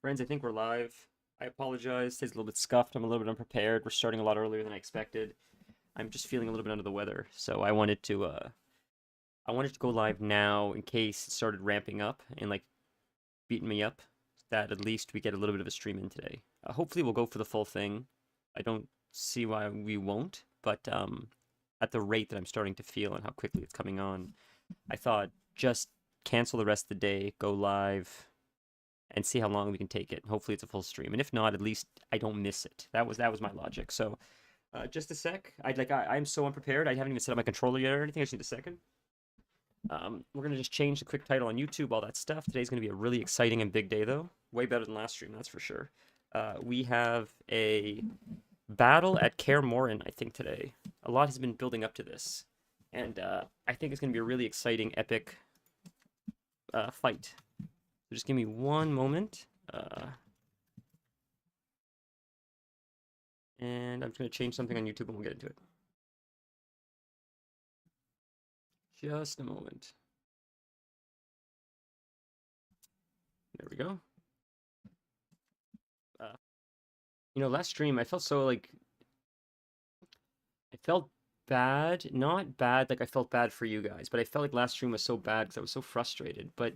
Friends, I think we're live. I apologize. Today's a little bit scuffed. I'm a little bit unprepared. We're starting a lot earlier than I expected. I'm just feeling a little bit under the weather, so I wanted to go live now in case it started ramping up and like beating me up. That at least we get a little bit of a stream in today. Hopefully we'll go for the full thing. I don't see why we won't, but at the rate that I'm starting to feel and how quickly it's coming on, I thought just cancel the rest of the day, go live, and see how long we can take it. Hopefully it's a full stream, and if not, at least I don't miss it. That was my logic. So, just a sec. I'm so unprepared. I haven't even set up my controller yet or anything. I just need a second. We're gonna just change the quick title on YouTube, all that stuff. Today's gonna be a really exciting and big day, though. Way better than last stream, that's for sure. We have a battle at Kaer Morhen, I think, today. A lot has been building up to this, and I think it's gonna be a really exciting, epic fight. So just give me one moment. And I'm just going to change something on YouTube and we'll get into it. Just a moment. There we go. Last stream, I felt so, like, I felt bad. Not bad, like I felt bad for you guys, but I felt like last stream was so bad because I was so frustrated. But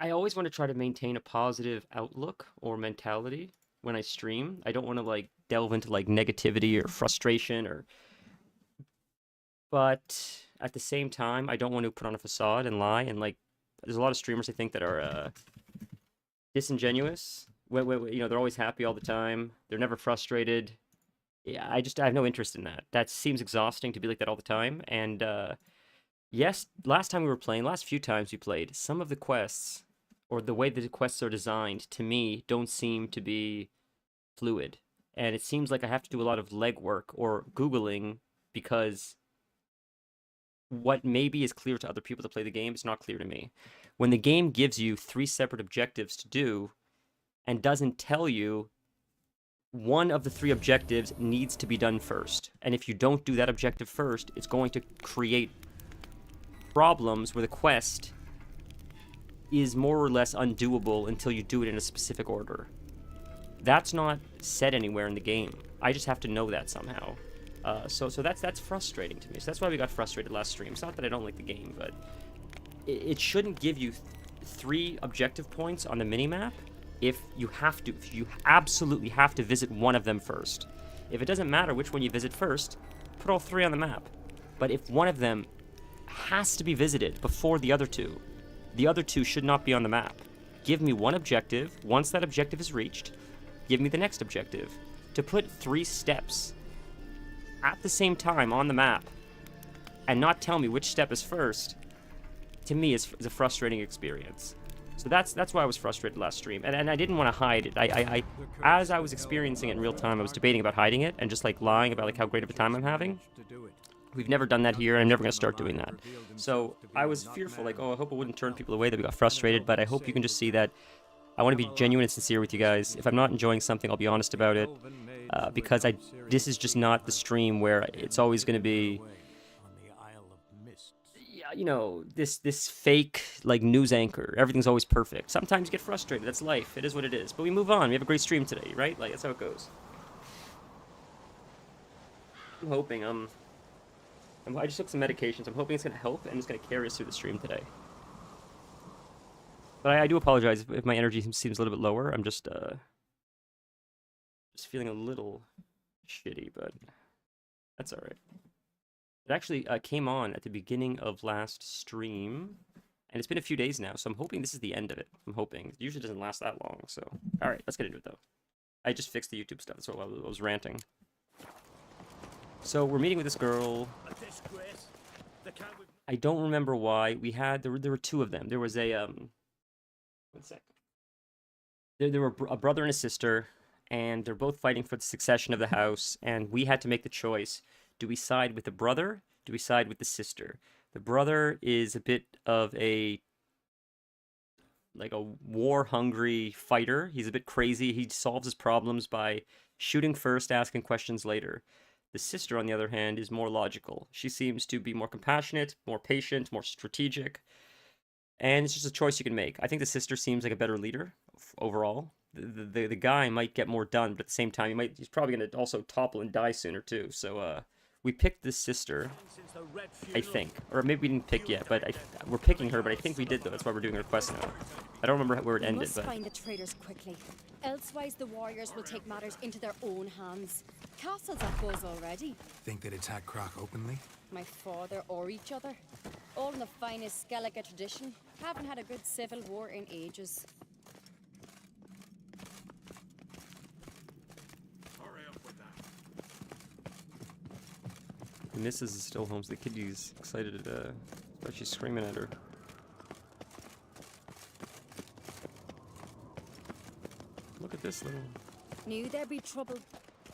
I always want to try to maintain a positive outlook or mentality when I stream. I don't want to like delve into like negativity or frustration but at the same time, I don't want to put on a facade and lie and like there's a lot of streamers I think that are disingenuous. They're always happy all the time. They're never frustrated. Yeah, I have no interest in that. That seems exhausting to be like that all the time. And yes, last time we were playing, last few times we played, some of the quests or the way that the quests are designed to me don't seem to be fluid. And it seems like I have to do a lot of legwork or Googling because what maybe is clear to other people that play the game is not clear to me. When the game gives you 3 separate objectives to do and doesn't tell you one of the 3 objectives needs to be done first. And if you don't do that objective first, it's going to create problems where the quest is more or less undoable until you do it in a specific order. That's not said anywhere in the game. I just have to know that somehow. So that's frustrating to me. So that's why we got frustrated last stream. It's not that I don't like the game, but it shouldn't give you 3 objective points on the minimap if you absolutely have to visit one of them first. If it doesn't matter which one you visit first, put all 3 on the map. But if one of them has to be visited before the other 2, the other 2 should not be on the map. Give me one objective. Once that objective is reached, give me the next objective. To put 3 steps at the same time on the map and not tell me which step is first, to me is a frustrating experience. So that's why I was frustrated last stream, and I didn't want to hide it. As I was experiencing it in real time, I was debating about hiding it and just like lying about like how great of a time I'm having. We've never done that here, and I'm never going to start doing that. So I was fearful, like, oh, I hope it wouldn't turn people away that we got frustrated, but I hope you can just see that I want to be genuine and sincere with you guys. If I'm not enjoying something, I'll be honest about it, because this is just not the stream where it's always going to be, this fake, like, news anchor. Everything's always perfect. Sometimes you get frustrated. That's life. It is what it is. But we move on. We have a great stream today, right? Like, that's how it goes. I'm hoping, I just took some medications. I'm hoping it's going to help, and it's going to carry us through the stream today. But I do apologize if my energy seems a little bit lower. I'm just feeling a little shitty, but that's all right. It actually came on at the beginning of last stream, and it's been a few days now, so I'm hoping this is the end of it. I'm hoping. It usually doesn't last that long, so... All right, let's get into it, though. I just fixed the YouTube stuff. That's what I was ranting. So we're meeting with this girl. I don't remember why. There were 2 of them. There was a... One sec. There were a brother and a sister, and they're both fighting for the succession of the house, and we had to make the choice. Do we side with the brother? Do we side with the sister? The brother is a bit of a war-hungry fighter. He's a bit crazy. He solves his problems by shooting first, asking questions later. The sister, on the other hand, is more logical. She seems to be more compassionate, more patient, more strategic. And it's just a choice you can make. I think the sister seems like a better leader overall. The guy might get more done, but at the same time, he's probably going to also topple and die sooner too. So we picked the sister, I think, or maybe we didn't pick yet, but we're picking her. But I think we did though. That's why we're doing her quest now. I don't remember where it ended, Must but find the traitors quickly. Elsewise, the warriors will take matters into their own hands. Castle's at buzz already. Think they'd attack Croc openly? My father or each other. All in the finest Skellige tradition. Haven't had a good civil war in ages. Hurry up with that. Mrs. is still home. So the kitty's excited. But she's screaming at her. Look at this little. Knew there'd be trouble.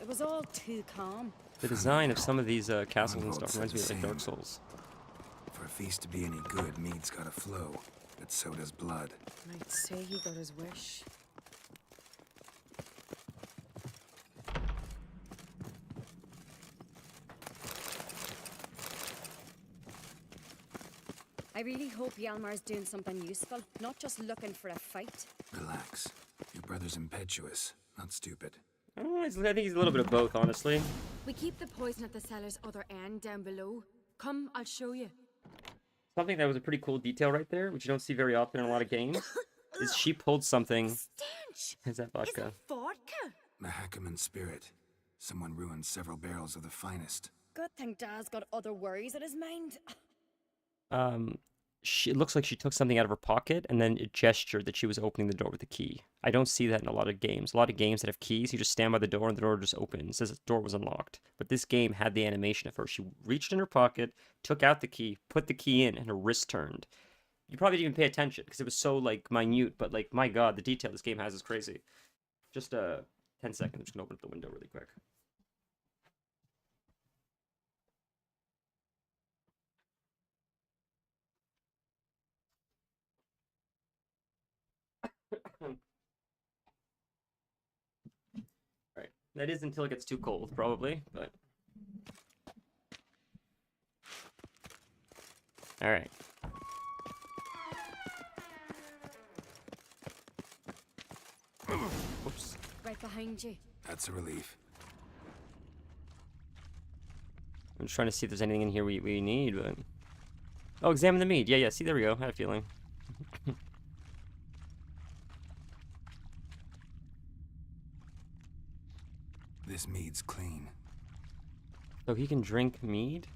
It was all too calm. The design of some of these castles and stuff reminds me of like Dark Souls. For a feast to be any good, mead's gotta flow, but so does blood. I'd say he got his wish. I really hope Hjalmar's doing something useful, not just looking for a fight. Relax. Your brother's impetuous, not stupid. I don't know. I think he's a little bit of both, honestly. We keep the poison at the cellar's other end down below. Come, I'll show you. Something that was a pretty cool detail right there, which you don't see very often in a lot of games, is she pulled something. Stench! Is that Is vodka? it vodka? Mahakaman spirit. Someone ruined several barrels of the finest. Good thing Dad's got other worries in his mind. It looks like she took something out of her pocket and then it gestured that she was opening the door with the key. I don't see that in a lot of games. A lot of games that have keys, you just stand by the door and the door just opens. It says the door was unlocked. But this game had the animation of her. She reached in her pocket, took out the key, put the key in, and her wrist turned. You probably didn't even pay attention because it was so like minute, but like my god, the detail this game has is crazy. Just 10 seconds. I'm just gonna open up the window really quick. Right. That is until it gets too cold, probably, but. Alright. Oops. Right behind you. That's a relief. I'm just trying to see if there's anything in here we need, but. Oh, examine the mead. Yeah, see, there we go. I had a feeling. This mead's clean. So he can drink mead?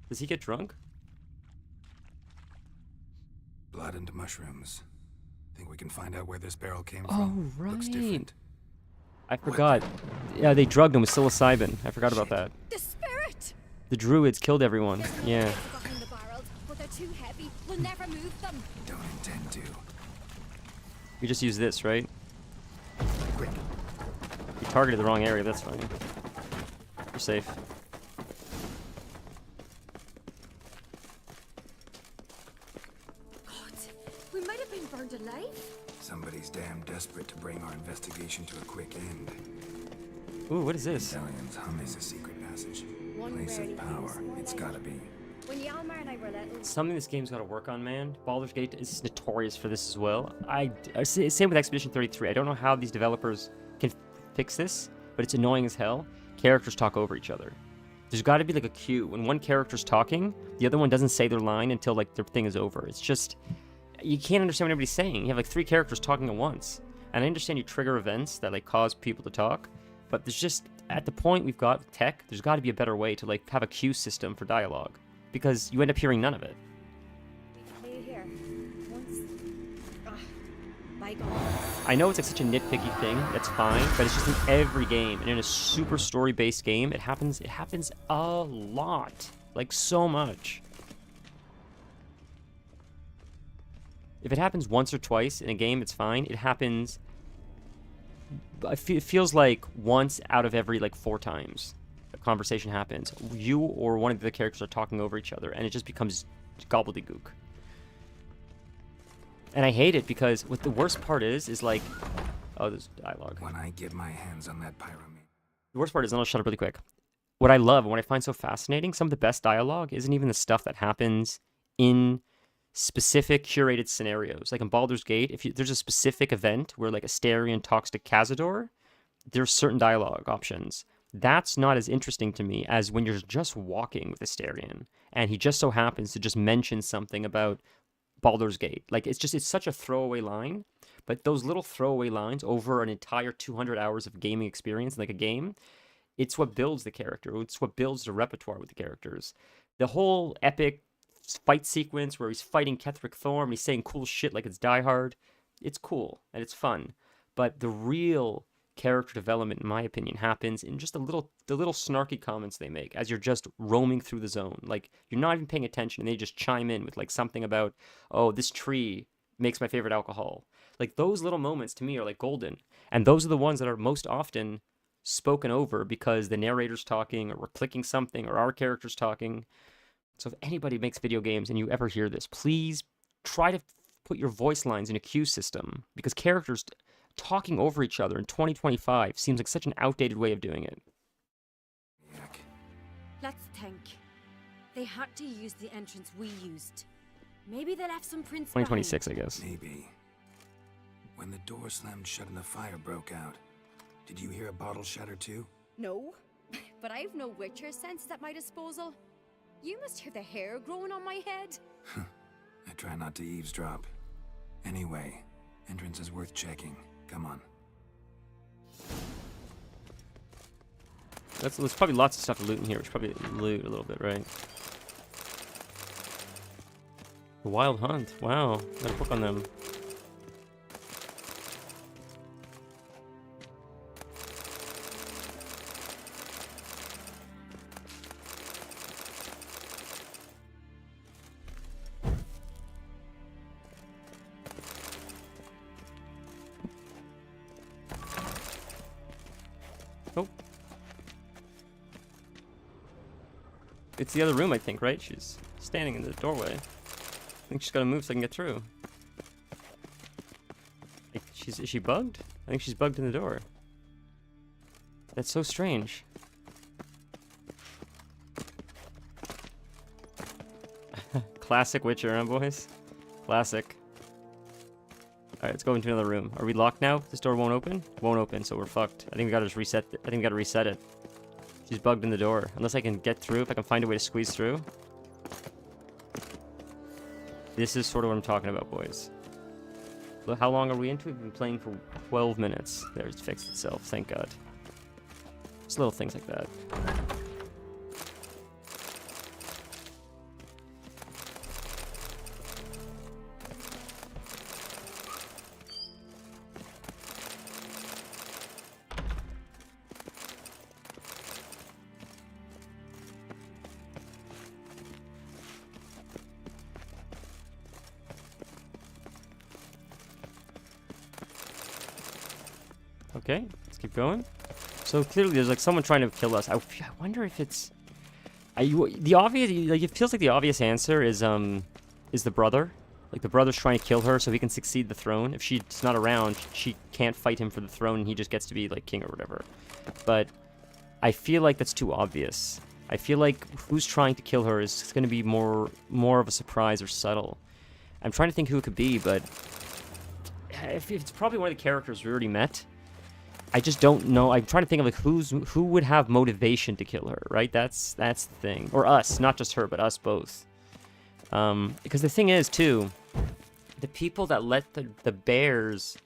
Does he get drunk? Blood and mushrooms. Think we can find out where this barrel came Oh, from? right. Looks different. I forgot. Yeah, they drugged him with psilocybin. I forgot about that. The spirit! The druids killed everyone. There's no Yeah. way to get in the barrels, but they're too heavy. We'll never move them. Don't intend to. You just use this, right? Quick. You targeted the wrong area, that's fine. You're safe. God, we might have been burned alive. Somebody's damn desperate to bring our investigation to a quick end. Ooh, what is this? Italians hum is a secret passage. One Place rarely of power. thinks more It's like gotta it. be. When Hjalmar and I were little, Something this game's got to work on, man. Baldur's Gate is notorious for this as well. Same with Expedition 33. I don't know how these developers can fix this, but it's annoying as hell. Characters talk over each other. There's got to be like a cue. When one character's talking, the other one doesn't say their line until like their thing is over. It's just, you can't understand what anybody's saying. You have like 3 characters talking at once. And I understand you trigger events that like cause people to talk, but there's just, at the point we've got with tech, there's got to be a better way to like have a queue system for dialogue. Because you end up hearing none of it. we flew here. Once. Bygone. I know it's like such a nitpicky thing, that's fine, but it's just in every game. And in a super story-based game, it happens a lot. Like, so much. If it happens once or twice in a game, it's fine. It happens... It feels like once out of every, like, 4 times a conversation happens. You or one of the characters are talking over each other, and it just becomes gobbledygook. And I hate it because what the worst part is like... Oh, there's dialogue. When I get my hands on that pyramid. The worst part is, and I'll shut up really quick. What I love and what I find so fascinating, some of the best dialogue isn't even the stuff that happens in specific curated scenarios. Like in Baldur's Gate, there's a specific event where like Astarion talks to Cazador, there's certain dialogue options. That's not as interesting to me as when you're just walking with Astarion and he just so happens to just mention something about Baldur's Gate. Like it's such a throwaway line, but those little throwaway lines over an entire 200 hours of gaming experience, like a game, it's what builds the character. It's what builds the repertoire with the characters. The whole epic fight sequence where he's fighting Ketheric Thorm, he's saying cool shit like it's Die Hard. It's cool and it's fun, but the real character development, in my opinion, happens in just the little snarky comments they make as you're just roaming through the zone. Like you're not even paying attention, and they just chime in with like something about, oh, this tree makes my favorite alcohol. Like those little moments to me are like golden, and those are the ones that are most often spoken over because the narrator's talking, or we're clicking something, or our character's talking. So if anybody makes video games and you ever hear this, please try to put your voice lines in a queue system, because characters talking over each other in 2025 seems like such an outdated way of doing it. Yuck. Let's think. They had to use the entrance we used. Maybe they left some prints 2026, I guess. Maybe. When the door slammed shut and the fire broke out, did you hear a bottle shatter too? No, but I've no Witcher senses at my disposal. You must hear the hair growing on my head. I try not to eavesdrop. Anyway, entrance is worth checking. Come on. There's probably lots of stuff to loot in here. We should probably loot a little bit, right? The Wild Hunt. Wow. Got a book on them. Oh. It's the other room, I think, right? She's standing in the doorway. I think she's got to move so I can get through. Like, is she bugged? I think she's bugged in the door. That's so strange. Classic Witcher, huh, boys? Classic. Alright, let's go into another room. Are we locked now? This door won't open? Won't open, so we're fucked. I think we gotta just reset I think we gotta reset it. She's bugged in the door. Unless I can get through, if I can find a way to squeeze through. This is sort of what I'm talking about, boys. Look, how long are we into? We've been playing for 12 minutes. There, it's fixed itself, thank God. Just little things like that. Okay, let's keep going. So clearly there's like someone trying to kill us. I wonder if it's... the obvious... Like, it feels like the obvious answer is the brother. Like the brother's trying to kill her so he can succeed the throne. If she's not around, she can't fight him for the throne and he just gets to be like king or whatever. But I feel like that's too obvious. I feel like who's trying to kill her is going to be more of a surprise or subtle. I'm trying to think who it could be, but... If it's probably one of the characters we already met. I just don't know. I'm trying to think of like who would have motivation to kill her, right? That's the thing. Or us, not just her, but us both. Because the thing is, too, the people that let the bears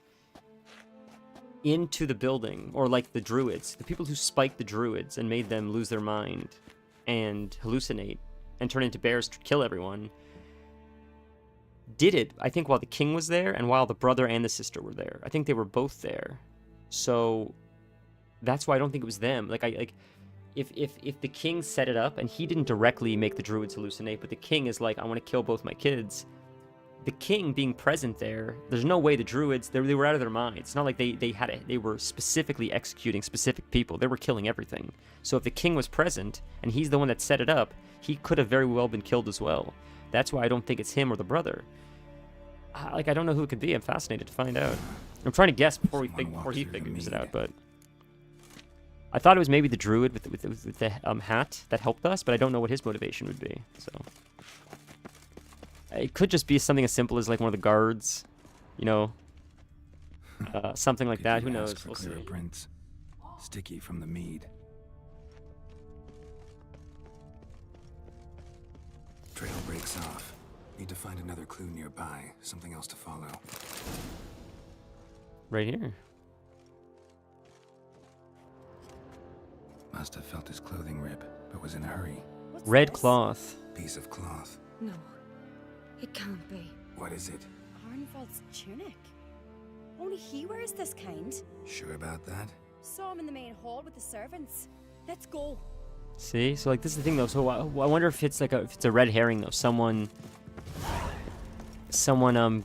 into the building, or like the druids, the people who spiked the druids and made them lose their mind and hallucinate and turn into bears to kill everyone, did it, I think, while the king was there and while the brother and the sister were there. I think they were both there. So that's why I don't think it was them. If the king set it up and he didn't directly make the druids hallucinate, but the king is like, I want to kill both my kids. The king being present there, there's no way the druids, they were out of their minds. It's not like they were specifically executing specific people. They were killing everything. So if the king was present and he's the one that set it up, he could have very well been killed as well. That's why I don't think it's him or the brother. I don't know who it could be. I'm fascinated to find out. I'm trying to guess before he figures it out, but I thought it was maybe the druid with the hat that helped us, but I don't know what his motivation would be. So It could just be something as simple as like one of the guards, you know, something like Did that. you Who ask knows? for We'll see. clearer prints? Sticky from the mead. Trail breaks off. Need to find another clue nearby. Something else to follow. Right here. Must have felt his clothing rip, but was in a hurry. What's Red this? cloth. Piece of cloth. No, it can't be. What is it? Arnvald's tunic. Only he wears this kind. Sure about that? Saw him in the main hall with the servants. Let's go. See, so like this is the thing though. So I wonder if it's like if it's a red herring though. Someone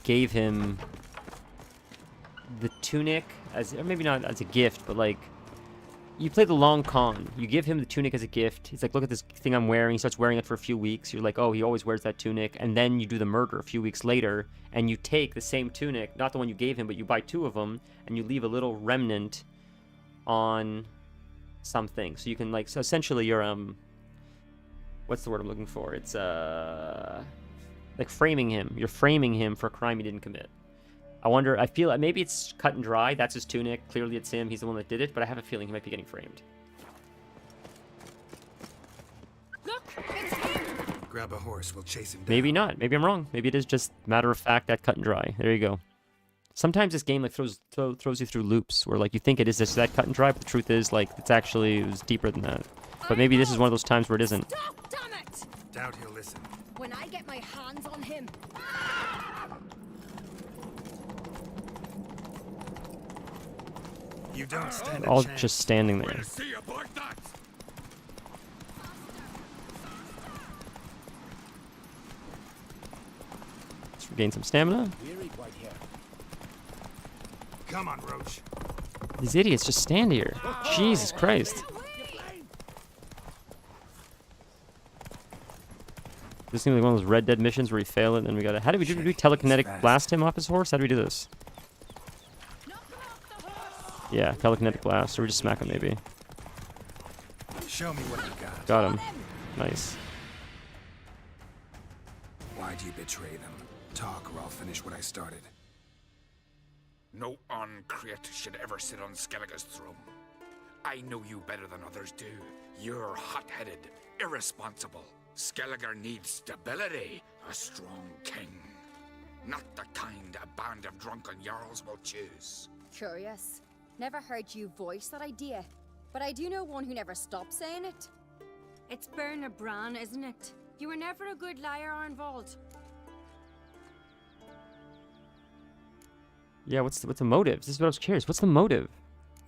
gave him the tunic as, or maybe not as a gift, but like you play the long con. You give him the tunic as a gift. He's like, look at this thing I'm wearing. He starts wearing it for a few weeks. You're like, oh, he always wears that tunic. And then you do the murder a few weeks later, and you take the same tunic, not the one you gave him, but you buy two of them, and you leave a little remnant on something. So you can like, so essentially you're what's the word I'm looking for? It's like framing him. You're framing him for a crime he didn't commit. I wonder, I feel like maybe it's cut and dry. That's his tunic. Clearly it's him. He's the one that did it, but I have a feeling he might be getting framed. Look, it's him. Grab a horse, we'll chase him down. Maybe not. Maybe I'm wrong. Maybe it is just matter of fact that cut and dry. There you go. Sometimes this game like throws you through loops where like you think it is just that cut and dry, but the truth is like it was deeper than that. But maybe this is one of those times where it isn't. Stop, damn it! Doubt he'll listen. When I get my hands on him. You don't stand a All chance. just standing there. We'll see about that. Let's regain some stamina. Come on, Roach. These idiots just stand here. Jesus Christ. This seems like one of those Red Dead missions where we fail it and then we gotta... How do we do? Do we telekinetic blast him off his horse? How do we do this? Yeah, telekinetic blast. Or we just smack him maybe. Show me what you got. Got him. Nice. Why'd you betray them? Talk or I'll finish what I started. No uncreate should ever sit on Skellige's throne. I know you better than others do. You're hot-headed, irresponsible. Skellige needs stability, a strong king. Not the kind a band of drunken jarls will choose. Curious. Never heard you voice that idea. But I do know one who never stopped saying it. It's Bernard Bran, isn't it? You were never a good liar, Arnvald. Yeah, what's the motive? This is what I was curious. What's the motive?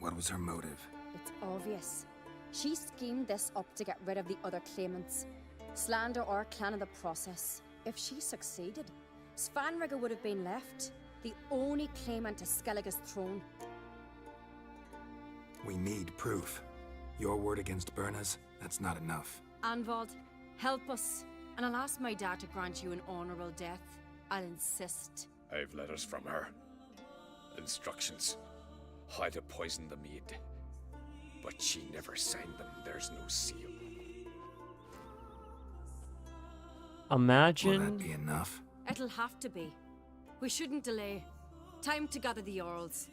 What was her motive? It's obvious. She schemed this up to get rid of the other claimants. Slander our clan in the process. If she succeeded, Svanrige would have been left, the only claimant to Skellige's throne. We need proof. Your word against Berna's, that's not enough. Arnvald, help us. And I'll ask my dad to grant you an honorable death. I'll insist. I've letters from her. Instructions. How to poison the mead. But she never signed them. There's no seal. Will Imagine... that be enough? It'll have to be. We shouldn't delay. Time to gather the Jarls.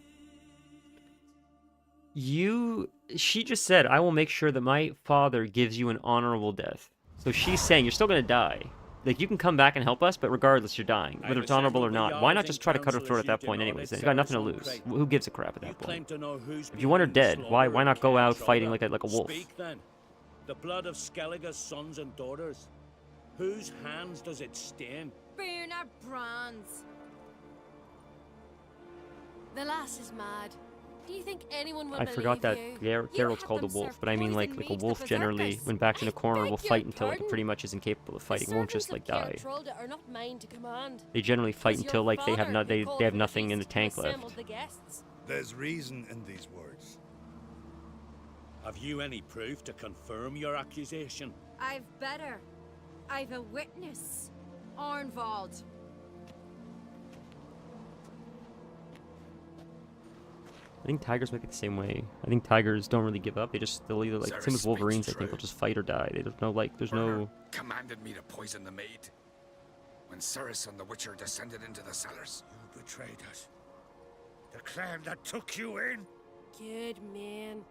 She just said, I will make sure that my father gives you an honorable death. So she's saying you're still gonna die. Like, you can come back and help us, but regardless, you're dying. Whether it's honorable or not. Why not just try to cut her throat at that point anyways? You've got nothing to lose. Who gives a crap at that point? If you want her dead, why not go out fighting like a wolf? Speak then. The blood of Skellige's sons and daughters. Whose hands does it stain? Bernard Bran's. The lass is mad. Do you think anyone will I forgot that Geralt's called a wolf, but I mean like a wolf generally, when backed in a corner, will fight until like it pretty much is incapable of fighting. It won't just like die. Are not mine to command. They generally fight Was your until like they have father they who have called nothing for in the haste tank to left. assemble the guests? There's reason in these words. Have you any proof to confirm your accusation? I've better. I've a witness. Arnvald. I think tigers might be the same way. I think tigers don't really give up. They'll either like same as Wolverines. I think they'll just fight or die. They don't know like there's no. Commanded me to poison the maid. When Ceres and the Witcher descended into the cellars? You betrayed us. The clan that took you in. Good man.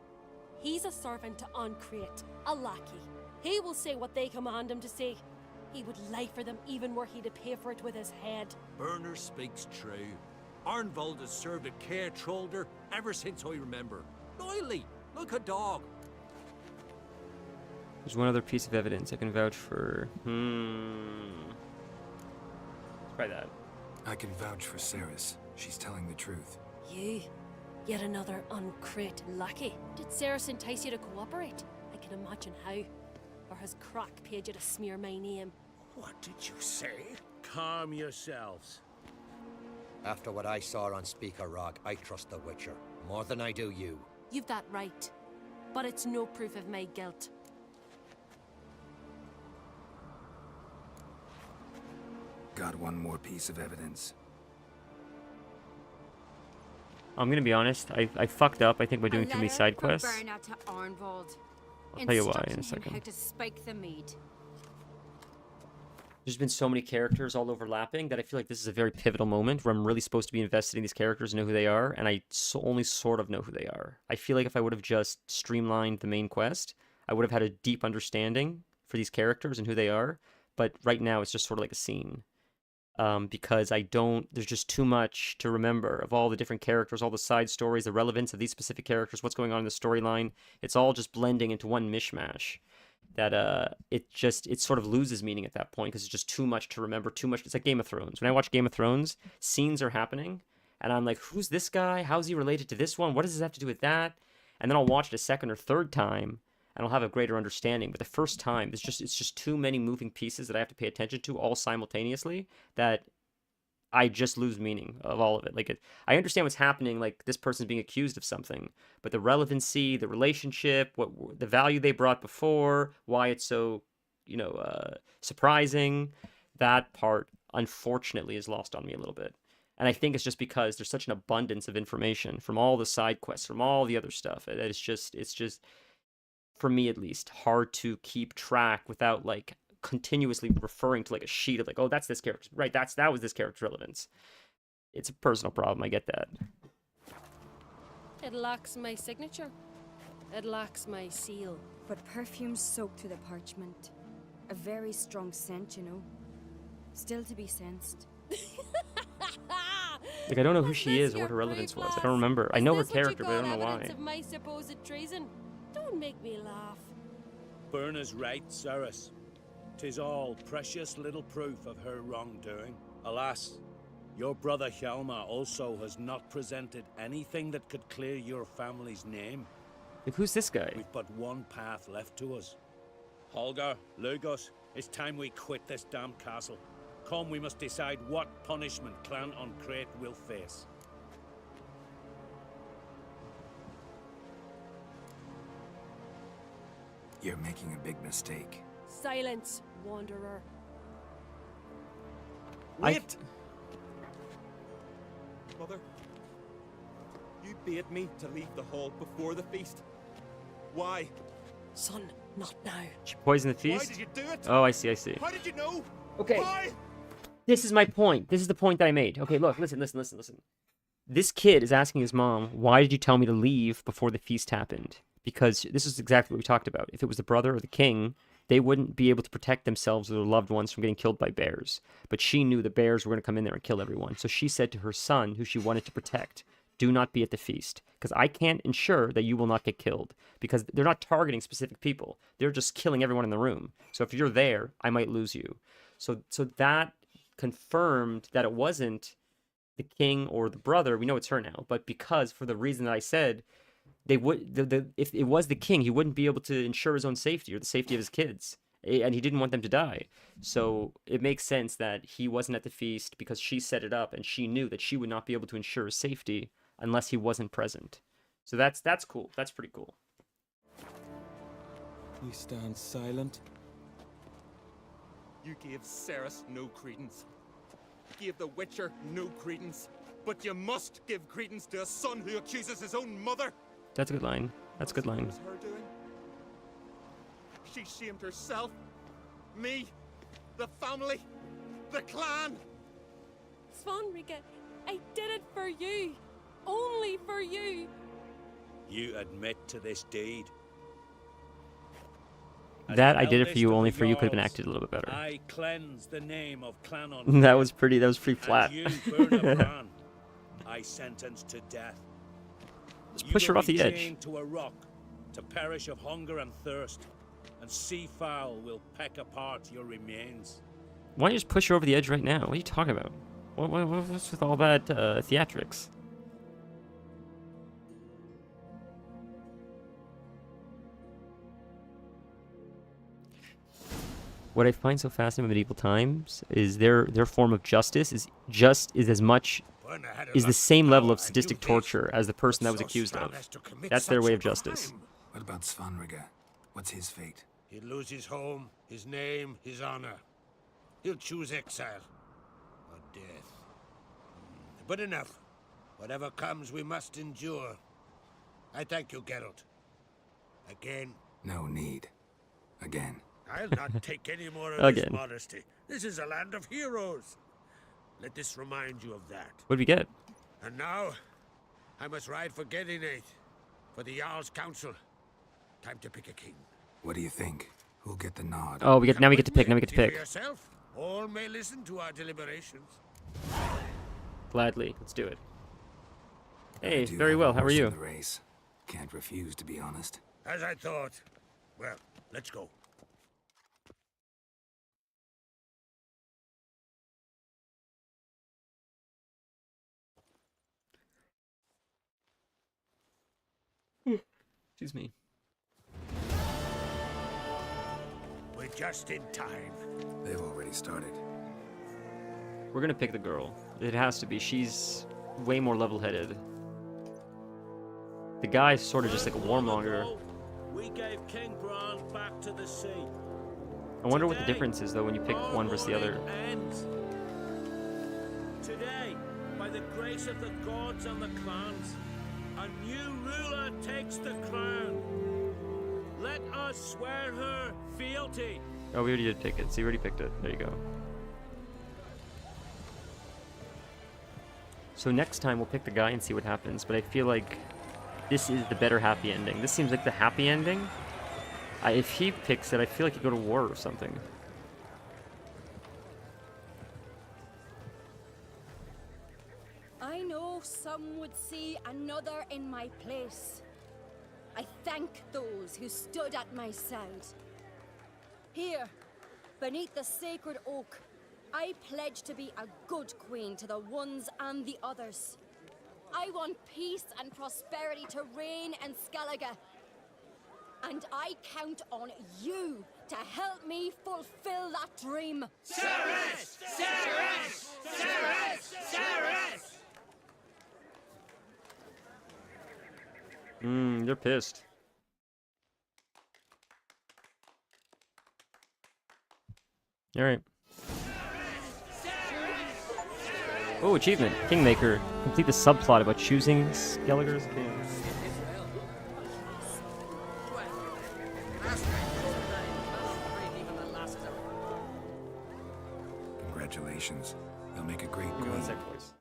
He's a servant to Ancrate, a lackey. He will say what they command him to say. He would lie for them even were he to pay for it with his head. Burner speaks true. Arnvald has served at Kaer Trollder ever since I remember. Loyally, like a dog. There's one other piece of evidence I can vouch for. Try that. I can vouch for Ceres. She's telling the truth. You? Yet another Ancrate lackey? Did Ceres entice you to cooperate? I can imagine how. Or has Crack paid you to smear my name? What did you say? Calm yourselves. After what I saw on Speaker Rock, I trust the Witcher more than I do you. You've that right. But it's no proof of my guilt. Got one more piece of evidence. I'm gonna be honest. I fucked up. I think by doing too many side quests. Burnout to Arnvald. I'll tell you why in a Instructing him second. how to spike the mead. There's been so many characters all overlapping that I feel like this is a very pivotal moment where I'm really supposed to be invested in these characters and know who they are, and I only sort of know who they are. I feel like if I would have just streamlined the main quest, I would have had a deep understanding for these characters and who they are, but right now it's just sort of like a scene. Because there's just too much to remember of all the different characters, all the side stories, the relevance of these specific characters, what's going on in the storyline. It's all just blending into one mishmash that it sort of loses meaning at that point because it's just too much to remember, too much. It's like Game of Thrones. When I watch Game of Thrones, scenes are happening and I'm like, who's this guy? How's he related to this one? What does this have to do with that? And then I'll watch it a second or third time and I'll have a greater understanding. But the first time, it's just too many moving pieces that I have to pay attention to all simultaneously that I just lose meaning of all of it. Like I understand what's happening, like this person's being accused of something, but the relevancy, the relationship, the value they brought before, why it's so, surprising, that part unfortunately is lost on me a little bit. And I think it's just because there's such an abundance of information from all the side quests, from all the other stuff. That it's just for me at least, hard to keep track without like continuously referring to like a sheet of like, oh, that's this character, right? That was this character's relevance. It's a personal problem. I get that. It lacks my signature. It lacks my seal. But perfume soaked through the parchment. A very strong scent, Still to be sensed. Like I don't know who she is or what her relevance was. I don't remember. I know her character, but I don't know why. Of my supposed treason. Don't make me laugh. Burner's right, Ceres. 'Tis all precious little proof of her wrongdoing. Alas, your brother Hjalmar also has not presented anything that could clear your family's name. Like, who's this guy? We've but one path left to us. Holger, Lugos, it's time we quit this damn castle. Come, we must decide what punishment Clan Ancrate will face. You're making a big mistake. Silence, wanderer. Wait! Mother, you bade me to leave the hall before the feast. Why? Son, not now. She poisoned the Why feast? did you do it? Oh, I see. How did you know? Okay. Why? This is my point. This is the point that I made. Okay, look, listen. This kid is asking his mom, why did you tell me to leave before the feast happened? Because this is exactly what we talked about. If it was the brother or the king, they wouldn't be able to protect themselves or their loved ones from getting killed by bears. But she knew the bears were going to come in there and kill everyone. So she said to her son, who she wanted to protect, do not be at the feast, because I can't ensure that you will not get killed, because they're not targeting specific people. They're just killing everyone in the room. So if you're there, I might lose you. So that confirmed that it wasn't the king or the brother. We know it's her now, but because for the reason that I said, they would if it was the king, he wouldn't be able to ensure his own safety or the safety of his kids, and he didn't want them to die. So it makes sense that he wasn't at the feast because she set it up and she knew that she would not be able to ensure his safety unless he wasn't present. So that's cool. That's pretty cool. You stand silent. You gave Ceres no credence. You gave the Witcher no credence. But you must give credence to a son who accuses his own mother. That's a good line. That's a good line. What was her doing? She shamed herself, me, the family. The clan! Svanrika, I did it for you. Only for you. You admit to this deed. As That the I did it for eldest you, of only the for you could have been Jarls, acted a little bit better. I cleanse the name of Clan That was pretty flat. And you, Bernabran, I sentence to death. Let's You push her will off be the edge. chained to a rock to perish of hunger and thirst, and seafowl will peck apart your remains. Why don't you just push her over the edge right now? What are you talking about? What's with all that theatrics? What I find so fascinating with medieval times is their form of justice is the same level of sadistic torture as the person that was accused of. That's their way of justice. What about Svanrika? What's his fate? He'll lose his home, his name, his honor. He'll choose exile or death. But enough. Whatever comes, we must endure. I thank you, Geralt. Again. No need. Again. I'll not take any more of Again. this modesty. This is a land of heroes. Let this remind you of that. What did we get? And now, I must ride for Gedinate, for the Jarl's Council. Time to pick a king. What do you think? Who'll get the nod? Oh, now we get to with pick. me. Now we get to See for pick. yourself. All may listen to our deliberations. Gladly, let's do it. I Hey, do very have a well. How are horse in you? the race. Can't refuse, to be honest. As I thought. Well, let's go. Excuse me. We're just in time. They've already started. We're gonna pick the girl. It has to be. She's way more level-headed. The guy's sort of just like a warmonger. We gave King Bran back to the sea. I wonder what the difference is though when you pick one versus the other. Ends. Today, by the grace of the gods and the clans, a new ruler takes the crown. Let us swear her fealty. Oh, we already did pick it. So you already picked it. There you go. So next time we'll pick the guy and see what happens. But I feel like this is the better happy ending. This seems like the happy ending. If he picks it, I feel like he'd go to war or something. I know some would see another in my place. I thank those who stood at my side. Here, beneath the sacred oak, I pledge to be a good queen to the ones and the others. I want peace and prosperity to reign in Skellige. And I count on you to help me fulfill that dream. Cerys! Cerys! Cerys! Cerys! They're pissed. Alright. Oh, achievement. Kingmaker. Complete the subplot about choosing Skellige's king. Congratulations. You'll make a great Give me queen. one sec, boys.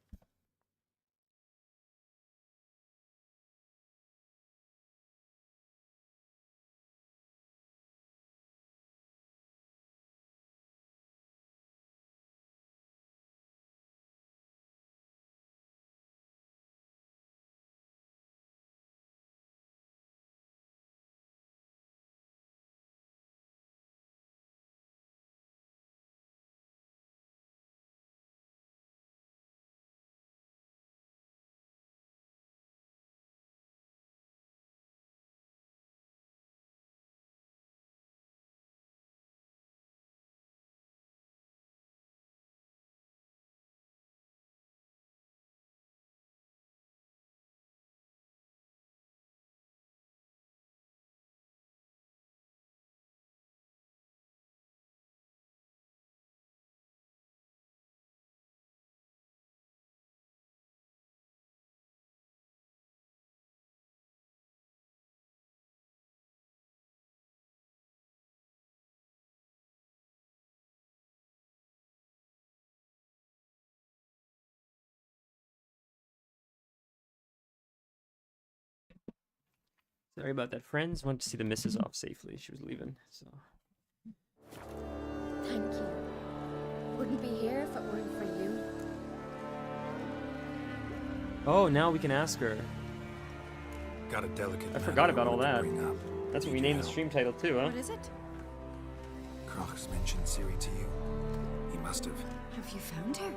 Sorry about that, friends. Wanted to see the missus off safely. She was leaving, so. Thank you. Wouldn't be here if it weren't for you. Oh, now we can ask her. Got a delicate I matter forgot about all wanted to that. bring up. That's what we Need named your the help. stream title too, huh? What is it? Croc's mentioned Siri to you. He must have. Have you found her?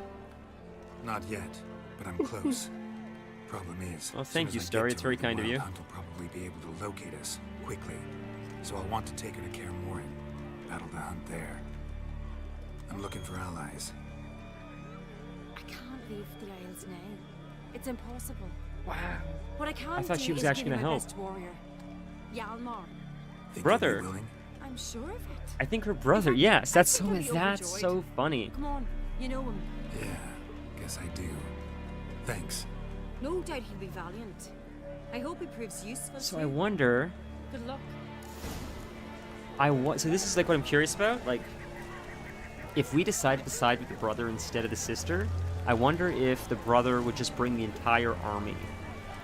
Not yet, but I'm close. Problem is, Oh, as soon thank as you, I get Starry. to It's her, very the kind of Wild you. Hunt will probably be able to locate us quickly. So I'll want to take her to Kaer Morhen, battle the hunt there. I'm looking for allies. I can't leave the Isles now. It's impossible. Wow. What I can't thought do she was is actually give you gonna my help. best warrior, Yalmar. Think Brother. you'll be willing? I'm sure of it. I think her brother. Yes, that's so. think he'll be That's overjoyed. so funny. Come on, you know him. Yeah, guess I do. Thanks. No doubt he'll be valiant. I hope he proves useful. So too. I wonder. Good luck. So this is like what I'm curious about. Like, if we decided to side with the brother instead of the sister, I wonder if the brother would just bring the entire army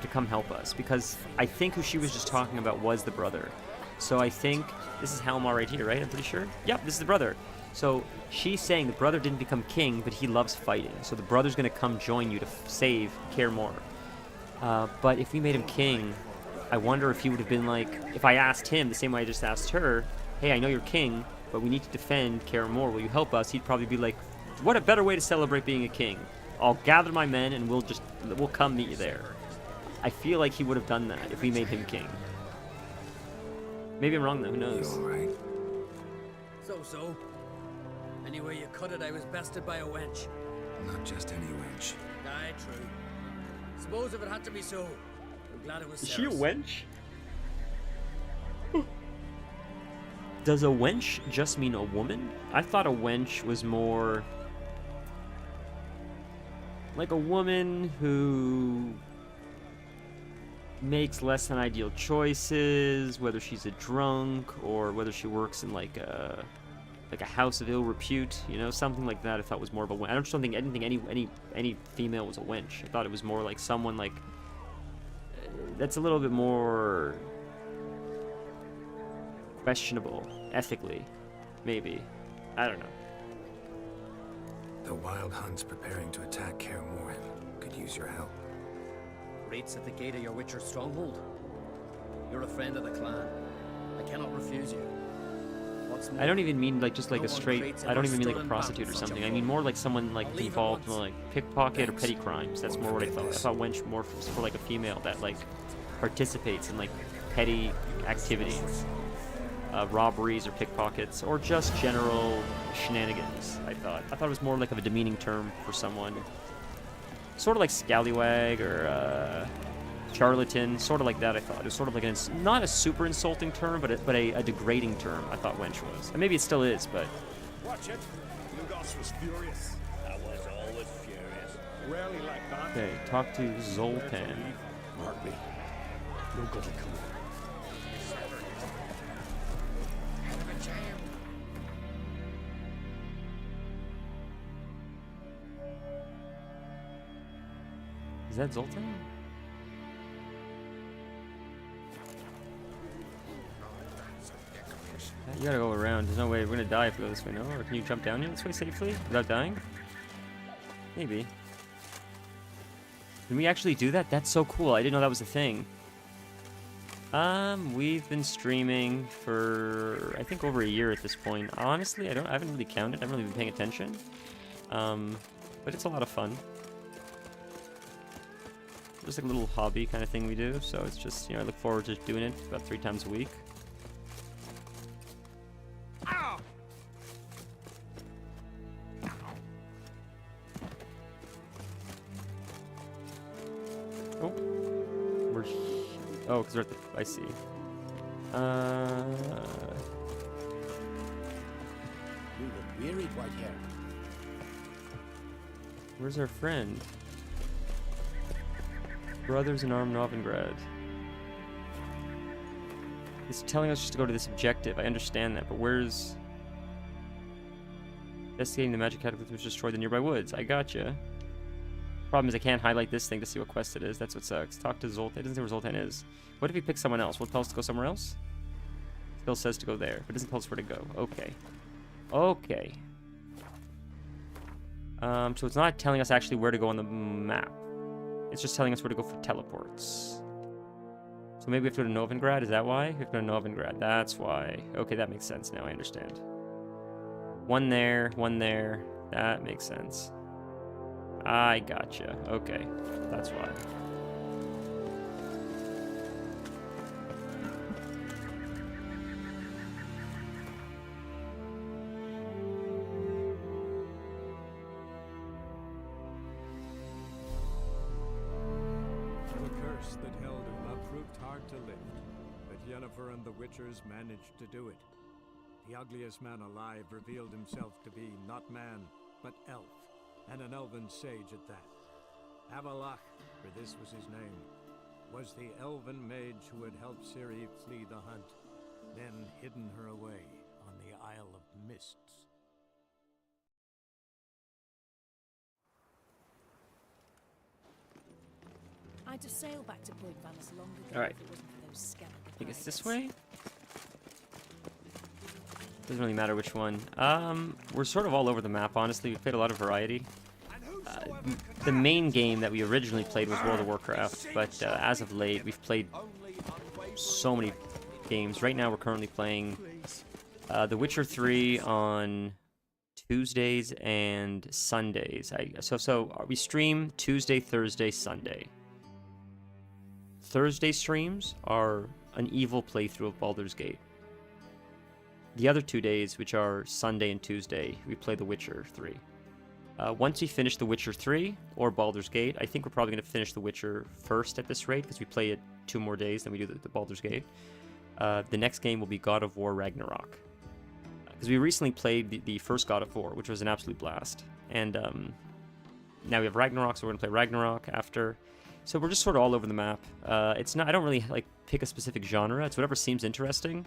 to come help us. Because I think who she was just talking about was the brother. So I think this is Halmar right here, right? I'm pretty sure. Yep, this is the brother. So she's saying the brother didn't become king, but he loves fighting. So the brother's gonna come join you to save Kaer Morhen. But if we made him king, I wonder if he would have been like, if I asked him the same way I just asked her, hey, I know you're king, but we need to defend Kaer Morhen. Will you help us? He'd probably be like, what a better way to celebrate being a king. I'll gather my men and we'll come meet you there. I feel like he would have done that if we made him king. Maybe I'm wrong though, who You knows? alright? So. Anyway you cut it, I was bested by a wench. Not just any wench. Aye, true. Suppose if it had to be so, I'm glad it was Is she a Sarah's. wench? Does a wench just mean a woman? I thought a wench was more like a woman who makes less than ideal choices, whether she's a drunk or whether she works in like a house of ill repute, you know, something like that. I thought was more of a wench. I just don't think any female was a wench. I thought it was more like someone like that's a little bit more questionable ethically, maybe. I don't know. The Wild Hunt's preparing to attack Kaer Morhen. Could use your help. Rates at the gate of your Witcher stronghold. You're a friend of the clan. I cannot refuse you. What's more, I don't even mean like just like no a one straight. creates I don't ever even mean like stood a in prostitute or battle such a something. I foe. mean more like someone like I'll leave it involved in once. like pickpocket or Thanks. petty crimes. That's Won't more what I forget thought. I this. thought wench more for like a female that like participates in like petty activities, robberies or pickpockets, or just general shenanigans. I thought it was more like of a demeaning term for someone, sort of like scallywag or charlatan, sort of like that. I thought it was sort of like not a super insulting term, but a degrading term. I thought wench was, and maybe it still is, but Watch it. Ludos was furious. I was always furious. Rarely like that. okay. Talk to Zoltan. Mark me. No good will come. Is that Zoltan? You gotta go around. There's no way we're gonna die if we go this way, no? Or can you jump down here this way safely without dying? Maybe. Can we actually do that? That's so cool. I didn't know that was a thing. We've been streaming for I think over a year at this point. Honestly, I haven't really counted. I haven't really been paying attention. But it's a lot of fun. Just like a little hobby kind of thing we do. So it's just, you know, I look forward to doing it about 3 times a week. Oh, because they're at the. I see. You look wearied, white hair. Where's our friend? Brothers in Arm Novigrad. It's telling us just to go to this objective. I understand that, but where's... Investigating the magic cataclysm which destroyed the nearby woods. I gotcha. Problem is I can't highlight this thing to see what quest it is. That's what sucks. Talk to Zoltan. It doesn't say where Zoltan is. What if we pick someone else? Will it tell us to go somewhere else? Still says to go there, but it doesn't tell us where to go. Okay. Okay. So it's not telling us actually where to go on the map. It's just telling us where to go for teleports. So maybe we have to go to Novigrad, is that why? We have to go to Novigrad, that's why. Okay, that makes sense now, I understand. One there, that makes sense. I gotcha, okay, that's why. That held him up proved hard to lift, but Yennefer and the Witchers managed to do it. The ugliest man alive revealed himself to be not man, but elf, and an elven sage at that. Avalach, for this was his name, was the elven mage who had helped Ciri flee the hunt, then hidden her away on the Isle of Mists. I'd have sailed back to Point Valis long ago All right. if it wasn't for those skeleton I think it's this pirates. way? Doesn't really matter which one. We're sort of all over the map, honestly. We've played a lot of variety. The main game that we originally played was World of Warcraft, but as of late, we've played so many games. Right now, we're currently playing The Witcher 3 on Tuesdays and Sundays. So we stream Tuesday, Thursday, Sunday. Thursday streams are an evil playthrough of Baldur's Gate. The other 2 days, which are Sunday and Tuesday, we play The Witcher 3. Once we finish The Witcher 3 or Baldur's Gate, I think we're probably going to finish The Witcher first at this rate because we play it 2 more days than we do the Baldur's Gate. The next game will be God of War Ragnarok. Because we recently played the first God of War, which was an absolute blast. And now we have Ragnarok, so we're going to play Ragnarok after. So we're just sort of all over the map. It's not. I don't really like pick a specific genre. It's whatever seems interesting.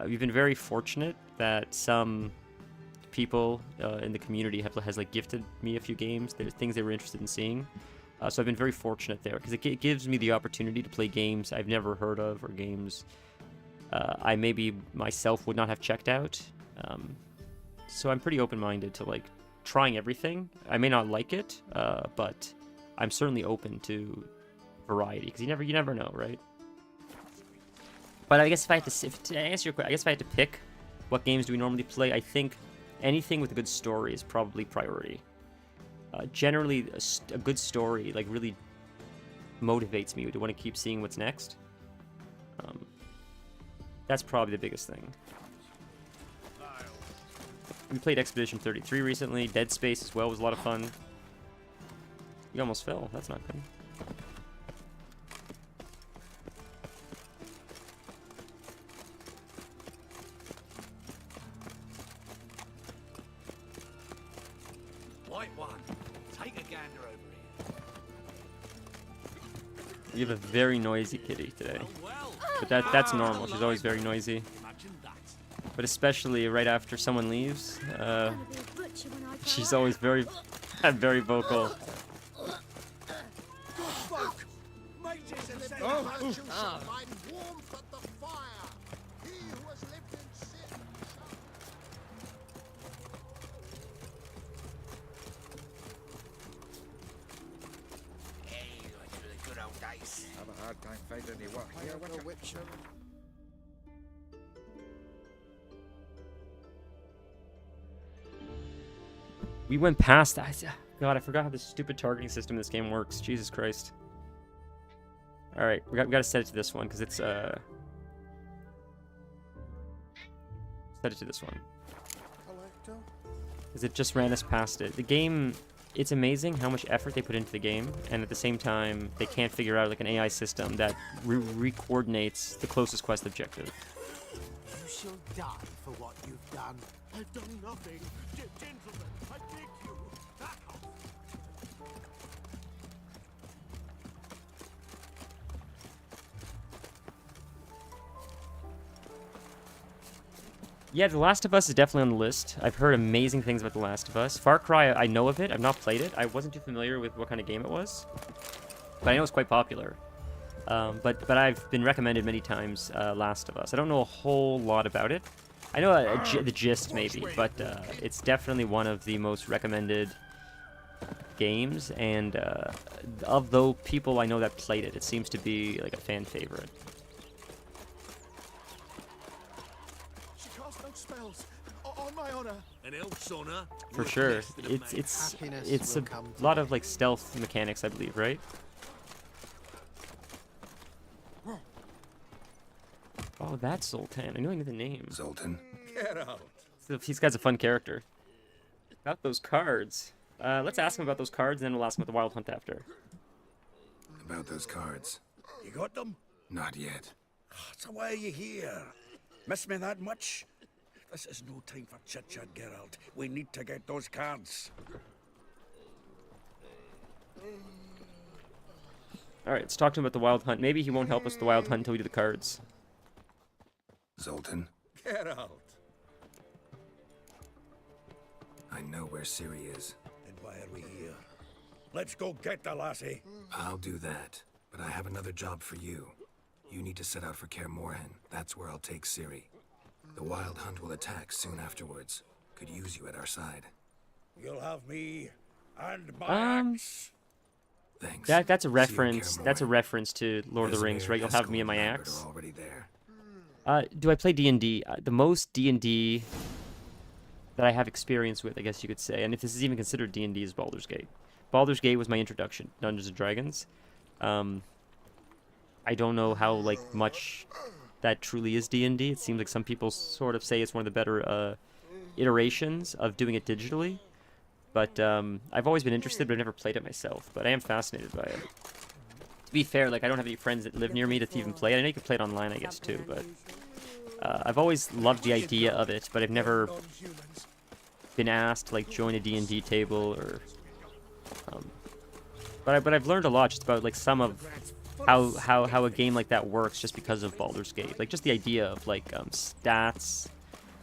We've been very fortunate that some people in the community has like gifted me a few games. There's things they were interested in seeing. So I've been very fortunate there because it gives me the opportunity to play games I've never heard of or games I maybe myself would not have checked out. So I'm pretty open-minded to like trying everything. I may not like it, but I'm certainly open to variety because you never know, right? But I guess if I had to answer your question, I guess if I had to pick what games do we normally play, I think anything with a good story is probably priority. Generally, a good story like really motivates me to want to keep seeing what's next. That's probably the biggest thing. We played Expedition 33 recently. Dead Space as well was a lot of fun. You almost fell. That's not good. White one, take a gander over here. We have a very noisy kitty today. But that's normal. She's always very noisy. But especially right after someone leaves, she's always very vocal. Have a hard time finding any work here, Witcher. We went past that. God, I forgot how this stupid targeting system in this game works. Jesus Christ. All right, we got to set it to this one because it's set it to this one because it just ran us past it. The game, it's amazing how much effort they put into the game, and at the same time, they can't figure out like an AI system that re-coordinates the closest quest objective. You shall die for what you've done. I've done nothing. Gentlemen, I beg you. Back off. Yeah, The Last of Us is definitely on the list. I've heard amazing things about The Last of Us. Far Cry, I know of it. I've not played it. I wasn't too familiar with what kind of game it was. But I know it's quite popular. But I've been recommended many times Last of Us. I don't know a whole lot about it. I know the gist maybe, but it's definitely one of the most recommended games. And of those people I know that played it, it seems to be like a fan favorite. Spells on my honor. An elf's honor. For sure. It's a lot of like stealth mechanics, I believe, right? Oh, that's Zoltan. I knew I knew the name. Zoltan. Get out. So this guy's a fun character. About those cards. Let's ask him about those cards, and then we'll ask him about the Wild Hunt after. About those cards. You got them? Not yet. So why are you here? Miss me that much? This is no time for chit-chat, Geralt. We need to get those cards. Alright, let's talk to him about the Wild Hunt. Maybe he won't help us with the Wild Hunt until we do the cards. Zoltan. Get out. I know where Ciri is. And why are we here? Let's go get the lassie. I'll do that, but I have another job for you. You need to set out for Kaer Morhen. That's where I'll take Ciri. The Wild Hunt will attack soon afterwards. Could use you at our side. You'll have me and my axe. Thanks. That's a reference. That's a reference to Lord of the Rings, right? You'll have me and my axe. Already there. Do I play D&D? The most D&D that I have experience with, I guess you could say, and if this is even considered D&D, is Baldur's Gate. Baldur's Gate was my introduction to Dungeons and Dragons. I don't know how much that truly is D&D. It seems like some people sort of say it's one of the better iterations of doing it digitally. But I've always been interested, but I've never played it myself. But I am fascinated by it. To be fair, I don't have any friends that live near me to even play it. I know you can play it online, I guess, too. But I've always loved the idea of it, but I've never been asked to join a D&D table or. But I've learned a lot just about some of how a game like that works just because of Baldur's Gate. Just the idea of stats,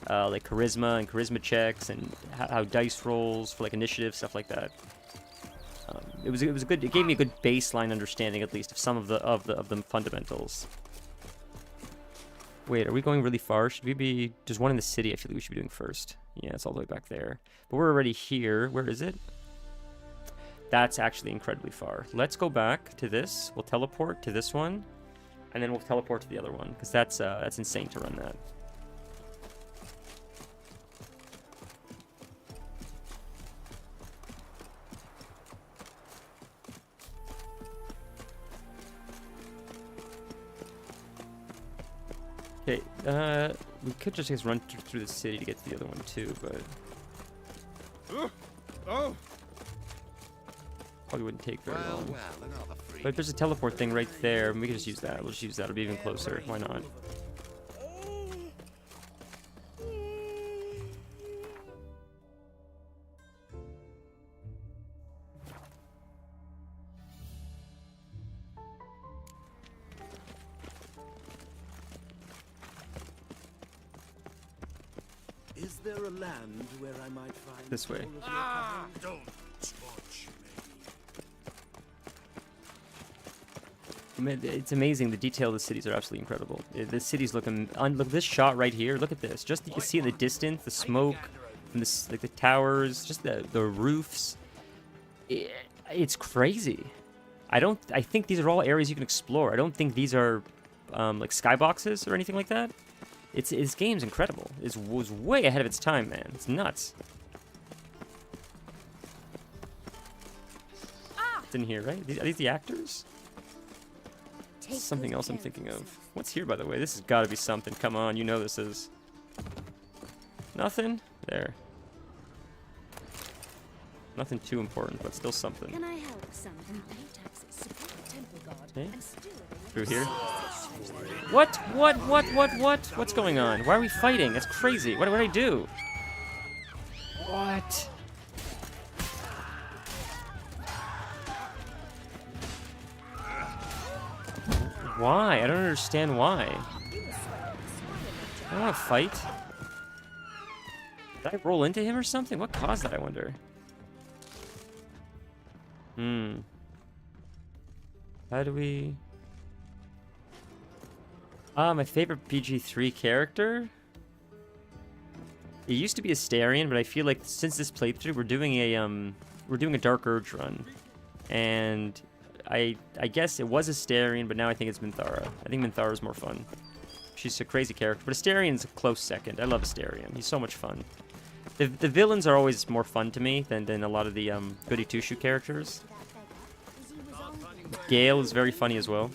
charisma and charisma checks, and how dice rolls for initiative, stuff like that. It was a good. It gave me a good baseline understanding, at least, of some of the fundamentals. Wait, are we going really far? Should we be? There's one in the city. I feel like we should be doing first. Yeah, it's all the way back there. But we're already here. Where is it? That's actually incredibly far. Let's go back to this. We'll teleport to this one, and then we'll teleport to the other one, because that's insane to run that. Okay, we could just run through the city to get to the other one too, but probably wouldn't take very long. But there's a teleport thing right there, and we can just use that. We'll just use that. It'll be even closer. Why not? Is there a land where I might find this way? Don't touch me. It's amazing. The detail of the cities are absolutely incredible. The cities look look at this shot right here. Look at this. Just you can see in the distance the smoke from the towers, just the roofs. It's crazy. I think these are all areas you can explore. I don't think these are skyboxes or anything like that. This game's incredible. It was way ahead of its time, man. It's nuts. It's in here, right? Are these the actors? Something else I'm thinking of. What's here, by the way? This has got to be something. Come on, you know this is. Nothing? There. Nothing too important, but still something. Can I help someone? Okay. Through here? What? What's going on? Why are we fighting? That's crazy. What did I do? What? Why? I don't understand why. I don't want to fight. Did I roll into him or something? What caused that, I wonder? How do we... my favorite PG-3 character? It used to be Astarion, but I feel like since this playthrough, we're doing a Dark Urge run. And I guess it was Astarion, but now I think it's Minthara. I think Minthara's more fun. She's a crazy character, but Astarion's a close second. I love Astarion. He's so much fun. The villains are always more fun to me than a lot of the goody two-shoe characters. Gale is very funny as well.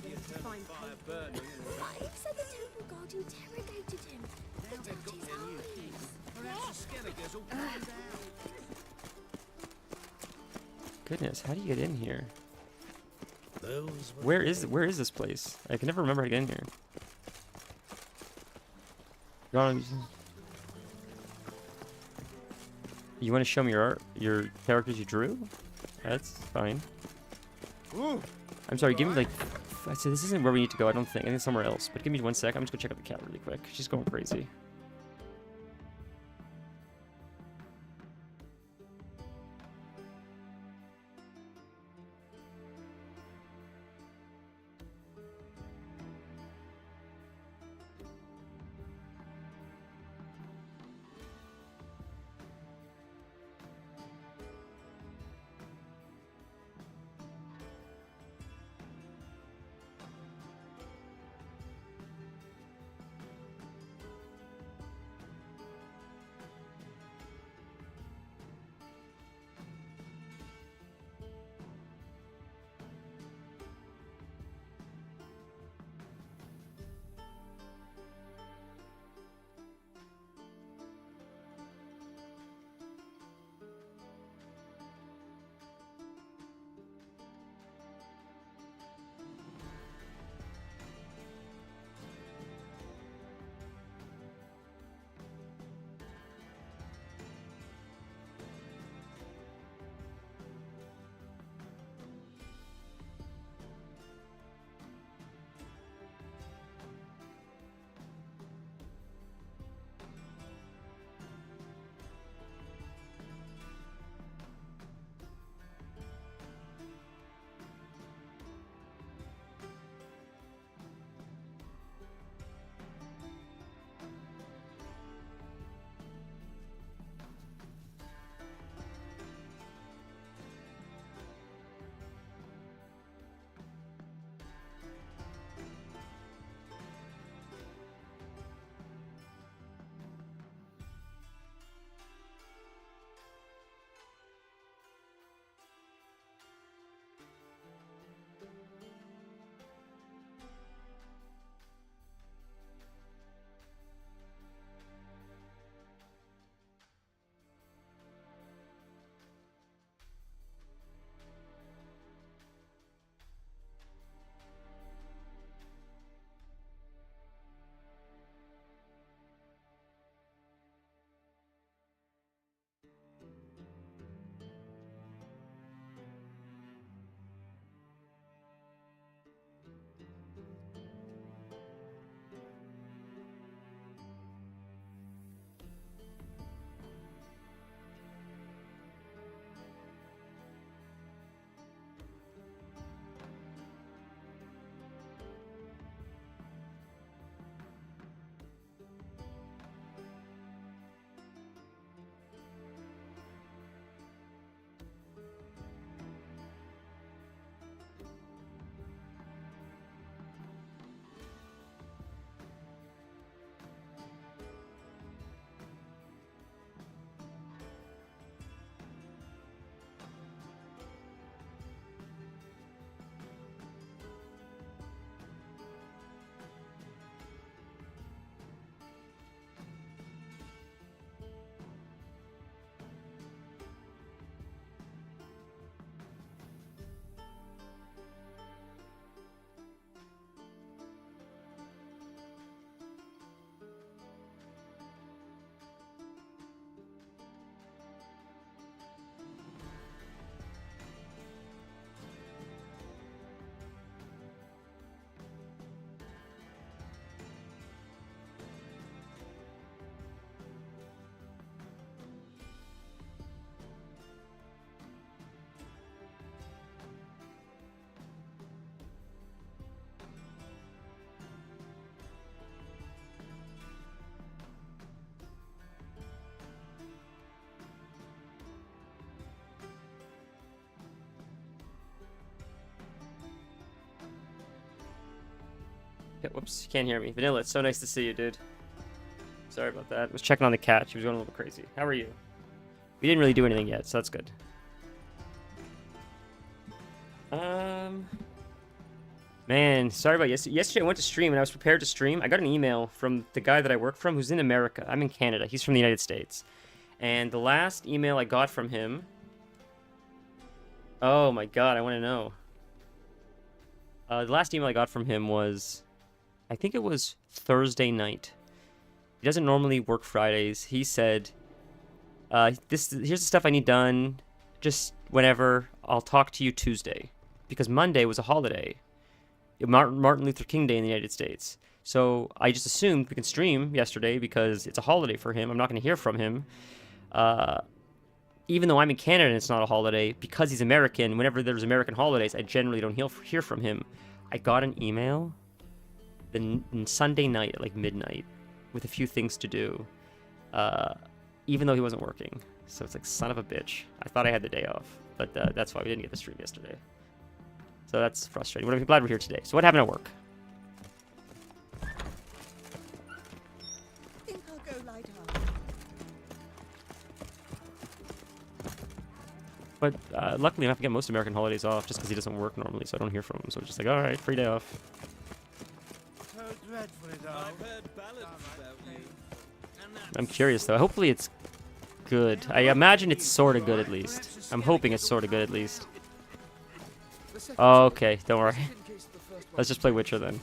Goodness, how do you get in here? Where is this place? I can never remember how to get in here. You want to show me your characters you drew? That's fine. I'm sorry, give me like... So this isn't where we need to go, I don't think. I think it's somewhere else. But give me 1 sec. I'm just going to check out the cat really quick. She's going crazy. Yeah, whoops, you can't hear me. Vanilla, it's so nice to see you, dude. Sorry about that. I was checking on the cat. She was going a little crazy. How are you? We didn't really do anything yet, so that's good. Man, sorry about yesterday. I went to stream and I was prepared to stream. I got an email from the guy that I work from who's in America. I'm in Canada. He's from the United States. And the last email I got from him... Oh my god, I want to know. The last email I got from him was... I think it was Thursday night. He doesn't normally work Fridays. He said, here's the stuff I need done. Just whenever. I'll talk to you Tuesday. Because Monday was a holiday. Martin Luther King Day in the United States. So I just assumed we can stream yesterday because it's a holiday for him. I'm not going to hear from him. Even though I'm in Canada and it's not a holiday, because he's American, whenever there's American holidays, I generally don't hear from him. I got an email Sunday night at like midnight with a few things to do, even though he wasn't working. So it's like, son of a bitch. I thought I had the day off, but that's why we didn't get the stream yesterday. So that's frustrating. But I'm glad we're here today. So what happened at work? I think I'll go lie down. But luckily enough, I get most American holidays off just because he doesn't work normally, so I don't hear from him. So it's just like, all right, free day off. So dreadfully dull. I've heard ballads about you. I'm curious though. Hopefully it's good. I imagine it's sort of good at least. I'm hoping it's sort of good at least. Okay, don't worry. Let's just play Witcher then.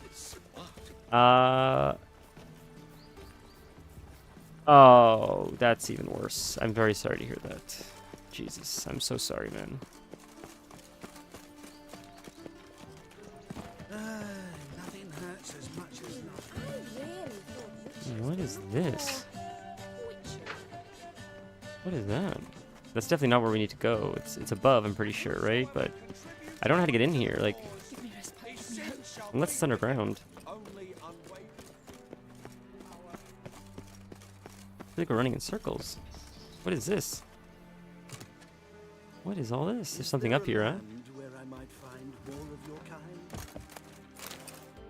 Oh, that's even worse. I'm very sorry to hear that. Jesus, I'm so sorry, man. Nothing hurts as much as nothing. What is this? What is that? That's definitely not where we need to go. It's above, I'm pretty sure, right? But I don't know how to get in here, like... Unless it's underground. I feel like we're running in circles. What is this? What is all this? There's something up here, huh?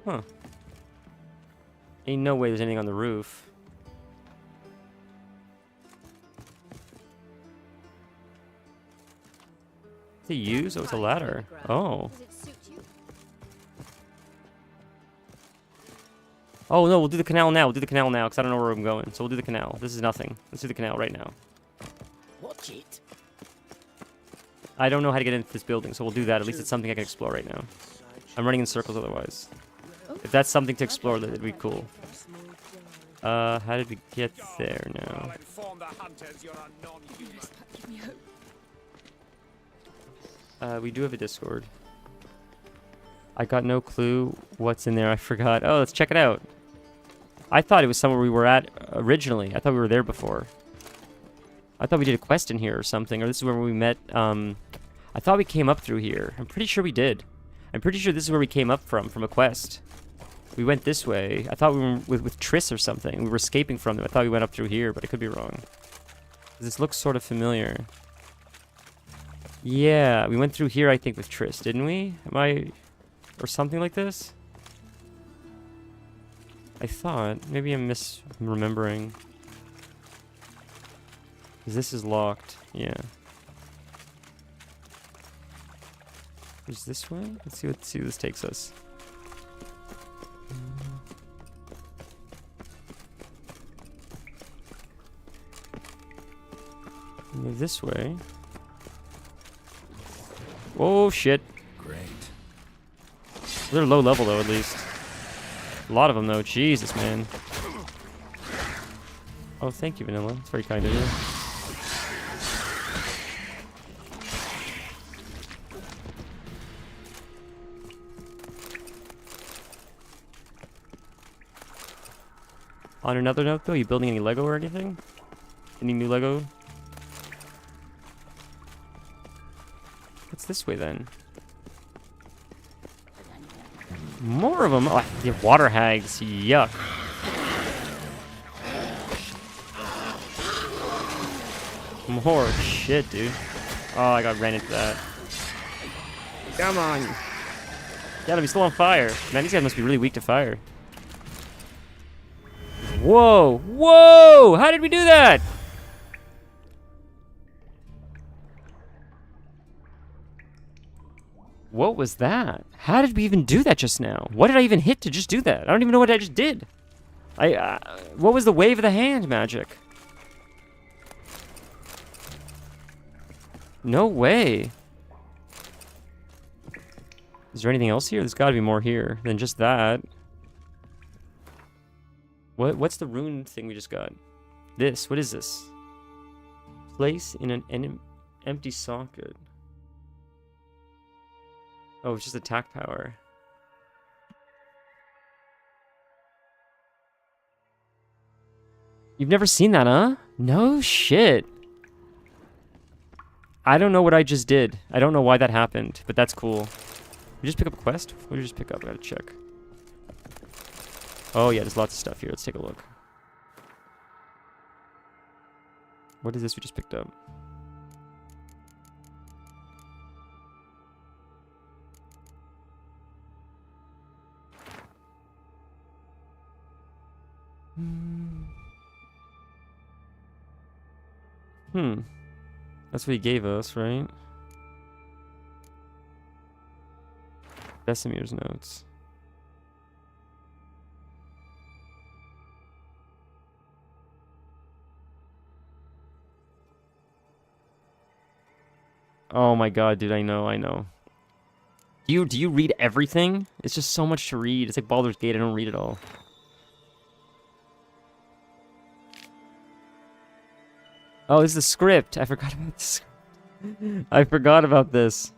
Huh. Ain't no way there's anything on the roof. To use? Oh, it's a ladder. Oh. Oh no, we'll do the canal now. We'll do the canal now because I don't know where I'm going. So we'll do the canal. This is nothing. Let's do the canal right now. Watch it. I don't know how to get into this building, so we'll do that. At least it's something I can explore right now. I'm running in circles otherwise. If that's something to explore, that'd be cool. How did we get there now? We do have a Discord. I got no clue what's in there. I forgot. Oh, let's check it out. I thought it was somewhere we were at originally. I thought we were there before. I thought we did a quest in here or something. Or this is where we met. I thought we came up through here. I'm pretty sure we did. I'm pretty sure this is where we came up from a quest. We went this way. I thought we were with Triss or something. We were escaping from them. I thought we went up through here, but I could be wrong. This looks sort of familiar. Yeah, we went through here, I think, with Triss, didn't we? Or something like this? I thought. Maybe I'm misremembering. Because this is locked. Yeah. Is this way? Let's see where this takes us. Go this way. Oh shit. Great. They're low level though, at least. A lot of them though. Jesus, man. Oh, thank you, Vanilla. It's very kind of you. On another note though, you building any Lego or anything? Any new Lego? What's this way then? More of them. Oh, you have water hags. Yuck. More shit, dude. Oh, I ran into that. Come on. Yeah, he's still on fire. Man, these guys must be really weak to fire. Whoa! Whoa! How did we do that? What was that? How did we even do that just now? What did I even hit to just do that? I don't even know what I just did. What was the wave of the hand magic? No way. Is there anything else here? There's got to be more here than just that. What's the rune thing we just got? This. What is this? Place in an empty socket. Oh, it's just attack power. You've never seen that, huh? No shit. I don't know what I just did. I don't know why that happened, but that's cool. You just pick up a quest? What did you just pick up? I gotta check. Oh yeah, there's lots of stuff here. Let's take a look. What is this we just picked up? That's what he gave us, right? Vesemir's notes. Oh my god, dude, I know. Do you read everything? It's just so much to read. It's like Baldur's Gate, I don't read it all. Oh, this is the script. I forgot about this. I forgot about this.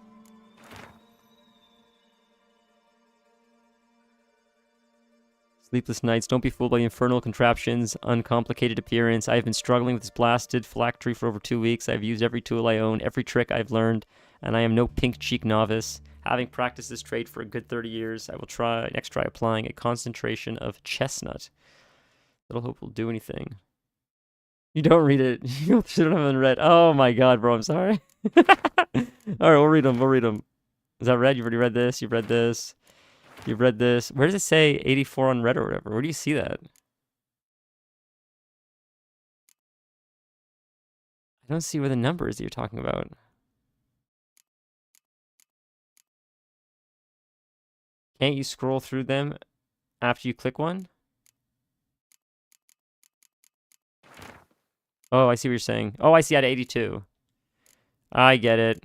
Sleepless nights. Don't be fooled by the infernal contraptions. Uncomplicated appearance. I have been struggling with this blasted phylactery for over 2 weeks. I've used every tool I own, every trick I've learned, and I am no pink cheek novice. Having practiced this trade for a good 30 years, I will try applying a concentration of chestnut. Little hope will do anything. You don't read it. You don't have it read. Oh my god, bro, I'm sorry. Alright, we'll read them. Is that read? You've already read this. You've read this. You've read this. Where does it say 84 unread or whatever? Where do you see that? I don't see where the number is that you're talking about. Can't you scroll through them after you click one? Oh, I see what you're saying. Oh, I see at 82. I get it.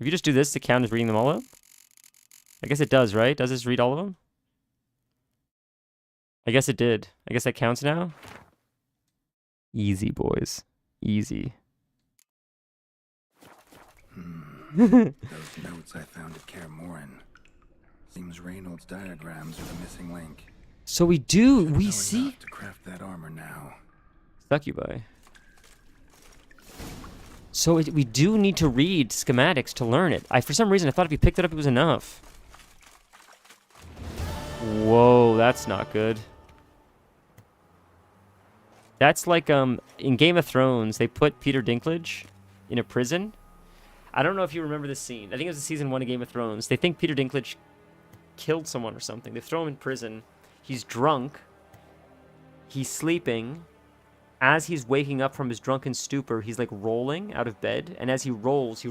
If you just do this, the count is reading them all up? I guess it does, right? Does this read all of them? I guess it did. I guess that counts now? Easy, boys. Easy. Those notes I found at Kaer Morhen. Seems Reynolds' diagrams are the missing link. So we see to craft that armor now. Succubi. So we do need to read schematics to learn it. For some reason I thought if you picked it up it was enough. Whoa, that's not good. That's like in Game of Thrones they put Peter Dinklage in a prison. I don't know if you remember this scene. I think it was season 1 of Game of Thrones. They think Peter Dinklage killed someone or something. They throw him in prison. He's drunk. He's sleeping. As he's waking up from his drunken stupor, he's like rolling out of bed. And as he rolls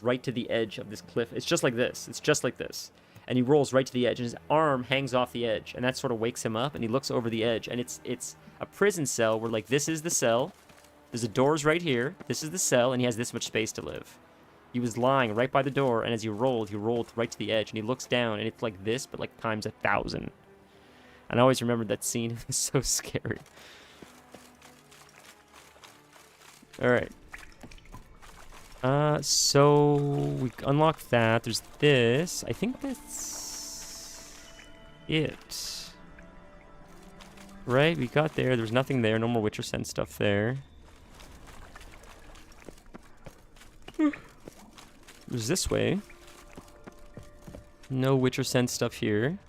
right to the edge of this cliff. It's just like this. It's just like this. And he rolls right to the edge. And his arm hangs off the edge. And that sort of wakes him up. And he looks over the edge. And it's a prison cell where like this is the cell. There's the doors right here. This is the cell. And he has this much space to live. He was lying right by the door. And as he rolled right to the edge. And he looks down. And it's like this, but like times 1,000. And I always remembered that scene. It was so scary. Alright. So we unlocked that. There's this. I think that's it. Right? We got there. There's nothing there. No more Witcher Sense stuff there. There's this way. No Witcher Sense stuff here.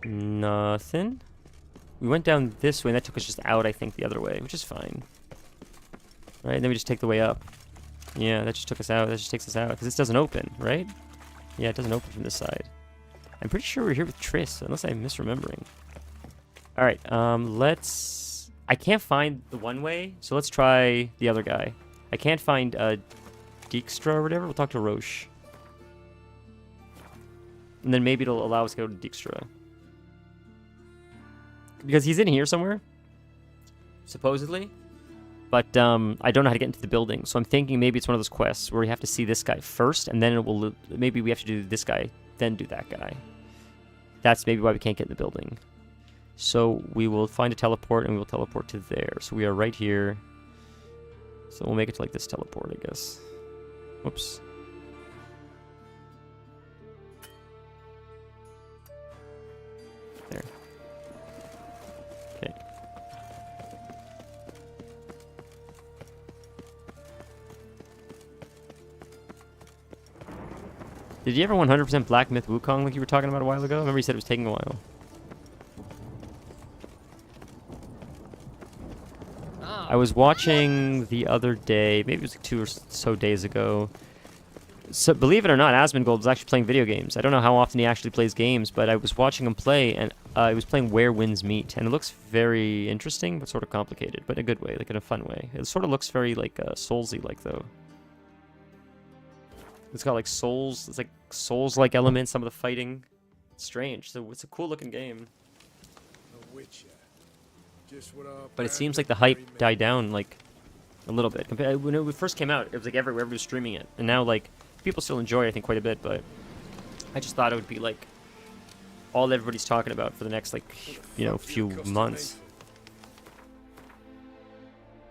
Nothing. We went down this way, and that took us just out, I think, the other way, which is fine. Right, and then we just take the way up. Yeah, that just took us out. That just takes us out. Because this doesn't open, right? Yeah, it doesn't open from this side. I'm pretty sure we're here with Triss, unless I'm misremembering. Alright, let's... I can't find the one way, so let's try the other guy. I can't find Dijkstra or whatever. We'll talk to Roche. And then maybe it'll allow us to go to Dijkstra. Because he's in here somewhere. Supposedly. But I don't know how to get into the building. So I'm thinking maybe it's one of those quests where we have to see this guy first, and then it will... Maybe we have to do this guy, then do that guy. That's maybe why we can't get in the building. So we will find a teleport, and we will teleport to there. So we are right here. So we'll make it to like this teleport, I guess. Whoops. There. Okay. Did you ever 100% Black Myth Wukong like you were talking about a while ago? I remember you said it was taking a while. I was watching the other day, maybe it was like 2 or so days ago. So believe it or not, Asmongold was actually playing video games. I don't know how often he actually plays games, but I was watching him play, and he was playing Where Winds Meet, and it looks very interesting, but sort of complicated, but in a good way, like in a fun way. It sort of looks very like Soulsy-like though. It's got like Souls, it's like Souls-like elements, some of the fighting. It's strange. So it's a cool looking game. But it seems like the hype died down like a little bit. When it first came out, it was like everywhere, everybody was streaming it. And now like people still enjoy it, I think, quite a bit, but I just thought it would be like all everybody's talking about for the next like, you know, few months.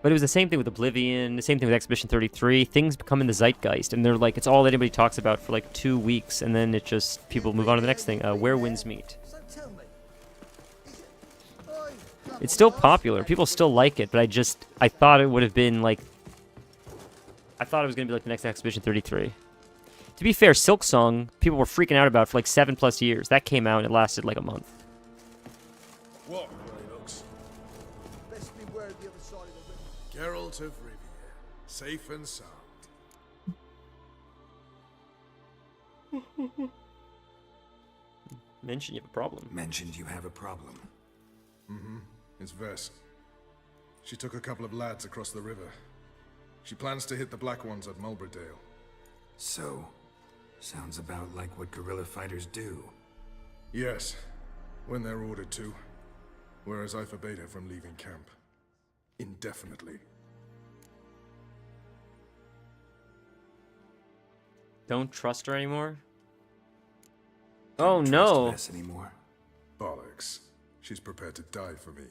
But it was the same thing with Oblivion, the same thing with Expedition 33. Things become in the zeitgeist, and they're like, it's all anybody talks about for like 2 weeks, and then it just, people move on to the next thing. Where Winds Meet. It's still popular. People still like it, but I thought it would have been like, I thought it was going to be like the next Expedition 33. To be fair, Silksong, people were freaking out about for like 7+ years. That came out and it lasted like a month. What, Rainox? Best beware the other side of the river. Geralt of Rivia, safe and sound. Mentioned you have a problem. Mentioned you have a problem. Mm-hmm. It's Vess. She took a couple of lads across the river. She plans to hit the Black Ones at Mulberdale. So, sounds about like what guerrilla fighters do. Yes, when they're ordered to. Whereas I forbade her from leaving camp. Indefinitely. Don't trust her anymore? Oh no! Vess anymore. Bollocks. She's prepared to die for me.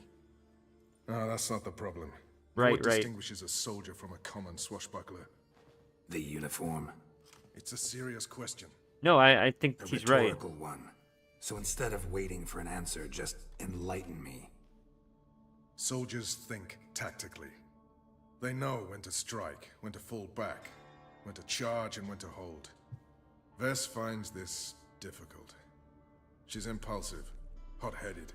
Ah, that's not the problem. Right, what right. distinguishes a soldier from a common swashbuckler? The uniform. It's a serious question. No, I think a he's right. rhetorical one. So instead of waiting for an answer, just enlighten me. Soldiers think tactically. They know when to strike, when to fall back, when to charge and when to hold. Vess finds this difficult. She's impulsive, hot-headed.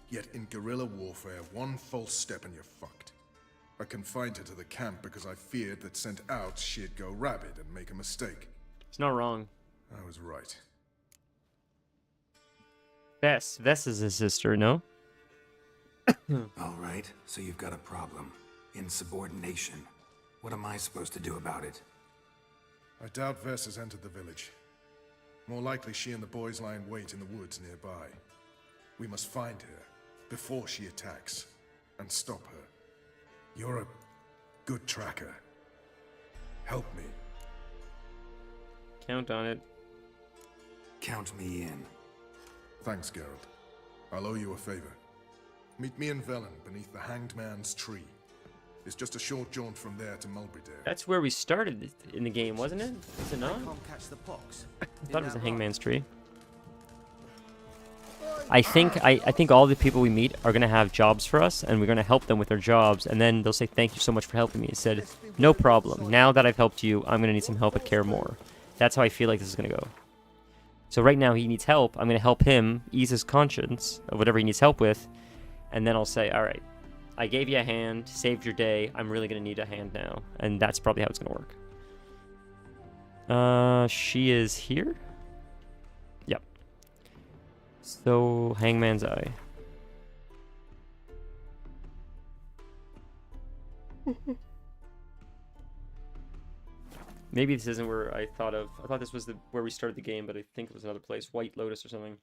Yet in guerrilla warfare, one false step and you're fucked. I confined her to the camp because I feared that sent out she'd go rabid and make a mistake. It's not wrong. I was right. Vess is his sister, no? All right, so you've got a problem. Insubordination. What am I supposed to do about it? I doubt Vess has entered the village. More likely she and the boys lie in wait in the woods nearby. We must find her before she attacks and stop her. You're a good tracker. Help me. Count on it. Count me in. Thanks, Geralt. I'll owe you a favor. Meet me in Velen beneath the Hanged Man's tree. It's just a short jaunt from there to Mulberdale. That's where we started in the game, wasn't it? Is it not? Catch the pox. I thought it was a Hangman's Tree. I think all the people we meet are gonna have jobs for us, and we're gonna help them with their jobs, and then they'll say thank you so much for helping me. I said, no problem. Now that I've helped you, I'm gonna need some help at Kaer more. That's how I feel like this is gonna go. So right now he needs help. I'm gonna help him ease his conscience of whatever he needs help with, and then I'll say, all right, I gave you a hand, saved your day. I'm really gonna need a hand now, and that's probably how it's gonna work. She is here? Yep. So, Hangman's Eye. Maybe this isn't where I thought of. I thought this was where we started the game, but I think it was another place. White Lotus or something.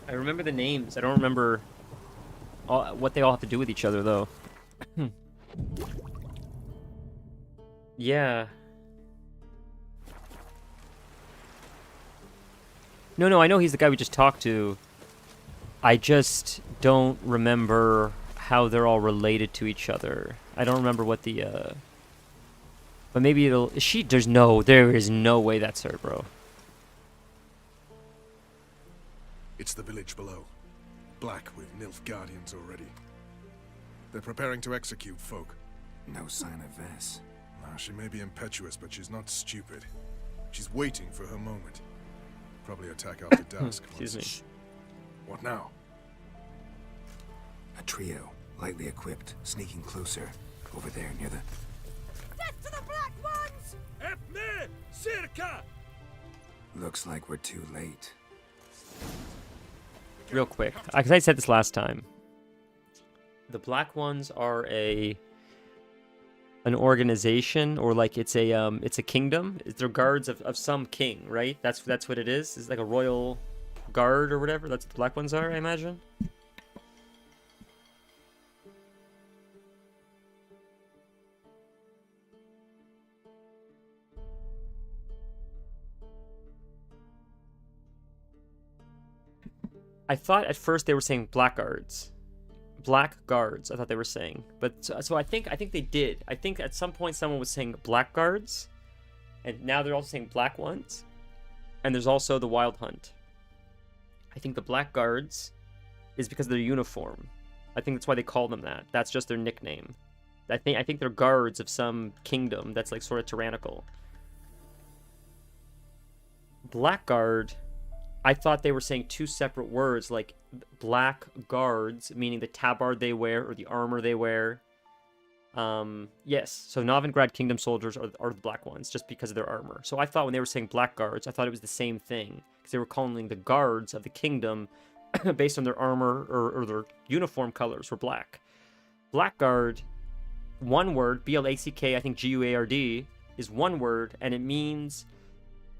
I remember the names. I don't remember what they all have to do with each other, though. Yeah. No, I know he's the guy we just talked to. I just don't remember how they're all related to each other. I don't remember what the, But maybe it'll... There is no way that's her, bro. It's the village below. Black with Nilf guardians already. They're preparing to execute folk. No sign of Vess. She may be impetuous, but she's not stupid. She's waiting for her moment. Probably attack after dusk. Excuse me. What now? A trio, lightly equipped, sneaking closer. Over there, near the... Death to the Black Ones! Epme! Circa! Looks like we're too late. Real quick, because I said this last time. The Black Ones are an organization, or like it's a kingdom. They're guards of some king, right? That's what it is. It's like a royal guard or whatever. That's what the Black Ones are, I imagine. I thought at first they were saying blackguards. Black guards, I thought they were saying. But so I think they did. I think at some point someone was saying blackguards, and now they're also saying black ones. And there's also the Wild Hunt. I think the blackguards is because of their uniform. I think that's why they call them that. That's just their nickname. I think they're guards of some kingdom that's like sort of tyrannical. Blackguard, I thought they were saying two separate words, like black guards, meaning the tabard they wear or the armor they wear. Yes, so Novigrad Kingdom soldiers are the black ones, just because of their armor. So I thought when they were saying black guards, I thought it was the same thing, because they were calling the guards of the kingdom based on their armor or their uniform colors were black. Blackguard, one word, B-L-A-C-K, I think G-U-A-R-D, is one word, and it means,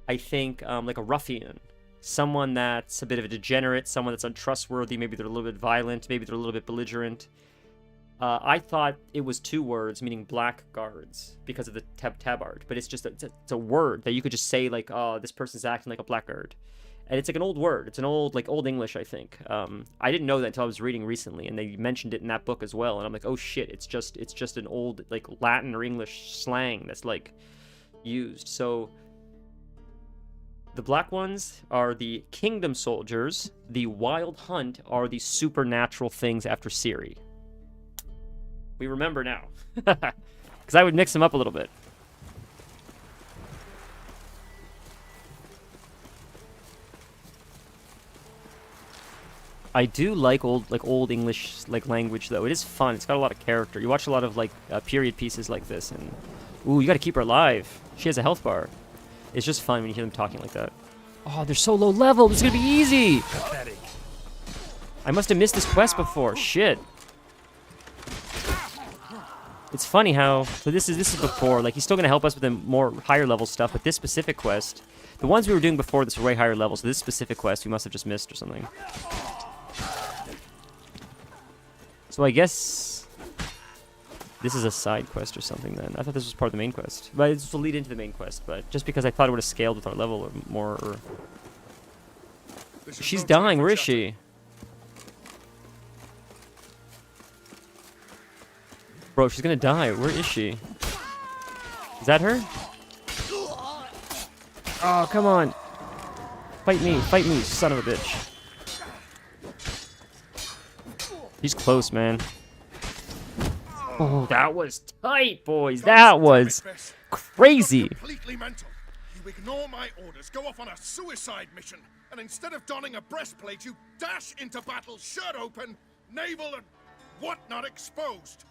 I think, like a ruffian. Someone that's a bit of a degenerate, someone that's untrustworthy, maybe they're a little bit violent, maybe they're a little bit belligerent. I thought it was two words, meaning black guards, because of the tabard. But it's just it's a word that you could just say, like, oh, this person's acting like a blackguard. And it's like an old word. It's an old, like, Old English, I think. I didn't know that until I was reading recently, and they mentioned it in that book as well. And I'm like, oh shit, it's just an old, like, Latin or English slang that's, like, used. So the black ones are the kingdom soldiers. The Wild Hunt are the supernatural things after Ciri. We remember now. Because I would mix them up a little bit. I do like old English language though. It is fun. It's got a lot of character. You watch a lot of period pieces like this, and ooh, you got to keep her alive. She has a health bar. It's just fun when you hear them talking like that. Oh, they're so low level. This is gonna be easy. Pathetic. I must have missed this quest before. Shit. It's funny how, so this is before, like, he's still going to help us with the more higher level stuff, but this specific quest, the ones we were doing before this were way higher level, so this specific quest we must have just missed or something. So I guess this is a side quest or something then. I thought this was part of the main quest. But this will lead into the main quest, but just because I thought it would have scaled with our level or more, or... She's dying, where is she? Bro, she's gonna die. Where is she? Is that her? Oh, come on. Fight me, son of a bitch. He's close, man. Oh, that was tight, boys. That was crazy. Completely mental. You ignore my orders, go off on a suicide mission, and instead of donning a breastplate, you dash into battle, shirt open, navel and whatnot exposed.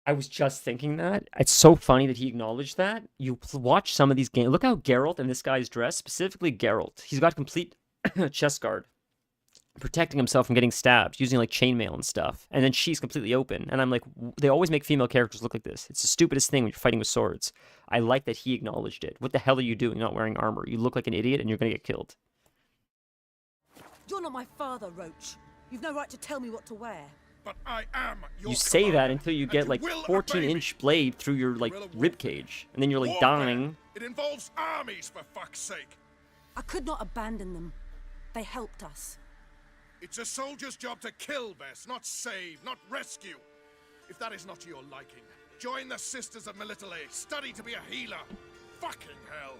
I was just thinking that. It's so funny that he acknowledged that. You watch some of these games. Look how Geralt and this guy's dressed. Specifically Geralt. He's got complete chest guard, protecting himself from getting stabbed, using like chainmail and stuff. And then she's completely open. And I'm like, they always make female characters look like this. It's the stupidest thing when you're fighting with swords. I like that he acknowledged it. What the hell are you doing not wearing armor? You look like an idiot and you're gonna get killed. You're not my father, Roach. You've no right to tell me what to wear. But I am your You say that commander, until you and get like will 14-inch blade through your like rib cage, and then you're like Warfare. dying. It involves armies, for fuck's sake. I could not abandon them. They helped us. It's a soldier's job to kill, Bess, not save, not rescue. If that is not to your liking, join the Sisters of Melitele. Study to be a healer. Fucking hell.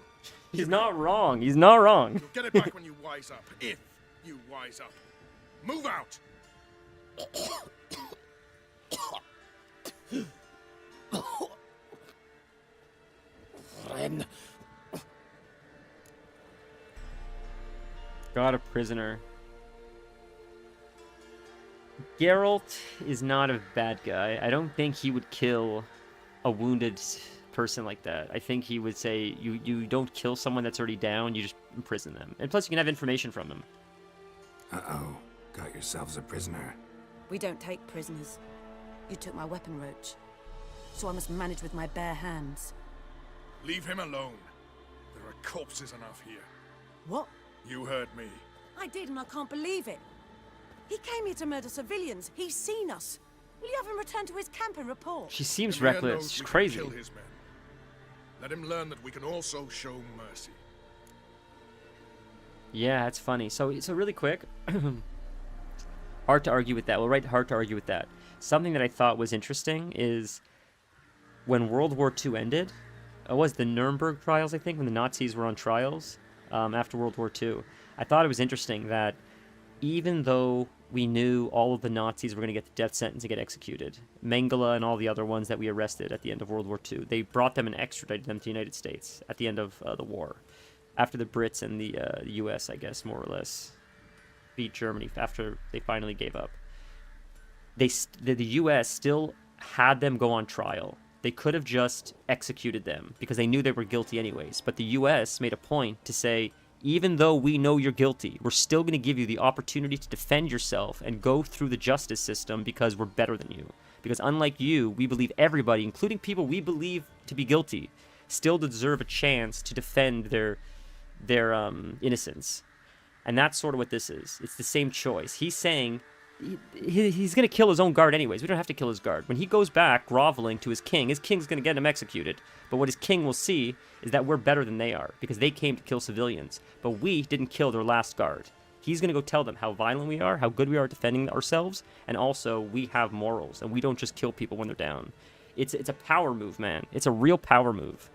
He's not wrong. He's not wrong. You'll get it back when you wise up. If you wise up. Move out. Ren. Got a prisoner. Geralt is not a bad guy. I don't think he would kill a wounded person like that. I think he would say, you don't kill someone that's already down, you just imprison them. And plus you can have information from them. Uh-oh. Got yourselves a prisoner. We don't take prisoners. You took my weapon, Roach. So I must manage with my bare hands. Leave him alone. There are corpses enough here. What? You heard me. I did, and I can't believe it. He came here to murder civilians. He's seen us. Will you have him return to his camp and report? She seems Emir reckless. knows She's we can crazy. Kill his men. Let him learn that we can also show mercy. Yeah, it's funny. So really quick. Hard to argue with that. Well, right, hard to argue with that. Something that I thought was interesting is when World War II ended, it was the Nuremberg trials, I think, when the Nazis were on trials after World War II. I thought it was interesting that even though we knew all of the Nazis were going to get the death sentence and get executed, Mengele and all the other ones that we arrested at the end of World War II, they brought them and extradited them to the United States at the end of the war, after the Brits and the U.S., I guess, more or less, beat Germany after they finally gave up. The U.S. still had them go on trial. They could have just executed them because they knew they were guilty anyways. But the U.S. made a point to say, even though we know you're guilty, we're still going to give you the opportunity to defend yourself and go through the justice system because we're better than you. Because unlike you, we believe everybody, including people we believe to be guilty, still deserve a chance to defend their innocence. And that's sort of what this is. It's the same choice. He's saying he's going to kill his own guard anyways. We don't have to kill his guard. When he goes back groveling to his king's going to get him executed. But what his king will see is that we're better than they are because they came to kill civilians. But we didn't kill their last guard. He's going to go tell them how violent we are, how good we are at defending ourselves, and also we have morals and we don't just kill people when they're down. It's a power move, man. It's a real power move.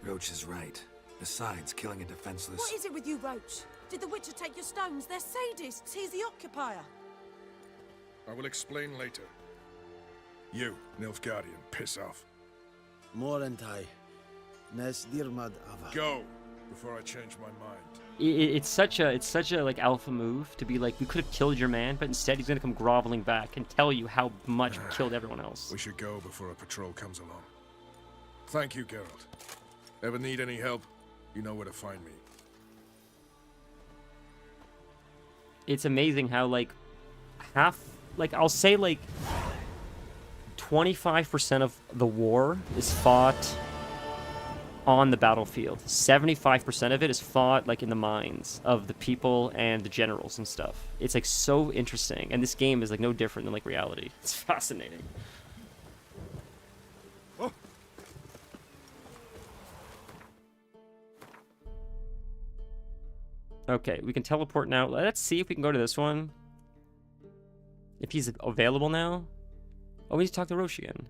Roach is right. Besides, killing a defenseless... What is it with you, Roach? Did the Witcher take your stones? They're sadists. He's the occupier. I will explain later. You, Nilfgaardian, piss off. Morentai. Nes dirmad ava. Go, before I change my mind. It's such a like alpha move to be like, we could have killed your man, but instead he's gonna come groveling back and tell you how much we killed everyone else. We should go before a patrol comes along. Thank you, Geralt. Ever need any help? You know where to find me. It's amazing how I'll say 25% of the war is fought on the battlefield. 75% of it is fought like in the minds of the people and the generals and stuff. It's like so interesting, and this game is like no different than like reality. It's fascinating. Oh. Okay, we can teleport now. Let's see if we can go to this one. If he's available now. Oh, we need to talk to Roche again.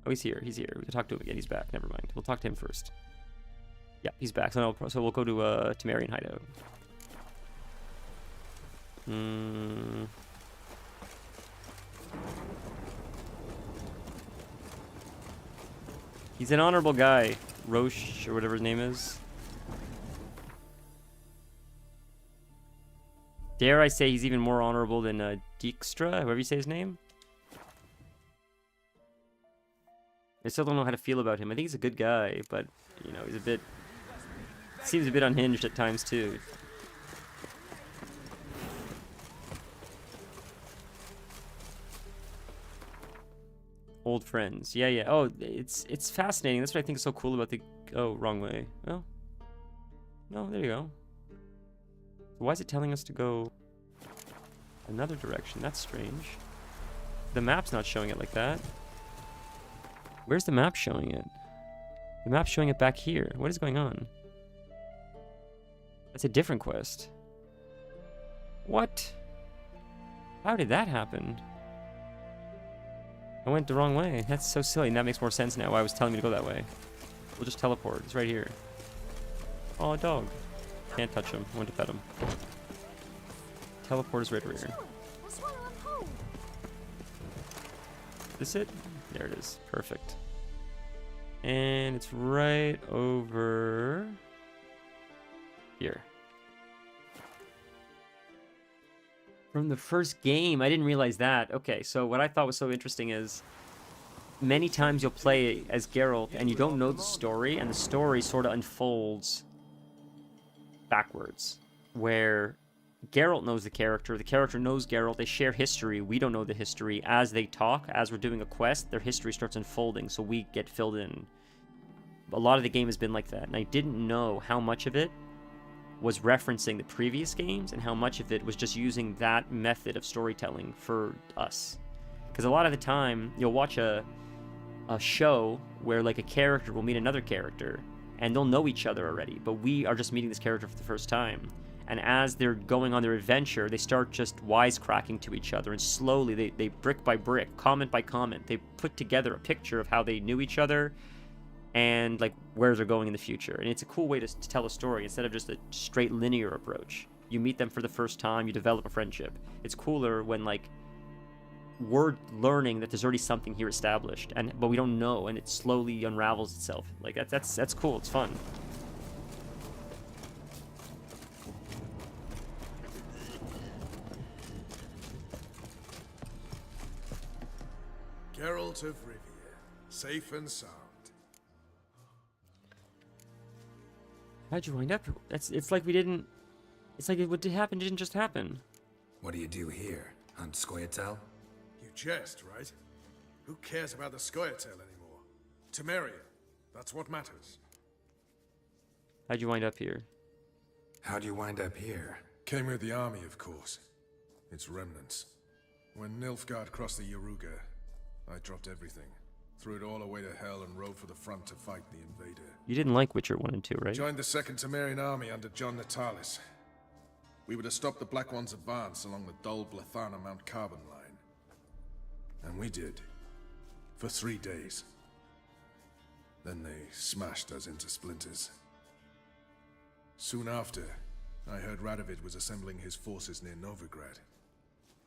Oh, he's here. He's here. We can talk to him again. He's back. Never mind. We'll talk to him first. Yeah, he's back. So we'll go to Temerian hideout. He's an honorable guy. Roche, or whatever his name is. Dare I say he's even more honorable than Dijkstra, however you say his name. I still don't know how to feel about him. I think he's a good guy, but, you know, he's a bit... seems a bit unhinged at times, too. Old friends. Yeah, yeah. Oh, it's fascinating. That's what I think is so cool about the... Oh, wrong way. Oh. No, there you go. Why is it telling us to go another direction? That's strange. The map's not showing it like that. Where's the map showing it? The map's showing it back here. What is going on? That's a different quest. What? How did that happen? I went the wrong way. That's so silly, and that makes more sense now why I was telling me to go that way. We'll just teleport. It's right here. Oh, a dog. Can't touch him. I want to pet him. Teleport is right over here. Is this it? There it is. Perfect. And it's right over here. From the first game, I didn't realize that. Okay, so what I thought was so interesting is many times you'll play as Geralt and you don't know the story, and the story sort of unfolds backwards, where Geralt knows the character knows Geralt, they share history, we don't know the history. As they talk, as we're doing a quest, their history starts unfolding, so we get filled in. A lot of the game has been like that, and I didn't know how much of it was referencing the previous games and how much of it was just using that method of storytelling for us. Because a lot of the time, you'll watch a show where like a character will meet another character, and they'll know each other already, but we are just meeting this character for the first time. And as they're going on their adventure, they start just wisecracking to each other, and slowly, they brick by brick, comment by comment, they put together a picture of how they knew each other and like where they're going in the future. And it's a cool way to tell a story instead of just a straight linear approach. You meet them for the first time, you develop a friendship. It's cooler when like we're learning that there's already something here established, but we don't know, and it slowly unravels itself. Like that's cool. It's fun. Geralt of Rivia, safe and sound. How'd you wind up? It's like we didn't. It's like what did happen didn't just happen. What do you do here? Hunt Scoia'tael? You jest, right? Who cares about the Scoia'tael anymore? Temeria, that's what matters. How'd you wind up here? How'd you wind up here? Came with the army, of course. Its remnants. When Nilfgaard crossed the Yaruga, I dropped everything. Threw it all away to hell and rode for the front to fight the invader. You didn't like Witcher 1 and 2, right? Joined the Second Temerian army under John Natalis. We were to stop the Black One's advance along the Dol Blathana Mount Carbon line. And we did. For 3 days. Then they smashed us into splinters. Soon after, I heard Radovid was assembling his forces near Novigrad.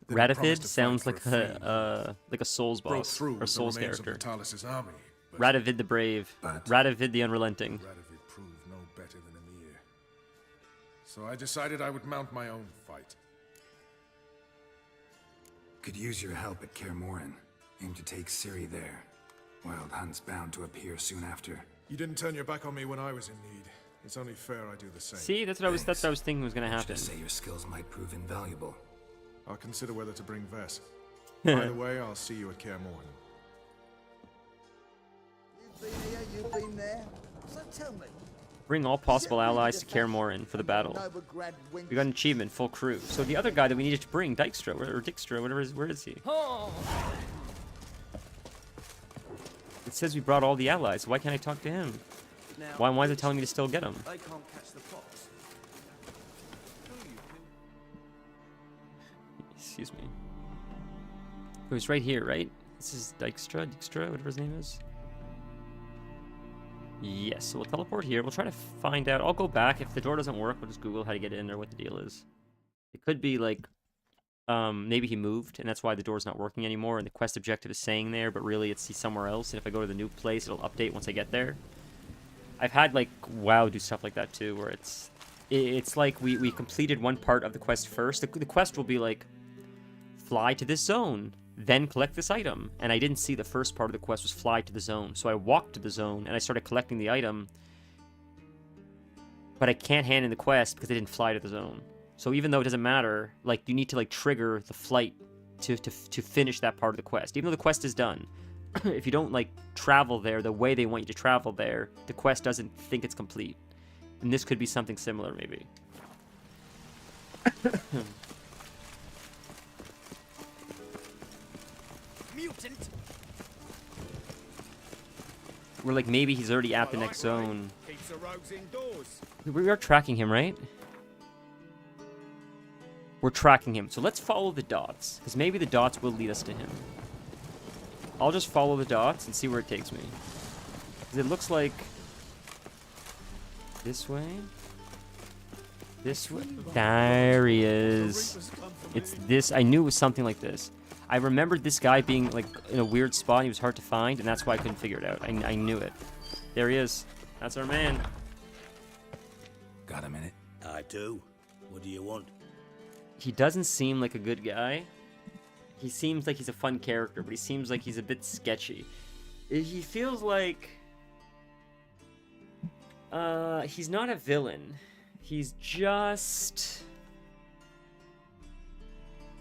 Radovid sounds like a Souls boss or Souls character. Army, Radovid the Brave, Radovid the Unrelenting. Radovid proved no better than Emir. So I decided I would mount my own fight. Could use your help at Kaer Morhen. Aim to take Ciri there. Wild Hunt's bound to appear soon after. You didn't turn your back on me when I was in need. It's only fair I do the same. See, that's what I was thinking was gonna happen. Just say your skills might prove invaluable. I'll consider whether to bring Vess. By the way, I'll see you at Kaer Morhen. You've been here, you've been there. So tell me. Bring all possible allies to Kaer Morhen for the battle. We got an achievement, full crew. So the other guy that we needed to bring, Dijkstra, or Dijkstra, whatever where is he? It says we brought all the allies. Why can't I talk to him? Why is it telling me to still get him? They can't catch the fox. Excuse me. It was right here, right? This is Dijkstra, whatever his name is. Yes, so we'll teleport here. We'll try to find out. I'll go back. If the door doesn't work, we'll just Google how to get in or what the deal is. It could be like, maybe he moved, and that's why the door's not working anymore, and the quest objective is saying there, but really it's somewhere else, and if I go to the new place, it'll update once I get there. I've had, like, WoW do stuff like that, too, where it's like we completed one part of the quest first. The quest will be, like, fly to this zone, then collect this item. And I didn't see the first part of the quest was fly to the zone. So I walked to the zone, and I started collecting the item. But I can't hand in the quest because I didn't fly to the zone. So even though it doesn't matter, like, you need to, like, trigger the flight to finish that part of the quest. Even though the quest is done, if you don't, like, travel there the way they want you to travel there, the quest doesn't think it's complete. And this could be something similar, maybe. Mutant. We're like, maybe he's already at the next zone. Keeps the rogues indoors. We are tracking him, right? We're tracking him. So let's follow the dots, because maybe the dots will lead us to him. I'll just follow the dots and see where it takes me. Because it looks like... This way? This way? There he is. It's this. I knew it was something like this. I remembered this guy being, like, in a weird spot. He was hard to find, and that's why I couldn't figure it out. I knew it. There he is. That's our man. Got a minute? I do. What do you want? He doesn't seem like a good guy. He seems like he's a fun character, but he seems like he's a bit sketchy. He feels like... he's not a villain. He's just...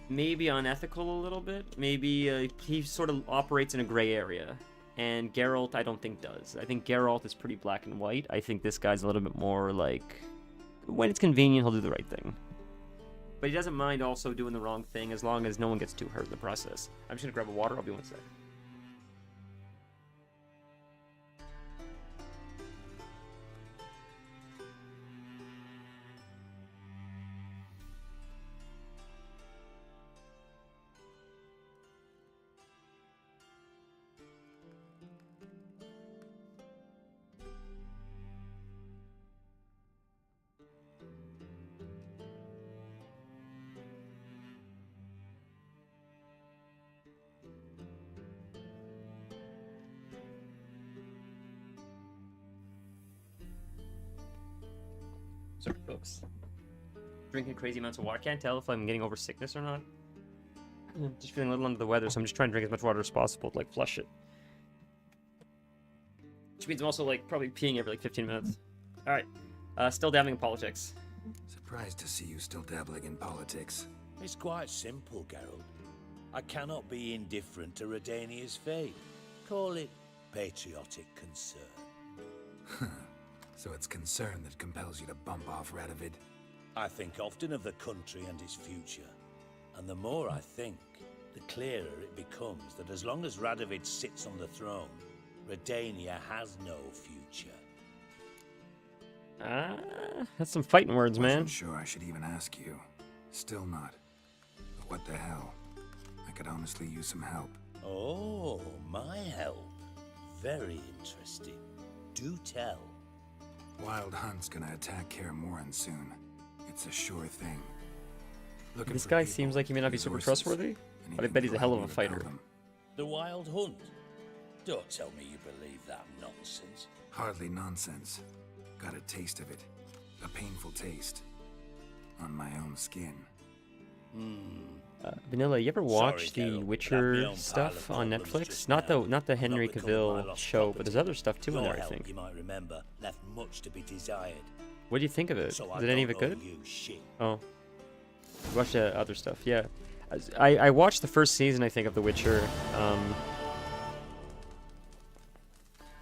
maybe unethical a little bit. Maybe he sort of operates in a gray area. And Geralt, I don't think does. I think Geralt is pretty black and white. I think this guy's a little bit more like... when it's convenient, he'll do the right thing. But he doesn't mind also doing the wrong thing as long as no one gets too hurt in the process. I'm just gonna grab a water. I'll be 1 sec. Sorry, folks. Drinking crazy amounts of water. I can't tell if I'm getting over sickness or not. I'm just feeling a little under the weather, so I'm just trying to drink as much water as possible to, like, flush it. Which means I'm also, like, probably peeing every, like, 15 minutes. Alright. Still dabbling in politics. Surprised to see you still dabbling in politics. It's quite simple, Geralt. I cannot be indifferent to Redania's fate. Call it patriotic concern. So it's concern that compels you to bump off Radovid? I think often of the country and its future. And the more I think, the clearer it becomes that as long as Radovid sits on the throne, Redania has no future. That's some fighting words, man. Wasn't sure I should even ask you. Still not. But what the hell? I could honestly use some help. Oh, my help. Very interesting. Do tell. Wild Hunt's gonna attack Kaer soon. It's a sure thing. This guy seems like he may not be super trustworthy, but I bet he's a hell of a fighter. The Wild Hunt? Don't tell me you believe that nonsense. Hardly nonsense. Got a taste of it. A painful taste. On my own skin. Vanilla, you ever watch the Witcher stuff on Netflix? Not the Henry Cavill show, but there's other stuff too in there, I think. You might remember left much to be desired. What do you think of it? Is any of it good? Oh. You watched other stuff, yeah. I watched the first season, I think, of The Witcher.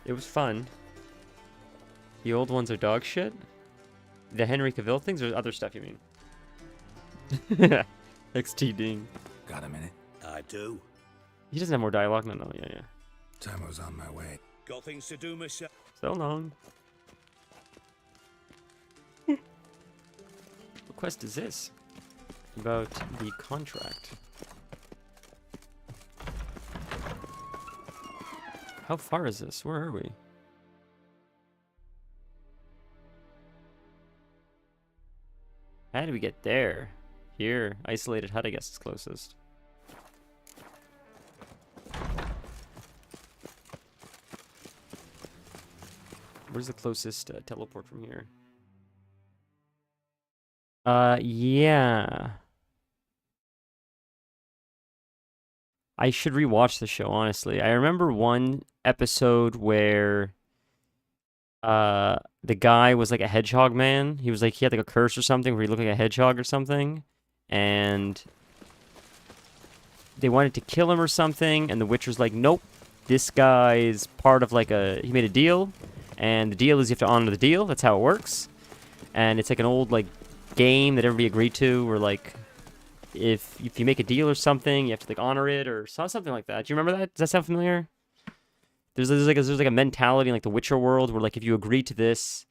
It was fun. The old ones are dog shit? The Henry Cavill things, or other stuff you mean? XTDing. Got a minute? I do. He doesn't have more dialogue? No, yeah. Time's on my way. Got things to do, myself. So long. What quest is this? About the contract. How far is this? Where are we? How did we get there? Here. Isolated hut, I guess, is closest. Where's the closest teleport from here? Yeah. I should rewatch the show, honestly. I remember one episode where the guy was like a hedgehog man. He was like, he had like a curse or something where he looked like a hedgehog or something. And they wanted to kill him or something, and the Witcher's like, nope, this guy's part of like he made a deal, and the deal is you have to honor the deal. That's how it works. And it's like an old like game that everybody agreed to, where like if you make a deal or something, you have to like honor it or something like that. Do you remember that? Does that sound familiar? There's like a mentality in like the Witcher world where like if you agree to this,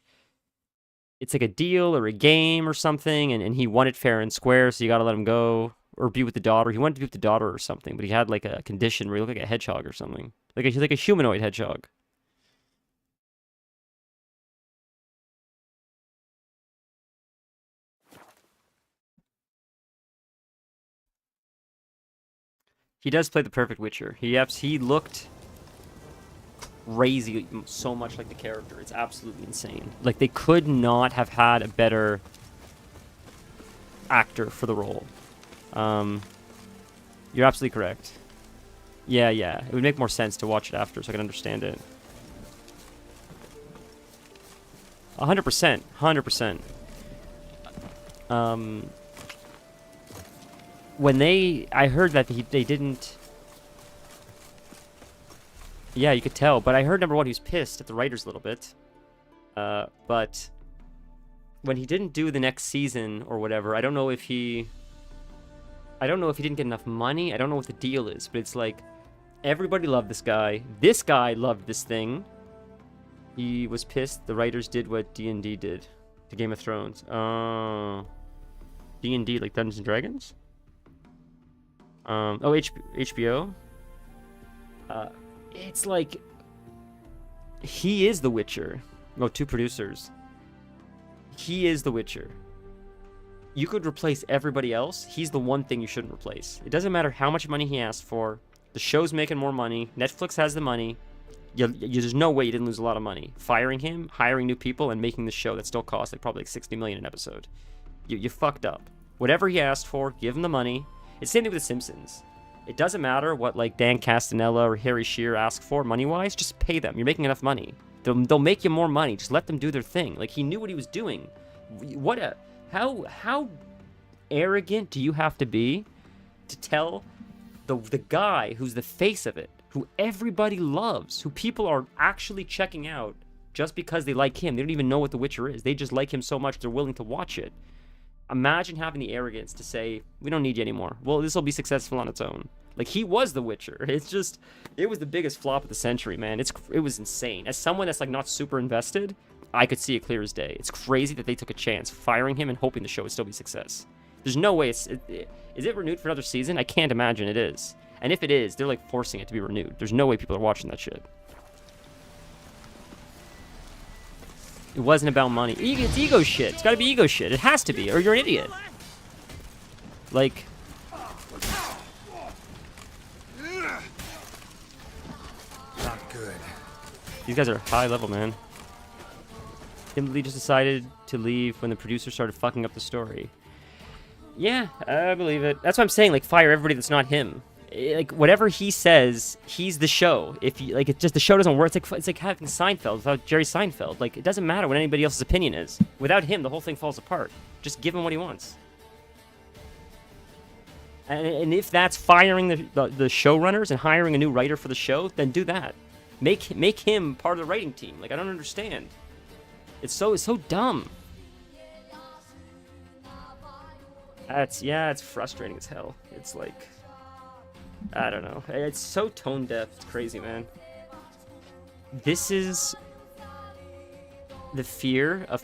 it's like a deal or a game or something, and he won it fair and square, so you gotta let him go or be with the daughter. He wanted to be with the daughter or something, but he had like a condition where he looked like a hedgehog or something, like a humanoid hedgehog. He does play the perfect Witcher. He looked crazy, so much like the character. It's absolutely insane. Like, they could not have had a better actor for the role. You're absolutely correct. Yeah. It would make more sense to watch it after so I can understand it. 100%. 100%. I heard that they didn't... Yeah, you could tell. But I heard, number one, he was pissed at the writers a little bit. But when he didn't do the next season or whatever, I don't know if he didn't get enough money. I don't know what the deal is. But it's like, everybody loved this guy. This guy loved this thing. He was pissed the writers did what D&D did to Game of Thrones. D&D, like Dungeons & Dragons? HBO. It's like he is the Witcher. No, two producers. He is the Witcher. You could replace everybody else. He's the one thing you shouldn't replace. It doesn't matter how much money he asked for. The show's making more money. Netflix has the money. There's no way you didn't lose a lot of money. Firing him, hiring new people, and making the show that still costs like probably like $60 million an episode. You fucked up. Whatever he asked for, give him the money. It's the same thing with The Simpsons. It doesn't matter what like Dan Castanella or Harry Shearer ask for money-wise. Just pay them. You're making enough money. They'll make you more money. Just let them do their thing. Like, he knew what he was doing. How arrogant do you have to be to tell the guy who's the face of it, who everybody loves, who people are actually checking out just because they like him? They don't even know what The Witcher is. They just like him so much they're willing to watch it. Imagine having the arrogance to say, we don't need you anymore. Well, this will be successful on its own. Like, he was The Witcher. It was the biggest flop of the century, man. It was insane. As someone that's like not super invested, I could see it clear as day. It's crazy that they took a chance firing him and hoping the show would still be a success. There's no way is it renewed for another season? I can't imagine it is. And if it is, they're like forcing it to be renewed. There's no way people are watching that shit. It wasn't about money. It's ego shit. It's gotta be ego shit. It has to be, or you're an idiot. Like... Not good. These guys are high level, man. Timothy just decided to leave when the producer started fucking up the story. Yeah, I believe it. That's what I'm saying. Like, fire everybody that's not him. Like, whatever he says, he's the show. If you like, it just the show doesn't work. It's like having Seinfeld without Jerry Seinfeld. Like, it doesn't matter what anybody else's opinion is. Without him, the whole thing falls apart. Just give him what he wants. And if that's firing the showrunners and hiring a new writer for the show, then do that. Make him part of the writing team. Like, I don't understand. It's so dumb. It's frustrating as hell. It's like, I don't know. It's so tone deaf. It's crazy, man. This is the fear of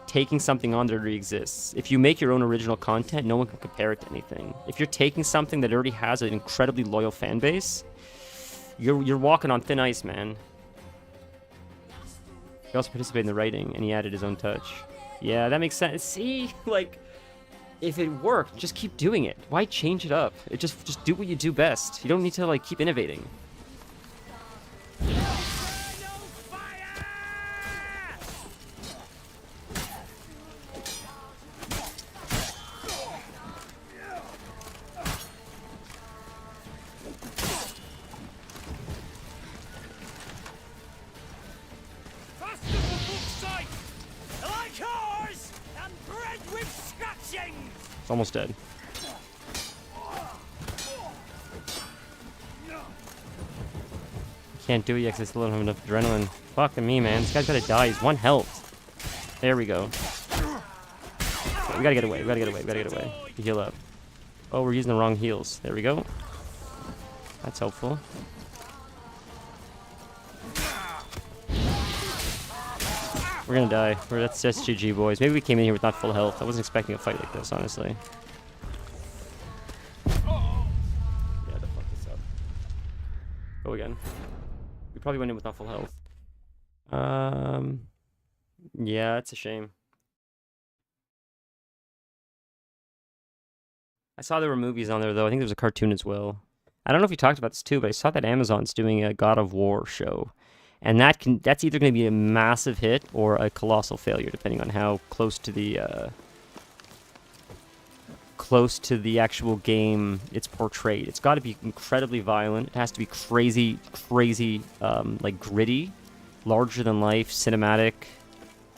taking something on that already exists. If you make your own original content, no one can compare it to anything. If you're taking something that already has an incredibly loyal fan base, you're walking on thin ice, man. He also participated in the writing, and he added his own touch. Yeah, that makes sense. See, like, if it worked, just keep doing it. Why change it up? Just do what you do best. You don't need to, like, keep innovating. almost dead. Can't do it yet because I still don't have enough adrenaline. Fucking me, man. This guy's gotta die. He's 1 health. There we go. Okay, we gotta get away. We gotta get away. We gotta get away. Heal up. Oh, we're using the wrong heals. There we go. That's helpful. We're gonna die. That's just GG, boys. Maybe we came in here with not full health. I wasn't expecting a fight like this, honestly. Yeah, to fuck this up. Go again. We probably went in with not full health. Yeah, it's a shame. I saw there were movies on there, though. I think there was a cartoon as well. I don't know if you talked about this, too, but I saw that Amazon's doing a God of War show. And that's either going to be a massive hit or a colossal failure, depending on how close to the actual game it's portrayed. It's got to be incredibly violent. It has to be crazy, like gritty, larger than life, cinematic.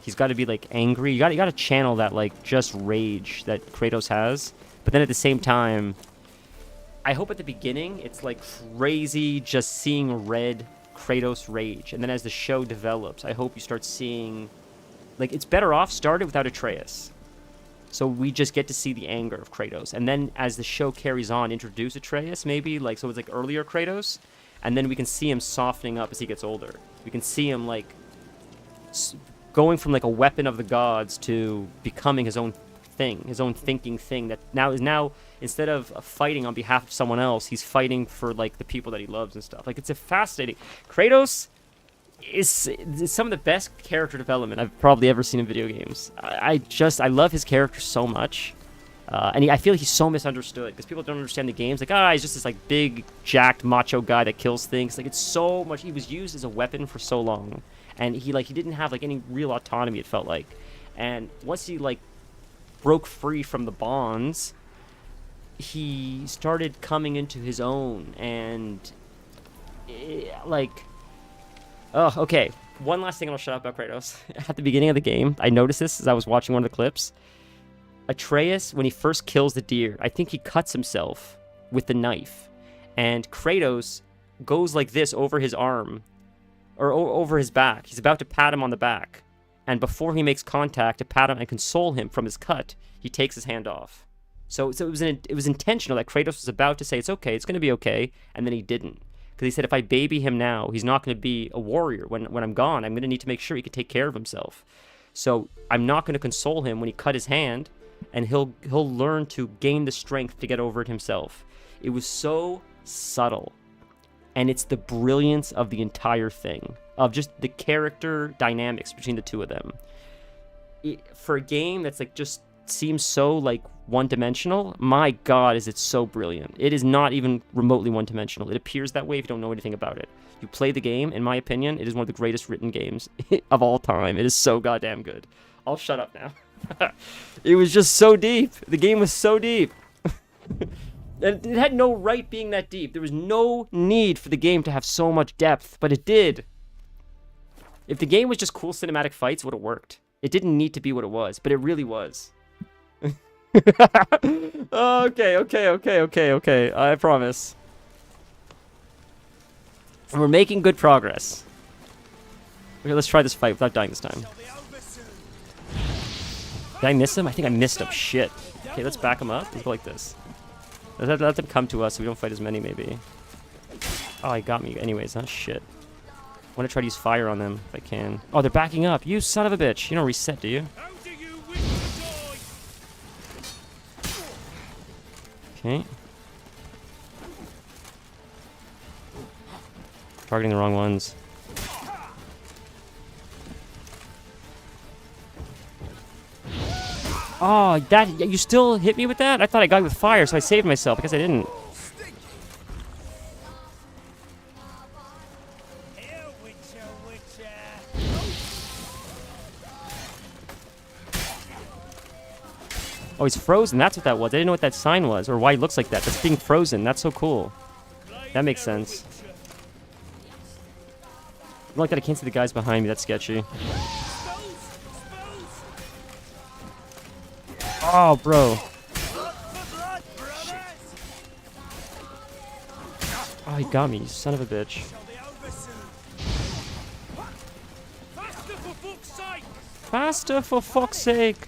He's got to be like angry. You got to channel that like just rage that Kratos has. But then at the same time, I hope at the beginning it's like crazy, just seeing red Kratos rage, and then as the show develops, I hope you start seeing, like, it's better off started without Atreus, so we just get to see the anger of Kratos, and then as the show carries on, introduce Atreus maybe, like, so it's like earlier Kratos, and then we can see him softening up as he gets older. We can see him like going from like a weapon of the gods to becoming his own thing, his own thinking thing that now instead of fighting on behalf of someone else, he's fighting for like the people that he loves and stuff. Like, it's a fascinating. Kratos is some of the best character development I've probably ever seen in video games. I love his character so much, and I feel like he's so misunderstood because people don't understand the games. Like, he's just this like big jacked macho guy that kills things. Like, it's so much. He was used as a weapon for so long, and he didn't have like any real autonomy. It felt like, and once he like broke free from the bonds, he started coming into his own, and okay, one last thing, and I'll shut up about Kratos. At the beginning of the game, I noticed this as I was watching one of the clips. Atreus, when he first kills the deer, I think he cuts himself with the knife, and Kratos goes like this over his arm, or over his back. He's about to pat him on the back, and before he makes contact to pat him and console him from his cut, he takes his hand off. So it was intentional that Kratos was about to say, it's okay, it's going to be okay, and then he didn't. Because he said, if I baby him now, he's not going to be a warrior. When I'm gone, I'm going to need to make sure he can take care of himself. So I'm not going to console him when he cut his hand, and he'll learn to gain the strength to get over it himself. It was so subtle, and it's the brilliance of the entire thing, of just the character dynamics between the two of them. For a game that's like just seems so like one-dimensional, my god, is it so brilliant. It is not even remotely one-dimensional. It appears that way if you don't know anything about it. You play the game, in my opinion, it is one of the greatest written games of all time. It is so goddamn good. I'll shut up now. It was just so deep. The game was so deep. It had no right being that deep. There was no need for the game to have so much depth, but it did. If the game was just cool cinematic fights, it would have worked. It didn't need to be what it was, but it really was. Okay. I promise. We're making good progress. Okay, let's try this fight without dying this time. Did I miss him? I think I missed him. Shit. Okay, let's back him up. Let's go like this. Let them come to us so we don't fight as many, maybe. Oh, he got me anyways, huh? Shit. I want to try to use fire on them if I can. Oh, they're backing up. You son of a bitch. You don't reset, do you? Okay. Targeting the wrong ones. Oh, you still hit me with that? I thought I got you with fire, so I saved myself. I guess I didn't. Oh, he's frozen. That's what that was. I didn't know what that sign was, or why he looks like that. That's being frozen. That's so cool. That makes sense. I like that I can't see the guys behind me. That's sketchy. Oh, bro. Oh, he got me, you son of a bitch. Faster, for fuck's sake!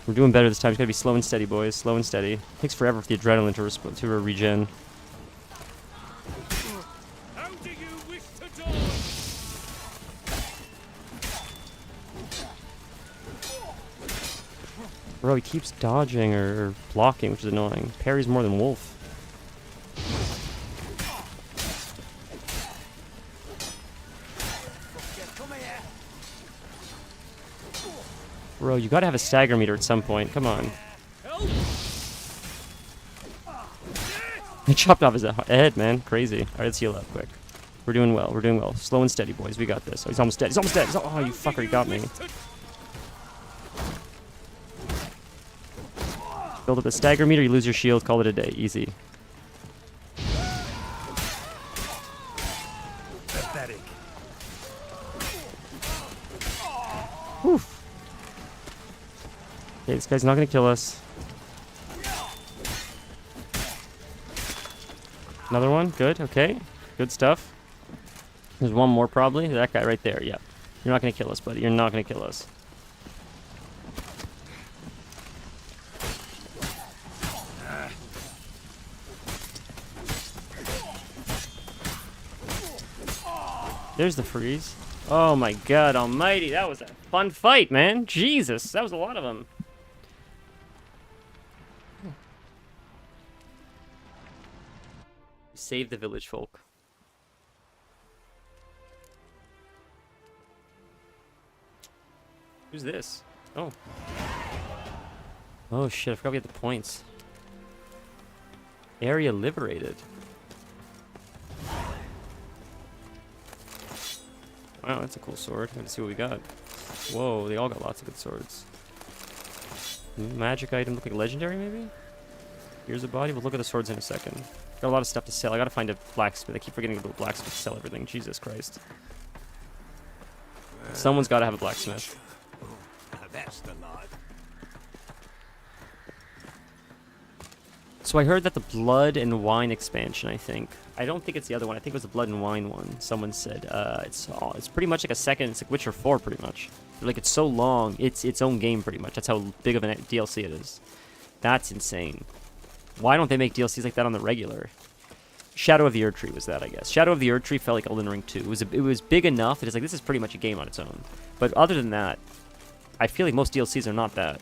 We're doing better this time. It's gotta be slow and steady, boys. Slow and steady. Takes forever for the adrenaline to regen. How do you wish to die? Bro, he keeps dodging or blocking, which is annoying. Parries more than Wolf. Bro, you gotta have a stagger meter at some point. Come on. He chopped off his head, man. Crazy. Alright, let's heal up quick. We're doing well. We're doing well. Slow and steady, boys. We got this. Oh, he's almost dead. He's almost dead. Oh, you fucker. You got me. Build up a stagger meter. You lose your shield. Call it a day. Easy. Pathetic. Whew. Okay, this guy's not gonna kill us. Another one. Good. Okay. Good stuff. There's one more probably. That guy right there. Yeah. You're not gonna kill us, buddy. You're not gonna kill us. There's the freeze. Oh my god almighty. That was a fun fight, man. Jesus. That was a lot of them. Save the village folk. Who's this? Oh. Oh shit, I forgot we had the points. Area liberated. Wow, that's a cool sword. Let's see what we got. Whoa, they all got lots of good swords. Magic item, look like legendary maybe? Here's a body. We'll look at the swords in a second. Got a lot of stuff to sell. I gotta find a blacksmith. I keep forgetting about blacksmith to sell everything. Jesus Christ. Someone's gotta have a blacksmith. That's the lot. So I heard that the Blood and Wine expansion, I think. I don't think it's the other one. I think it was the Blood and Wine one. Someone said it's pretty much like a second. It's like Witcher 4 pretty much. Like it's so long. It's its own game pretty much. That's how big of a DLC it is. That's insane. Why don't they make DLCs like that on the regular? Shadow of the Erdtree was that, I guess. Shadow of the Erdtree felt like Elden Ring 2. It was big enough that it's like, this is pretty much a game on its own. But other than that, I feel like most DLCs are not that.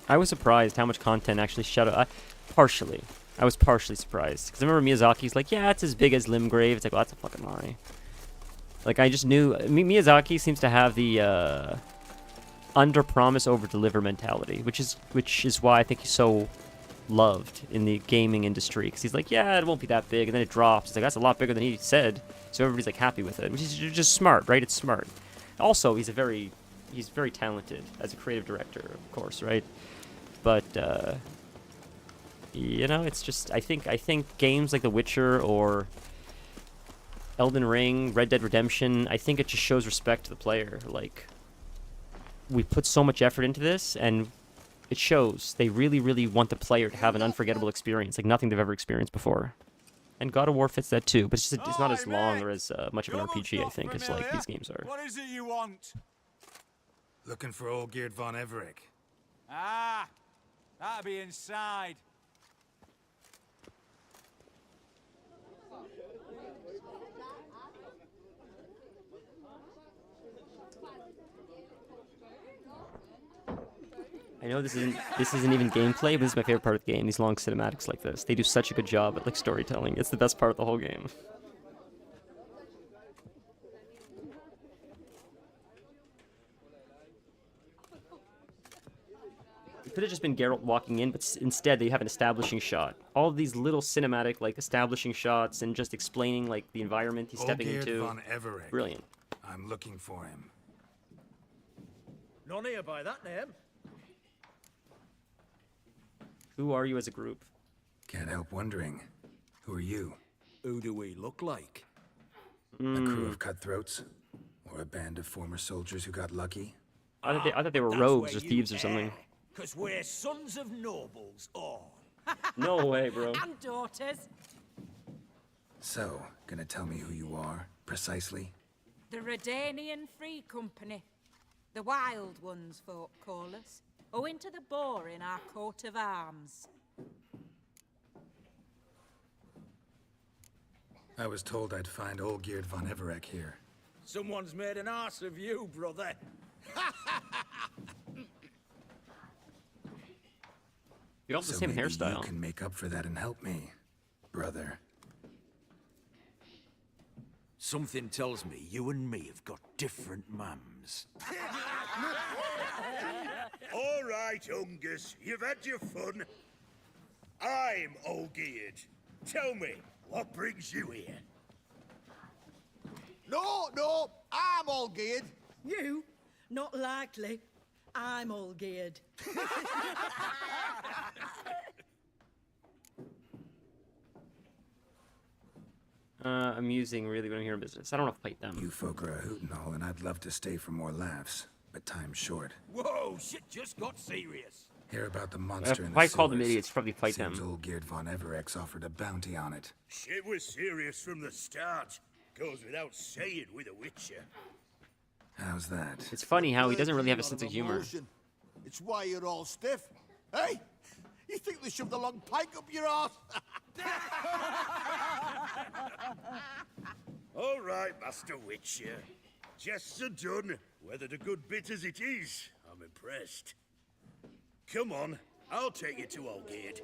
I was surprised how much content actually Shadow... partially. I was partially surprised. Because I remember Miyazaki's like, yeah, it's as big as Limgrave. It's like, well, that's a fucking lie. Like, I just knew... Miyazaki seems to have the under-promise, over-deliver mentality, which is why I think he's so loved in the gaming industry. Because he's like, yeah, it won't be that big, and then it drops. It's like, that's a lot bigger than he said. So everybody's, like, happy with it, which is just smart, right? It's smart. Also, he's very talented as a creative director, of course, right? But, you know, it's just... I think games like The Witcher or... Elden Ring, Red Dead Redemption, I think it just shows respect to the player. Like, we put so much effort into this, and it shows. They really, really want the player to have an unforgettable experience, like nothing they've ever experienced before. And God of War fits that too, but it's not as long or as much of an RPG, I think, as like these games are. What is it you want? Looking for old Geert von Everec. Ah, that'll be inside. I know this isn't even gameplay, but this is my favorite part of the game. These long cinematics like this, they do such a good job at like storytelling. It's the best part of the whole game. It could have just been Geralt walking in, but instead they have an establishing shot. All of these little cinematic like establishing shots and just explaining like the environment he's stepping into. Von Everec. Brilliant. I'm looking for him. None here by that name. Who are you as a group? Can't help wondering. Who are you? Who do we look like? A crew of cutthroats? Or a band of former soldiers who got lucky? I thought they were That's rogues where or you thieves or something. Because we're sons of nobles, all. No way, bro. And daughters. So, gonna tell me who you are, precisely? The Redanian Free Company. The Wild Ones, folk call us. Owing to the boar in our coat of arms. I was told I'd find Olgierd von Everec here. Someone's made an arse of you, brother. You all have the So same maybe hairstyle. you can make up for that and help me, brother. Something tells me you and me have got different mums. All right, Ungus, you've had your fun. I'm Olgierd. Tell me, what brings you here? No, I'm all geared. You? Not likely. I'm all geared. Amusing, really, when I'm here in business. I don't want to fight them. You folk are a hoot and all, and I'd love to stay for more laughs, but time's short. Whoa, shit just got serious. Hear about the monster in If the I called them sewers. idiots, probably fight Seems them. Olgierd von Everec offered a bounty on it. Shit was serious from the start. Goes without saying with a Witcher. How's that? It's funny how he doesn't really have a sense of humor. It's why you're all stiff. Hey, you think they shoved a long pike up your arse? All right, Master Witcher. Jests are done. Whether the good bit as it is, I'm impressed. Come on, I'll take you to Olgierd.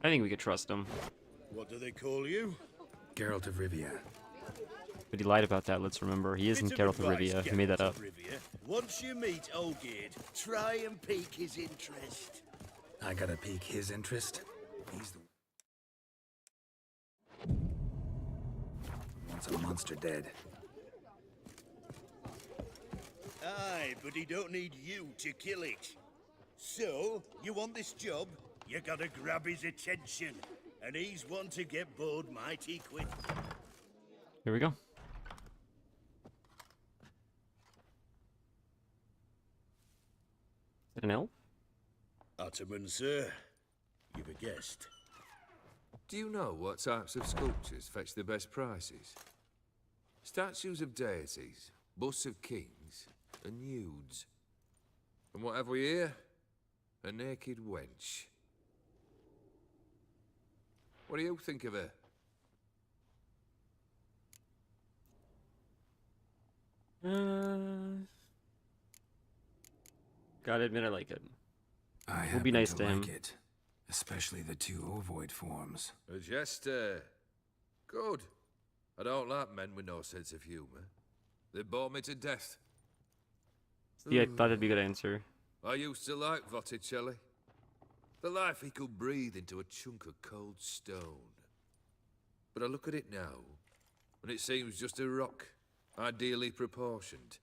I think we could trust him. What do they call you? Geralt of Rivia. But he lied about that, let's remember. He isn't Bit Geralt of advice, Rivia. He made that Geralt up. of Rivia. Once you meet Olgierd, try and pique his interest. I gotta pique his interest? He's the... Wants a monster dead. Aye, but he don't need you to kill it. So, you want this job? You gotta grab his attention. And he's one to get bored mighty quick. Here we go. Is it an elf? Ottoman, sir. You've a guest. Do you know what types of sculptures fetch the best prices? Statues of deities, busts of kings, and nudes. And what have we here? A naked wench. What do you think of her? Gotta admit, I like it. I We'll be happen nice to to him. like it. Especially the two ovoid forms. A jester. Good. I don't like men with no sense of humour. They bore me to death. Yeah, I thought that'd be a good answer. I used to like Botticelli. The life he could breathe into a chunk of cold stone. But I look at it now, and it seems just a rock, ideally proportioned.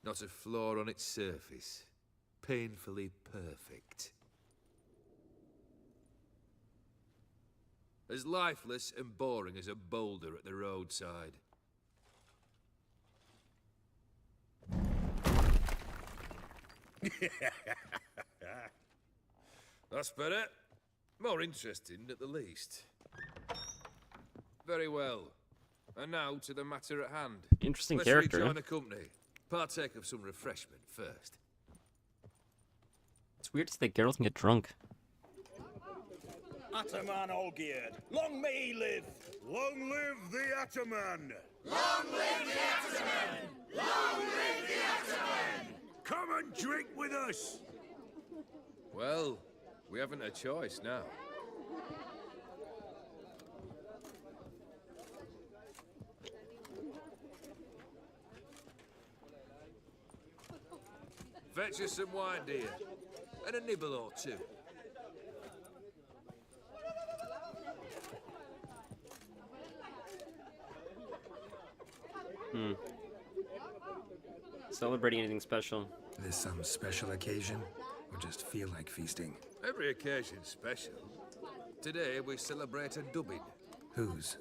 Not a flaw on its surface. Painfully perfect. As lifeless and boring as a boulder at the roadside. That's better. More interesting, at the least. Very well. And now to the matter at hand. Interesting Let's character. rejoin the company. Partake of some refreshment first. It's weird to think Geralt can get drunk. Ataman Olgierd, long may he live! Long live the Ataman! Long live the Ataman! Long live the Ataman! Come and drink with us! Well, we haven't a choice now. Fetch us some wine, dear. And a nibble or two. Celebrating anything special. This some special occasion? Or just feel like feasting. Every occasion's special. Today we celebrate a dubbing. Whose?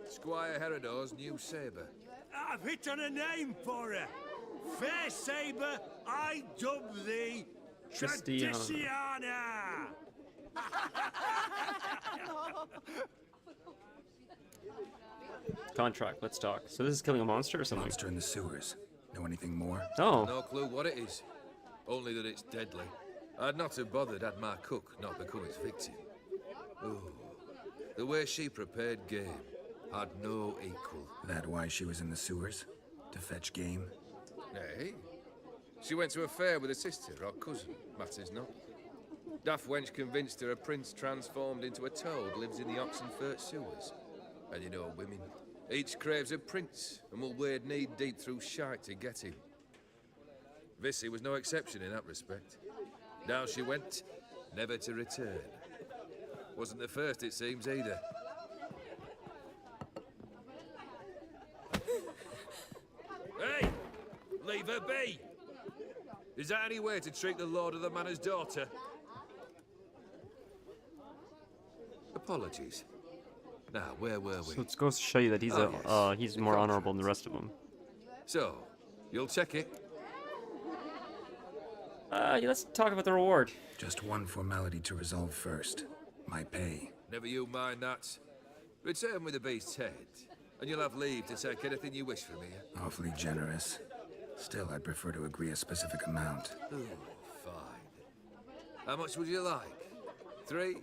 Squire Herodor's new sabre. I've hit on a name for her. Fair Sabre, I dub thee Tradiciana. Contract, let's talk. So this is killing a monster or something? Monster in the sewers. Know anything more? Oh. No clue what it is. Only that it's deadly. I'd not have bothered had my cook not become its victim. Oh, the way she prepared game had no equal. That why she was in the sewers? To fetch game? Nay. She went to a fair with a sister or cousin, matters not. Daft wench convinced her a prince transformed into a toad lives in the Oxenfurt sewers. And you know women, each craves a prince and will wade knee deep through shite to get him. Vissy was no exception in that respect. Down she went, never to return. Wasn't the first, it seems, either. Hey! Leave her be! Is that any way to treat the lord of the manor's daughter? Apologies. Now, where were we? So it goes to show you that he's he's more honorable than the rest of them. So, you'll check it? Yeah, let's talk about the reward. Just one formality to resolve first. My pay. Never you mind that. Return with the beast's head, and you'll have leave to take anything you wish from here. Awfully generous. Still, I'd prefer to agree a specific amount. Ooh, fine. How much would you like? 300,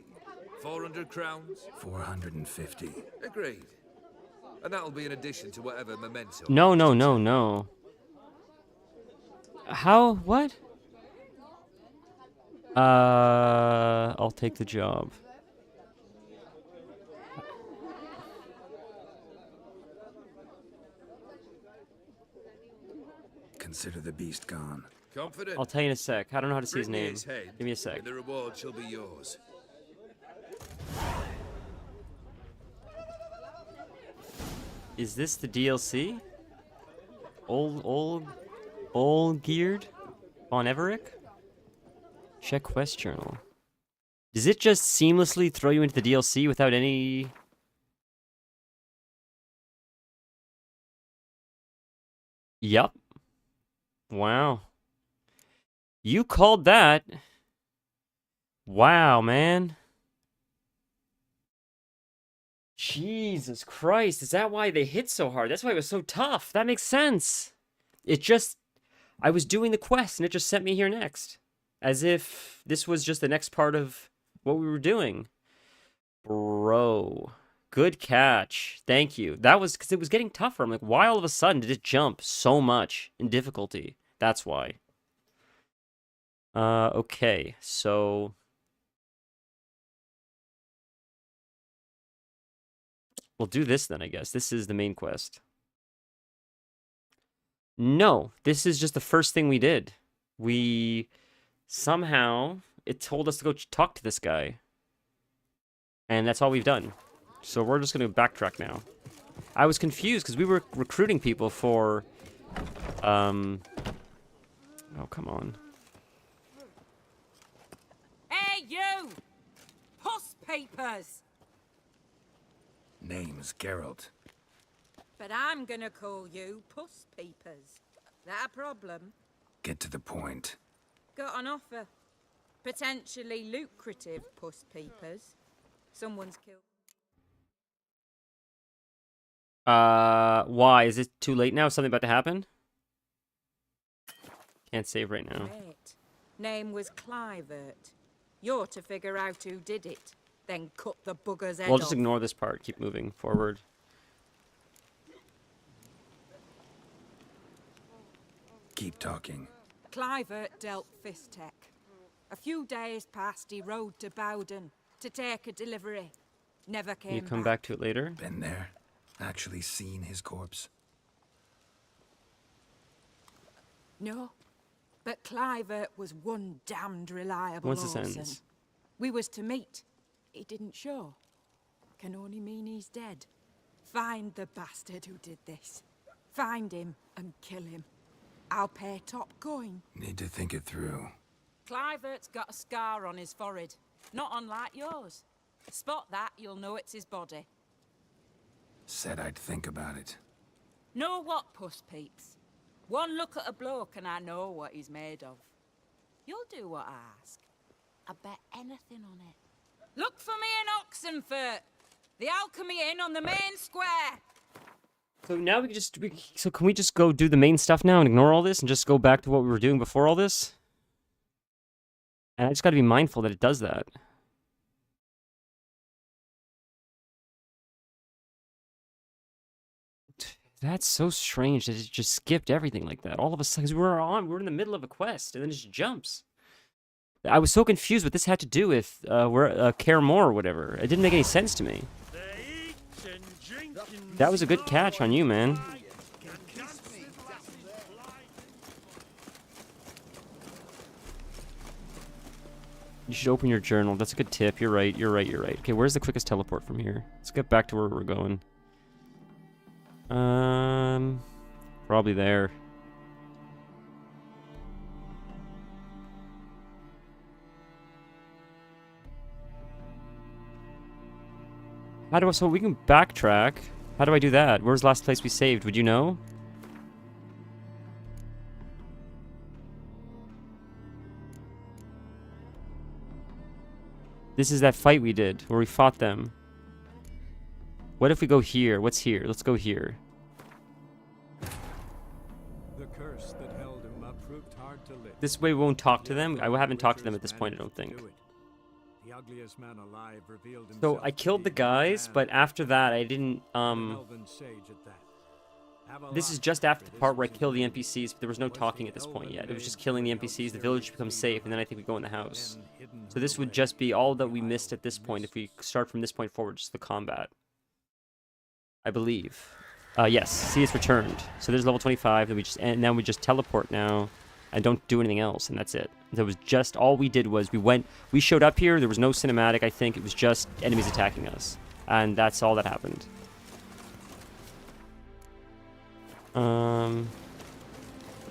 400 crowns? 450. Agreed. And that'll be in addition to whatever memento. No, no, no, no. How? What? I'll take the job. Consider the beast gone. Confident? I'll tell you in a sec. I don't know how to see his Bring me name. his head, Give me a sec. and the reward shall be yours. Is this the DLC? Old geared? Von Everick? Check quest journal. Does it just seamlessly throw you into the DLC without any... Yup. Wow. You called that. Wow, man. Jesus Christ, is that why they hit so hard? That's why it was so tough. That makes sense. It just... I was doing the quest and it just sent me here next. As if this was just the next part of what we were doing. Bro. Good catch. Thank you. That was because it was getting tougher. I'm like, why all of a sudden did it jump so much in difficulty? That's why. Okay, so... We'll do this then, I guess. This is the main quest. No, this is just the first thing we did. We somehow, it told us to go talk to this guy. And that's all we've done. So we're just going to backtrack now. I was confused because we were recruiting people for... Oh, come on. Hey, you! Puss papers! Name's Geralt. But I'm gonna call you Puss Peepers. That a problem? Get to the point. Got an offer. Potentially lucrative Puss Peepers. Someone's killed. Why? Is it too late now? Is something about to happen? Can't save right now. Right. Name was Clivert. You're to figure out who did it, then cut the bugger's head We'll just off. ignore this part. Keep moving forward. Keep talking. Clivert dealt Fistech. A few days past, he rode to Bowden to take a delivery. Never came Can you come back. back to it later? Been there? Actually seen his corpse? No. But Clivert was one damned reliable Once this Orson. ends. We was to meet. He didn't show. Can only mean he's dead. Find the bastard who did this. Find him and kill him. I'll pay top coin. Need to think it through. Clivert's got a scar on his forehead, not unlike yours. Spot that, you'll know it's his body. Said I'd think about it. Know what, puss peeps? One look at a bloke and I know what he's made of. You'll do what I ask. I bet anything on it. Look for me in Oxenfurt! The Alchemy Inn on the main square! So now so can we just go do the main stuff now and ignore all this and just go back to what we were doing before all this? And I just gotta be mindful that it does that. That's so strange that it just skipped everything like that. All of a sudden, 'cause we're in the middle of a quest, and then it just jumps. I was so confused what this had to do with Kaer or whatever. It didn't make any sense to me. That was a good catch on you, man. You should open your journal. That's a good tip. You're right. Okay, where's the quickest teleport from here? Let's get back to where we're going. Probably there. So we can backtrack. How do I do that? Where's the last place we saved? Would you know? This is that fight we did, where we fought them. What if we go here? What's here? Let's go here. The curse that held him up proved hard to lift. This way we won't talk to them? I haven't talked to them at this point, I don't think. The ugliest man alive revealed himself. So I killed the guys, but after that I didn't, This is just after the part where I kill the NPCs, but there was no talking at this point yet. It was just killing the NPCs, the village becomes safe, and then I think we go in the house. So this would just be all that we missed at this point if we start from this point forward, just the combat. I believe. Yes, see, it's returned. So there's level 25, and then we just teleport now, and don't do anything else, and that's it. That was just, all we did was we showed up here, there was no cinematic, I think, it was just enemies attacking us. And that's all that happened.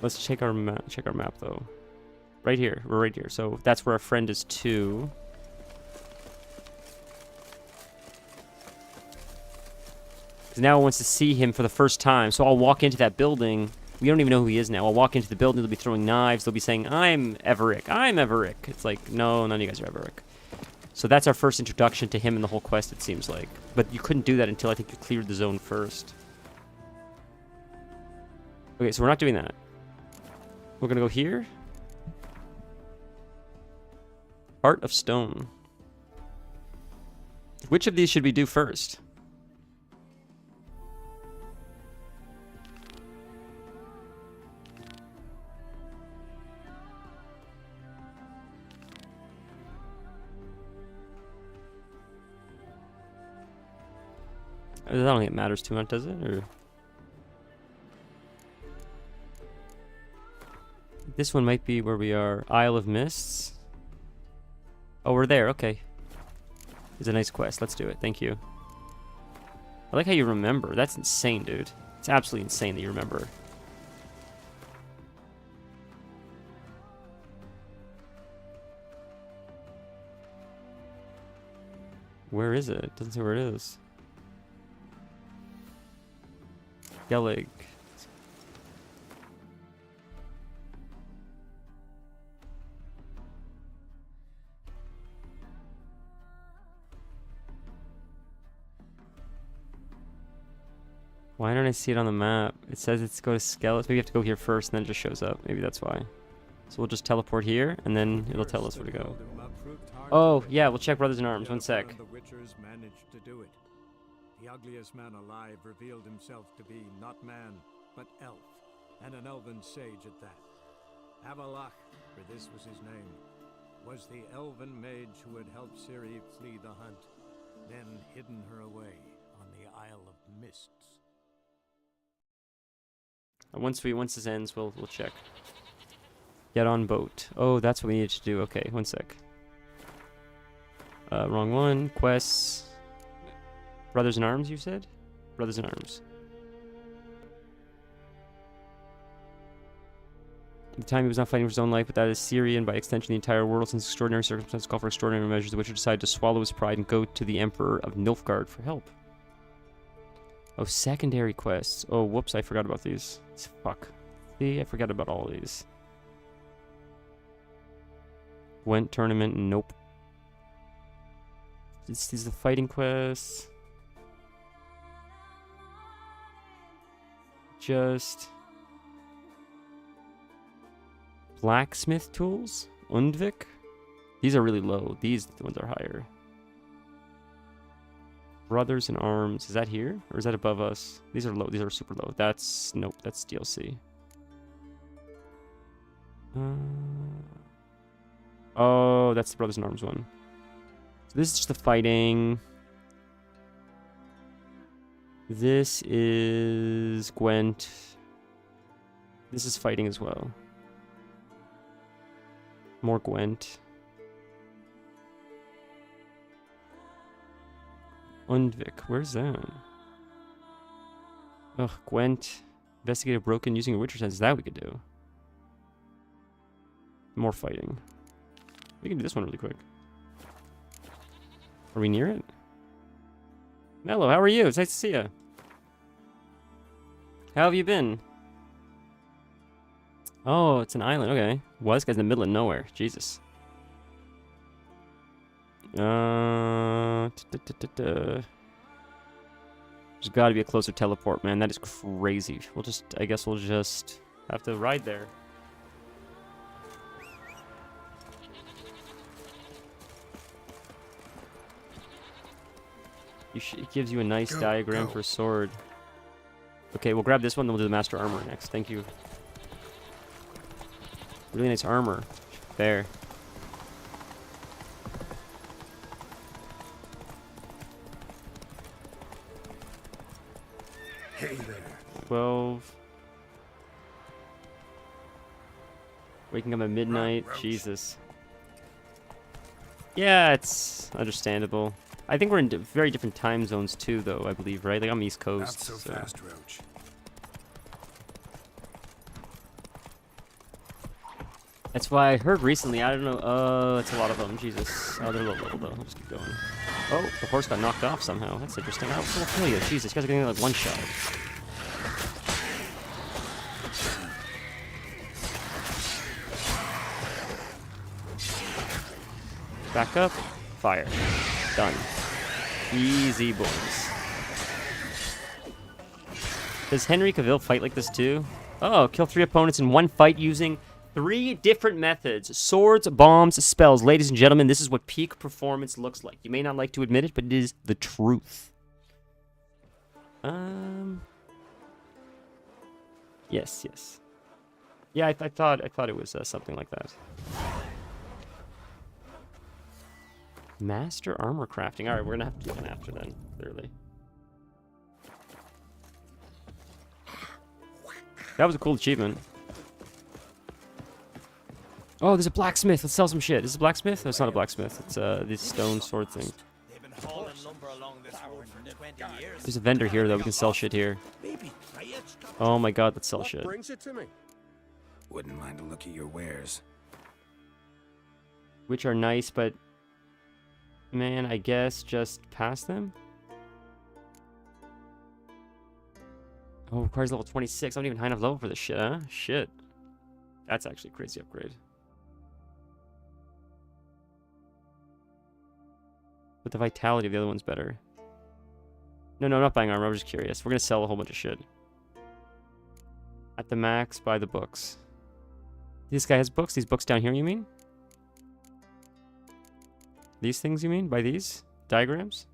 Let's check our map though. Right here, we're right here. So that's where our friend is too. Because now it wants to see him for the first time. So I'll walk into that building. We don't even know who he is now. I'll walk into the building. They'll be throwing knives. They'll be saying, "I'm Everick. I'm Everick." It's like, no, none of you guys are Everick. So that's our first introduction to him in the whole quest. It seems like, but you couldn't do that until I think you cleared the zone first. Okay, so we're not doing that. We're gonna go here. Heart of Stone. Which of these should we do first? I don't think it matters too much, does it? Or this one might be where we are. Isle of Mists. Oh, we're there. Okay. It's a nice quest. Let's do it. Thank you. I like how you remember. That's insane, dude. It's absolutely insane that you remember. Where is it? It doesn't say where it is. Skellig. Why don't I see it on the map? It says it's go to Skelet. Maybe you have to go here first and then it just shows up. Maybe that's why. So we'll just teleport here and then it'll tell us where to go. Oh, yeah, we'll check Brothers in Arms. One sec. The Witchers managed to do it. The ugliest man alive revealed himself to be not man, but elf, and an elven sage at that. Avalach, for this was his name, was the elven mage who had helped Ciri flee the hunt, then hidden her away on the Isle of Mists. Once this ends, we'll check. Get on boat. Oh, that's what we needed to do. Okay, one sec. Wrong one. Quests. Brothers in Arms, you said? Brothers in Arms. At the time, he was not fighting for his own life, but that is Syria, and by extension, the entire world. Since extraordinary circumstances call for extraordinary measures, the Witcher decided to swallow his pride and go to the Emperor of Nilfgaard for help. Oh, secondary quests. Oh, whoops, I forgot about these. Fuck. See, I forgot about all of these. Gwent tournament, nope. These are the fighting quests. Just... blacksmith tools? Undvik? These are really low. These ones are higher. Brothers in Arms. Is that here? Or is that above us? These are low. These are super low. That's... nope, that's DLC. Oh, that's the Brothers in Arms one. So this is just the fighting. This is Gwent. This is fighting as well. More Gwent. Undvik, where's that? Ugh, Gwent. Investigate a broken using a Witcher sense. That we could do. More fighting. We can do this one really quick. Are we near it? Mello, how are you? It's nice to see you. How have you been? Oh, it's an island. Okay. Well, this guy's in the middle of nowhere. Jesus. There's got to be a closer teleport, man. That is crazy. We'll just... I guess we'll just have to ride there. It gives you a nice diagram for a sword. Okay, we'll grab this one, then we'll do the Master Armor next. Thank you. Really nice armor. There. Hey there. 12. Waking up at midnight. Jesus. Yeah, it's understandable. I think we're in very different time zones too, though, I believe, right? Like, I'm East Coast. Not so fast, Roach. That's why I heard recently, I don't know, oh, it's a lot of them, Jesus. Oh, they're low level, though. I'll just keep going. Oh, the horse got knocked off somehow. That's interesting. I'll kill you. Jesus, you guys are getting like one shot. Back up. Fire. Done. Easy, boys. Does Henry Cavill fight like this too? Oh, kill 3 opponents in one fight using 3 different methods. Swords, bombs, spells. Ladies and gentlemen, this is what peak performance looks like. You may not like to admit it, but it is the truth. Yes, yes. Yeah, I thought it was something like that. Master armor crafting. All right, we're gonna have to do one after then, clearly. That was a cool achievement. Oh, there's a blacksmith. Let's sell some shit. Is this a blacksmith? No, it's not a blacksmith. It's this stone sword thing. There's a vendor here, though. We can sell shit here. Oh my god, let's sell shit. Brings it to me. Wouldn't mind a look at your wares. Which are nice, but... man, I guess just pass them? Oh, requires level 26. I'm not even high enough level for this shit, huh? Shit. That's actually a crazy upgrade. But the vitality of the other one's better. No, I'm not buying armor. I'm just curious. We're gonna sell a whole bunch of shit. At the max, buy the books. This guy has books? These books down here, you mean? These things, you mean? By these? Diagrams?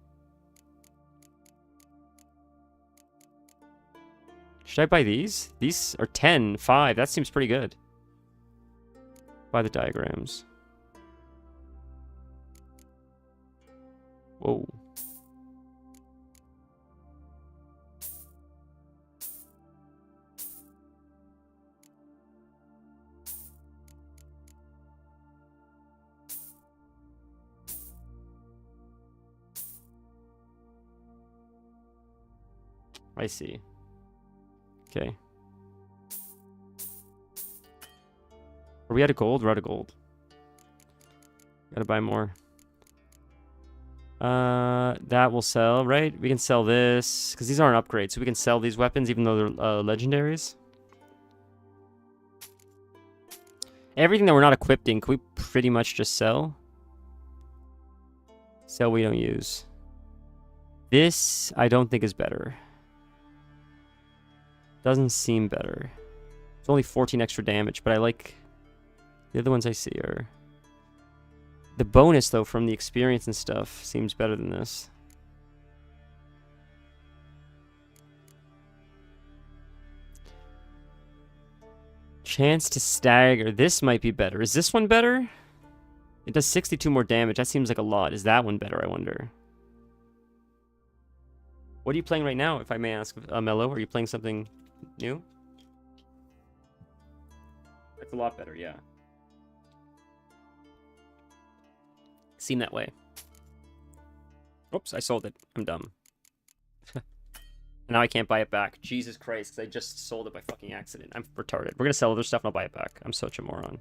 Should I buy these? These are 10, 5. That seems pretty good. Buy the diagrams. Whoa. I see. Okay. Are we out of gold? We're out of gold. Gotta buy more. That will sell, right? We can sell this, because these aren't upgrades, so we can sell these weapons even though they're legendaries. Everything that we're not equipping, can we pretty much just sell? Sell we don't use. This, I don't think is better. Doesn't seem better. It's only 14 extra damage, but I like... The other ones I see are... The bonus, though, from the experience and stuff seems better than this. Chance to stagger. This might be better. Is this one better? It does 62 more damage. That seems like a lot. Is that one better, I wonder? What are you playing right now, if I may ask, Mello? Are you playing something new? That's a lot better, yeah. Seem that way. Oops, I sold it. I'm dumb. Now I can't buy it back. Jesus Christ, 'cause I just sold it by fucking accident. I'm retarded. We're gonna sell other stuff and I'll buy it back. I'm such a moron.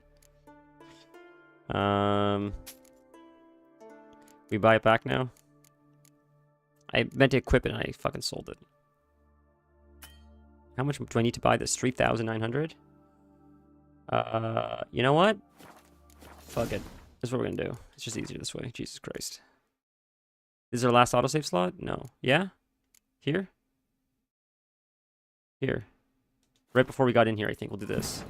We buy it back now? I meant to equip it and I fucking sold it. How much do I need to buy this? 3,900? You know what? Fuck it. This is what we're gonna do. It's just easier this way. Jesus Christ. Is there a last autosave slot? No. Yeah? Here? Here. Right before we got in here, I think we'll do this.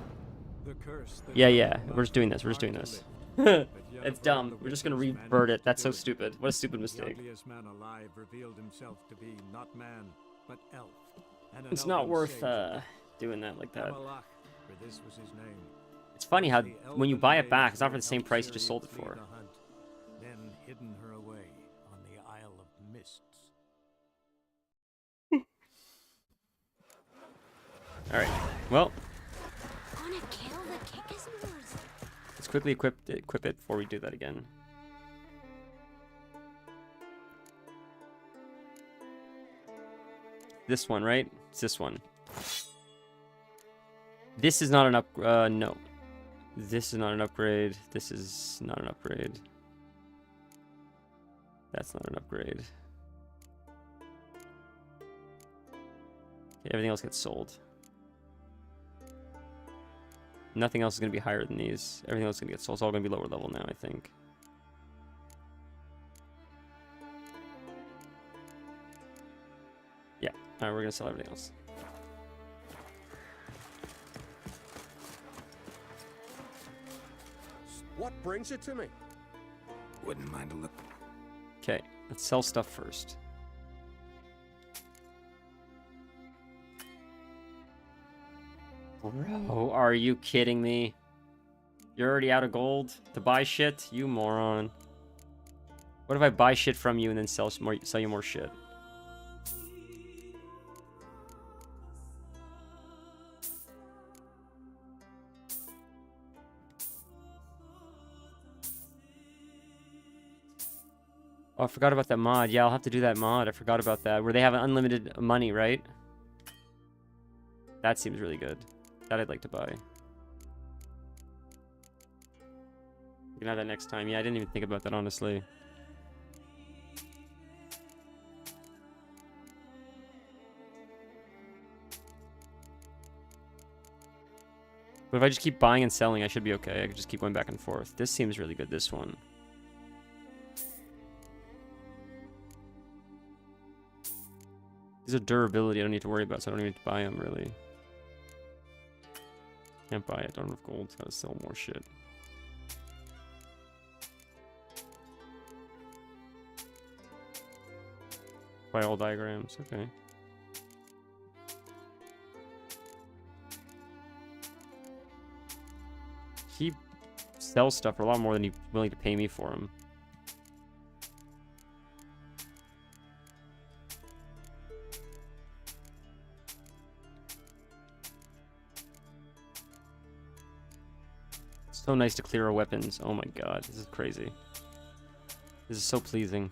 Yeah. We're just doing this. We're just doing this. It's dumb. We're just gonna revert it. That's so stupid. What a stupid mistake. Man alive revealed himself to be not man, but elf. It's not worth doing that like that. For this was his name. It's funny how when you buy it back, it's not for the same price you just sold it for. Then hidden her away on the Isle of Mists. All right. Well, Wanna kill the Kickasmores? let's quickly equip it before we do that again. This one, right? It's this one. This is not an no. This is not an upgrade. This is not an upgrade. That's not an upgrade. Okay, everything else gets sold. Nothing else is going to be higher than these. Everything else is going to get sold. It's all going to be lower level now, I think. Yeah. Alright, we're going to sell everything else. What brings you to me? Wouldn't mind a look. Okay, let's sell stuff first. Bro, are you kidding me? You're already out of gold to buy shit? You moron. What if I buy shit from you and then sell you more shit? Oh, I forgot about that mod. Yeah, I'll have to do that mod. I forgot about that. Where they have unlimited money, right? That seems really good. That I'd like to buy. We can have that next time. Yeah, I didn't even think about that, honestly. But if I just keep buying and selling, I should be okay. I could just keep going back and forth. This seems really good, this one. These are durability I don't need to worry about, so I don't even need to buy them, really. Can't buy it. Don't have gold. Gotta sell more shit. Buy all diagrams. Okay. He sells stuff for a lot more than he's willing to pay me for them. So nice to clear our weapons. Oh my god, this is crazy. This is so pleasing.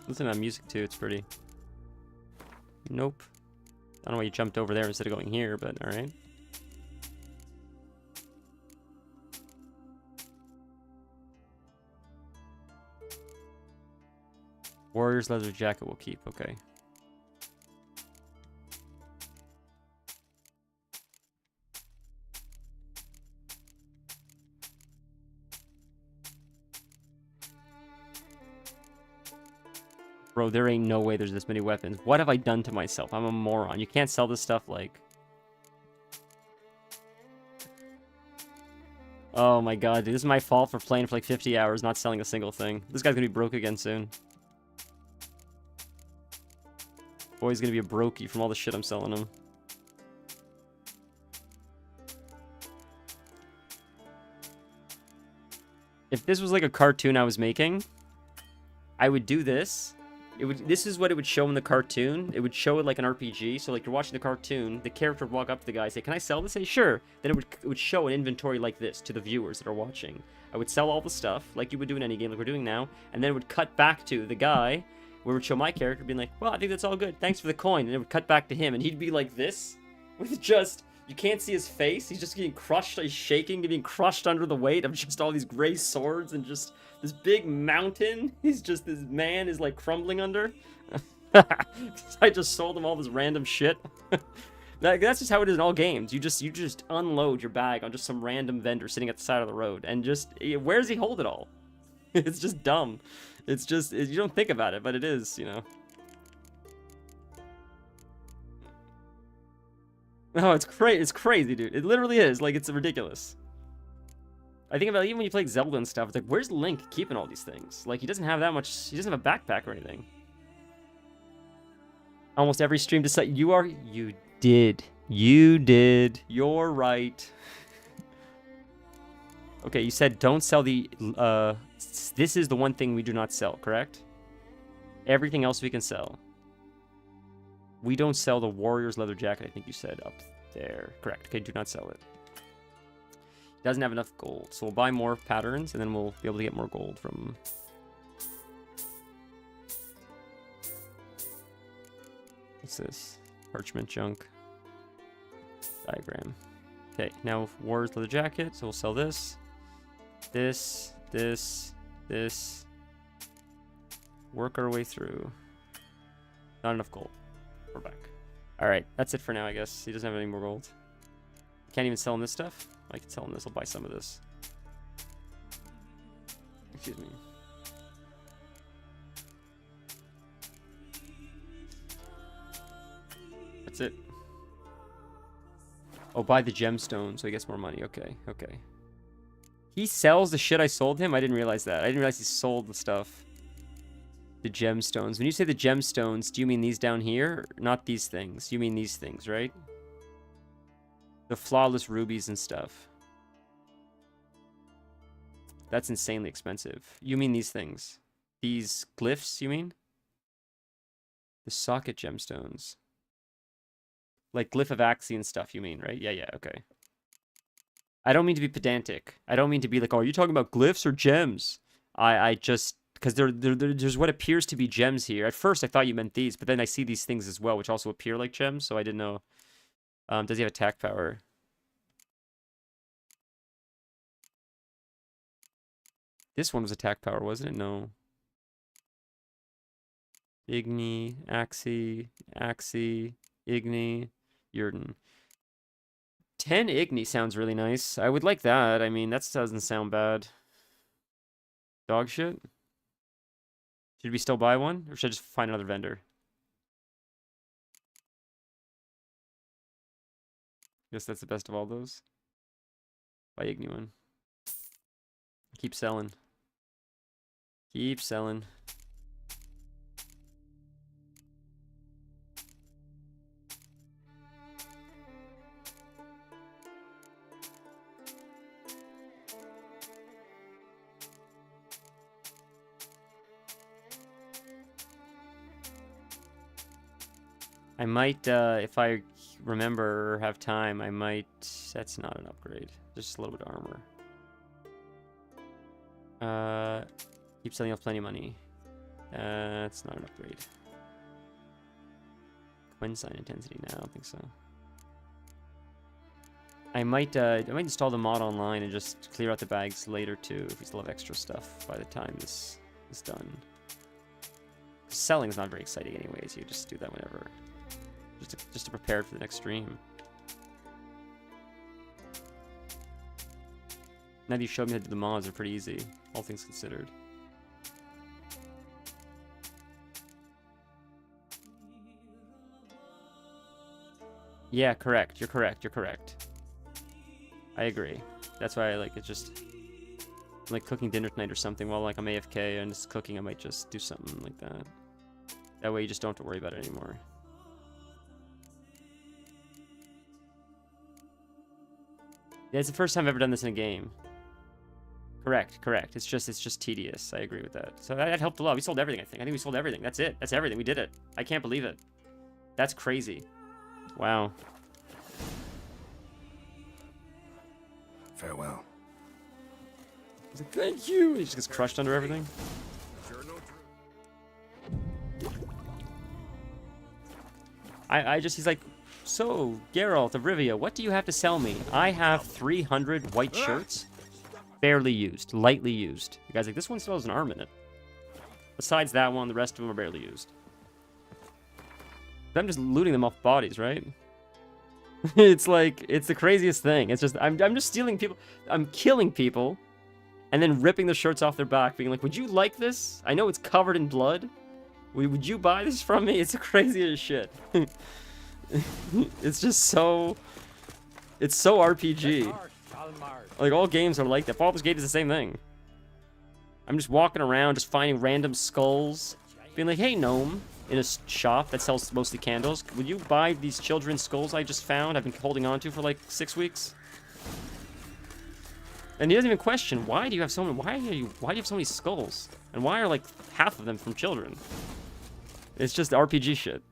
Listen to that music too, it's pretty. Nope. I don't know why you jumped over there instead of going here, but alright. Warrior's leather jacket we'll keep, okay. Bro, there ain't no way there's this many weapons. What have I done to myself? I'm a moron. You can't sell this stuff like... Oh my god, dude. This is my fault for playing for like 50 hours, not selling a single thing. This guy's gonna be broke again soon. Boy's gonna be a brokey from all the shit I'm selling him. If this was like a cartoon I was making, I would do this. This is what it would show in the cartoon. It would show it like an RPG. So like you're watching the cartoon, the character would walk up to the guy and say, "Can I sell this?" Say, "Sure." Then it would show an inventory like this to the viewers that are watching. I would sell all the stuff like you would do in any game like we're doing now, and then it would cut back to the guy where it would show my character being like, "Well, I think that's all good. Thanks for the coin." And it would cut back to him and he'd be like this with just, you can't see his face. He's just getting crushed. He's shaking, getting crushed under the weight of just all these gray swords and just this big mountain. He's just, this man is like crumbling under. I just sold him all this random shit. That's just how it is in all games. You just unload your bag on just some random vendor sitting at the side of the road and just, where does he hold it all? It's just dumb. It's just, you don't think about it, but it is, you know. Oh, it's crazy, dude. It literally is. Like, it's ridiculous. I think about even when you play Zelda and stuff, it's like, where's Link keeping all these things? Like, he doesn't have that much, he doesn't have a backpack or anything. Almost every stream to say, you did. You're right. Okay, you said don't sell the, this is the one thing we do not sell, correct? Everything else we can sell. We don't sell the warrior's leather jacket, I think you said up there. Correct. Okay, do not sell it. Doesn't have enough gold, so we'll buy more patterns, and then we'll be able to get more gold from... What's this? Parchment junk. Diagram. Okay, now warrior's leather jacket, so we'll sell this. This. Work our way through. Not enough gold. We're back. Alright, that's it for now, I guess. He doesn't have any more gold. Can't even sell him this stuff. I can sell him this. I'll buy some of this. Excuse me. That's it. Oh, buy the gemstone so he gets more money. Okay, okay. He sells the shit I sold him? I didn't realize that. I didn't realize he sold the stuff. The gemstones. When you say the gemstones, do you mean these down here? Not these things. You mean these things, right? The flawless rubies and stuff. That's insanely expensive. You mean these things? These glyphs, you mean? The socket gemstones. Like glyph of Axie and stuff, you mean, right? Yeah, okay. I don't mean to be pedantic. I don't mean to be like, oh, are you talking about glyphs or gems? I just... Because there's what appears to be gems here. At first, I thought you meant these, but then I see these things as well, which also appear like gems, so I didn't know. Does he have attack power? This one was attack power, wasn't it? No. Igni, Axie, Igni, Yurden. 10 Igni sounds really nice. I would like that. I mean, that doesn't sound bad. Dog shit? Should we still buy one? Or should I just find another vendor? Guess that's the best of all those. Buy Igni one. Keep selling. Keep selling. I might, if I remember or have time, I might... That's not an upgrade. Just a little bit of armor. Keep selling off plenty of money. That's not an upgrade. Quensign intensity now. I don't think so. I might install the mod online and just clear out the bags later too, if we still have extra stuff by the time this is done. Selling's not very exciting anyways. You just do that whenever, just to prepare for the next stream. Now that you showed me how to do the mods, are pretty easy, all things considered. Yeah, correct. You're correct. You're correct. I agree. That's why I like it. Just I'm like cooking dinner tonight or something while like I'm AFK and just cooking. I might just do something like that. That way you just don't have to worry about it anymore. Yeah, it's the first time I've ever done this in a game. Correct, correct. It's just tedious. I agree with that. So that helped a lot. We sold everything, I think. I think we sold everything. That's it. That's everything. We did it. I can't believe it. That's crazy. Wow. Farewell. He's like, thank you. He just gets crushed under everything. He's like, so, Geralt of Rivia, what do you have to sell me? I have 300 white shirts. Barely used. Lightly used. The guy's like, this one still has an arm in it. Besides that one, the rest of them are barely used. I'm just looting them off bodies, right? It's like, it's the craziest thing. It's just, I'm just stealing people. I'm killing people. And then ripping the shirts off their back, being like, would you like this? I know it's covered in blood. Would you buy this from me? It's the craziest shit. It's just so... It's so RPG. Like, all games are like that. Baldur's Gate is the same thing. I'm just walking around, just finding random skulls. Being like, hey, gnome, in a shop that sells mostly candles, would you buy these children's skulls I just found? I've been holding on to for like 6 weeks. And he doesn't even question, why do you have so many, why do you have so many skulls? And why are like half of them from children? It's just RPG shit.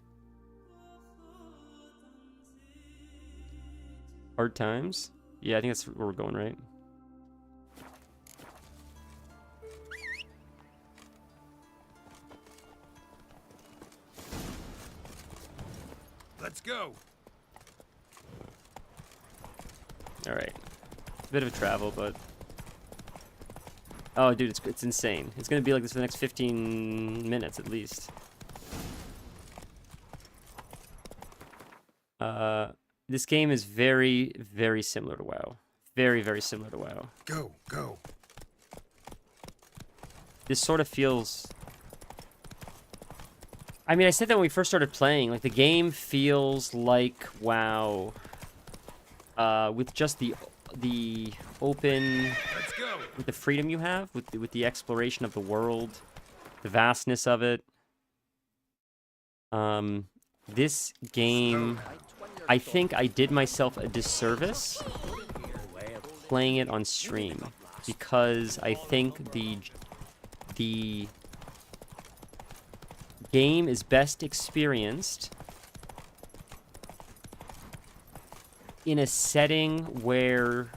Hard times? Yeah, I think that's where we're going, right? Let's go. Alright. Bit of a travel, but... Oh, dude, it's insane. It's gonna be like this for the next 15 minutes, at least. This game is very, very similar to WoW. Very, very similar to WoW. Go. This sort of feels... I mean, I said that when we first started playing. Like, the game feels like WoW. With just the open... With the freedom you have. With the exploration of the world. The vastness of it. This game... I think I did myself a disservice playing it on stream, because I think the game is best experienced in a setting where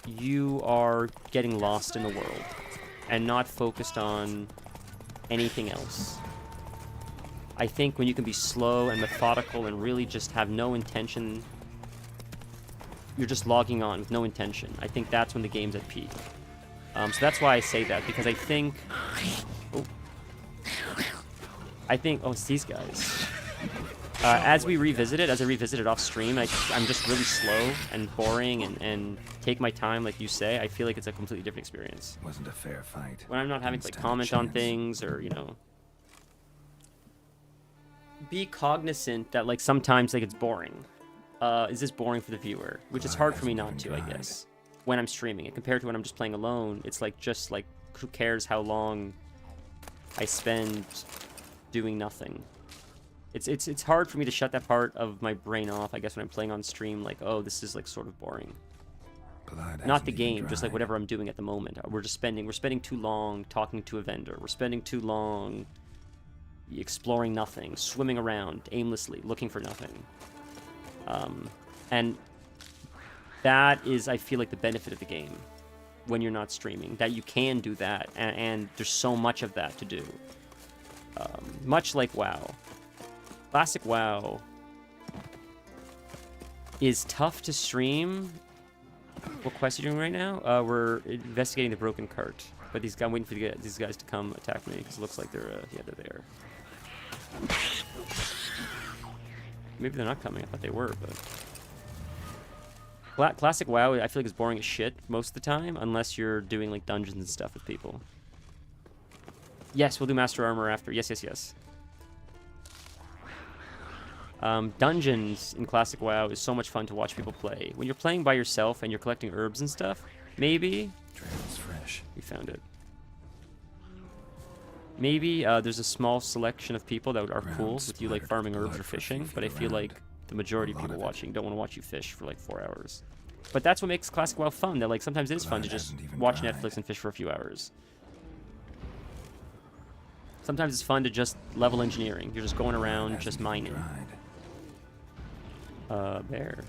you are getting lost in the world and not focused on anything else. I think when you can be slow and methodical and really just have no intention, you're just logging on with no intention. I think that's when the game's at peak. So that's why I say that, because I think... Oh, it's these guys. As I revisit it off stream, I'm just really slow and boring and take my time, like you say. I feel like it's a completely different experience. Wasn't a fair fight. When I'm not having to like, comment on things or, you know... Be cognizant that like sometimes like it's boring. Is this boring for the viewer? Which is hard for me not to, I guess. When I'm streaming it, compared to when I'm just playing alone, it's like just like who cares how long I spend doing nothing. It's hard for me to shut that part of my brain off, I guess, when I'm playing on stream. Like, oh, this is like sort of boring. Not the game, just like whatever I'm doing at the moment. We're spending too long talking to a vendor. We're spending too long exploring nothing, swimming around aimlessly, looking for nothing. And that is, I feel like, the benefit of the game when you're not streaming, that you can do that, and there's so much of that to do. Much like WoW. Classic WoW is tough to stream. What quest are you doing right now? We're investigating the broken cart. But I'm waiting for these guys to come attack me because it looks like they're yeah, they're there. Maybe they're not coming. I thought they were, but classic WoW I feel like is boring as shit most of the time unless you're doing like dungeons and stuff with people. Yes, we'll do Master Armor after. Yes, yes, yes. Dungeons in classic WoW is so much fun to watch people play. When you're playing by yourself and you're collecting herbs and stuff, maybe... Trail's fresh. We found it. Maybe there's a small selection of people that are cool with you like farming herbs or fishing, but I feel like the majority of people watching don't want to watch you fish for like 4 hours. But that's what makes classic WoW fun, that like sometimes it is fun to just watch Netflix and fish for a few hours. Sometimes it's fun to just level engineering. You're just going around just mining. Bear.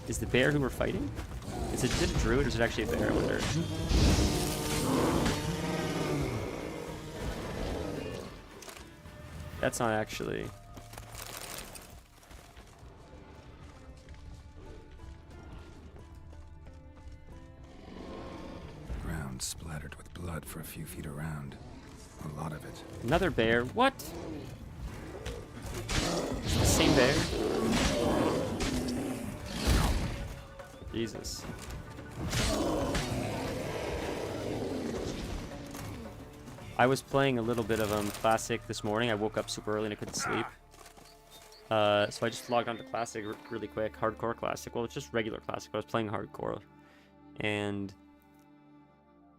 Is the bear who we're fighting? Is it a druid or is it actually a bear? I wonder. That's not actually. Ground splattered with blood for a few feet around. A lot of it. Another bear? What? It's the same bear? Jesus. I was playing a little bit of Classic this morning. I woke up super early and I couldn't sleep. So I just logged onto Classic really quick. Hardcore Classic. Well, it's just regular Classic. I was playing Hardcore. And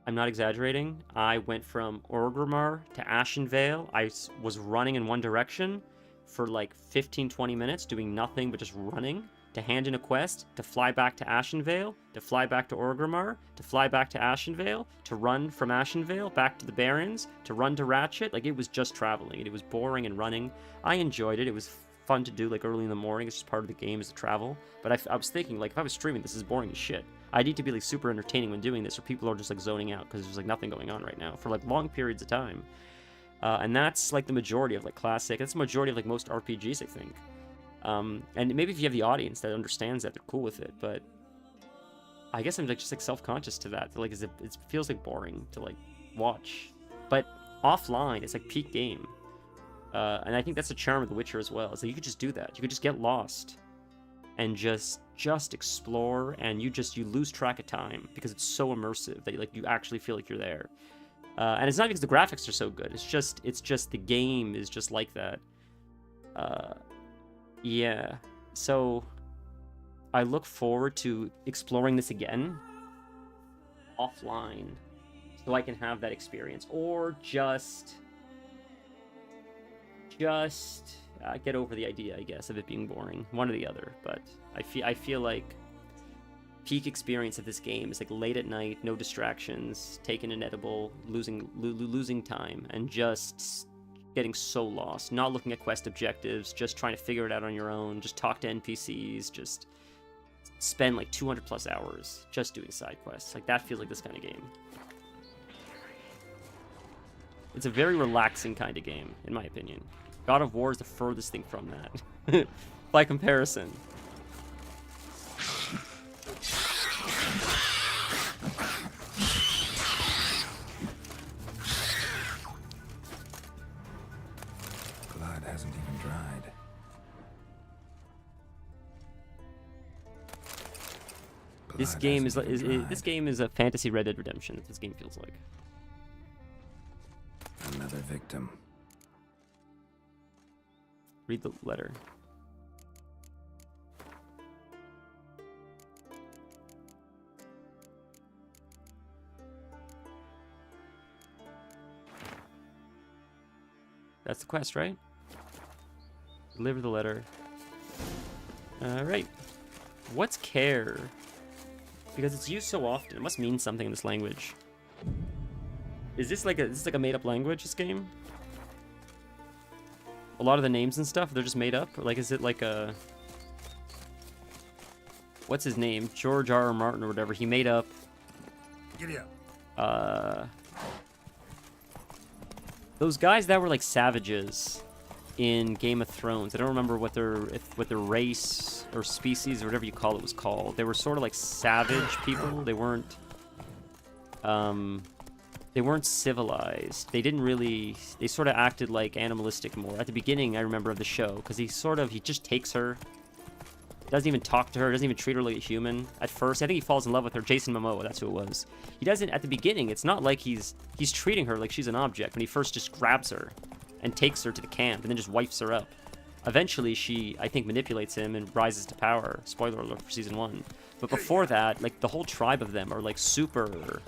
I'm not exaggerating. I went from Orgrimmar to Ashenvale. I was running in one direction for like 15-20 minutes, doing nothing but just running, to hand in a quest, to fly back to Ashenvale, to fly back to Orgrimmar, to fly back to Ashenvale, to run from Ashenvale back to the Barrens, to run to Ratchet. Like, it was just traveling, and it was boring and running. I enjoyed it. It was fun to do, like, early in the morning. It's just part of the game is to travel. But I was thinking, like, if I was streaming, this is boring as shit. I need to be, like, super entertaining when doing this, or people are just, like, zoning out, because there's, like, nothing going on right now for, like, long periods of time. And that's, like, the majority of, like, Classic. That's the majority of, like, most RPGs, I think. And maybe if you have the audience that understands that, they're cool with it, but I guess I'm like just like self-conscious to that. Like, it feels like boring to like watch, but offline it's like peak game, and I think that's the charm of The Witcher as well. Is that you could just do that. You could just get lost and just explore, and you lose track of time because it's so immersive that like you actually feel like you're there. And it's not because the graphics are so good. It's just the game is just like that. Yeah, so I look forward to exploring this again offline so I can have that experience, or just get over the idea, I guess, of it being boring. One or the other, but I feel like peak experience of this game is like late at night, no distractions, taking an edible, losing time, and just getting so lost, not looking at quest objectives, just trying to figure it out on your own, just talk to NPCs, just spend like 200 plus hours just doing side quests. Like, that feels like this kind of game. It's a very relaxing kind of game, in my opinion. God of War is the furthest thing from that, by comparison. Hasn't even dried. This game is a fantasy Red Dead Redemption. This game feels like another victim. Read the letter. That's the quest, right? Deliver the letter. Alright. What's Kaer? Because it's used so often. It must mean something in this language. Is this like a made-up language, this game? A lot of the names and stuff, they're just made up? Or like, is it like a... What's his name? George R. R. Martin or whatever. He made up... Giddy up. Those guys that were like savages. in Game of Thrones. I don't remember what their race or species or whatever you call it was called. They were sort of like savage people. They weren't civilized. They didn't really. They sort of acted like animalistic more at the beginning. I remember of the show because he just takes her. Doesn't even talk to her, doesn't even treat her like a human at first. I think he falls in love with her. Jason Momoa, that's who it was. He doesn't, at the beginning, it's not like he's treating her like she's an object when he first just grabs her and takes her to the camp and then just wipes her up. Eventually, she, I think, manipulates him and rises to power. Spoiler alert for season 1. But before that, like, the whole tribe of them are, like, super,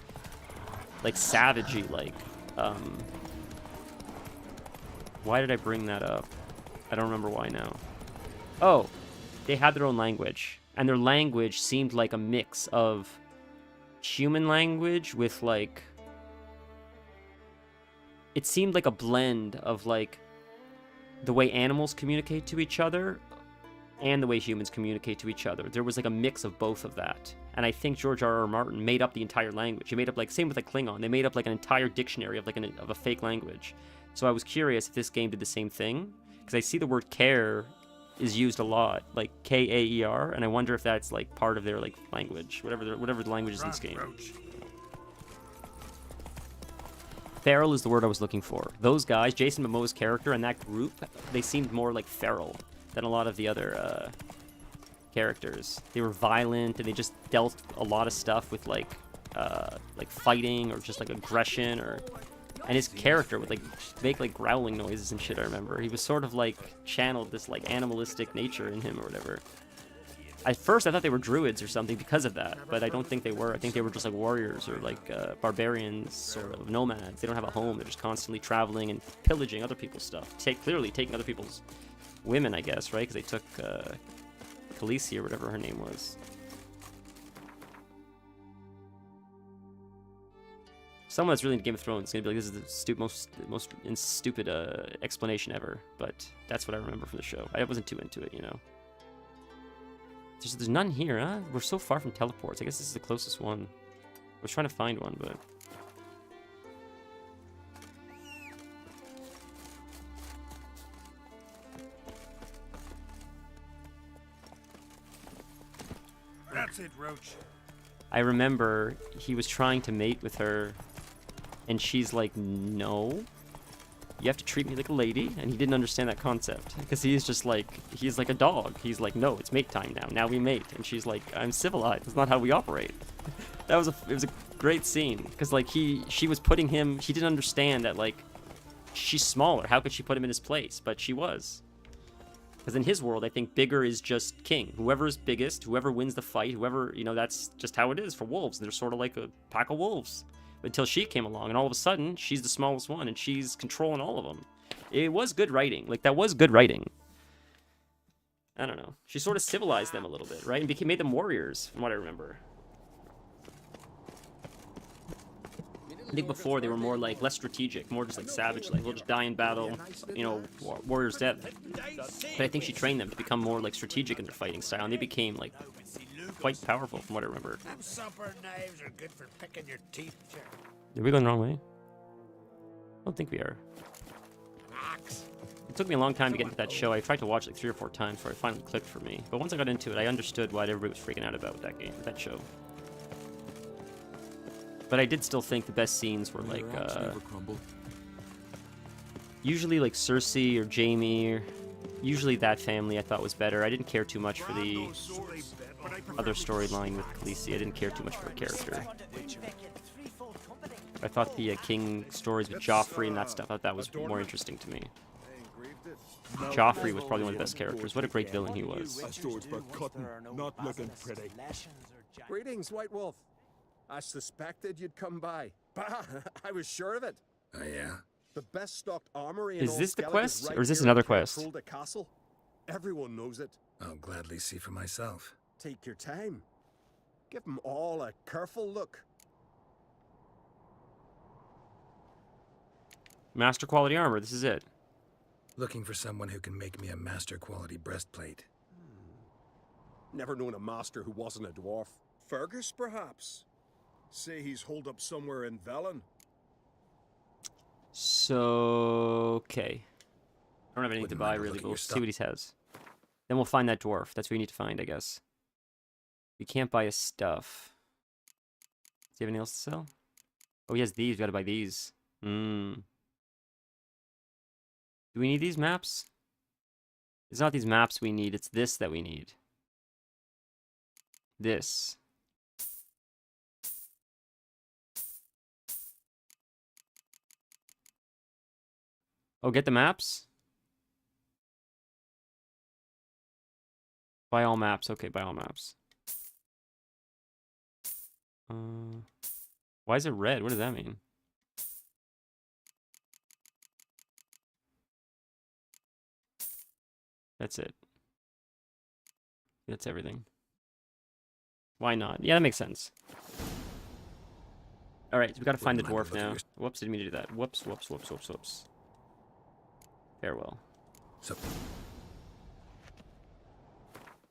like, savagey, like, Why did I bring that up? I don't remember why now. Oh! They had their own language, and their language seemed like a mix of human language with, like... It seemed like a blend of, like, the way animals communicate to each other and the way humans communicate to each other. There was, like, a mix of both of that. And I think George R.R. Martin made up the entire language. He made up, like, same with, like, Klingon. They made up, like, an entire dictionary of, like, of a fake language. So I was curious if this game did the same thing, because I see the word Kaer is used a lot, like Kaer, and I wonder if that's like part of their like language, whatever the language is in this game. Feral is the word I was looking for. Those guys, Jason Momoa's character and that group, they seemed more like feral than a lot of the other characters. They were violent and they just dealt a lot of stuff with like fighting or just like aggression or. And his character would, like, make, like, growling noises and shit, I remember. He was sort of, like, channeled this, like, animalistic nature in him or whatever. At first, I thought they were druids or something because of that, but I don't think they were. I think they were just, like, warriors or, like, barbarians, sort of nomads. They don't have a home. They're just constantly traveling and pillaging other people's stuff. Clearly taking other people's women, I guess, right? Because they took Khaleesi or whatever her name was. Someone that's really into Game of Thrones is going to be like, this is the most stupid explanation ever. But that's what I remember from the show. I wasn't too into it, you know. There's none here, huh? We're so far from teleports. I guess this is the closest one. I was trying to find one, but... That's it, Roach. I remember he was trying to mate with her, and she's like, no, you have to treat me like a lady, and he didn't understand that concept, because he's like a dog. He's like, no, it's mate time now. Now we mate. And she's like, I'm civilized. That's not how we operate. It was a great scene, because like she was putting him, he didn't understand that like, she's smaller. How could she put him in his place? But she was. Because in his world, I think bigger is just king. Whoever is biggest, whoever wins the fight, whoever, you know, that's just how it is for wolves. They're sort of like a pack of wolves. Until she came along, and all of a sudden, she's the smallest one, and she's controlling all of them. It was good writing. Like, that was good writing. I don't know. She sort of civilized them a little bit, right? And made them warriors, from what I remember. I think before they were more like less strategic, more just like savage, like we'll just die in battle, you know, warrior's death. But I think she trained them to become more like strategic in their fighting style, and they became like quite powerful from what I remember. Them supper knives are good for picking your teeth, Jared. Are we going the wrong way? I don't think we are. It took me a long time to get into that show. I tried to watch it like 3 or 4 times before it finally clicked for me. But once I got into it, I understood why everybody was freaking out about that game, that show. But I did still think the best scenes were like, usually like Cersei or Jaime, or usually that family I thought was better. I didn't care too much for the other storyline with Khaleesi. I didn't care too much for her character. I thought the King stories with Joffrey and that stuff, I thought that was more interesting to me. Joffrey was probably one of the best characters. What a great villain he was. Not looking pretty. Greetings, White Wolf. I suspected you'd come by. Bah, I was sure of it. Oh, yeah? The best stocked armory in Is all this the Skellig quest, right or is this here another in quest? Caer Castle. Everyone knows it. I'll gladly see for myself. Take your time. Give them all a careful look. Master quality armor, this is it. Looking for someone who can make me a master quality breastplate. Never known a master who wasn't a dwarf. Fergus, perhaps? Say he's holed up somewhere in Velen. So, okay. don't have anything Wouldn't to buy mind a really, look at but we'll your see what he has. Then we'll find that dwarf. That's what we need to find, I guess. We can't buy his stuff. Does he have anything else to sell? Oh, he has these. We gotta buy these. Do we need these maps? It's not these maps we need. It's this that we need. This. Oh, get the maps? Buy all maps. Okay, buy all maps. Why is it red? What does that mean? That's it. That's everything. Why not? Yeah, that makes sense. Alright, so we gotta find the dwarf now. Whoops, didn't mean to do that. Whoops, whoops, whoops, whoops, whoops. Farewell. So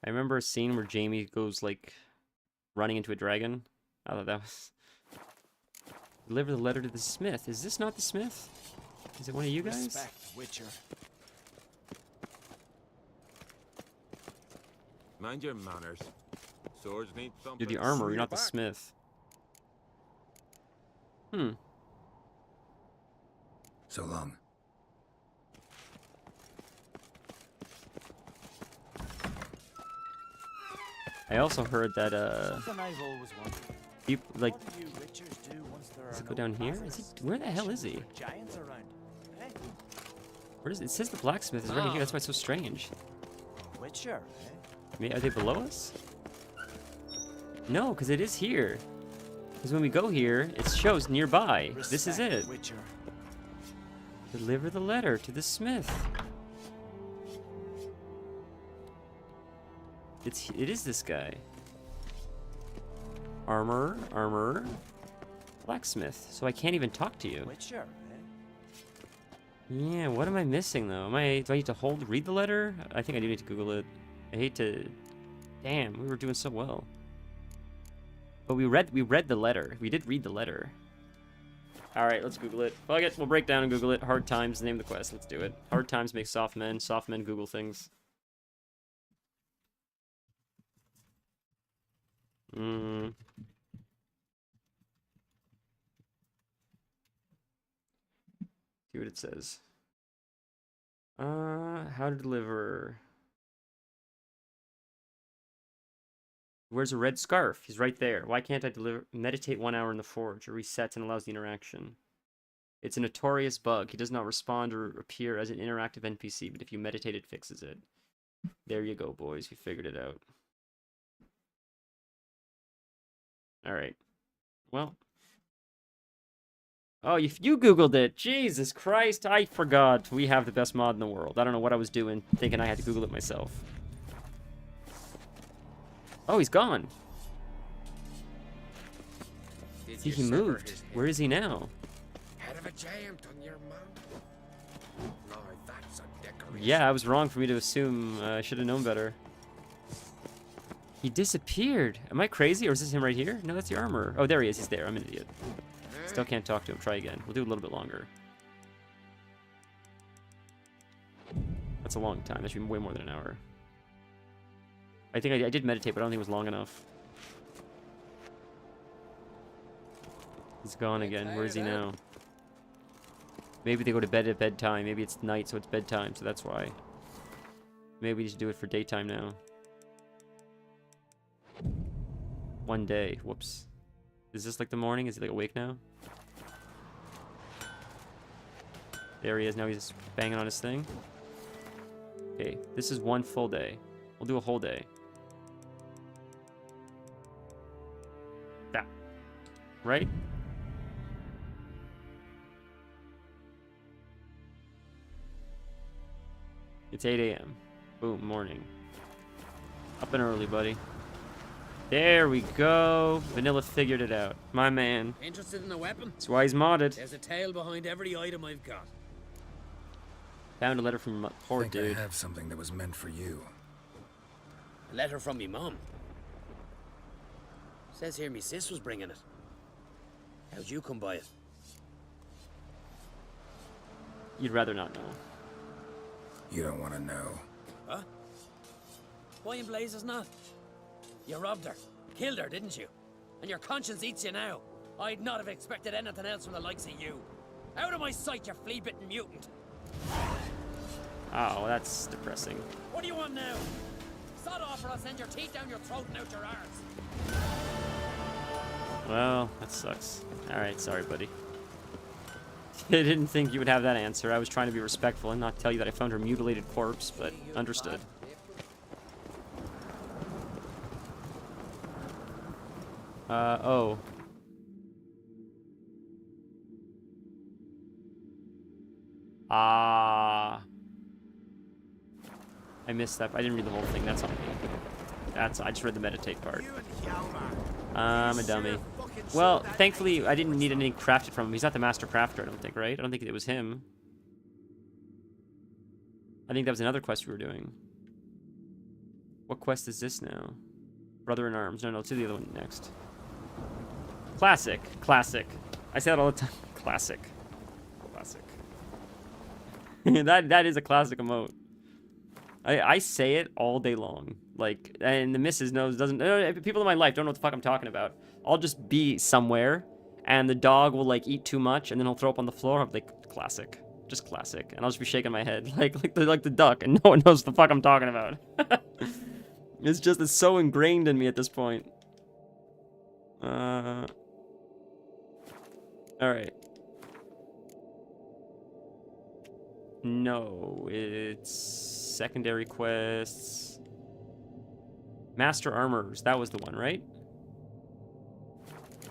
I remember a scene where Jamie goes, like, running into a dragon. I thought that was... Deliver the letter to the smith. Is this not the smith? Is it one of you guys? Respect, Witcher. Mind your manners. Swords need thumping. You're the armor, you're not the smith. So long. I also heard that, Something I've always wondered. people, like... What do you Witchers do once there Does are it go no down here? paths Is he, where the hell is he? with giants around? Eh? Where is it? It says the blacksmith is right here. That's why it's so strange. Witcher, eh? Are they below us? No, because it is here. Because when we go here, it shows nearby. This is it. Witcher. Deliver the letter to the smith. It is this guy. Armor, blacksmith. So I can't even talk to you. Witcher, Yeah, what am I missing though? Do I need to read the letter? I think I do need to Google it. I hate to. Damn, we were doing so well. But we read the letter. We did read the letter. All right, let's Google it. Fuck it, we'll break down and Google it. Hard times, name of the quest. Let's do it. Hard times make soft men. Soft men Google things. See what it says. How to deliver. Where's a red scarf? He's right there. Why can't I meditate 1 hour in the forge? It resets and allows the interaction. It's a notorious bug. He does not respond or appear as an interactive NPC, but if you meditate, it fixes it. There you go, boys. We figured it out. Alright. Well. Oh, you Googled it. Jesus Christ, I forgot. We have the best mod in the world. I don't know what I was doing, thinking I had to Google it myself. Oh, he's gone. See, he moved. Where is he now? Head of a giant on your mount. No, that's a decoration. Yeah, I was wrong for me to assume. I should have known better. He disappeared. Am I crazy, or is this him right here? No, that's the armor. Oh, there he is. He's there. I'm an idiot. Still can't talk to him. Try again. We'll do a little bit longer. That's a long time. That should be way more than an hour. I think I did meditate, but I don't think it was long enough. He's gone again. Where is he now? Maybe they go to bed at bedtime. Maybe it's night, so it's bedtime, so that's why. Maybe we should do it for daytime now. 1 day. Whoops. Is this like the morning? Is he like awake now? There he is. Now he's banging on his thing. Okay, this is 1 full day. We'll do a whole day. That. Right? It's 8 a.m. Boom, morning. Up and early, buddy. There we go. Vanilla figured it out. My man. Interested in a weapon? That's why he's modded. There's a tale behind every item I've got. Found a letter from poor I dude. I have something that was meant for you. A letter from me mum. Says here me sis was bringing it. How'd you come by it? You'd rather not know. You don't want to know. Huh? Why in blazes not? You robbed her. Killed her, didn't you? And your conscience eats you now. I'd not have expected anything else from the likes of you. Out of my sight, you flea-bitten mutant. Oh, that's depressing. What do you want now? Sod off or I'll send your teeth down your throat and out your arse. Well, that sucks. Alright, sorry, buddy. I didn't think you would have that answer. I was trying to be respectful and not tell you that I found her mutilated corpse, but understood. Oh. I missed that. I didn't read the whole thing. That's on me. I just read the meditate part. I'm a dummy. Well, thankfully, I didn't need anything crafted from him. He's not the master crafter, I don't think, right? I don't think it was him. I think that was another quest we were doing. What quest is this now? Brother in Arms. No, let's do the other one next. Classic. Classic. I say that all the time. Classic. Classic. that is a classic emote. I say it all day long. Like, and the missus doesn't, people in my life don't know what the fuck I'm talking about. I'll just be somewhere, and the dog will, like, eat too much, and then he'll throw up on the floor. I'm like, classic. Just classic. And I'll just be shaking my head, like the duck, and no one knows what the fuck I'm talking about. It's so ingrained in me at this point. Alright. No, it's secondary quests. Master Armorers, that was the one, right? I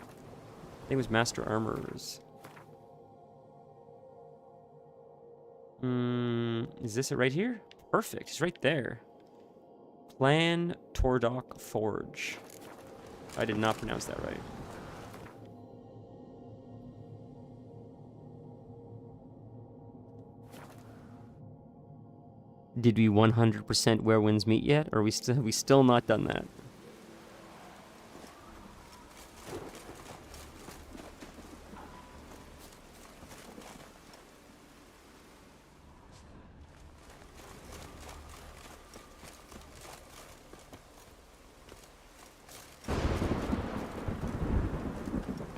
think it was Master Armorers. Is this it right here? Perfect, it's right there. Plan Tordok Forge. I did not pronounce that right. Did we 100% where winds meet yet? Or have we still not done that?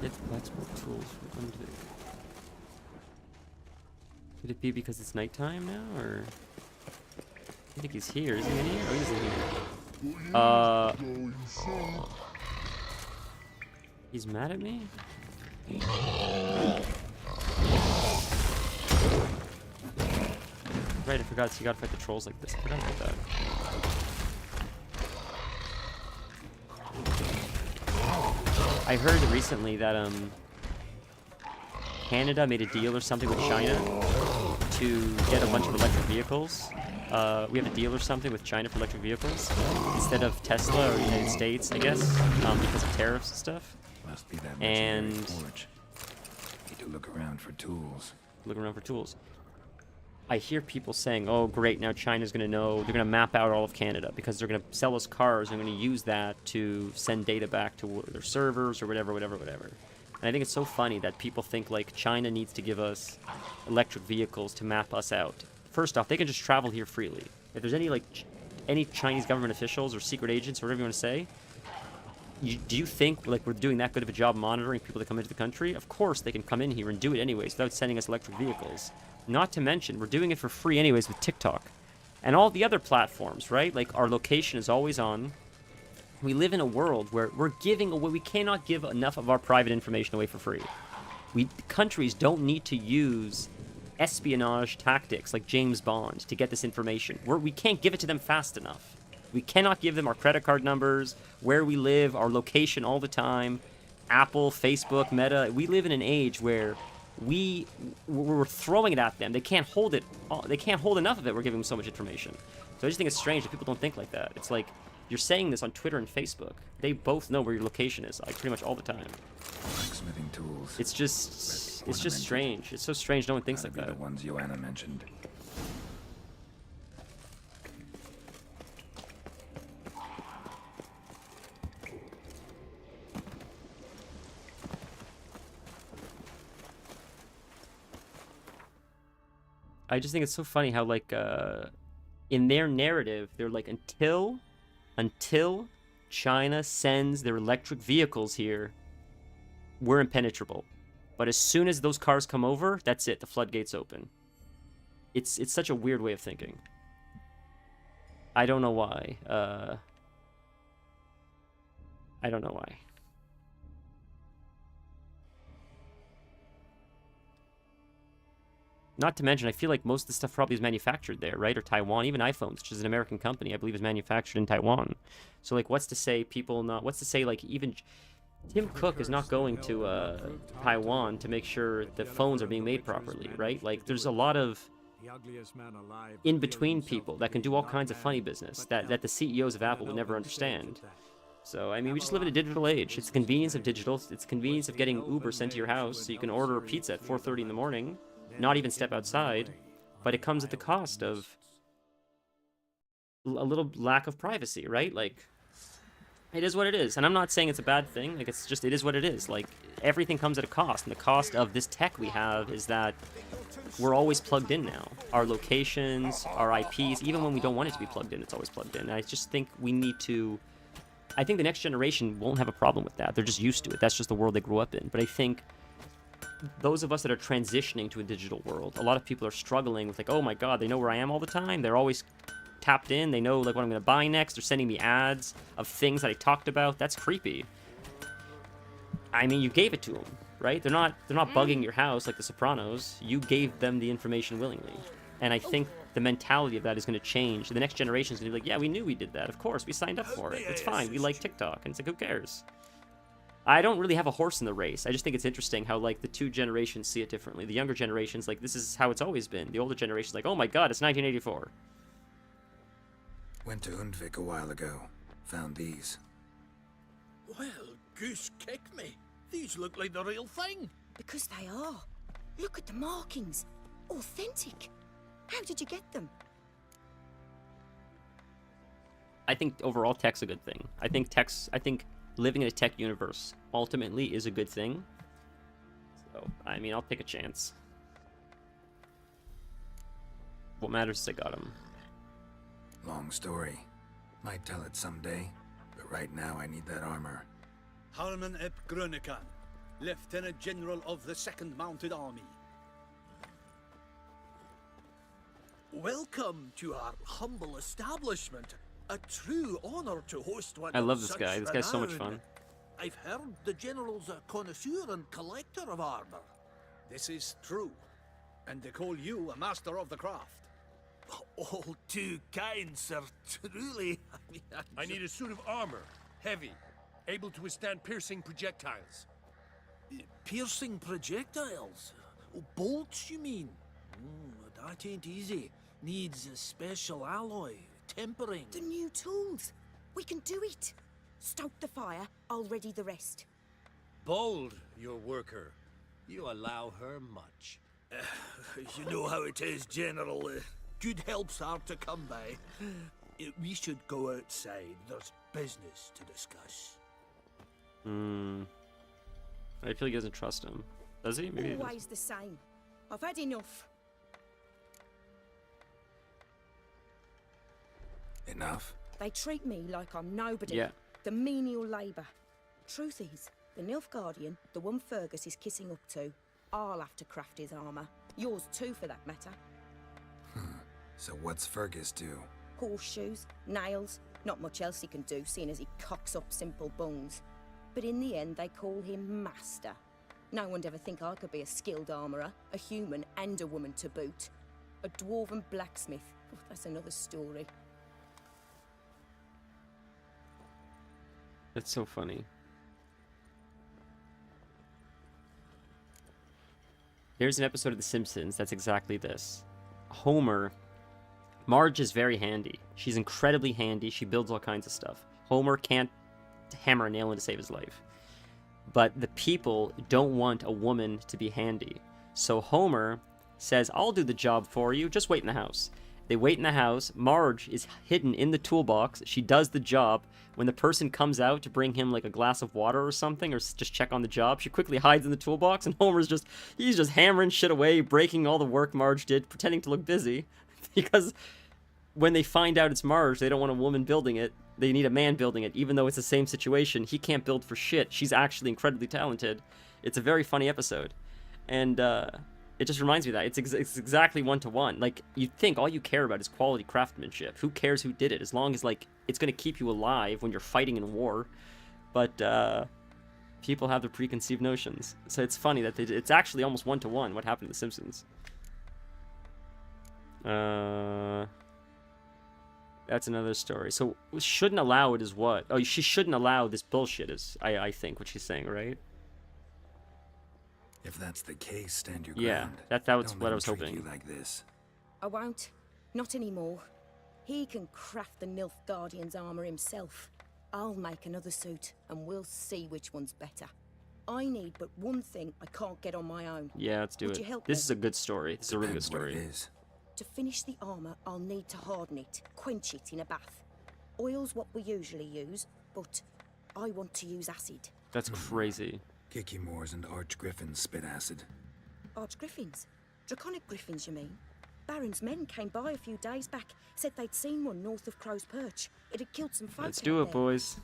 Get blacksmith tools for Undig. Could it be because it's nighttime now, or? I think he's here. Is he in here? Oh, he's in here. He's mad at me? Right, I forgot. So you gotta fight the trolls like this. I forgot about that. I heard recently that, Canada made a deal or something with China to get a bunch of electric vehicles. We have a deal or something with China for electric vehicles instead of Tesla or United States, I guess, because of tariffs and stuff. Must be that and forge. Need to look around for tools. Look around for tools. I hear people saying, "Oh, great! Now China's going to know. They're going to map out all of Canada because they're going to sell us cars. And they're going to use that to send data back to their servers or whatever." And I think it's so funny that people think like China needs to give us electric vehicles to map us out. First off, they can just travel here freely. If there's any Chinese government officials or secret agents or whatever you want to say, do you think like we're doing that good of a job monitoring people that come into the country? Of course they can come in here and do it anyways without sending us electric vehicles. Not to mention, we're doing it for free anyways with TikTok. And all the other platforms, right? Like our location is always on. We live in a world where we're giving away, we cannot give enough of our private information away for free. Countries don't need to use espionage tactics like James Bond to get this information. We can't give it to them fast enough. We cannot give them our credit card numbers, where we live, our location all the time. Apple, Facebook, Meta. We live in an age where we're throwing it at them. They can't hold it. They can't hold enough of it. We're giving them so much information. So I just think it's strange that people don't think like that. It's like you're saying this on Twitter and Facebook. They both know where your location is, like pretty much all the time. Blacksmithing tools. It's just strange. It's so strange. No one thinks like that. The ones Joanna mentioned. I just think it's so funny how, like, in their narrative, they're like, until China sends their electric vehicles here, we're impenetrable. But as soon as those cars come over, that's it. The floodgates open. It's such a weird way of thinking. I don't know why. I don't know why. Not to mention, I feel like most of the stuff probably is manufactured there, right? Or Taiwan. Even iPhones, which is an American company, I believe is manufactured in Taiwan. So, like, what's to say people not... What's to say, like, even... Tim Cook is not going to Taiwan to make sure the phones are being made properly, right? Like, there's a lot of in-between people that can do all kinds of funny business that the CEOs of Apple would never understand. So, I mean, we just live in a digital age. It's the convenience of digital. It's the convenience of getting Uber sent to your house so you can order a pizza at 4:30 in the morning, not even step outside, but it comes at the cost of a little lack of privacy, right? Like, it is what it is. And I'm not saying it's a bad thing. Like, it's just, it is what it is. Like, everything comes at a cost. And the cost of this tech we have is that we're always plugged in now. Our locations, our IPs, even when we don't want it to be plugged in, it's always plugged in. And I just think we need to... I think the next generation won't have a problem with that. They're just used to it. That's just the world they grew up in. But I think those of us that are transitioning to a digital world, a lot of people are struggling with, like, oh my god, they know where I am all the time. They're always tapped in. They know, like, what I'm going to buy next. They're sending me ads of things that I talked about. That's creepy. I mean, you gave it to them, right? They're not bugging your house like The Sopranos. You gave them the information willingly. And I think the mentality of that is going to change. The next generation is going to be like, yeah, we knew we did that. Of course, we signed up for it. It's fine. We like TikTok. And it's like, who cares? I don't really have a horse in the race. I just think it's interesting how, like, the two generations see it differently. The younger generation's like, this is how it's always been. The older generation's like, oh my god, it's 1984. Went to Undvik a while ago. Found these. Well, goose kick me. These look like the real thing. Because they are. Look at the markings. Authentic. How did you get them? I think overall tech's a good thing. I think living in a tech universe ultimately is a good thing. So, I mean, I'll take a chance. What matters is I got him. Long story. Might tell it someday, but right now I need that armor. Harman Ep Grönekan, Lieutenant General of the 2nd Mounted Army. Welcome to our humble establishment. A true honor to host one. I love of this such guy. This guy's so much renown. fun. I've heard the General's a connoisseur and collector of armor. This is true, and they call you a master of the craft. All too kind, sir. Truly. I need a suit of armor, heavy, able to withstand piercing projectiles. Piercing projectiles? Oh, bolts, you mean? That ain't easy. Needs a special alloy, tempering. The new tools. We can do it. Stoke the fire, I'll ready the rest. Bold, your worker. You allow her much. You know how it is, General. Good help's hard to come by. We should go outside. There's business to discuss. I feel like he doesn't trust him. Does he? Maybe he does. Always the same. I've had enough. Enough? They treat me like I'm nobody. Yeah. The menial labour. Truth is, the Nilfgaardian, the one Fergus is kissing up to, I'll have to craft his armour. Yours too, for that matter. So what's Fergus do? Horseshoes, nails, not much else he can do, seeing as he cocks up simple bones. But in the end, they call him Master. No one'd ever think I could be a skilled armourer, a human and a woman to boot. A dwarven blacksmith, oh, that's another story. That's so funny. There's an episode of The Simpsons that's exactly this. Homer... Marge is very handy. She's incredibly handy. She builds all kinds of stuff. Homer can't hammer a nail in to save his life. But the people don't want a woman to be handy. So Homer says, I'll do the job for you. Just wait in the house. They wait in the house. Marge is hidden in the toolbox. She does the job. When the person comes out to bring him like a glass of water or something, or just check on the job, she quickly hides in the toolbox, and he's just hammering shit away, breaking all the work Marge did, pretending to look busy. Because when they find out it's Marge, they don't want a woman building it. They need a man building it, even though it's the same situation. He can't build for shit. She's actually incredibly talented. It's a very funny episode. And, it just reminds me of that. It's exactly 1-to-1. Like, you'd think all you care about is quality craftsmanship. Who cares who did it? As long as, like, it's going to keep you alive when you're fighting in war. But, people have their preconceived notions. So it's funny that it's actually almost 1-to-1 what happened to The Simpsons. That's another story. So, shouldn't allow it is what? Oh, she shouldn't allow this bullshit is, I think, what she's saying, right? If that's the case, stand your Yeah, ground. that was Don't what let I was him treat hoping. you like this. I won't. Not anymore. He can craft the Nilf Guardian's armor himself. I'll make another suit, and we'll see which one's better. I need but one thing I can't get on my own. Yeah, let's do Would it. you help This me? is a good story. This is a really good Depends what story. it is. To finish the armor, I'll need to harden it, quench it in a bath. Oil's what we usually use, but I want to use acid. That's crazy. Kikimores and Archgriffins spit acid. Archgriffins? Draconic griffins, you mean? Baron's men came by a few days back, said they'd seen one north of Crow's Perch. It had killed some folk. Let's do out it, there. boys.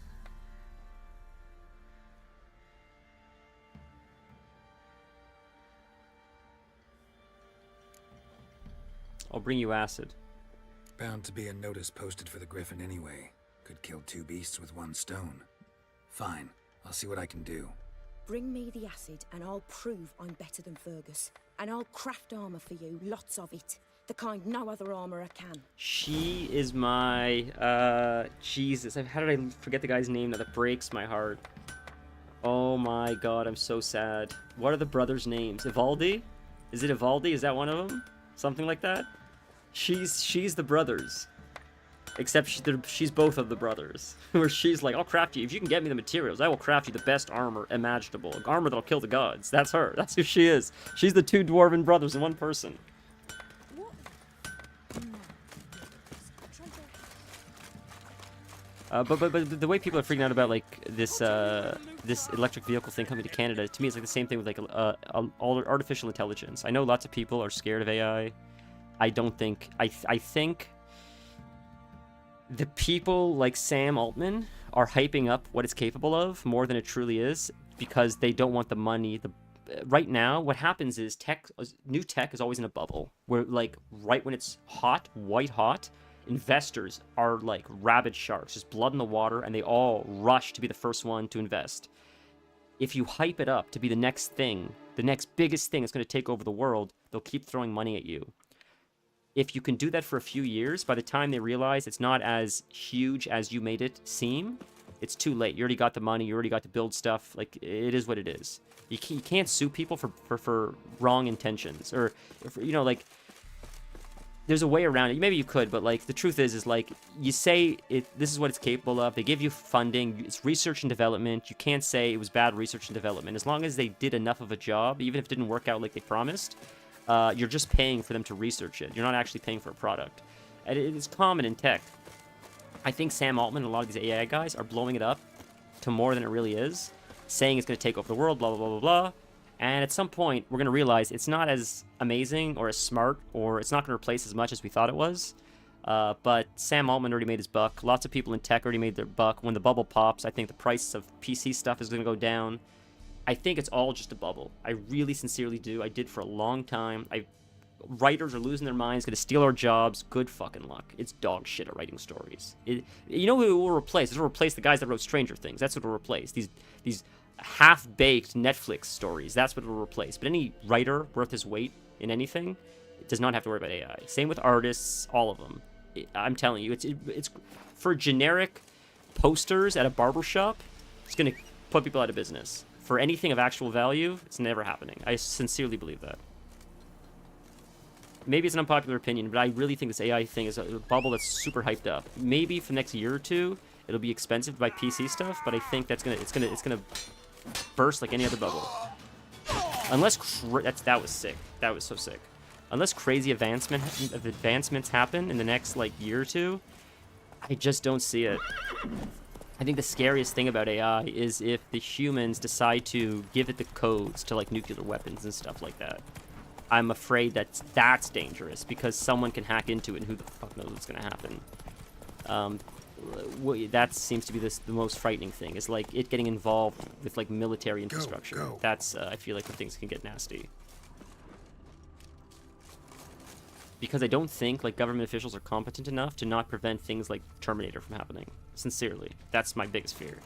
I'll bring you acid. Bound to be a notice posted for the Griffin anyway. Could kill 2 beasts with 1 stone. Fine, I'll see what I can do. Bring me the acid and I'll prove I'm better than Fergus. And I'll craft armor for you, lots of it. The kind no other armorer can. She is my, Jesus, how did I forget the guy's name? That breaks my heart. Oh my god, I'm so sad. What are the brothers' names? Ivaldi? Is it Ivaldi? Is that one of them? Something like that? She's the brothers. Except she's both of the brothers. Where she's like, I'll craft you. If you can get me the materials, I will craft you the best armor imaginable. Armor that'll kill the gods. That's her. That's who she is. She's the 2 dwarven brothers in one person. But the way people are freaking out about like this this electric vehicle thing coming to Canada, to me it's like the same thing with like artificial intelligence. I know lots of people are scared of AI. I don't think I think the people like Sam Altman are hyping up what it's capable of more than it truly is because they don't want the money. Right now, what happens is new tech is always in a bubble where like right when it's hot, white hot. Investors are like rabid sharks, just blood in the water, and they all rush to be the first one to invest. If you hype it up to be the next thing, the next biggest thing that's going to take over the world, they'll keep throwing money at you. If you can do that for a few years, by the time they realize it's not as huge as you made it seem, it's too late. You already got the money, you already got to build stuff. Like, it is what it is. You can't sue people for wrong intentions. Or, you know, like, there's a way around it. Maybe you could, but like the truth is like you say this is what it's capable of. They give you funding. It's research and development. You can't say it was bad research and development. As long as they did enough of a job, even if it didn't work out like they promised, you're just paying for them to research it. You're not actually paying for a product. And it's common in tech. I think Sam Altman and a lot of these AI guys are blowing it up to more than it really is, saying it's going to take over the world, blah, blah, blah, blah, blah. And at some point, we're going to realize it's not as amazing or as smart, or it's not going to replace as much as we thought it was. But Sam Altman already made his buck. Lots of people in tech already made their buck. When the bubble pops, I think the price of PC stuff is going to go down. I think it's all just a bubble. I really sincerely do. I did for a long time. Writers are losing their minds, going to steal our jobs. Good fucking luck. It's dog shit at writing stories. You know who it will replace? It will replace the guys that wrote Stranger Things. That's what it will replace. These half-baked Netflix stories. That's what it will replace. But any writer worth his weight in anything does not have to worry about AI. Same with artists, all of them. I'm telling you, it's for generic posters at a barbershop, it's going to put people out of business. For anything of actual value, it's never happening. I sincerely believe that. Maybe it's an unpopular opinion, but I really think this AI thing is a bubble that's super hyped up. Maybe for the next year or two, it'll be expensive to buy PC stuff, but I think it's gonna burst like any other bubble. Unless that was sick. That was so sick. Unless crazy advancements happen in the next, like, year or two, I just don't see it. I think the scariest thing about AI is if the humans decide to give it the codes to, like, nuclear weapons and stuff like that. I'm afraid that's dangerous, because someone can hack into it and who the fuck knows what's going to happen. That seems to be the most frightening thing, is, like, it getting involved with, like, military infrastructure. Go. That's, I feel like, when things can get nasty. Because I don't think, like, government officials are competent enough to not prevent things like Terminator from happening. Sincerely. That's my biggest fear.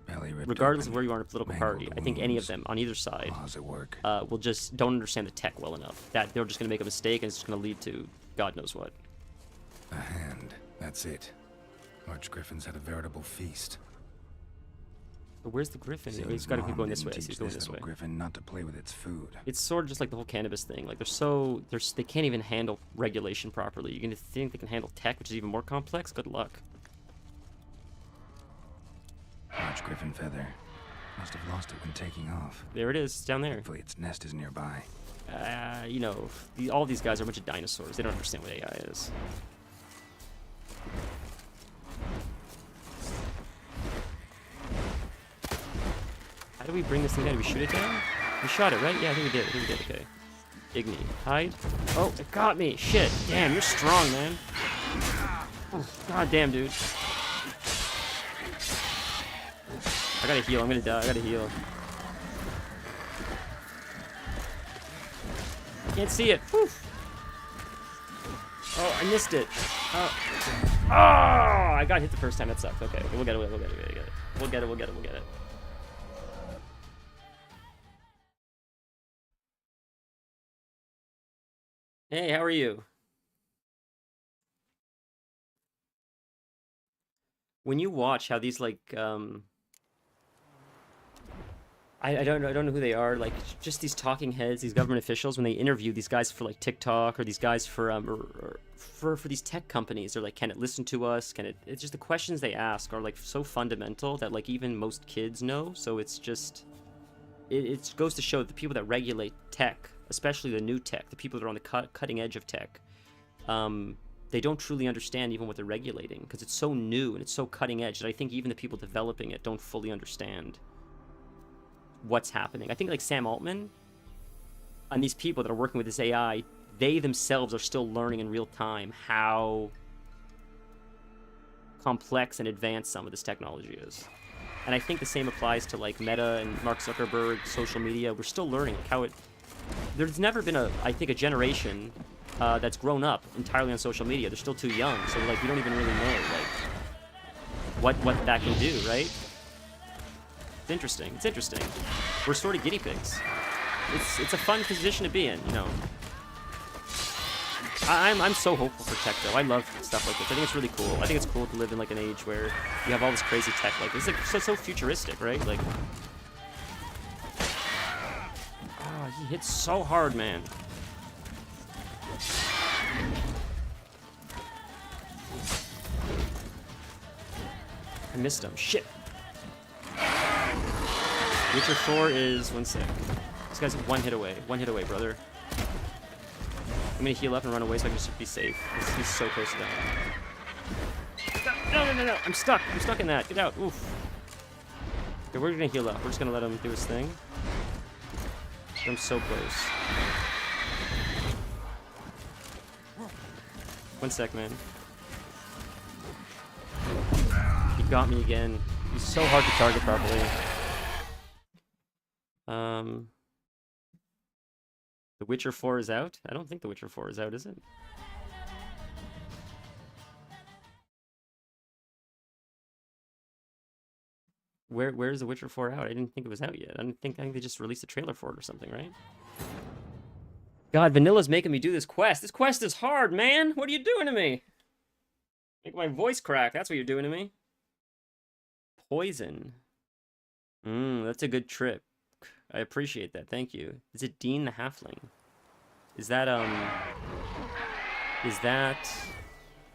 Regardless of where you are in a political party, I think any of them, on either side, will just don't understand the tech well enough. That they're just going to make a mistake and it's just going to lead to God knows what. A hand. That's it. Arch Griffin's had a veritable feast. But where's the griffin? He's got to keep going this way. He's going this way. Griffin not to play with its food. It's sort of just like the whole cannabis thing. Like they can't even handle regulation properly. You're gonna think they can handle tech, which is even more complex? Good luck. Arch Griffin feather. Must have lost it when taking off. There it is, it's down there. Hopefully its nest is nearby. You know, all these guys are a bunch of dinosaurs. They don't understand what AI is. How do we bring this thing down? Do we shoot it down? We shot it, right? Yeah, I think we did. Okay. Igni. Hide. Oh, it got me. Shit. Damn, you're strong, man. Oh, God damn, dude. I gotta heal. I'm gonna die. I gotta heal. Can't see it. Whew. Oh, I missed it. Oh, I got hit the first time. That sucked. Okay, we'll get it. We'll get it. Hey, how are you? When you watch how these, like, I don't know who they are, like, just these talking heads, these government officials, when they interview these guys for, like, TikTok, or these guys for these tech companies, they're like, can it listen to us? It's just the questions they ask are, like, so fundamental that, like, even most kids know, so it's just, it goes to show that the people that regulate tech, especially the new tech, the people that are on the cutting edge of tech, they don't truly understand even what they're regulating, because it's so new and it's so cutting edge that I think even the people developing it don't fully understand what's happening. I think, like, Sam Altman and these people that are working with this AI, they themselves are still learning in real time how complex and advanced some of this technology is. And I think the same applies to, like, Meta and Mark Zuckerberg, social media. We're still learning, like, how it... There's never been I think a generation that's grown up entirely on social media. They're still too young, so, like, we don't even really know, like, what that can do, right? It's interesting. We're sort of guinea pigs. It's a fun position to be in, you know. I'm so hopeful for tech, though. I love stuff like this. I think it's really cool. I think it's cool to live in, like, an age where you have all this crazy tech like this. It's like so futuristic, right? Like, oh, he hits so hard, man. I missed him. Shit. Witcher 4 is 1 sec. This guy's one hit away. One hit away, brother. I'm gonna heal up and run away so I can just be safe. He's so close to that. No. I'm stuck. I'm stuck in that. Get out. Oof. Okay, we're gonna heal up. We're just gonna let him do his thing. I'm so close. 1 sec, man. He got me again. He's so hard to target properly. The Witcher 4 is out? I don't think The Witcher 4 is out, is it? Where's The Witcher 4 out? I didn't think it was out yet. I think they just released a trailer for it or something, right? God, Vanilla's making me do this quest. This quest is hard, man! What are you doing to me? Make my voice crack. That's what you're doing to me. Poison. That's a good trick. I appreciate that. Thank you. Is it Dean the Halfling? Is that,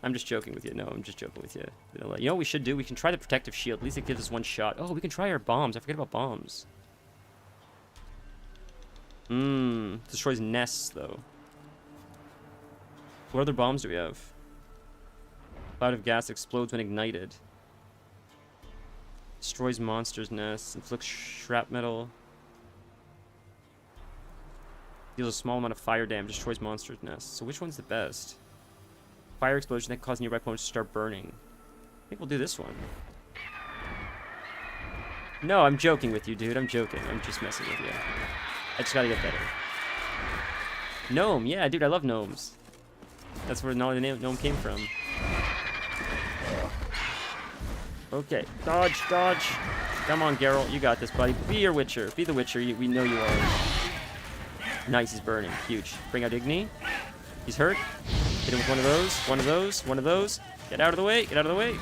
I'm just joking with you. No, I'm just joking with you. You know what we should do? We can try the protective shield. At least it gives us one shot. Oh, we can try our bombs. I forget about bombs. Destroys nests, though. What other bombs do we have? Cloud of gas explodes when ignited. Destroys monsters' nests. Inflicts shrapnel. Deals a small amount of fire damage. Destroys monsters' nests. So which one's the best? Fire explosion that causes nearby opponents to start burning. I think we'll do this one. No, I'm joking with you, dude. I'm joking. I'm just messing with you. I just gotta get better. Gnome. Yeah, dude, I love gnomes. That's where the name gnome came from. Okay. Dodge, dodge. Come on, Geralt. You got this, buddy. Be your Witcher. Be the Witcher. We know you are. Nice, he's burning. Huge. Bring out Igni. He's hurt. Hit him with one of those. One of those. One of those. Get out of the way. Get out of the way.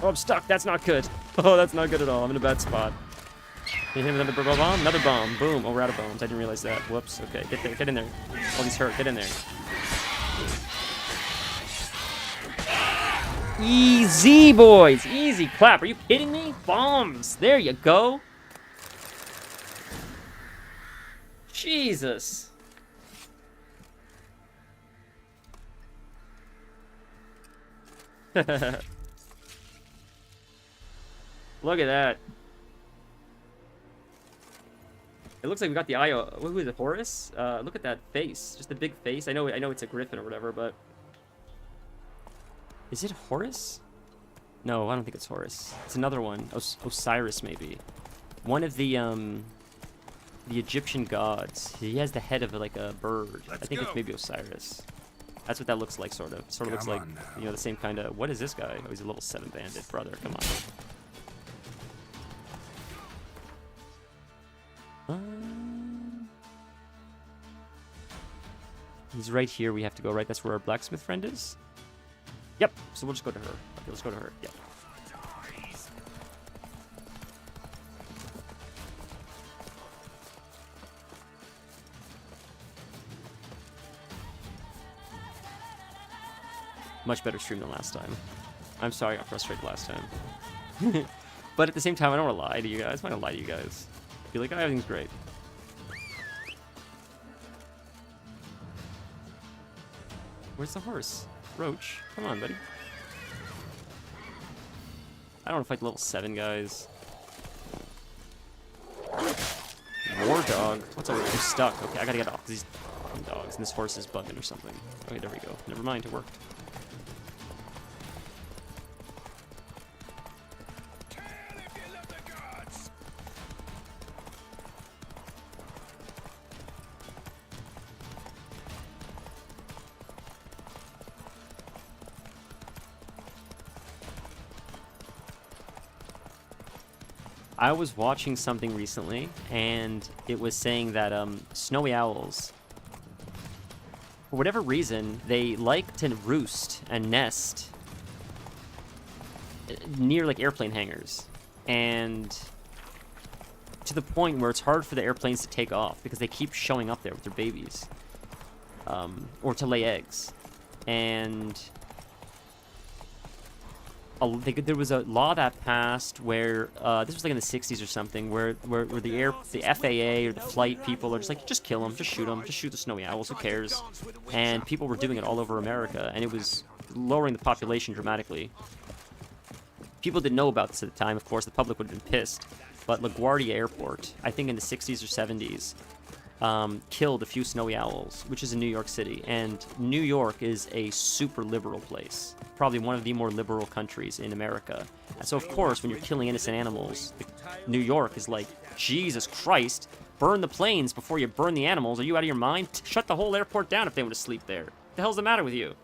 Oh, I'm stuck. That's not good. Oh, that's not good at all. I'm in a bad spot. Hit him with another bomb. Another bomb. Boom. Oh, we're out of bombs. I didn't realize that. Whoops. Okay. Get there. Get in there. Oh, he's hurt. Get in there. Easy, boys. Easy clap. Are you kidding me? Bombs. There you go. Jesus. Look at that. It looks like we got the eye of, who is it, Horus? Look at that face. Just the big face. I know it's a griffin or whatever, but... Is it Horus? No, I don't think it's Horus. It's another one. Osiris, maybe. One of the Egyptian gods. He has the head of like a bird. I think it's maybe Osiris. That's what that looks like, sort of. Sort of looks like, you know, the same kind of... What is this guy? Oh, he's a level 7 bandit. Brother, come on. He's right here. We have to go, right? That's where our blacksmith friend is? Yep. So we'll just go to her. Okay, let's go to her. Yep. Much better stream than last time. I'm sorry I got frustrated last time. But at the same time, I don't want to lie to you guys. I'm not going to lie to you guys. Be like, oh, everything's great. Where's the horse? Roach. Come on, buddy. I don't want to fight level 7 guys. War dog. What's over? I'm stuck. Okay, I gotta get off these dogs. And this horse is bugging or something. Okay, there we go. Never mind, it worked. I was watching something recently, and it was saying that snowy owls, for whatever reason, they like to roost and nest near like airplane hangars, and to the point where it's hard for the airplanes to take off because they keep showing up there with their babies, or to lay eggs. And there was a law that passed where this was like in the 60s or something, where the FAA or the flight people are just like, just kill them, just shoot the snowy owls, who cares? And people were doing it all over America, and it was lowering the population dramatically. People didn't know about this at the time. Of course, the public would have been pissed. But LaGuardia Airport, I think in the 60s or 70s, killed a few snowy owls, which is in New York City. And New York is a super liberal place. Probably one of the more liberal countries in America. And so, of course, when you're killing innocent animals, New York is like, Jesus Christ, burn the planes before you burn the animals. Are you out of your mind? Shut the whole airport down if they want to sleep there. What the hell's the matter with you?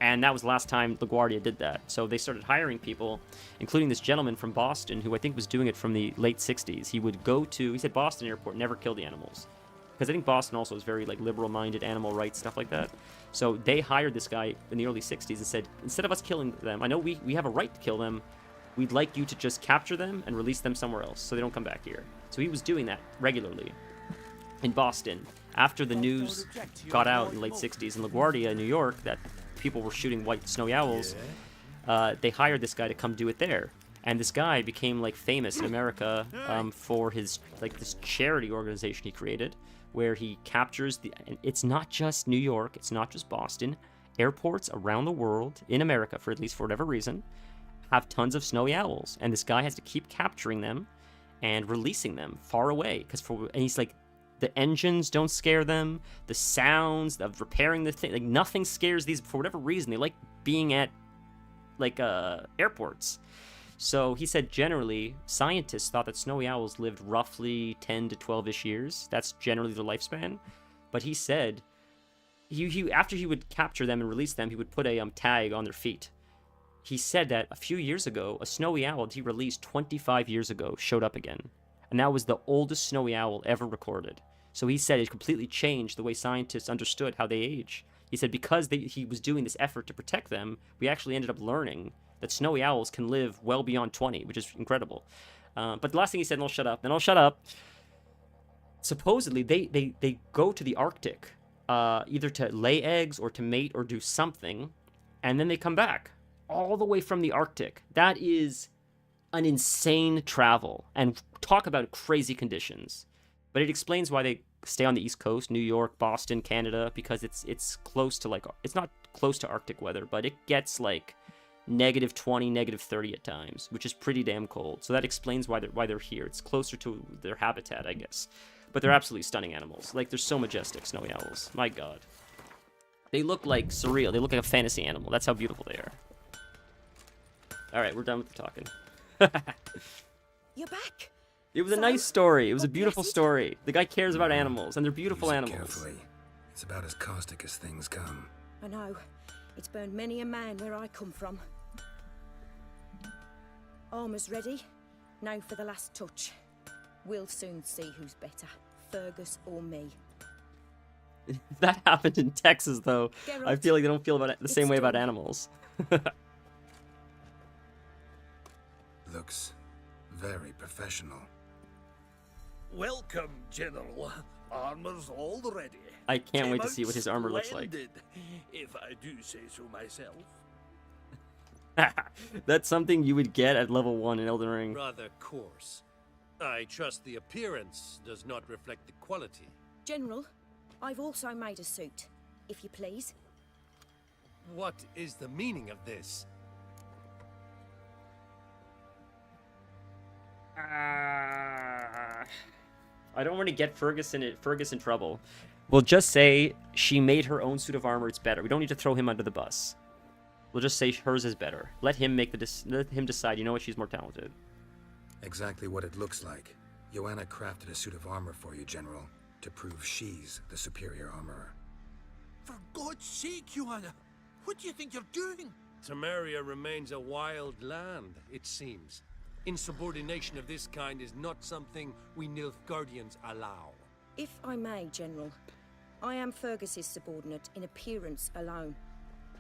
And that was the last time LaGuardia did that. So they started hiring people, including this gentleman from Boston, who I think was doing it from the late 60s. He would go to, he said Boston Airport, never kill the animals. Because I think Boston also is very like liberal-minded, animal rights, stuff like that. So they hired this guy in the early 60s and said, instead of us killing them, I know we have a right to kill them, we'd like you to just capture them and release them somewhere else so they don't come back here. So he was doing that regularly in Boston. After the news got out in the late 60s in LaGuardia, New York, that people were shooting white snowy owls, they hired this guy to come do it there. And this guy became like famous in America for his like this charity organization he created, where he captures the. And it's not just New York, it's not just Boston. Airports around the world in America, for at least for whatever reason, have tons of snowy owls, and this guy has to keep capturing them and releasing them far away and he's like, the engines don't scare them, the sounds of repairing the thing, like nothing scares these for whatever reason. They like being at like airports. So he said generally scientists thought that snowy owls lived roughly 10 to 12ish years. That's generally their lifespan. But he said he after he would capture them and release them, he would put a tag on their feet. He said that a few years ago, a snowy owl he released 25 years ago showed up again. And that was the oldest snowy owl ever recorded. So he said it completely changed the way scientists understood how they age. He said because he was doing this effort to protect them, we actually ended up learning that snowy owls can live well beyond 20, which is incredible. But the last thing he said, and I'll shut up. Supposedly, they go to the Arctic, either to lay eggs or to mate or do something, and then they come back all the way from the Arctic. That is an insane travel, and talk about crazy conditions. But it explains why they stay on the East Coast, New York, Boston, Canada, because it's close to like, it's not close to Arctic weather, but it gets like -20, -30 at times, which is pretty damn cold. So that explains why they're here. It's closer to their habitat, I guess. But they're absolutely stunning animals. Like, they're so majestic, snowy owls. My God. They look like surreal. They look like a fantasy animal. That's how beautiful they are. All right, we're done with the talking. You're back. It was a nice story. It was a beautiful story. The guy cares about animals, and they're beautiful Use it animals. carefully. It's about as caustic as things come. I know. It's burned many a man where I come from. Armor's ready. Now for the last touch. We'll soon see who's better, Fergus or me. If that happened in Texas, though, Geralt, I feel like they don't feel about it the same way about done. animals. Looks very professional. Welcome, General. Armor's all ready. I can't wait to Came see what his armor looks like. splendid, if I do say so myself. That's something you would get at level 1 in Elden Ring. Rather coarse. I trust the appearance does not reflect the quality. General, I've also made a suit, if you please. What is the meaning of this? I don't want to get Fergus in trouble. We'll just say she made her own suit of armor. It's better. We don't need to throw him under the bus. We'll just say hers is better. Let him let him decide. You know what? She's more talented. Exactly what it looks like. Joanna crafted a suit of armor for you, General, to prove she's the superior armorer. For God's sake, Joanna! What do you think you're doing? Temeria remains a wild land, it seems. Insubordination of this kind is not something we Nilfgaardians allow. If I may, General, I am Fergus's subordinate in appearance alone.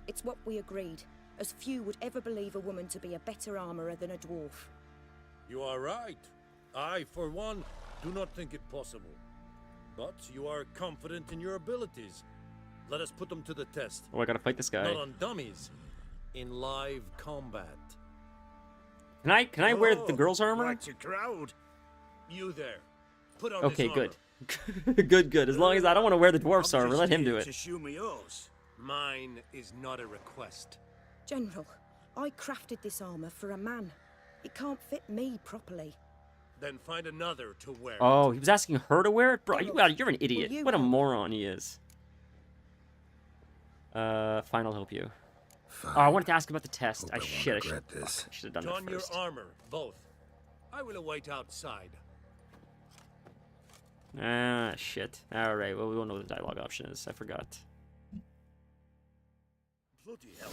It's what we agreed, as few would ever believe a woman to be a better armorer than a dwarf. You are right. I, for one, do not think it possible. But you are confident in your abilities. Let us put them to the test. Oh, I gotta fight this guy. Not on dummies. In live combat. Can I wear the girl's armor? What's a crowd? You there. Put on Okay, this armor. good. Good. As long as I don't want to wear the dwarf's armor, let him do it. To show me yours. Mine is not a request. General, I crafted this armor for a man. It can't fit me properly. Then find another to wear. Oh, he was asking her to wear it? Bro, you're an idiot. you What a help? moron he is. Fine, I'll help you. Oh, I wanted to ask about the test. I should have done Don that your first. armor, both. I will await outside. Ah, shit. Alright, well, we won't know what the dialogue option is. I forgot. Bloody hell.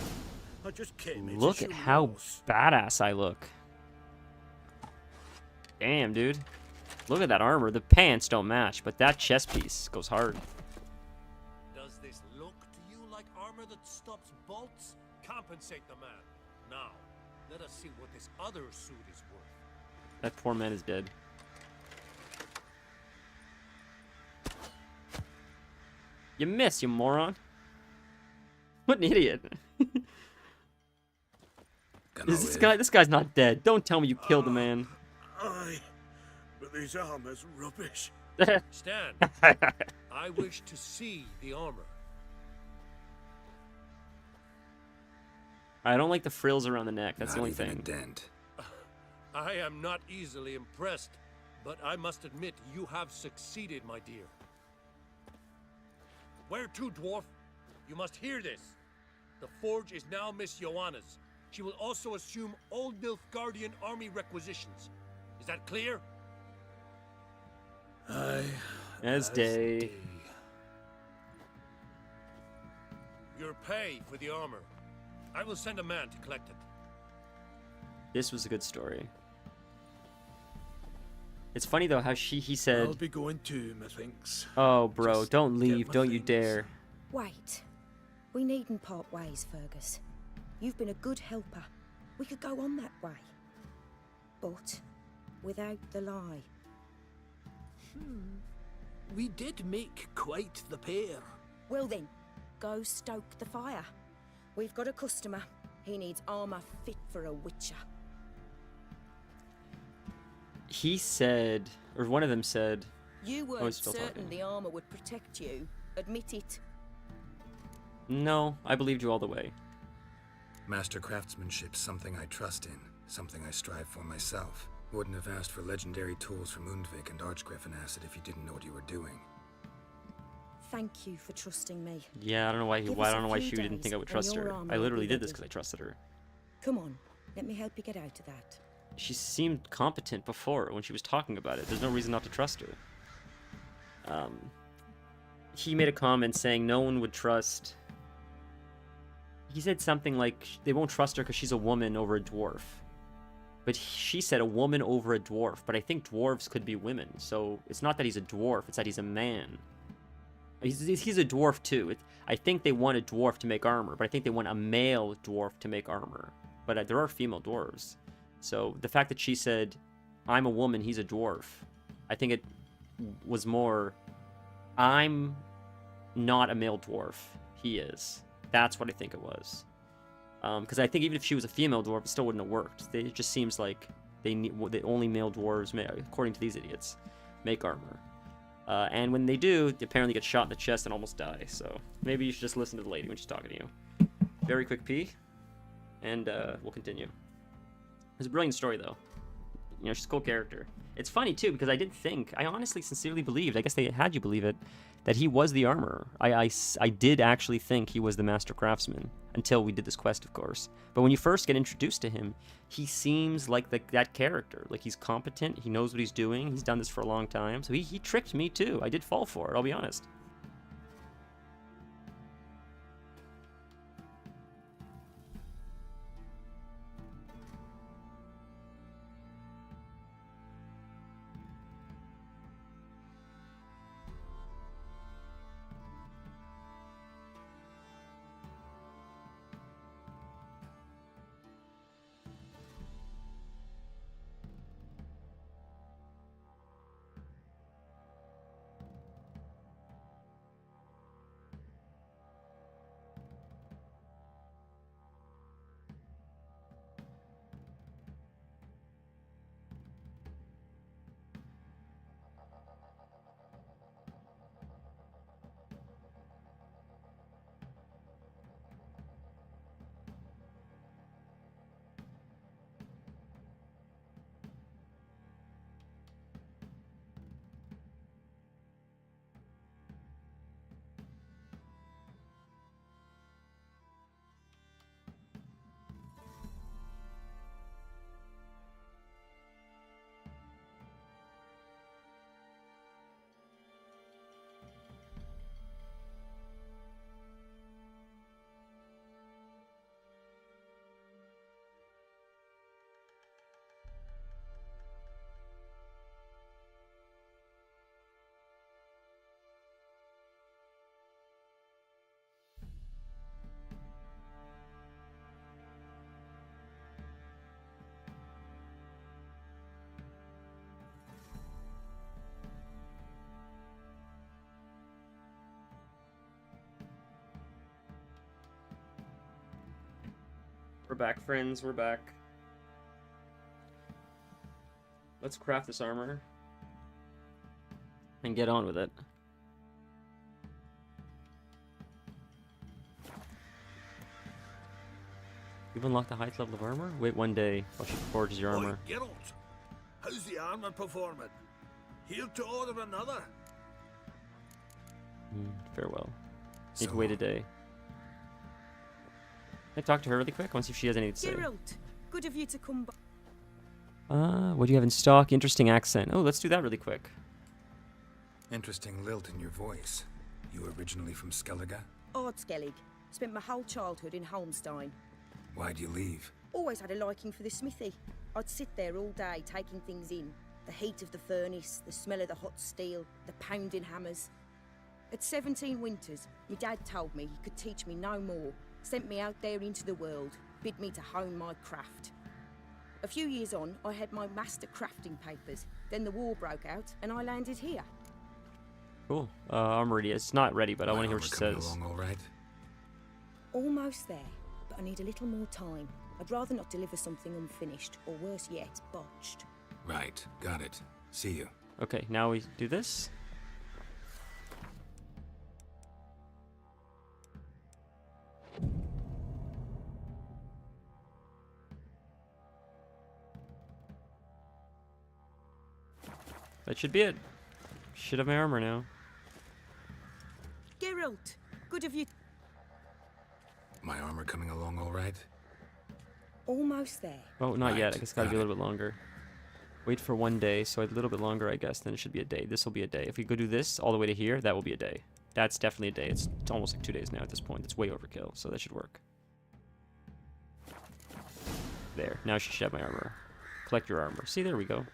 I just came in to Look show at me how yours. badass I look. Damn, dude. Look at that armor. The pants don't match, but that chest piece goes hard. Does this look to you like armor that stops bolts? Compensate the man. Now, let us see what this other suit is worth. That poor man is dead. You missed, you moron. What an idiot. gonna Is this live. guy? This guy's not dead. Don't tell me you killed the man. Aye, but this armor's rubbish. Stand. I wish to see the armor. I don't like the frills around the neck. That's the Not only even thing. a dent. I am not easily impressed, but I must admit you have succeeded, my dear. Where to, dwarf? You must hear this. The forge is now Miss Joanna's. She will also assume Old Nilfgaardian army requisitions. Is that clear? Aye. As day. Your pay for the armor. I will send a man to collect it. This was a good story. It's funny though how he said, I'll be going too, methinks. "Oh, bro, Just don't get leave, my don't you things." dare." Wait. We needn't part ways, Fergus. You've been a good helper. We could go on that way. But without the lie. We did make quite the pair. Well then, go stoke the fire. We've got a customer. He needs armor fit for a witcher. He said, or one of them said, You he's weren't still certain talking. the armor would protect you. Admit it. "No, I believed you all the way." Master craftsmanship's something I trust in, something I strive for myself. Wouldn't have asked for legendary tools from Undvik and Archgriffin Acid if you didn't know what you were doing. Thank you for trusting me. Yeah, I don't know why. Give I us don't a know why few she didn't days think I would and trust your her. armor I will literally be did this ready. because I trusted her. Come on, let me help you get out of that. She seemed competent before when she was talking about it. There's no reason not to trust her. He made a comment saying no one would trust. He said something like they won't trust her because she's a woman over a dwarf. But she said a woman over a dwarf. But I think dwarves could be women. So it's not that he's a dwarf, it's that he's a man. He's a dwarf too. I think they want a dwarf to make armor, but I think they want a male dwarf to make armor. But there are female dwarves. So the fact that she said, I'm a woman, he's a dwarf, I think it was more, I'm not a male dwarf, he is. That's what I think it was. Because I think even if she was a female dwarf, it still wouldn't have worked. It just seems like the only male dwarves, according to these idiots, make armor. And when they do, they apparently get shot in the chest and almost die. So maybe you should just listen to the lady when she's talking to you. Very quick pee, and we'll continue. It's a brilliant story, though. You know, she's a cool character. It's funny, too, because I honestly, sincerely believed, I guess they had you believe it, that he was the armorer. I did actually think he was the master craftsman, until we did this quest, of course. But when you first get introduced to him, he seems like that character. Like, he's competent, he knows what he's doing, he's done this for a long time. So he tricked me, too. I did fall for it, I'll be honest. We're back, friends. We're back. Let's craft this armor. And get on with it. You've unlocked the highest level of armor? Wait 1 day while she forges your armor. Oi, Geralt, how's the armor performing? Here to order another? Farewell. Need to wait a day. Can I talk to her really quick? I want to see if she has anything to say. Geralt, good of you to come back. What do you have in stock? Interesting accent. Oh, let's do that really quick. Interesting lilt in your voice. You originally from Skellige? Ardskellig. Spent my whole childhood in Holmstein. Why'd you leave? Always had a liking for the smithy. I'd sit there all day taking things in. The heat of the furnace, the smell of the hot steel, the pounding hammers. At 17 winters, my dad told me he could teach me no more. Sent me out there into the world, bid me to hone my craft. A few years on, I had my master crafting papers. Then the war broke out, and I landed here. Cool. I'm ready. It's not ready, but I want to hear what she says. Along all right? Almost there, but I need a little more time. I'd rather not deliver something unfinished, or worse yet, botched. Right. Got it. See you. Okay, now we do this. That should be it. Should have my armor now. Geralt, good of you. My armor coming along all right? Almost there. Oh, not yet. I Right, guess gotta be a little bit longer. Wait for 1 day, so a little bit longer, I guess. Then it should be a day. This will be a day. If we go do this all the way to here, that will be a day. That's definitely a day. It's almost like 2 days now at this point. It's way overkill, so that should work. There. Now she should have my armor. Collect your armor. See, there we go.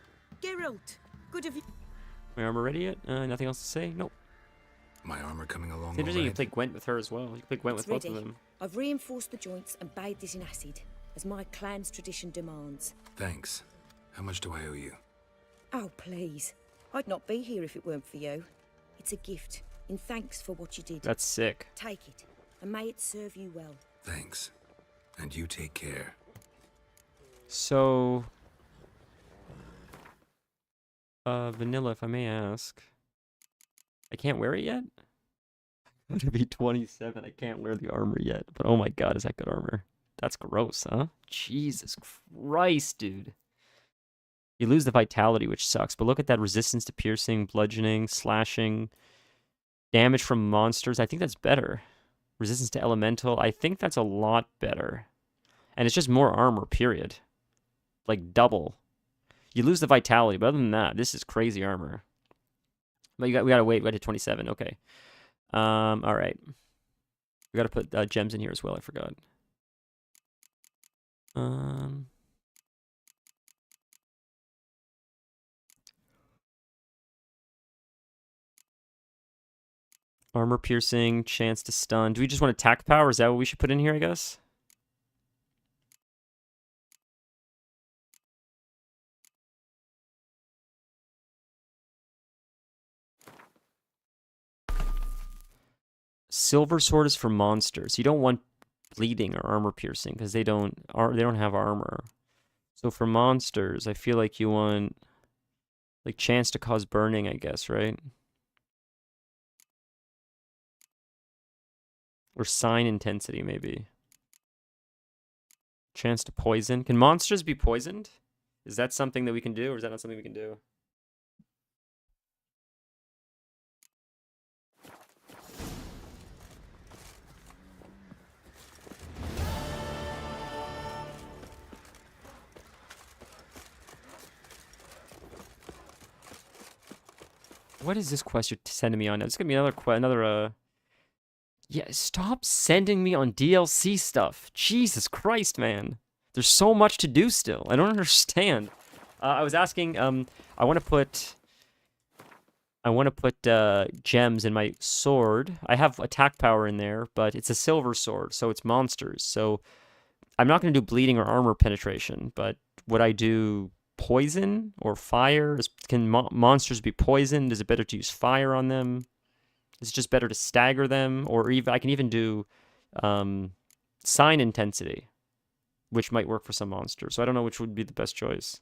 Geralt, good of you. My armor ready yet? Nothing else to say? Nope. My armor coming along It's all interesting you right? can play Gwent with her as well. You can play Gwent It's with both of ready. them. I've reinforced the joints and bathed this in acid, as my clan's tradition demands. Thanks. How much do I owe you? Oh, please. I'd not be here if it weren't for you. It's a gift, in thanks for what you did. That's sick. Take it, and may it serve you well. Thanks. And you take care. So... Vanilla, if I may ask. I can't wear it yet? I'm gonna be 27. I can't wear the armor yet. But oh my god, is that good armor? That's gross, huh? Jesus Christ, dude. You lose the vitality, which sucks. But look at that resistance to piercing, bludgeoning, slashing, damage from monsters. I think that's better. Resistance to elemental. I think that's a lot better. And it's just more armor, period. Like double. You lose the vitality, but other than that, this is crazy armor. But we gotta wait. We got to 27. Okay. All right. We gotta put gems in here as well. I forgot. Armor piercing, chance to stun. Do we just want attack power? Is that what we should put in here? I guess. Silver sword is for monsters. You don't want bleeding or armor piercing because they don't have armor. So for monsters, I feel like you want like chance to cause burning, I guess, right? Or sign intensity, maybe. Chance to poison. Can monsters be poisoned? Is that something that we can do, or is that not something we can do? What is this quest you're sending me on now? It's gonna be another Yeah, stop sending me on DLC stuff. Jesus Christ, man. There's so much to do still. I don't understand. I was asking, I want to put gems in my sword. I have attack power in there, but it's a silver sword, so it's monsters. So I'm not going to do bleeding or armor penetration, but would I do poison or fire? Can monsters be poisoned? Is it better to use fire on them? Is it just better to stagger them? Or even I can even do sign intensity. which might work for some monsters. So I don't know which would be the best choice.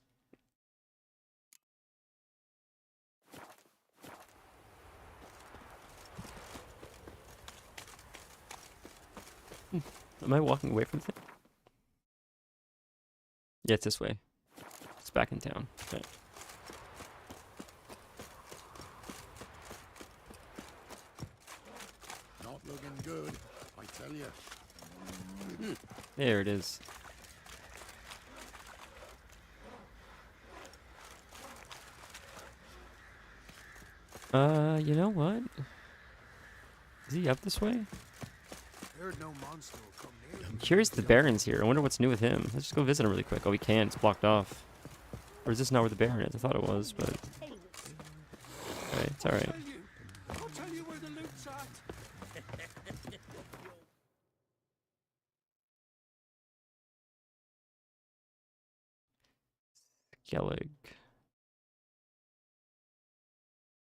Am I walking away from the thing? Yeah, it's this way. It's back in town. Okay. Not looking good, I tell you. There it is. You know what? Is he up this way? Heard no monster will come near. I'm curious if the Baron's here. I wonder what's new with him. Let's just go visit him really quick. Oh, we can't. It's blocked off. Or is this not where the Baron is? I thought it was, but... Alright, it's alright. I'll tell you where the loot's at. Skellig.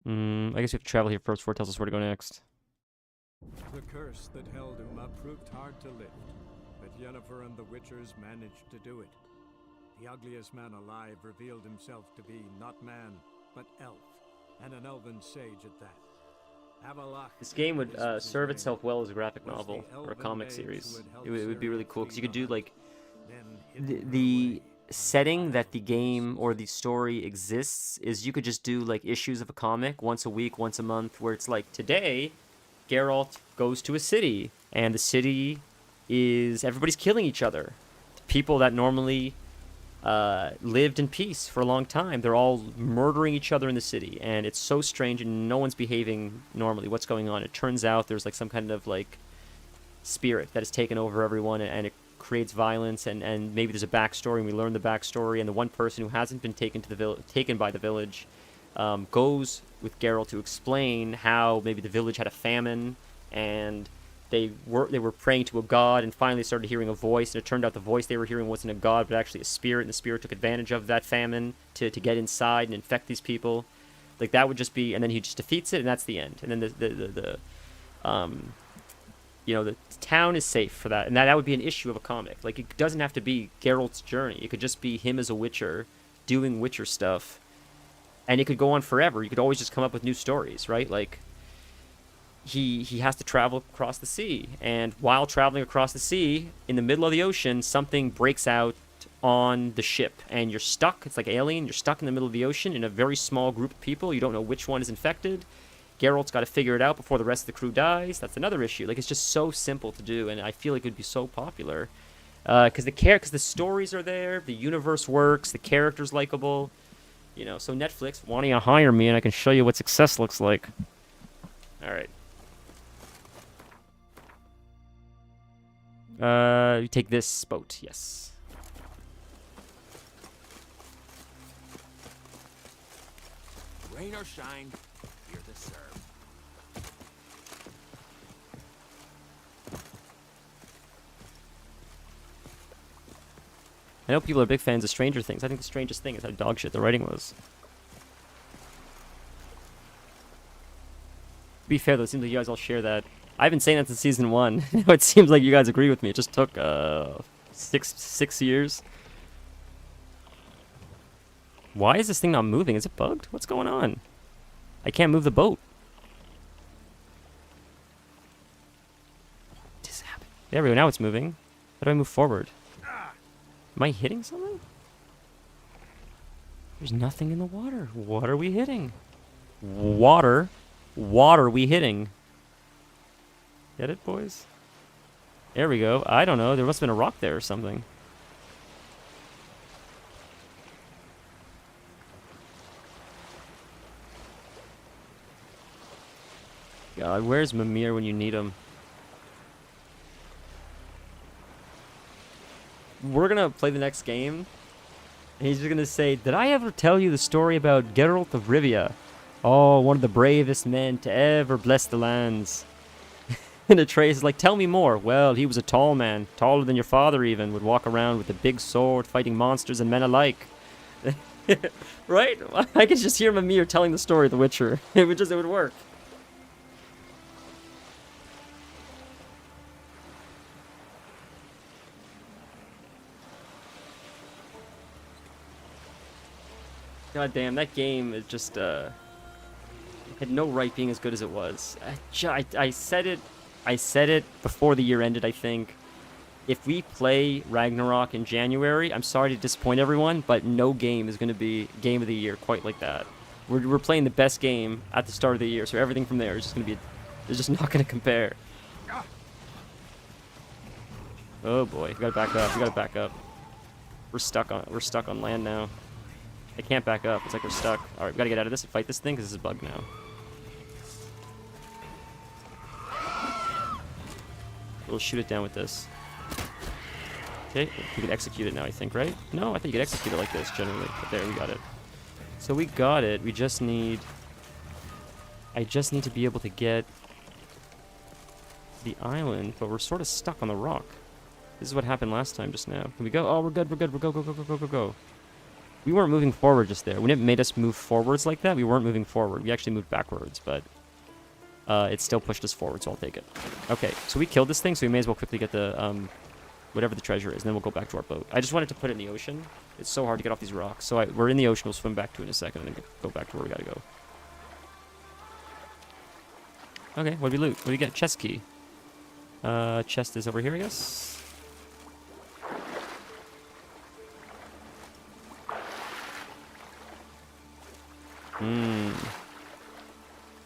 I guess we have to travel here first before it tells us where to go next. The curse that held Uma proved hard to lift, but Yennefer and the Witchers managed to do it. The ugliest man alive revealed himself to be not man, but elf, and an elven sage at that. Avalach, This game would serve itself well as a graphic novel or a comic series. It would be really cool because you could do like the setting that the game or the story exists is you could just do like issues of a comic once a week, once a month, where it's like today Geralt goes to a city and the city is everybody's killing each other. People that normally lived in peace for a long time, they're all murdering each other in the city, and it's so strange and no one's behaving normally. What's going on? It turns out there's like some kind of like spirit that has taken over everyone, and it creates violence, and maybe there's a backstory, and we learn the backstory, and the one person who hasn't been taken by the village goes with Geralt to explain how maybe the village had a famine, and they were praying to a god, and finally started hearing a voice, and it turned out the voice they were hearing wasn't a god, but actually a spirit, and the spirit took advantage of that famine to get inside and infect these people. Like, that would just be, and then he just defeats it, and that's the end. And then the town is safe for that, and that would be an issue of a comic. Like, it doesn't have to be Geralt's journey. It could just be him as a Witcher, doing Witcher stuff, and it could go on forever. You could always just come up with new stories, right? Like, he has to travel across the sea, and while traveling across the sea, in the middle of the ocean, something breaks out on the ship, and you're stuck. It's like Alien. You're stuck in the middle of the ocean in a very small group of people. You don't know which one is infected. Geralt's got to figure it out before the rest of the crew dies. That's another issue. Like, it's just so simple to do, and I feel like it would be so popular. Because the stories are there, the universe works, the character's likable. You know, so Netflix, why don't you hire me and I can show you what success looks like. Alright. You take this boat, yes. Rain or shine, you're the serve. I know people are big fans of Stranger Things. I think the strangest thing is how dog shit the writing was. To be fair, though, it seems like you guys all share that. I've been saying that since season 1. It seems like you guys agree with me. It just took 6 years. Why is this thing not moving? Is it bugged? What's going on? I can't move the boat. What is happening? There we go. Now it's moving. How do I move forward? Am I hitting something? There's nothing in the water. What are we hitting? Water. What are we hitting? Get it, boys? There we go. I don't know. There must have been a rock there or something. God, where's Mimir when you need him? We're gonna play the next game, and he's just gonna say, "Did I ever tell you the story about Geralt of Rivia? Oh, one of the bravest men to ever bless the lands." And Atreus is like, "Tell me more." "Well, he was a tall man, taller than your father even, would walk around with a big sword, fighting monsters and men alike." Right? I could just hear Mimir telling the story of The Witcher. It would work. God damn, that game is just had no right being as good as it was. I said it before the year ended, I think. If we play Ragnarok in January, I'm sorry to disappoint everyone, but no game is going to be game of the year quite like that. We're playing the best game at the start of the year, so everything from there is just going to be, it's just not going to compare. Oh boy, we gotta back up. We gotta back up. We're stuck on land now. I can't back up. It's like we're stuck. All right, we gotta get out of this and fight this thing because this is bugged now. We'll shoot it down with this. Okay, we can execute it now, I think, right? No, I think you could execute it like this generally. But there, we got it. So we got it. We just need. I just need to be able to get the island, but we're sort of stuck on the rock. This is what happened last time just now. Can we go? Oh, we're good, we're good. We're go, go, go, go, go, go, go. We weren't moving forward just there. When it made us move forwards like that, we weren't moving forward. We actually moved backwards, but it still pushed us forward, so I'll take it. Okay, so we killed this thing, so we may as well quickly get the, whatever the treasure is, and then we'll go back to our boat. I just wanted to put it in the ocean. It's so hard to get off these rocks. So we're in the ocean. We'll swim back to it in a second, and then go back to where we gotta go. Okay, what did we loot? What do we get? Chest key. Chest is over here, I guess.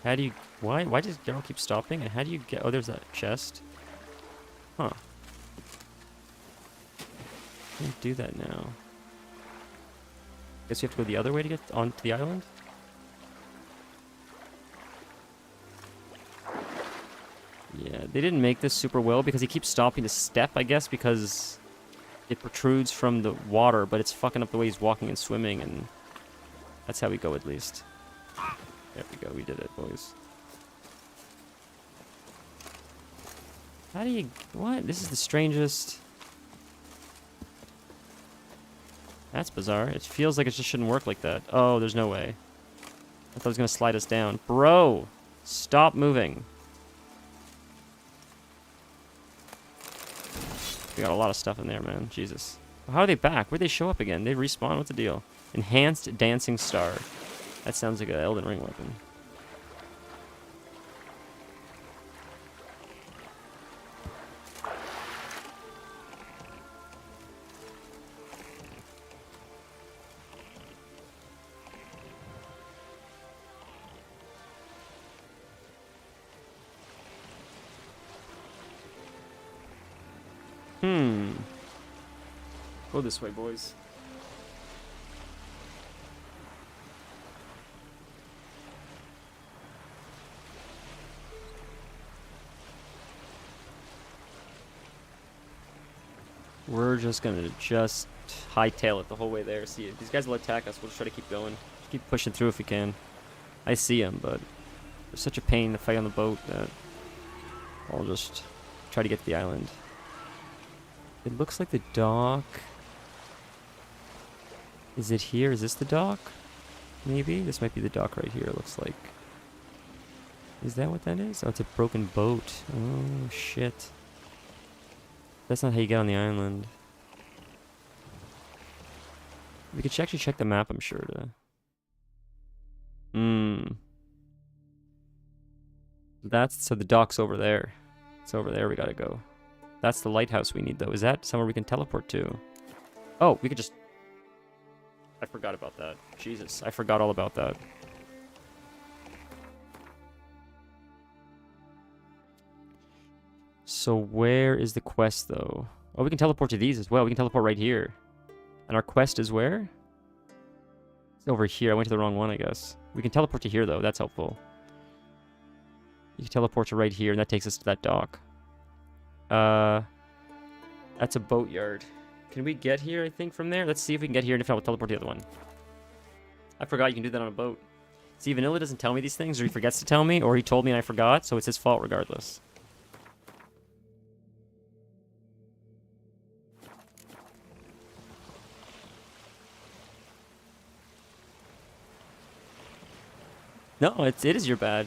How do you... Why does Daryl keep stopping? And how do you get... Oh, there's that chest. Huh. Can't do that now. Guess you have to go the other way to get onto the island? Yeah, they didn't make this super well because he keeps stopping to step, I guess, because it protrudes from the water, but it's fucking up the way he's walking and swimming, and that's how we go at least. There we go, we did it, boys. How do you... What? This is the strangest... That's bizarre. It feels like it just shouldn't work like that. Oh, there's no way. I thought it was going to slide us down. Bro! Stop moving. We got a lot of stuff in there, man. Jesus. How are they back? Where'd they show up again? They respawn? What's the deal? Enhanced Dancing Star. That sounds like an Elden Ring weapon. Go this way, boys. We're just gonna hightail it the whole way there. See, if these guys will attack us, we'll just try to keep going. Just keep pushing through if we can. I see them, but it's such a pain to fight on the boat that I'll just try to get to the island. It looks like the dock. Is it here? Is this the dock? Maybe? This might be the dock right here, it looks like. Is that what that is? Oh, it's a broken boat. Oh, shit. That's not how you get on the island. We could actually check the map, I'm sure, to... So the dock's over there. It's over there we gotta go. That's the lighthouse we need, though. Is that somewhere we can teleport to? Oh, we could just... I forgot about that. Jesus, I forgot all about that. So where is the quest, though? Oh, we can teleport to these as well. We can teleport right here. And our quest is where? It's over here. I went to the wrong one, I guess. We can teleport to here, though. That's helpful. You can teleport to right here, and that takes us to that dock. That's a boatyard. Can we get here, I think, from there? Let's see if we can get here, and if not, we'll teleport to the other one. I forgot you can do that on a boat. See, Vanilla doesn't tell me these things, or he forgets to tell me, or he told me and I forgot, so it's his fault regardless. No, it is your bad.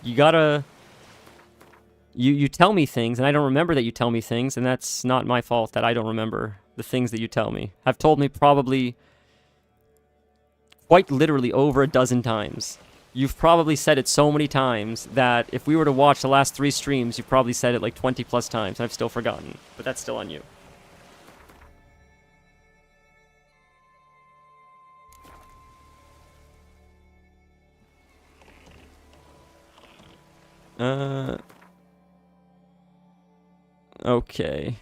You gotta... You tell me things, and I don't remember that you tell me things, and that's not my fault that I don't remember the things that you tell me. I've told me probably quite literally over a dozen times. You've probably said it so many times that if we were to watch the last 3 streams, you've probably said it like 20 plus times. I've still forgotten, but that's still on you. Okay.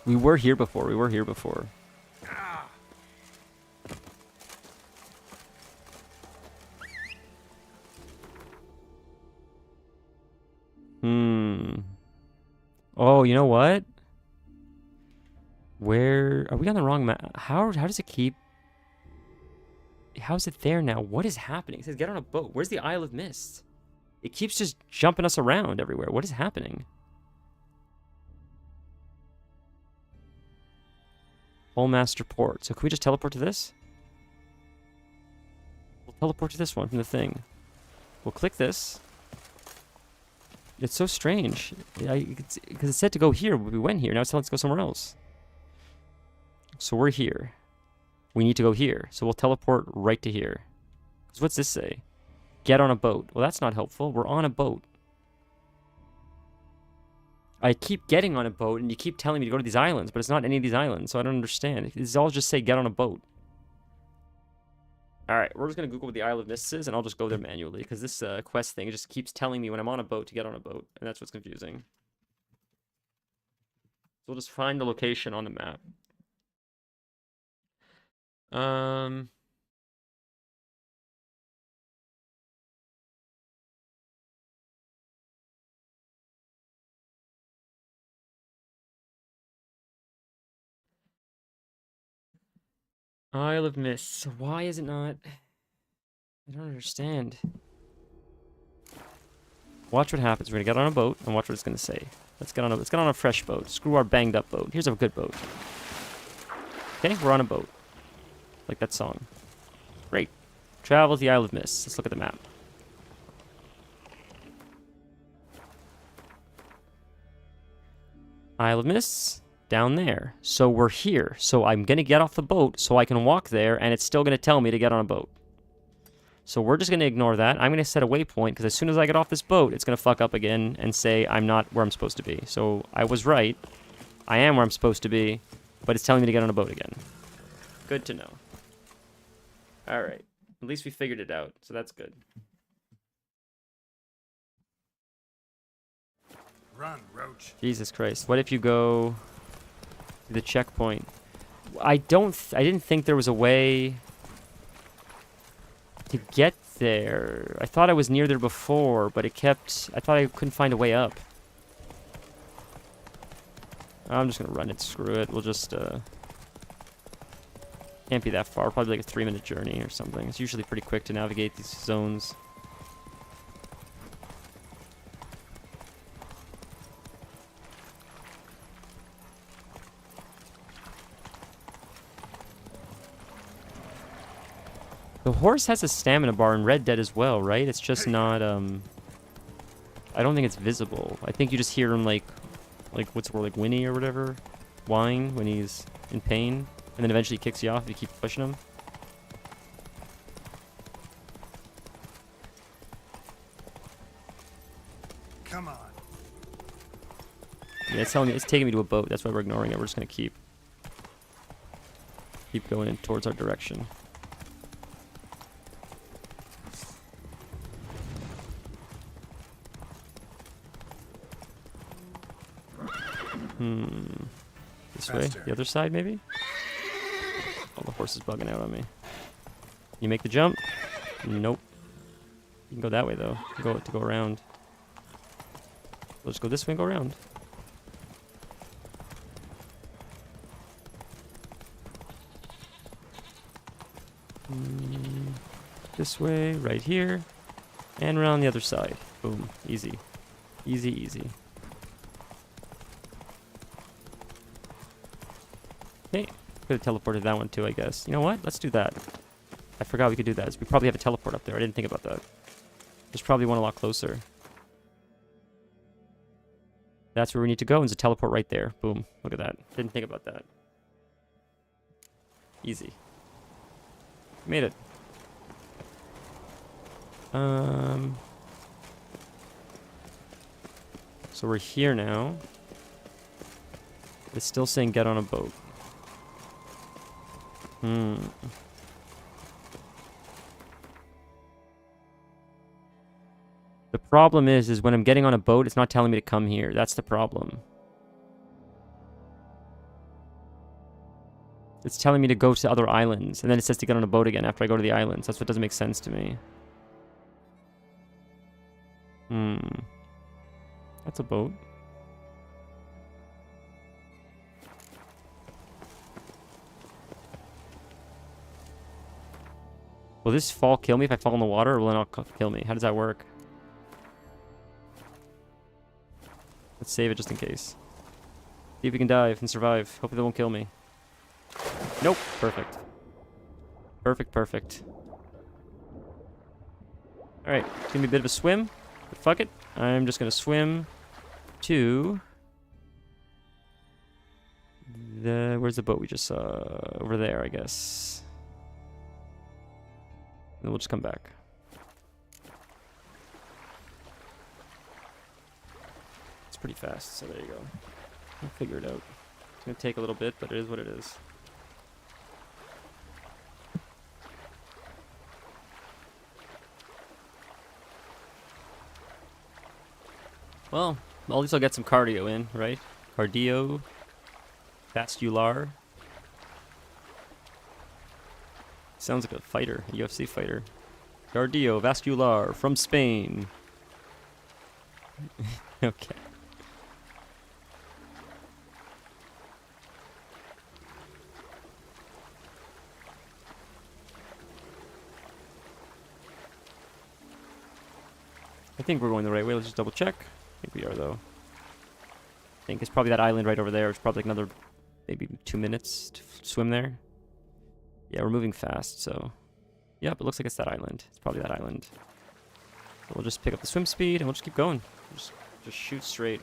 We were here before. We were here before. Oh, you know what? Where are we on the wrong map? How does it keep? How's it there now? What is happening? It says get on a boat. Where's the Isle of Mist? It keeps just jumping us around everywhere. What is happening? Master Port. So can we just teleport to this? We'll teleport to this one from the thing. We'll click this. It's so strange. Because it said to go here, but we went here. Now it's telling us to go somewhere else. So we're here. We need to go here. So we'll teleport right to here. So what's this say? Get on a boat. Well, that's not helpful. We're on a boat. I keep getting on a boat, and you keep telling me to go to these islands, but it's not any of these islands, so I don't understand. It's all just say get on a boat. Alright, we're just going to Google what the Isle of Mist is, and I'll just go there manually, because this quest thing just keeps telling me when I'm on a boat to get on a boat, and that's what's confusing. So we'll just find the location on the map. Isle of Mist. Why is it not? I don't understand. Watch what happens. We're gonna get on a boat and watch what it's gonna say. Let's get on a fresh boat. Screw our banged up boat. Here's a good boat. Okay, we're on a boat. Like that song. Great. Travel to the Isle of Mist. Let's look at the map. Isle of Mists. Down there. So we're here. So I'm going to get off the boat so I can walk there, and it's still going to tell me to get on a boat. So we're just going to ignore that. I'm going to set a waypoint, because as soon as I get off this boat, it's going to fuck up again and say I'm not where I'm supposed to be. So I was right. I am where I'm supposed to be, but it's telling me to get on a boat again. Good to know. Alright. At least we figured it out, so that's good. Run, Roach. Jesus Christ. What if you go to the checkpoint? I didn't think there was a way to get there. I thought I was near there before, but I thought I couldn't find a way up. I'm just gonna run it, screw it. We'll just, can't be that far, probably like a 3-minute journey or something. It's usually pretty quick to navigate these zones. The horse has a stamina bar in Red Dead as well, right? It's just not, I don't think it's visible. I think you just hear him like what's the word, like whinny or whatever? Whine when he's in pain. And then eventually he kicks you off if you keep pushing him. Come on. Yeah, it's telling me, it's taking me to a boat. That's why we're ignoring it. We're just gonna keep going in towards our direction. This way? The other side, maybe? Oh, the horse is bugging out on me. You make the jump? Nope. You can go that way, though. To go around. Let's go this way and go around. This way, right here. And around the other side. Boom. Easy. Easy, easy. Okay. Could have teleported that one too, I guess. You know what? Let's do that. I forgot we could do that. We probably have a teleport up there. I didn't think about that. There's probably one a lot closer. That's where we need to go. And there's a teleport right there. Boom. Look at that. Didn't think about that. Easy. Made it. So we're here now. It's still saying get on a boat. The problem is when I'm getting on a boat, it's not telling me to come here. That's the problem. It's telling me to go to other islands, and then it says to get on a boat again after I go to the islands. That's what doesn't make sense to me. That's a boat. Will this fall kill me if I fall in the water, or will it not kill me? How does that work? Let's save it just in case. See if we can dive and survive. Hopefully they won't kill me. Nope. Perfect. Perfect. Alright. It's gonna be a bit of a swim. But fuck it. I'm just gonna swim to... Where's the boat we just saw? Over there, I guess. Then we'll just come back. It's pretty fast, so there you go. We'll figure it out. It's gonna take a little bit, but it is what it is. Well, at least I'll get some cardio in, right? Cardio. Vascular. Sounds like a fighter, a UFC fighter. Cardiovascular from Spain. Okay. I think we're going the right way. Let's just double check. I think we are, though. I think it's probably that island right over there. It's probably like another maybe 2 minutes to swim there. Yeah, we're moving fast, so... Yep, it looks like it's that island. It's probably that island. So we'll just pick up the swim speed, and we'll just keep going. Just shoot straight.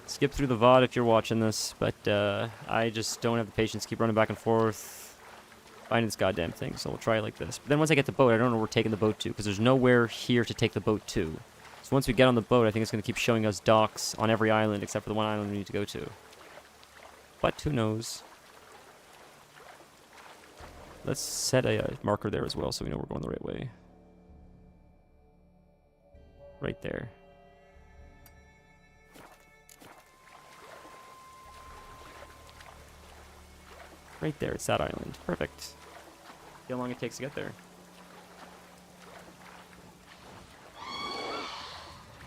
Skip through the VOD if you're watching this, but I just don't have the patience to keep running back and forth, finding this goddamn thing, so we'll try it like this. But then once I get the boat, I don't know where we're taking the boat to, because there's nowhere here to take the boat to. So once we get on the boat, I think it's going to keep showing us docks on every island, except for the one island we need to go to. But who knows? Let's set a marker there as well so we know we're going the right way. Right there. Right there, it's that island. Perfect. See how long it takes to get there.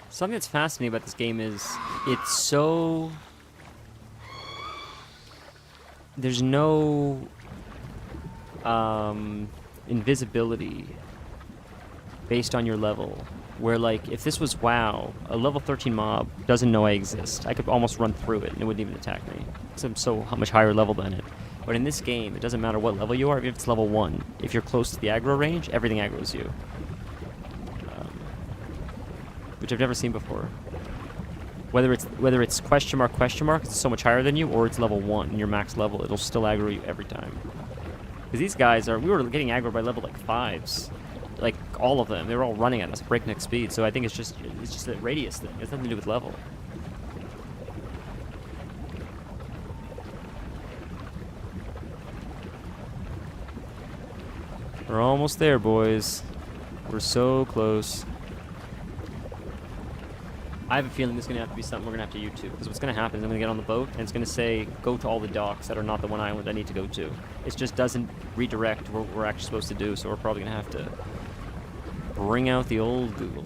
Something that's fascinating about this game is it's so... There's no invisibility based on your level. Where, like, if this was WoW, a level 13 mob doesn't know I exist. I could almost run through it and it wouldn't even attack me. Because I'm so much higher level than it. But in this game, it doesn't matter what level you are, even if it's level 1. If you're close to the aggro range, everything aggroes you. Which I've never seen before. Whether it's question mark, it's so much higher than you, or it's level 1 and your max level, it'll still aggro you every time. Because these guys we were getting aggroed by level like 5s. Like, all of them. They were all running at us breakneck speed, so I think it's just a radius thing. It has nothing to do with level. We're almost there, boys. We're so close. I have a feeling this is going to have to be something we're going to have to YouTube. Because what's going to happen is I'm going to get on the boat, and it's going to say, go to all the docks that are not the one island I need to go to. It just doesn't redirect what we're actually supposed to do, so we're probably going to have to bring out the old Google.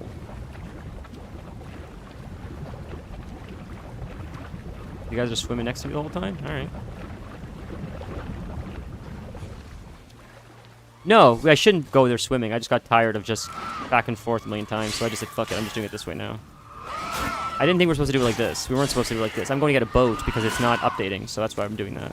You guys are swimming next to me the whole time? Alright. No, I shouldn't go there swimming. I just got tired of just back and forth a million times, so I just said, fuck it, I'm just doing it this way now. I didn't think we were supposed to do it like this. We weren't supposed to do it like this. I'm going to get a boat because it's not updating, so that's why I'm doing that.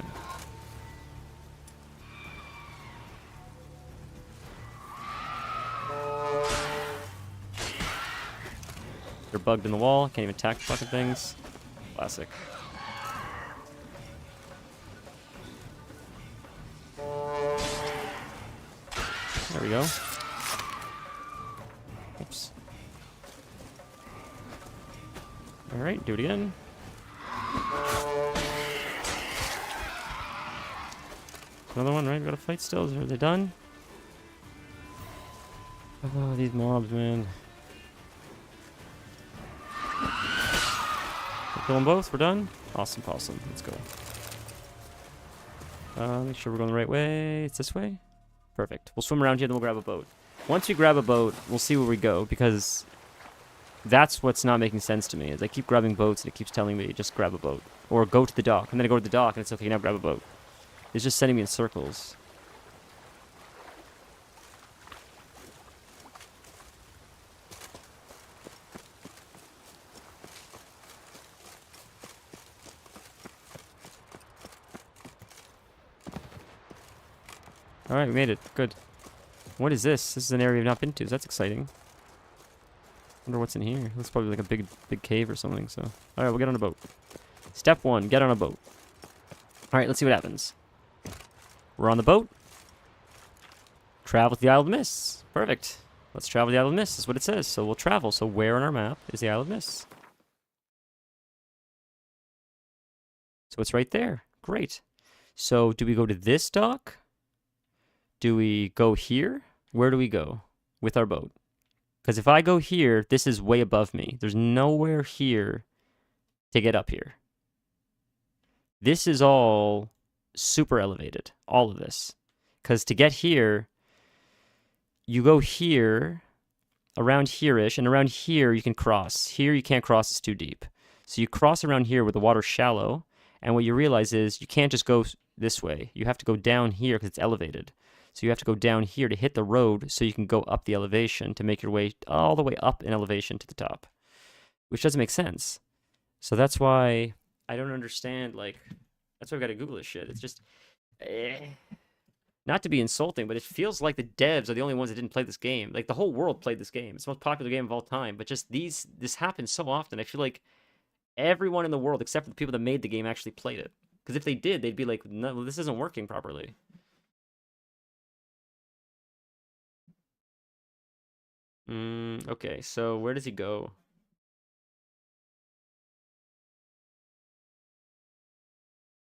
They're bugged in the wall. Can't even attack fucking things. Classic. There we go. Oops. Alright, do it again. Another one, right? We gotta fight still. Are they done? Oh, these mobs, man. Kill them both. We're done. Awesome, awesome. Let's go. Make sure we're going the right way. It's this way. Perfect. We'll swim around here, then we'll grab a boat. Once we grab a boat, we'll see where we go, because that's what's not making sense to me, is I keep grabbing boats and it keeps telling me just grab a boat. Or go to the dock. And then I go to the dock and it's okay, now grab a boat. It's just sending me in circles. Alright, we made it. Good. What is this? This is an area we've not been to, so that's exciting. Wonder what's in here. Looks probably like a big cave or something, so. Alright, we'll get on a boat. Step 1, get on a boat. Alright, let's see what happens. We're on the boat. Travel to the Isle of Mists. Perfect. Let's travel to the Isle of Mists, is what it says. So we'll travel. So where on our map is the Isle of Mists? So it's right there. Great. So do we go to this dock? Do we go here? Where do we go with our boat? Because if I go here, this is way above me. There's nowhere here to get up here. This is all super elevated, all of this. Because to get here, you go here, around here-ish, and around here you can cross. Here you can't cross, it's too deep. So you cross around here where the water's shallow, and what you realize is you can't just go this way. You have to go down here because it's elevated. So you have to go down here to hit the road so you can go up the elevation to make your way all the way up in elevation to the top. Which doesn't make sense. So that's why I don't understand, like, that's why I've got to Google this shit. It's just, not to be insulting, but it feels like the devs are the only ones that didn't play this game. Like, the whole world played this game. It's the most popular game of all time, but just this happens so often. I feel like everyone in the world, except for the people that made the game, actually played it. Because if they did, they'd be like, no, this isn't working properly. Okay, so where does he go?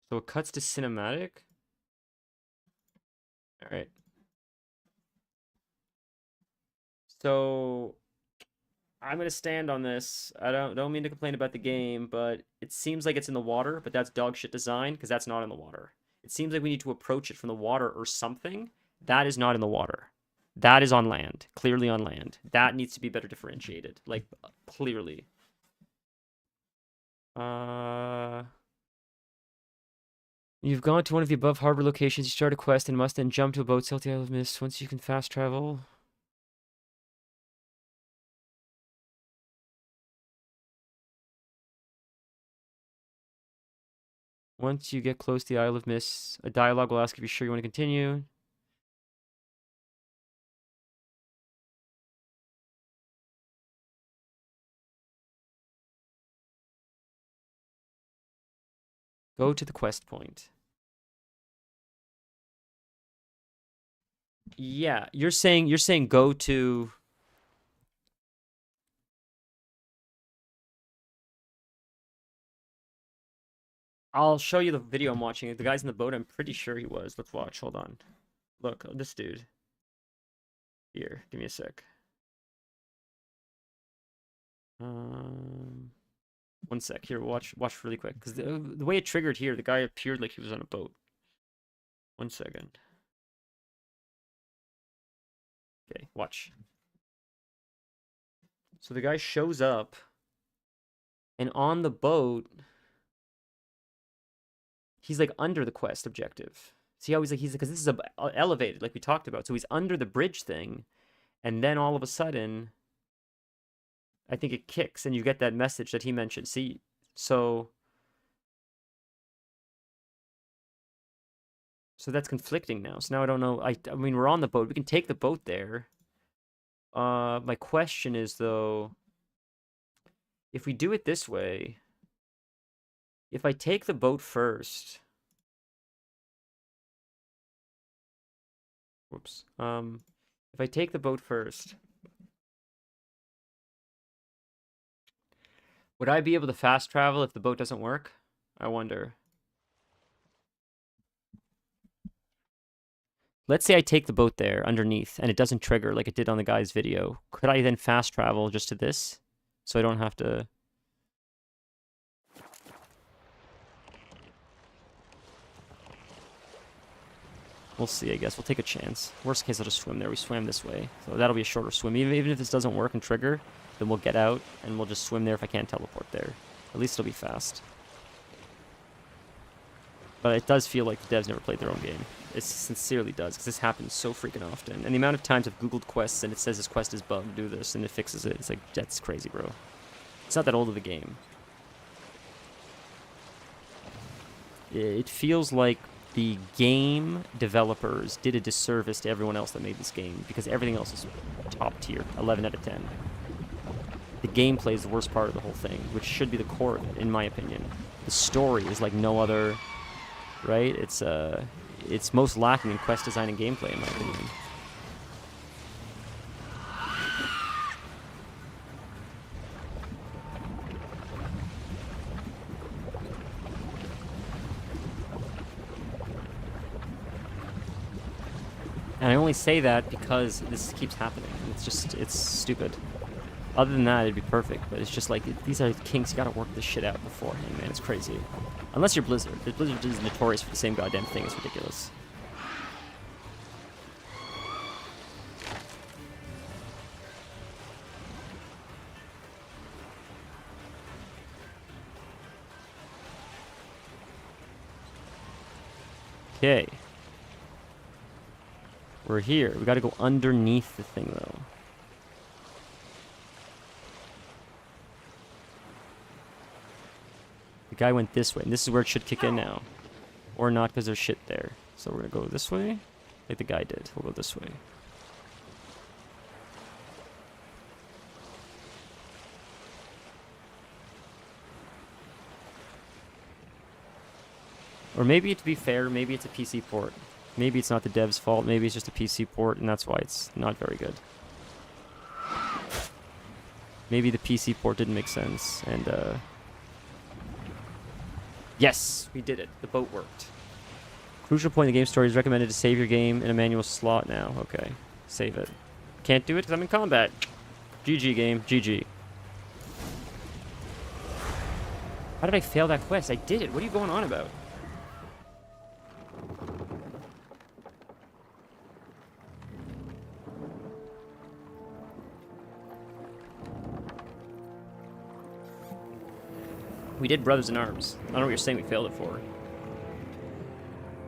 So it cuts to cinematic. All right. So I'm gonna stand on this. I don't mean to complain about the game, but it seems like it's in the water, but that's dog shit design because that's not in the water. It seems like we need to approach it from the water or something. That is not in the water. That is on land. Clearly on land. That needs to be better differentiated. Like, clearly. You've gone to one of the above harbor locations. You start a quest and must then jump to a boat sail to the Isle of Mist. Once you can fast travel. Once you get close to the Isle of Mist, a dialogue will ask if you're sure you want to continue. Go to the quest point. Yeah, you're saying go to. I'll show you the video I'm watching. The guy's in the boat. I'm pretty sure he was. Let's watch. Hold on. Look, this dude. Here, give me a sec. One sec. Here, watch really quick. Because the way it triggered here, the guy appeared like he was on a boat. 1 second. Okay, watch. So the guy shows up, and on the boat, he's like under the quest objective. See how he's because this is elevated, like we talked about. So he's under the bridge thing, and then all of a sudden, I think it kicks, and you get that message that he mentioned. See, so that's conflicting now. So now I don't know. I mean, we're on the boat. We can take the boat there. My question is though, If we do it this way, if I take the boat first... Whoops. If I take the boat first... Would I be able to fast travel if the boat doesn't work? I wonder. Let's say I take the boat there underneath and it doesn't trigger like it did on the guy's video. Could I then fast travel just to this? So I don't have to... We'll see, I guess. We'll take a chance. Worst case, I'll just swim there. We swam this way. So that'll be a shorter swim. Even if this doesn't work and trigger, then we'll get out and we'll just swim there if I can't teleport there. At least it'll be fast. But it does feel like the devs never played their own game. It sincerely does, because this happens so freaking often. And the amount of times I've Googled quests and it says this quest is bugged, do this, and it fixes it. It's like, that's crazy, bro. It's not that old of a game. It feels like the game developers did a disservice to everyone else that made this game, because everything else is top tier, 11 out of 10. The gameplay is the worst part of the whole thing, which should be the core of it, in my opinion. The story is like no other, right? It's most lacking in quest design and gameplay, in my opinion. And I only say that because this keeps happening. It's stupid. Other than that, it'd be perfect, but it's just like, these are kinks, you gotta work this shit out beforehand, man. It's crazy. Unless you're Blizzard. Because Blizzard is notorious for the same goddamn thing. It's ridiculous. Okay. We're here. We gotta go underneath the thing, though. The guy went this way, and this is where it should kick in now. Or not, because there's shit there. So we're gonna go this way, like the guy did. We'll go this way. Or maybe, to be fair, maybe it's a PC port. Maybe it's not the dev's fault. Maybe it's just a PC port, and that's why it's not very good. Maybe the PC port didn't make sense, and yes, we did it. The boat worked. Crucial point in the game story is recommended to save your game in a manual slot now. Okay, save it. Can't do it because I'm in combat. GG game, GG. How did I fail that quest? I did it. What are you going on about? We did Brothers in Arms. I don't know what you're saying we failed it for.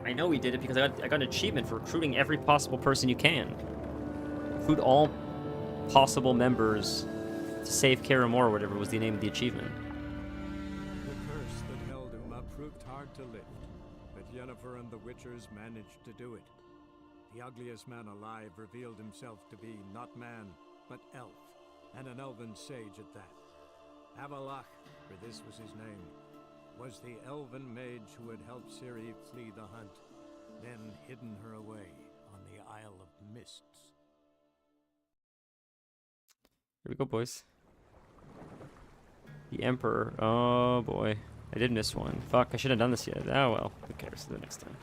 I know we did it because I got an achievement for recruiting every possible person you can. Recruit all possible members to save Kaer or whatever was the name of the achievement. The curse that held Uma proved hard to lift, but Yennefer and the Witchers managed to do it. The ugliest man alive revealed himself to be not man, but elf, and an elven sage at that. Avalach, for this was his name, was the elven mage who had helped Ciri flee the hunt, then hidden her away on the Isle of Mists. Here we go, boys. The Emperor. Oh, boy. I did miss one. Fuck, I shouldn't have done this yet. Oh, well. Who cares? The next time.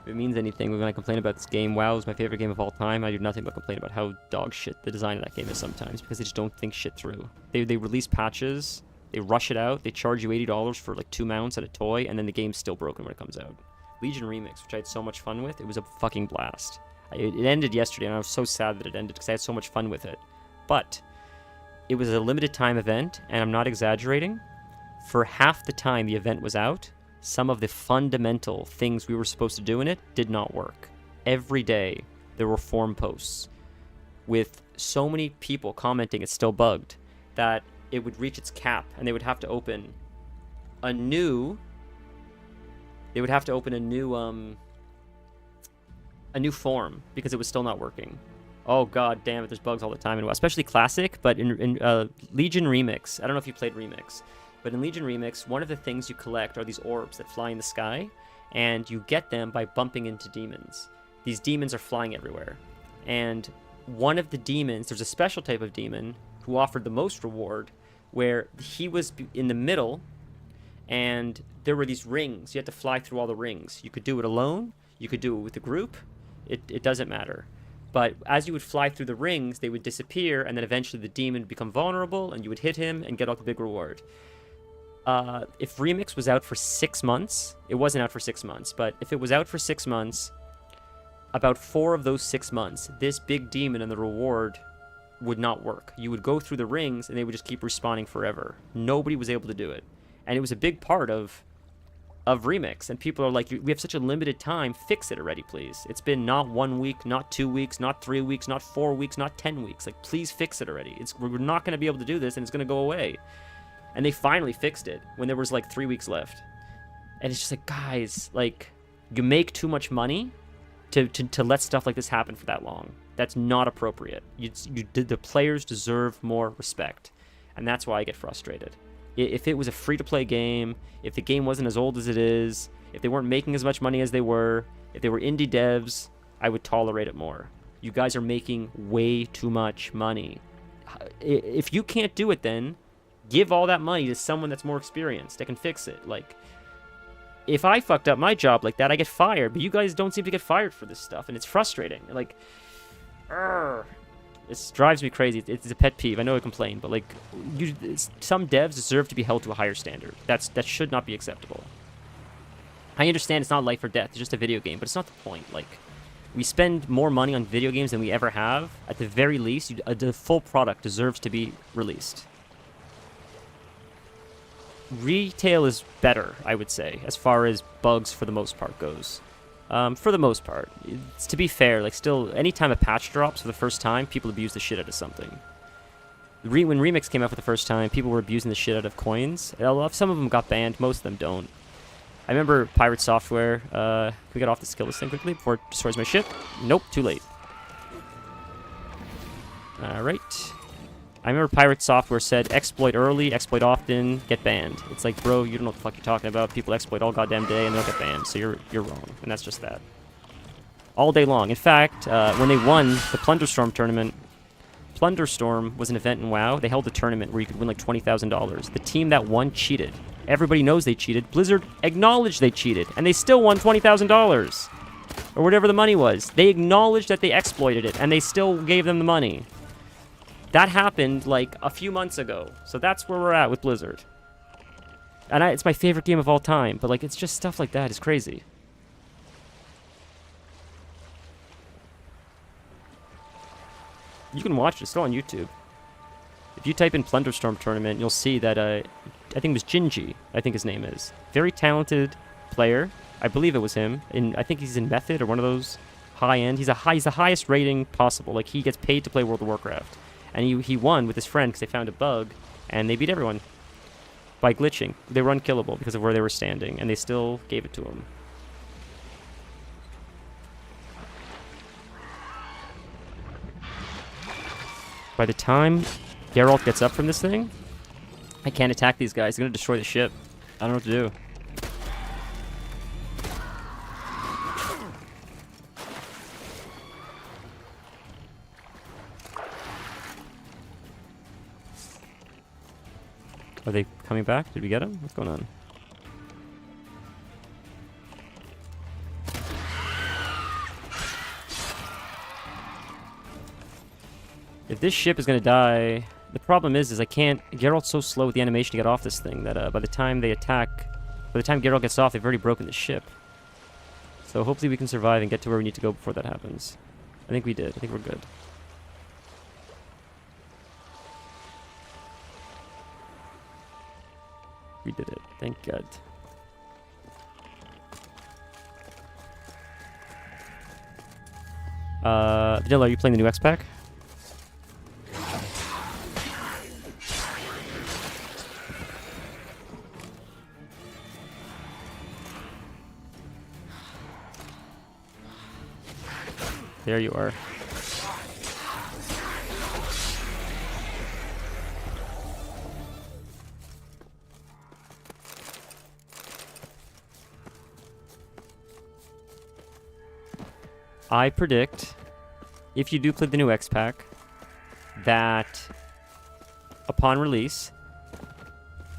If it means anything, we're going to complain about this game. WoW is my favorite game of all time. I do nothing but complain about how dog shit the design of that game is sometimes, because they just don't think shit through. They release patches, they rush it out, they charge you $80 for like 2 mounts and a toy, and then the game's still broken when it comes out. Legion Remix, which I had so much fun with, it was a fucking blast. It ended yesterday, and I was so sad that it ended, because I had so much fun with it. But it was a limited time event, and I'm not exaggerating. For half the time the event was out, some of the fundamental things we were supposed to do in it did not work. Every day, there were forum posts with so many people commenting it's still bugged that it would reach its cap, and they would have to open a new. They would have to open a new form because it was still not working. Oh god damn it! There's bugs all the time, especially Classic. But in Legion Remix, I don't know if you played Remix, but in Legion Remix, one of the things you collect are these orbs that fly in the sky, and you get them by bumping into demons. These demons are flying everywhere, and one of the demons, there's a special type of demon who offered the most reward, where he was in the middle, and there were these rings. You had to fly through all the rings. You could do it alone. You could do it with a group. It doesn't matter. But as you would fly through the rings, they would disappear, and then eventually the demon would become vulnerable, and you would hit him and get all the big reward. If Remix was out for 6 months, it wasn't out for 6 months, but if it was out for 6 months, about 4 of those 6 months, this big demon and the reward would not work. You would go through the rings, and they would just keep respawning forever. Nobody was able to do it. And it was a big part of Remix, and people are like, we have such a limited time, fix it already, please. It's been not 1 week, not 2 weeks, not 3 weeks, not 4 weeks, not 10 weeks. Like, please fix it already. We're not going to be able to do this, and it's going to go away. And they finally fixed it when there was like 3 weeks left. And it's just like, guys, like, you make too much money to let stuff like this happen for that long. That's not appropriate. The players deserve more respect, and that's why I get frustrated. If it was a free-to-play game, if the game wasn't as old as it is, if they weren't making as much money as they were, if they were indie devs, I would tolerate it more. You guys are making way too much money. If you can't do it, then give all that money to someone that's more experienced that can fix it. Like, if I fucked up my job like that, I get fired, but you guys don't seem to get fired for this stuff, and it's frustrating. Like, it drives me crazy. It's a pet peeve. I know I complain, but like, some devs deserve to be held to a higher standard. That should not be acceptable. I understand it's not life or death. It's just a video game, but it's not the point. Like, we spend more money on video games than we ever have. At the very least, the full product deserves to be released. Retail is better, I would say, as far as bugs for the most part goes. For the most part. To be fair, like, still, anytime a patch drops for the first time, people abuse the shit out of something. When Remix came out for the first time, people were abusing the shit out of coins. Some of them got banned, most of them don't. I remember Pirate Software. Can we get off this kill this thing quickly before it destroys my ship? Nope, too late. Alright. I remember Pirate Software said, exploit early, exploit often, get banned. It's like, bro, you don't know what the fuck you're talking about. People exploit all goddamn day and they don't get banned, so you're wrong. And that's just that. All day long. In fact, when they won the Plunderstorm tournament, Plunderstorm was an event in WoW. They held a tournament where you could win like $20,000. The team that won cheated. Everybody knows they cheated. Blizzard acknowledged they cheated, and they still won $20,000. Or whatever the money was. They acknowledged that they exploited it, and they still gave them the money. That happened like a few months ago. So that's where we're at with Blizzard. And it's my favorite game of all time, but like, it's just stuff like that is crazy. You can watch it, it's still on YouTube. If you type in Plunderstorm Tournament, you'll see that, I think it was Jinji, I think his name is. Very talented player. I believe it was him. I think he's in Method or one of those high-end. He's the highest rating possible. Like, he gets paid to play World of Warcraft. And he won with his friend because they found a bug, and they beat everyone by glitching. They were unkillable because of where they were standing, and they still gave it to him. By the time Geralt gets up from this thing, I can't attack these guys. They're going to destroy the ship. I don't know what to do. Are they coming back? Did we get them? What's going on? If this ship is going to die, the problem is I can't... Geralt's so slow with the animation to get off this thing that by the time they attack... By the time Geralt gets off, they've already broken the ship. So hopefully we can survive and get to where we need to go before that happens. I think we did. I think we're good. We did it. Thank God. Vanilla, are you playing the new X-Pack? There you are. I predict, if you do play the new X-Pack, that upon release,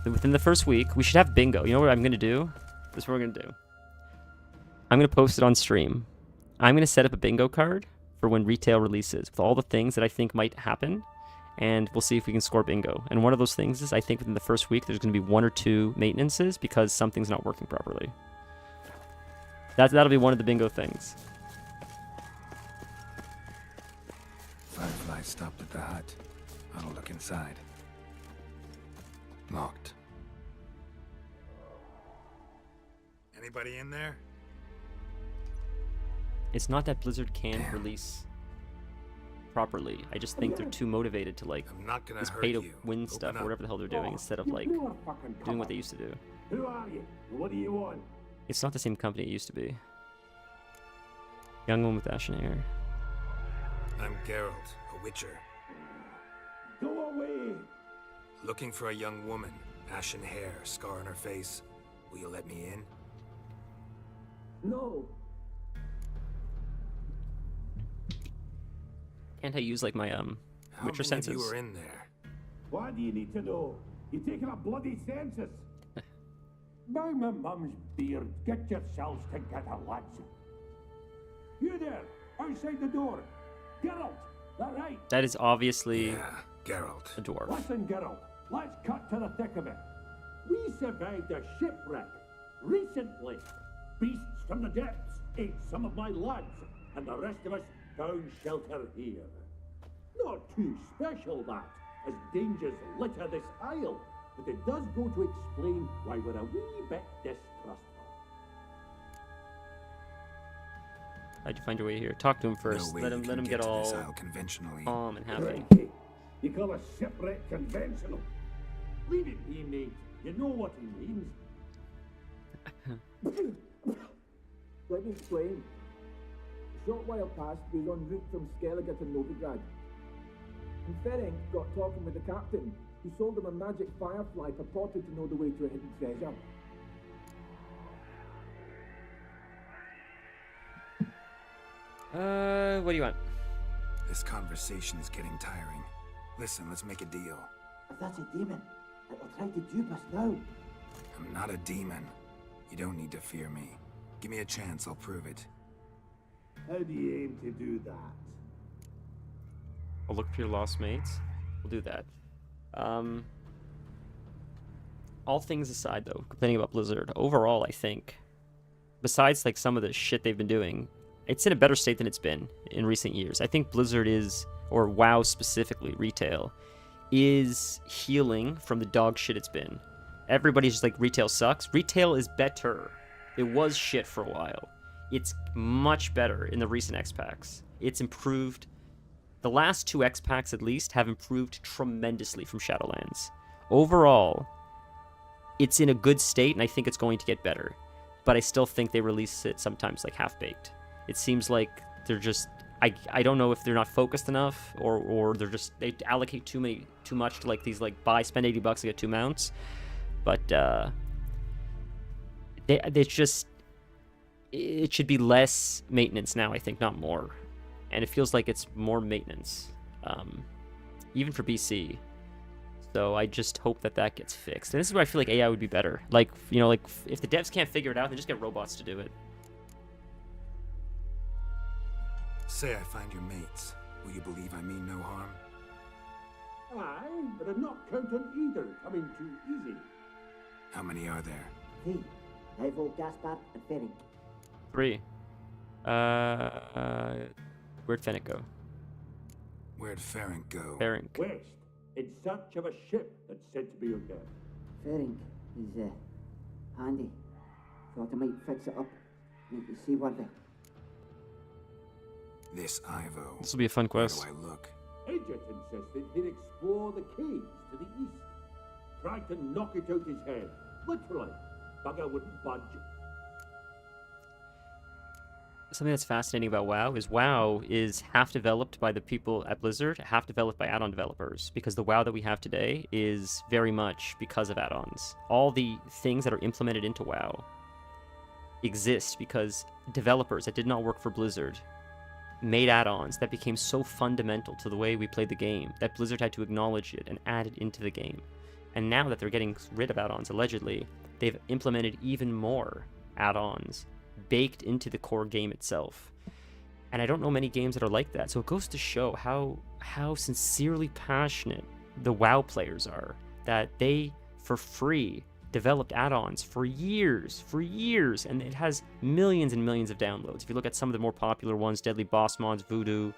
within the first week, we should have bingo. You know what I'm going to do? This is what we're going to do. I'm going to post it on stream. I'm going to set up a bingo card for when retail releases with all the things that I think might happen, and we'll see if we can score bingo. And one of those things is I think within the first week there's going to be 1 or 2 maintenances because something's not working properly. That'll be one of the bingo things. Firefly stopped at the hut. I'll look inside. Locked. Anybody in there? It's not that Blizzard can't release properly. I just think they're too motivated to like I'm not gonna just hurt pay to you. win Open stuff up. or whatever the hell they're doing instead of like doing what they used to do. Who are you? What do you want? It's not the same company it used to be. Young one with ashen hair. I'm Geralt, a witcher. Go away! Looking for a young woman. Ashen hair, scar on her face. Will you let me in? No. Can't I use like my How Witcher many senses? of you were in there? Why do you need to know? You're taking a bloody census. By my mum's beard, get yourselves together, lads. You there, outside the door. Geralt, that right? That is obviously Geralt. a dwarf. Listen, Geralt, let's cut to the thick of it. We survived a shipwreck recently. Beasts from the depths ate some of my lads, and the rest of us found shelter here. Not too special, that, as dangers litter this isle, but it does go to explain why we're a wee bit distrustful. How'd you find your way here? Talk to him first. way let you him can get to all this isle conventionally. calm and happy. Crikey. You call a shipwreck conventional? Leave it be, mate. You know what he means. Let me explain. A short while past, we was en route from Skellige to Novigrad. And Ferenc got talking with the captain, who sold him a magic firefly purported to know the way to a hidden treasure. What do you want? This conversation's getting tiring. Listen, let's make a deal. If that's a demon, it will try to dupe us now. I'm not a demon. You don't need to fear me. Give me a chance, I'll prove it. How do you aim to do that? I'll look for your lost mates. We'll do that. All things aside, though, complaining about Blizzard, overall, I think, besides like some of the shit they've been doing, it's in a better state than it's been in recent years. I think Blizzard is, or WoW specifically, retail, is healing from the dog shit it's been. Everybody's just like, retail sucks. Retail is better. It was shit for a while. It's much better in the recent X-Packs. It's improved. The last 2 X-Packs, at least, have improved tremendously from Shadowlands. Overall, it's in a good state, and I think it's going to get better. But I still think they release it sometimes like half-baked. It seems like they're just... I don't know if they're not focused enough, or they're just... They allocate too much to like these like spend $80 to get 2 mounts. But it's just... It should be less maintenance now, I think, not more. And it feels like it's more maintenance, even for BC. So I just hope that that gets fixed. And this is where I feel like AI would be better. Like, you know, like if the devs can't figure it out, they just get robots to do it. Say I find your mates. Will you believe I mean no harm? Aye, but I'm not counting either coming too easy. How many are there? Hey, Ivo, Gaspard, and Ferenc. 3. Where'd Fennec go? Where'd Ferenc go? Ferenc. West, in search of a ship that's said to be out there. Ferenc is handy. Thought I might fix it up. Make you see what they... This Ivo. This will be a fun quest. Where do I look? Agent insisted he'd explore the caves to the east. Tried to knock it out his head. Literally. Bugger wouldn't budge. something that's fascinating about WoW is half developed by the people at Blizzard, half developed by add-on developers, because the WoW that we have today is very much because of add-ons. All the things that are implemented into WoW exist because developers that did not work for Blizzard made add-ons that became so fundamental to the way we played the game that Blizzard had to acknowledge it and add it into the game. And now that they're getting rid of add-ons, allegedly, they've implemented even more add-ons baked into the core game itself. And I don't know many games that are like that. So it goes to show how sincerely passionate the WoW players are, that they, for free, developed add-ons for years, and it has millions and millions of downloads. If you look at some of the more popular ones, Deadly Boss Mods, Voodoo,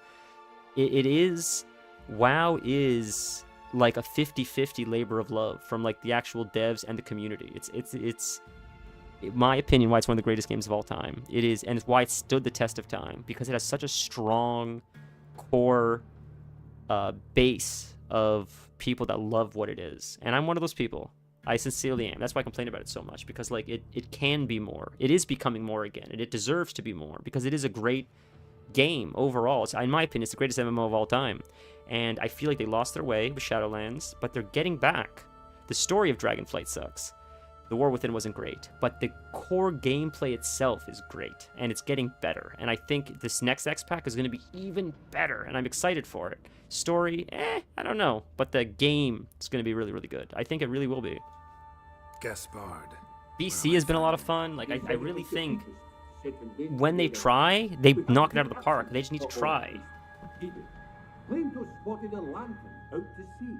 WoW is like a 50-50 labor of love from like the actual devs and the community. It's in my opinion, why it's one of the greatest games of all time. It is, and it's why it stood the test of time, because it has such a strong core base of people that love what it is. And I'm one of those people. I sincerely am. That's why I complain about it so much, because like it can be more. It is becoming more again, and it deserves to be more, because it is a great game overall. In my opinion, it's the greatest MMO of all time. And I feel like they lost their way with Shadowlands, but they're getting back. The story of Dragonflight sucks. The War Within wasn't great, but the core gameplay itself is great, and it's getting better. And I think this next X-Pack is going to be even better, and I'm excited for it. Story, I don't know, but the game is going to be really, really good. I think it really will be. Gaspard. BC has been a lot of fun. Like, I really think when they try, they knock it out of the park. They just need to try. Plato spotted a lantern out to sea,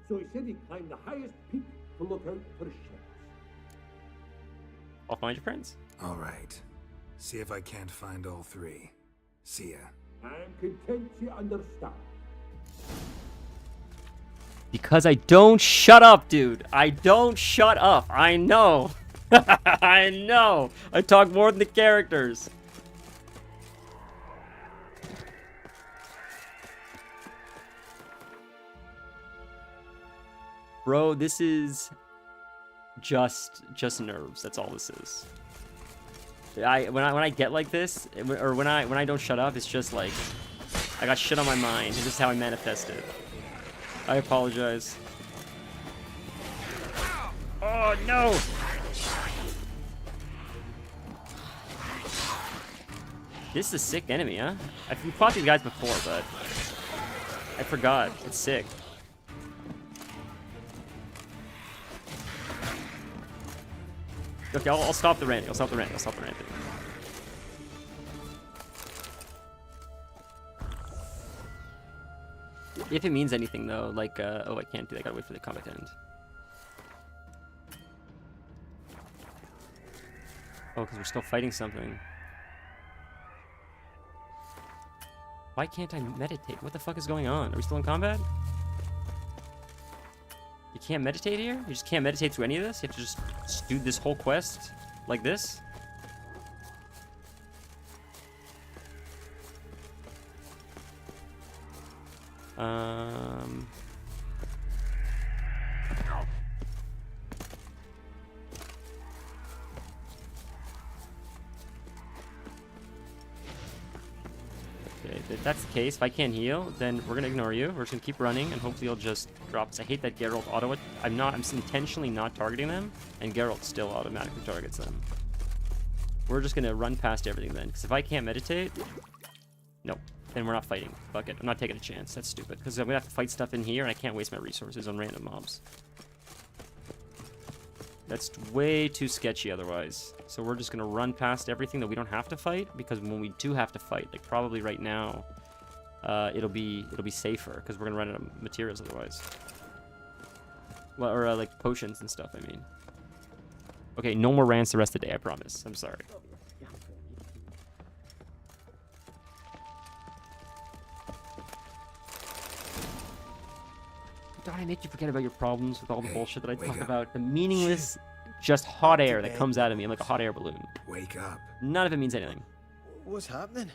so he said he'd climb the highest peak to look out for ships. I'll find your friends. All right. See if I can't find all three. See ya. I'm content you understand. Because I don't shut up, dude. I don't shut up. I know. I know. I talk more than the characters. Bro, this is just nerves. That's all this is. When I get like this, or when I don't shut up, it's just like I got shit on my mind. This is how I manifest it. I apologize. Oh no! This is a sick enemy, huh? I've fought these guys before, but I forgot. It's sick. Okay, I'll stop the ranting. I'll stop the ranting. If it means anything, though, like, oh, I can't do that. I gotta wait for the combat to end. Oh, because we're still fighting something. Why can't I meditate? What the fuck is going on? Are we still in combat? You can't meditate here? You just can't meditate through any of this? You have to just do this whole quest like this? Okay, if that's the case, if I can't heal, then we're gonna ignore you. We're just gonna keep running, and hopefully you'll just drop us. I hate that Geralt auto. I'm intentionally not targeting them, and Geralt still automatically targets them. We're just gonna run past everything then, because if I can't meditate, no, then we're not fighting. Fuck it, I'm not taking a chance. That's stupid, because I'm gonna have to fight stuff in here, and I can't waste my resources on random mobs. That's way too sketchy otherwise. So we're just gonna run past everything that we don't have to fight, because when we do have to fight, like probably right now, it'll be safer, because we're gonna run out of materials otherwise. Well, or like potions and stuff, I mean. Okay, no more rants the rest of the day, I promise. I'm sorry. Don't I make you forget about your problems with all the bullshit that I talk about? The meaningless, just hot air that comes out of me. I'm like a hot air balloon. Wake up. None of it means anything. What's happening?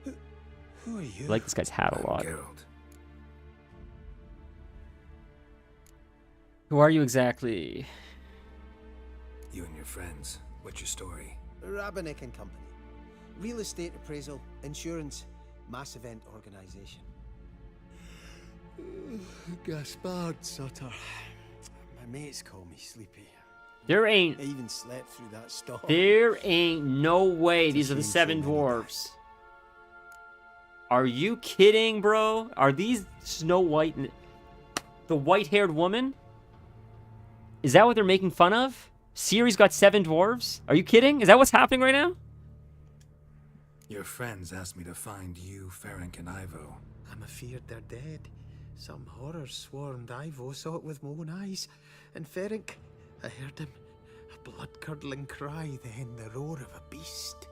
Who are you? I like this guy's hat a lot. Geralt. Who are you exactly? You and your friends. What's your story? Rabbinick and Company. Real estate appraisal, insurance, mass event organization. Gaspard Sutter. My mates call me Sleepy. There ain't. I even slept through that storm. There ain't no way these are the 7 dwarves. Are you kidding, bro? Are these Snow White and the white-haired woman? Is that what they're making fun of? Ciri's got 7 dwarves? Are you kidding? Is that what's happening right now? Your friends asked me to find you, Ferenc, and Ivo. I'm afeard they're dead. Some horror swarmed Ivo, saw it with my own eyes. And Ferenc, I heard him. A blood-curdling cry, then the roar of a beast.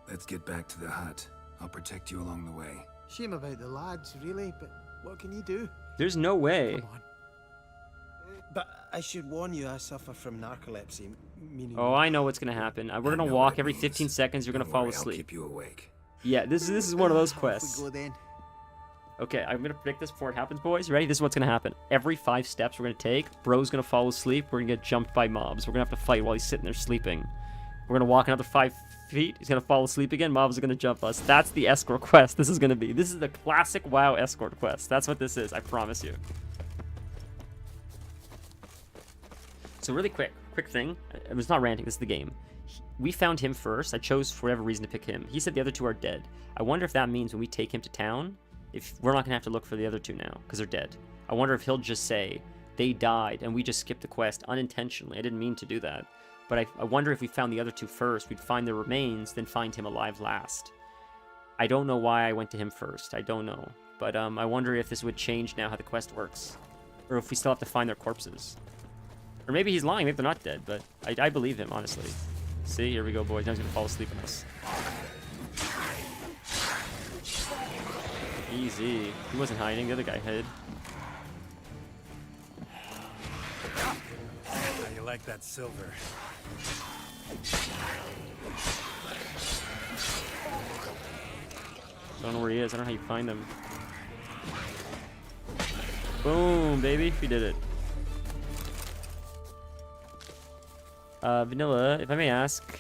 Let's get back to the hut. I'll protect you along the way. Shame about the lads, really, but what can you do? There's no way. Come on. But I should warn you, I suffer from narcolepsy, meaning... Oh, I know what's gonna happen. We're gonna walk every 15 seconds. You're gonna fall asleep. I'll keep you awake. Yeah, this is one of those quests. Off we go then. Okay, I'm gonna predict this before it happens, boys. You ready? This is what's gonna happen. Every 5 steps we're gonna take, bro's gonna fall asleep. We're gonna get jumped by mobs. We're gonna have to fight while he's sitting there sleeping. We're gonna walk another 5 feet. He's gonna fall asleep again. Mobs are gonna jump us. That's the escort quest. This is gonna be. This is the classic WoW escort quest. That's what this is. I promise you. So really quick thing. It was not ranting. This is the game. We found him first. I chose for whatever reason to pick him. He said the other 2 are dead. I wonder if that means when we take him to town, if we're not gonna have to look for the other 2 now because they're dead. I wonder if he'll just say they died and we just skipped the quest unintentionally. I didn't mean to do that. But I wonder if we found the other 2 first, we'd find their remains, then find him alive last. I don't know why I went to him first. I don't know. But I wonder if this would change now how the quest works. Or if we still have to find their corpses. Or maybe he's lying. Maybe they're not dead. But I believe him, honestly. See? Here we go, boys. Now he's going to fall asleep on us. Easy. He wasn't hiding. The other guy hid. How you like that silver? Don't know where he is. I don't know how you find him. Boom, baby. We did it. Vanilla, if I may ask,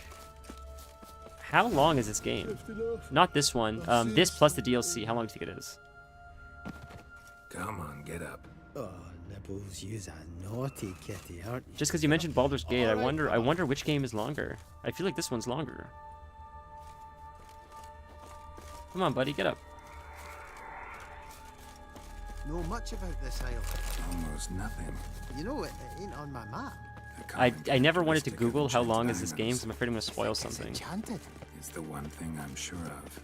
how long is this game? Not this one. This plus the DLC. How long do you think it is? Come on, get up. Oh, Nibbles, you's a naughty kitty, aren't you? Just because you mentioned Baldur's Gate, I wonder which game is longer. I feel like this one's longer. Come on, buddy, get up. Know much about this isle? Almost nothing. You know, it ain't on my map. I never wanted to Google how long is this game, because I'm afraid I'm going to spoil something. Enchanted. It's the one thing I'm sure of.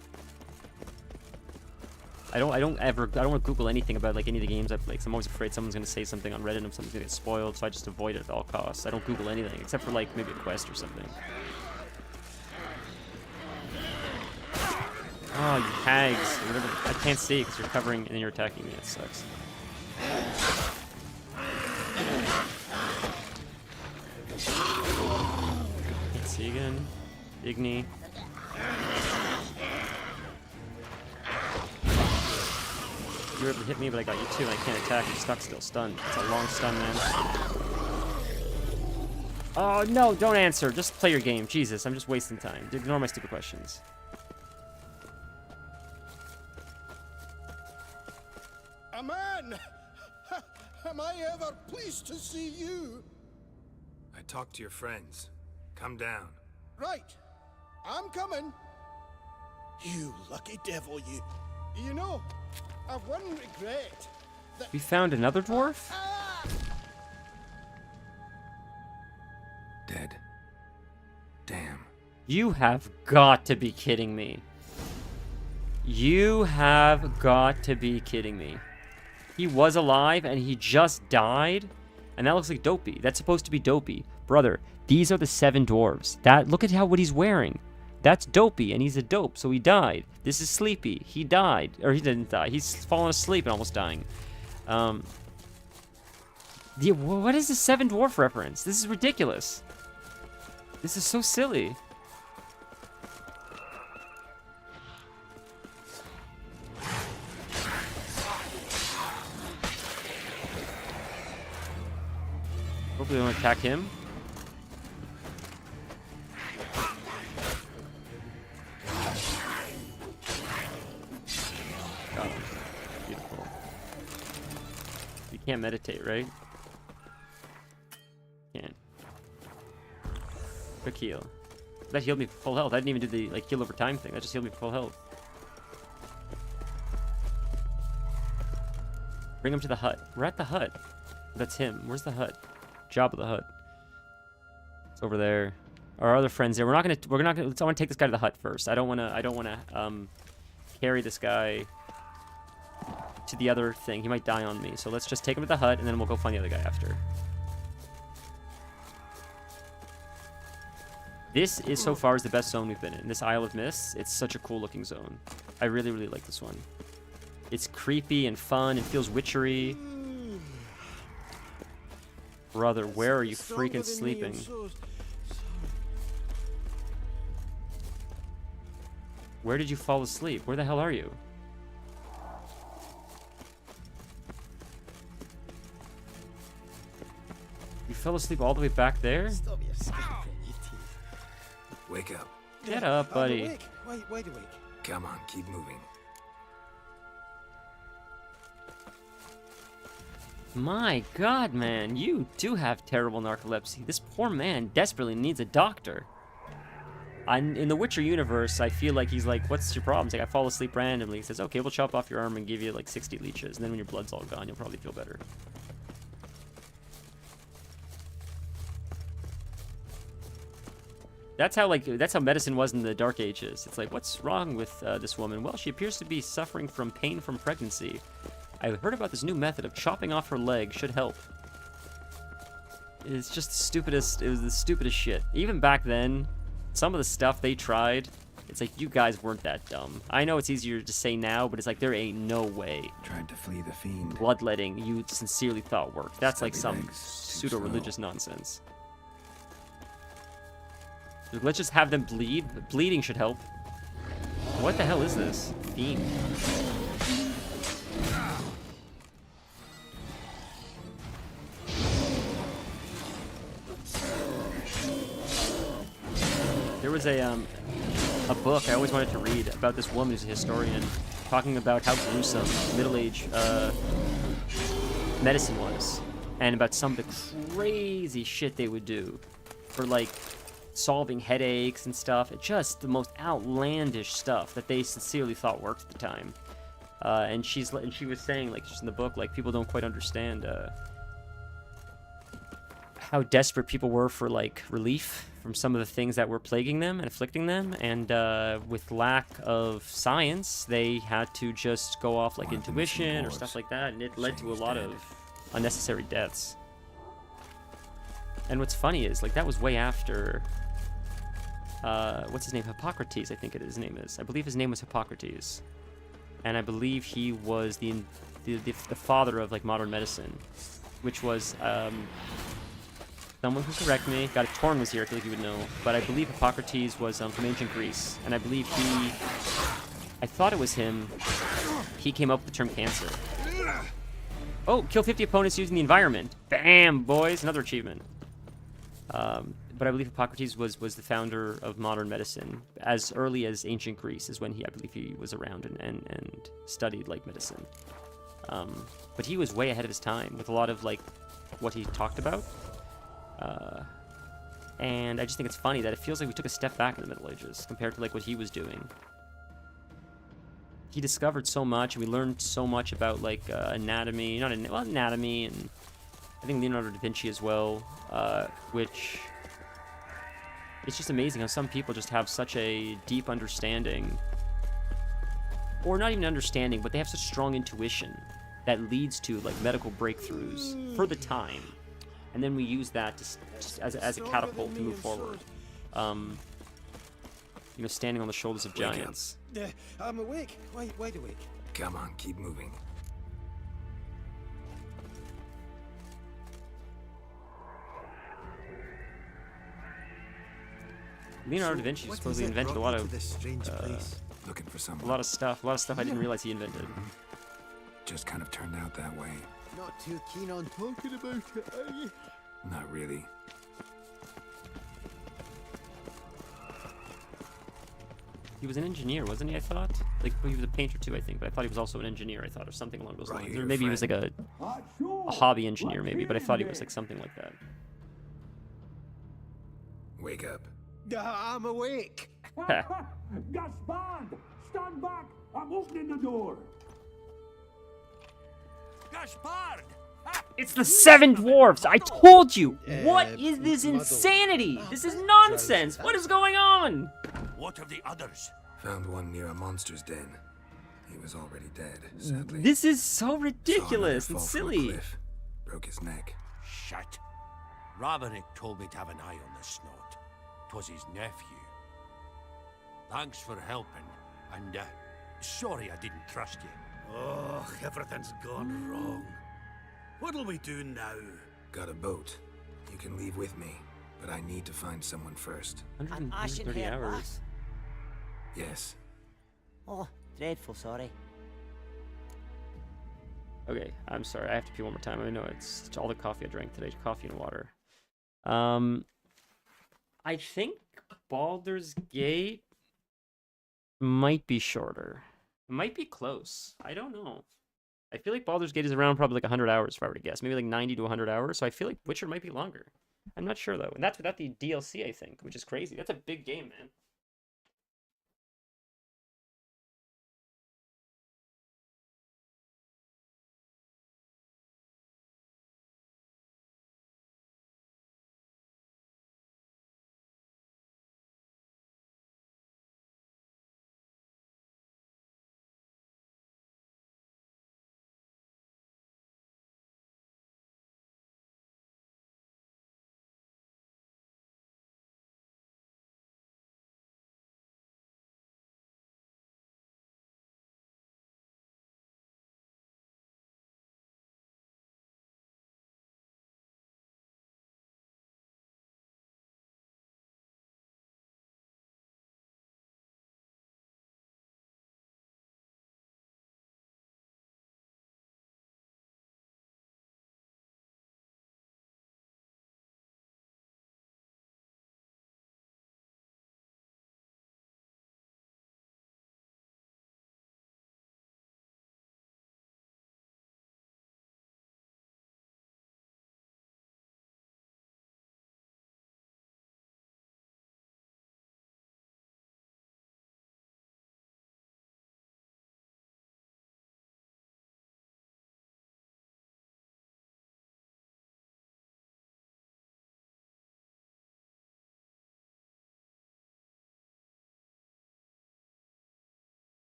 I don't want to Google anything about like any of the games I play, because I'm always afraid someone's going to say something on Reddit and something's going to get spoiled, so I just avoid it at all costs. I don't Google anything, except for like maybe a quest or something. Oh, you hags. I can't see because you're covering and you're attacking me. It sucks. Can't see again. Igni. You were able to hit me, but I got you too, and I can't attack. You're stuck still. Stunned. It's a long stun, man. Oh, no, don't answer. Just play your game. Jesus, I'm just wasting time. Ignore my stupid questions. A man! Am I ever pleased to see you? I talked to your friends. Come down. Right. I'm coming. You lucky devil, you. You know, I've one regret. We found another dwarf? Dead. Damn. You have got to be kidding me. You have got to be kidding me. He was alive and he just died? And that looks like Dopey. That's supposed to be Dopey. Brother, these are the 7 dwarves. Look at what he's wearing. That's Dopey, and he's a dope, so he died. This is Sleepy. He died. Or he didn't die. He's fallen asleep and almost dying. What is the 7 dwarf reference? This is ridiculous. This is so silly. Hopefully they don't attack him. Got him. Beautiful. You can't meditate, right? Can't. Quick heal. That healed me for full health. I didn't even do the like heal over time thing. That just healed me for full health. Bring him to the hut. We're at the hut. That's him. Where's the hut? Job of the hut. It's over there. Our other friends there. We're not gonna. I want to take this guy to the hut first. I don't wanna carry this guy to the other thing. He might die on me. So let's just take him to the hut and then we'll go find the other guy after. This is so far is the best zone we've been in. This Isle of Mists, it's such a cool looking zone. I really, really like this one. It's creepy and fun. It feels witchery. Brother, where are you freaking sleeping? Where did you fall asleep? Where the hell are you? You fell asleep all the way back there? Stop your skipping, you Wake up. Get up, buddy. I'm awake. Wide awake. Come on, keep moving. My God, man, you do have terrible narcolepsy. This poor man desperately needs a doctor. In the Witcher universe, I feel like he's like, what's your problem? It's like, I fall asleep randomly. He says, okay, we'll chop off your arm and give you like 60 leeches. And then when your blood's all gone, you'll probably feel better. That's how medicine was in the Dark Ages. It's like, what's wrong with this woman? Well, she appears to be suffering from pain from pregnancy. I heard about this new method of chopping off her leg should help. It's just the stupidest. It was the stupidest shit. Even back then, some of the stuff they tried, it's like, you guys weren't that dumb. I know it's easier to say now, but it's like, there ain't no way. Tried to flee the fiend. Bloodletting you sincerely thought worked. That's like some pseudo-religious nonsense. Let's just have them bleed. Bleeding should help. What the hell is this? Fiend. There was a book I always wanted to read about this woman who's a historian, talking about how gruesome middle-age medicine was, and about some of the crazy shit they would do for like solving headaches and stuff. It's just the most outlandish stuff that they sincerely thought worked at the time. And she was saying, like, just in the book, like, people don't quite understand how desperate people were for like relief from some of the things that were plaguing them and afflicting them, and with lack of science, they had to just go off like intuition or stuff like that, and it led to a lot of unnecessary deaths. And what's funny is, like, that was way after what's his name? Hippocrates, I think his name is. I believe his name was Hippocrates, and I believe he was the father of like modern medicine, which was someone can correct me. God, if Torn was here, I feel like he would know. But I believe Hippocrates was from ancient Greece, and I believe I thought it was him. He came up with the term cancer. Oh, kill 50 opponents using the environment. Bam, boys, another achievement. But I believe Hippocrates was the founder of modern medicine. As early as ancient Greece is when I believe he was around and studied like medicine. But he was way ahead of his time with a lot of like what he talked about. And I just think it's funny that it feels like we took a step back in the Middle Ages compared to like what he was doing. He discovered so much, and we learned so much about like anatomy, anatomy, and I think Leonardo da Vinci as well, which it's just amazing how some people just have such a deep understanding, or not even understanding, but they have such strong intuition that leads to like medical breakthroughs for the time. And then we use that just as a catapult to move forward. You know, standing on the shoulders of giants. I'm awake. Wide awake. Come on, keep moving. Leonardo da Vinci supposedly invented a lot of Looking for someone. a lot of stuff I didn't realize he invented. Just kind of turned out that way. Not too keen on talking about it, are you? Not really. He was an engineer, wasn't he, I thought? Like, he was a painter too, I think, but I thought he was also an engineer, I thought, or something along those Right lines. here, Or maybe he was like a hobby engineer, maybe, but I thought he was like something like that. Wake up. I'm awake. Gaspard! Stand back! I'm opening the door! Gaspard! It's the Seven Dwarfs! I told you! What is this insanity? This is nonsense! What is going on? What of the others? Found one near a monster's den. He was already dead, sadly. This is so Saw another ridiculous and fall from a silly. cliff. Broke his neck. Shut. Roderick told me to have an eye on the snot. 'Twas his nephew. Thanks for helping, and sorry I didn't trust you. Oh, everything's gone wrong. What'll we do now? Got a boat. You can leave with me, but I need to find someone first. 130 hours. Yes. Oh, dreadful sorry. Okay, I'm sorry. I have to pee one more time. I know it's all the coffee I drank today. Coffee and water. I think Baldur's Gate might be shorter. It might be close. I don't know. I feel like Baldur's Gate is around probably like 100 hours, if I were to guess. Maybe like 90 to 100 hours. So I feel like Witcher might be longer. I'm not sure, though. And that's without the DLC, I think, which is crazy. That's a big game, man.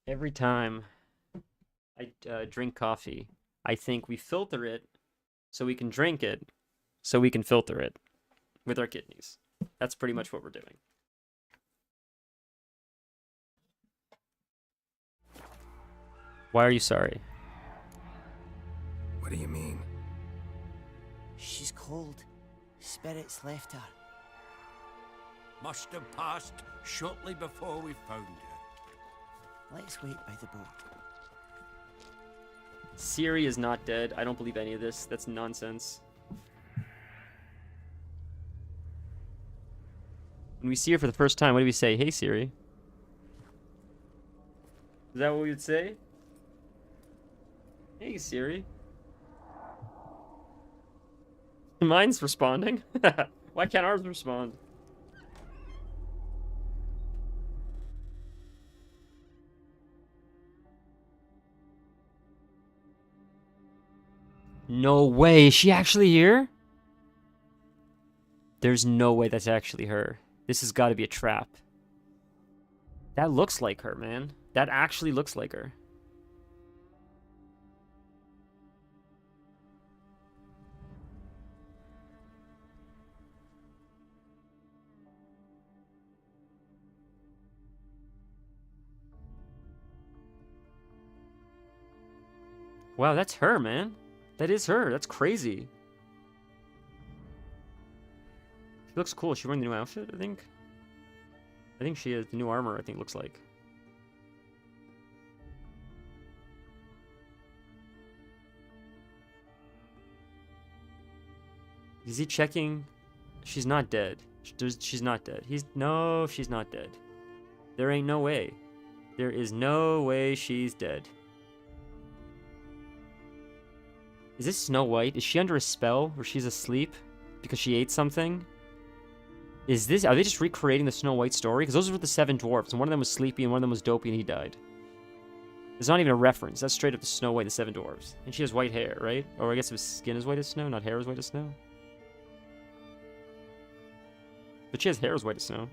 Every time I drink coffee, I think we filter it so we can drink it so we can filter it with our kidneys. That's pretty much what we're doing. Why are you sorry? What do you mean? She's cold. Spirits left her. Must have passed shortly before we found her. Let's wait by the boat. Ciri is not dead. I don't believe any of this. That's nonsense. When we see her for the first time, what do we say? Hey, Ciri. Is that what we would say? Hey, Ciri. Mine's responding. Why can't ours respond? No way. Is she actually here? There's no way that's actually her. This has got to be a trap. That looks like her, man. That actually looks like her. Wow, that's her, man. That is her. That's crazy. She looks cool. Is she wearing the new outfit, I think? I think she is. The new armor, I think, looks like. Is he checking? She's not dead. She's not dead. No, she's not dead. There ain't no way. There is no way she's dead. Is this Snow White? Is she under a spell where she's asleep because she ate something? Are they just recreating the Snow White story? Because those were the 7 dwarfs, and one of them was sleepy and one of them was dopey and he died. There's not even a reference. That's straight up the Snow White and the 7 dwarfs. And she has white hair, right? Or I guess it was skin as white as snow, not hair as white as snow. But she has hair as white as snow.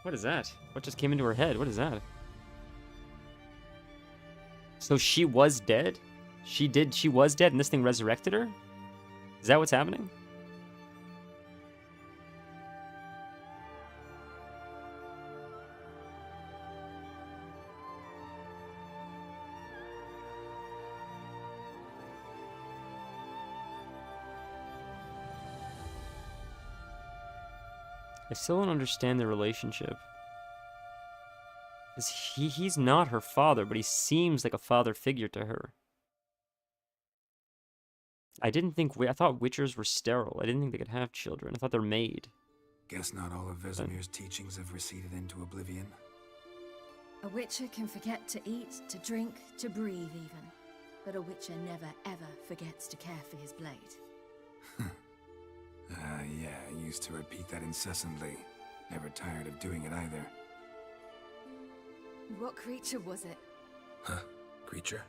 What is that? What just came into her head? What is that? So she was dead? She was dead and this thing resurrected her? Is that what's happening? I still don't understand the relationship. Because he's not her father, but he seems like a father figure to her. I thought witchers were sterile. I didn't think they could have children. I thought they're made. Guess not all of Vesemir's teachings have receded into oblivion. A witcher can forget to eat, to drink, to breathe even. But a witcher never ever forgets to care for his blade. Yeah, I used to repeat that incessantly. Never tired of doing it either. What creature was it? Huh? Creature?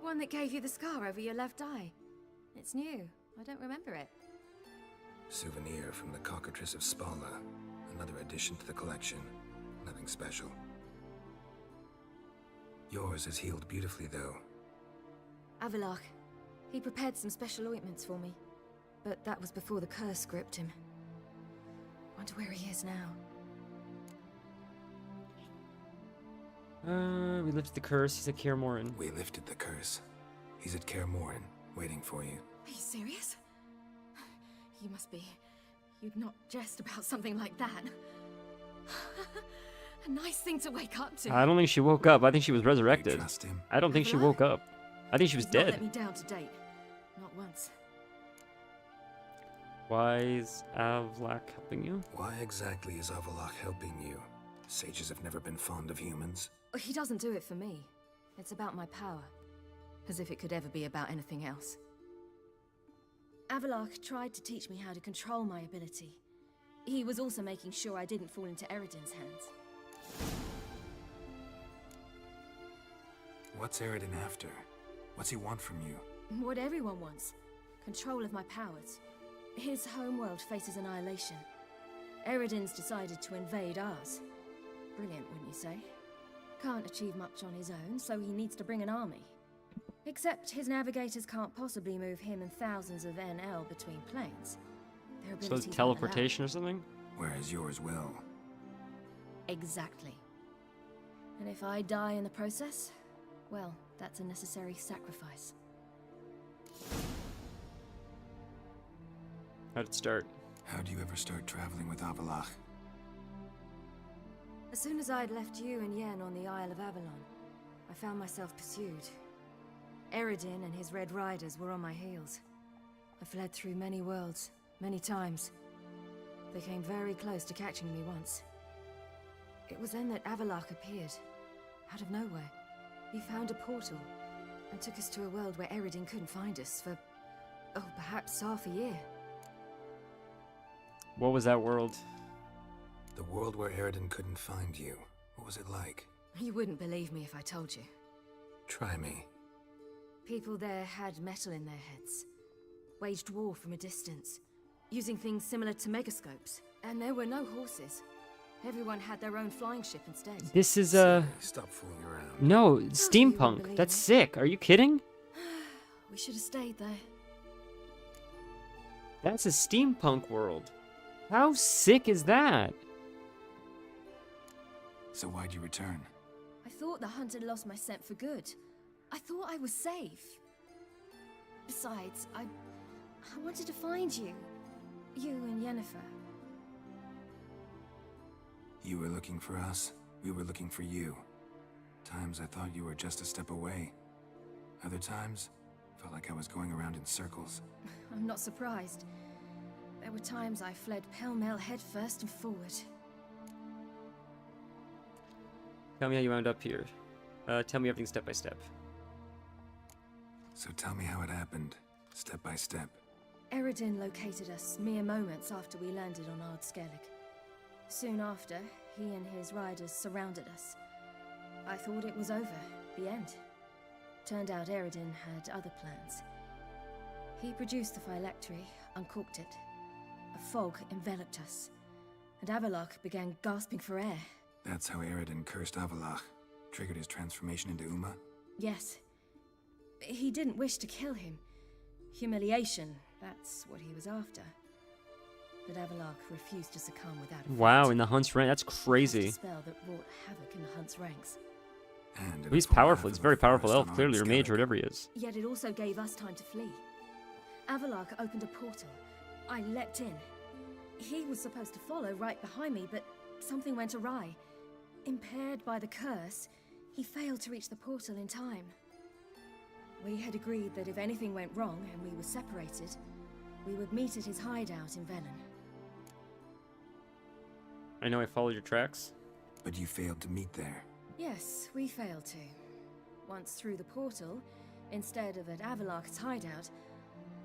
One that gave you the scar over your left eye. It's new. I don't remember it. Souvenir from the Cockatrice of Spala. Another addition to the collection. Nothing special. Yours has healed beautifully, though. Avalach. He prepared some special ointments for me. But that was before the curse gripped him. Wonder where he is now. We lifted the curse. He's at Kaer Morhen. We lifted the curse. He's at Kaer Morhen, waiting for you. Are you serious? You must be. You'd not jest about something like that. A nice thing to wake up to. I don't think she woke up. I think she was resurrected. You trust him? I don't think she woke up. I think she was He's dead. Not let me down to date. Not once. Why is Avlak helping you? Why exactly is Avalach helping you? Sages have never been fond of humans. He doesn't do it for me. It's about my power. As if it could ever be about anything else. Avalach tried to teach me how to control my ability. He was also making sure I didn't fall into Eredin's hands. What's Eredin after? What's he want from you? What everyone wants. Control of my powers. His homeworld faces annihilation. Eredin's decided to invade ours. Brilliant, wouldn't you say? Can't achieve much on his own, so he needs to bring an army. Except his navigators can't possibly move him and thousands of NL between planes. Their So abilities teleportation or something? Whereas yours will. Exactly. And if I die in the process, well, that's a necessary sacrifice. How'd it start? How do you ever start traveling with Avalach? As soon as I'd left you and Yen on the Isle of Avalon, I found myself pursued. Eredin and his Red Riders were on my heels. I fled through many worlds, many times. They came very close to catching me once. It was then that Avalach appeared, out of nowhere. He found a portal, and took us to a world where Eredin couldn't find us for, perhaps half a year. What was that world? The world where Eredin couldn't find you. What was it like? You wouldn't believe me if I told you. Try me. People there had metal in their heads, waged war from a distance, using things similar to megascopes. And there were no horses. Everyone had their own flying ship instead. This is Stop fooling around. No, steampunk. That's sick. Are you kidding? We should have stayed there. That's a steampunk world. How sick is that? So why'd you return? I thought the hunt had lost my scent for good. I thought I was safe. Besides, I wanted to find you. You and Yennefer. You were looking for us, we were looking for you. Times I thought you were just a step away. Other times, felt like I was going around in circles. I'm not surprised. There were times I fled pell-mell head first and forward. Tell me how you wound up here. Tell me everything step by step. So tell me how it happened, step by step. Eredin located us mere moments after we landed on Ard Skellig. Soon after, he and his riders surrounded us. I thought it was over, the end. Turned out Eredin had other plans. He produced the phylactery, uncorked it. A fog enveloped us, and Avallac'h began gasping for air. That's how Eredin cursed Avallac'h, triggered his transformation into Uma? Yes. He didn't wish to kill him. Humiliation, that's what he was after. But Avallac'h refused to succumb without a fight. Wow, in the Hunt's rank, that's Cast crazy. a spell that wrought havoc in the Hunt's ranks. And He's powerful. He's a very powerful elf, clearly, or mage, or whatever he is. Yet it also gave us time to flee. Avallac'h opened a portal. I leapt in. He was supposed to follow right behind me, but something went awry. Impaired by the curse, he failed to reach the portal in time. We had agreed that if anything went wrong and we were separated, we would meet at his hideout in Velen. I know I followed your tracks. But you failed to meet there. Yes, we failed to. Once through the portal, instead of at Avallac'h's hideout,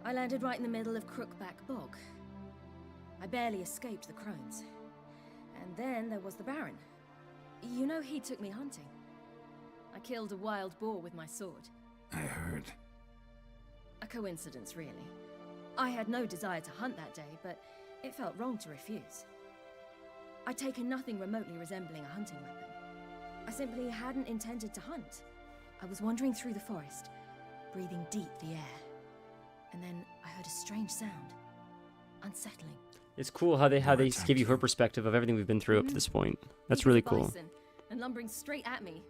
I landed right in the middle of Crookback Bog. I barely escaped the crones. And then there was the Baron. You know, he took me hunting. I killed a wild boar with my sword. I heard. A coincidence, really. I had no desire to hunt that day, but it felt wrong to refuse. I'd taken nothing remotely resembling a hunting weapon. I simply hadn't intended to hunt. I was wandering through the forest, breathing deep the air. And then I heard a strange sound. Unsettling. It's cool how they give you her perspective of everything we've been through up to this point. That's really cool. Bison, and lumbering straight at me.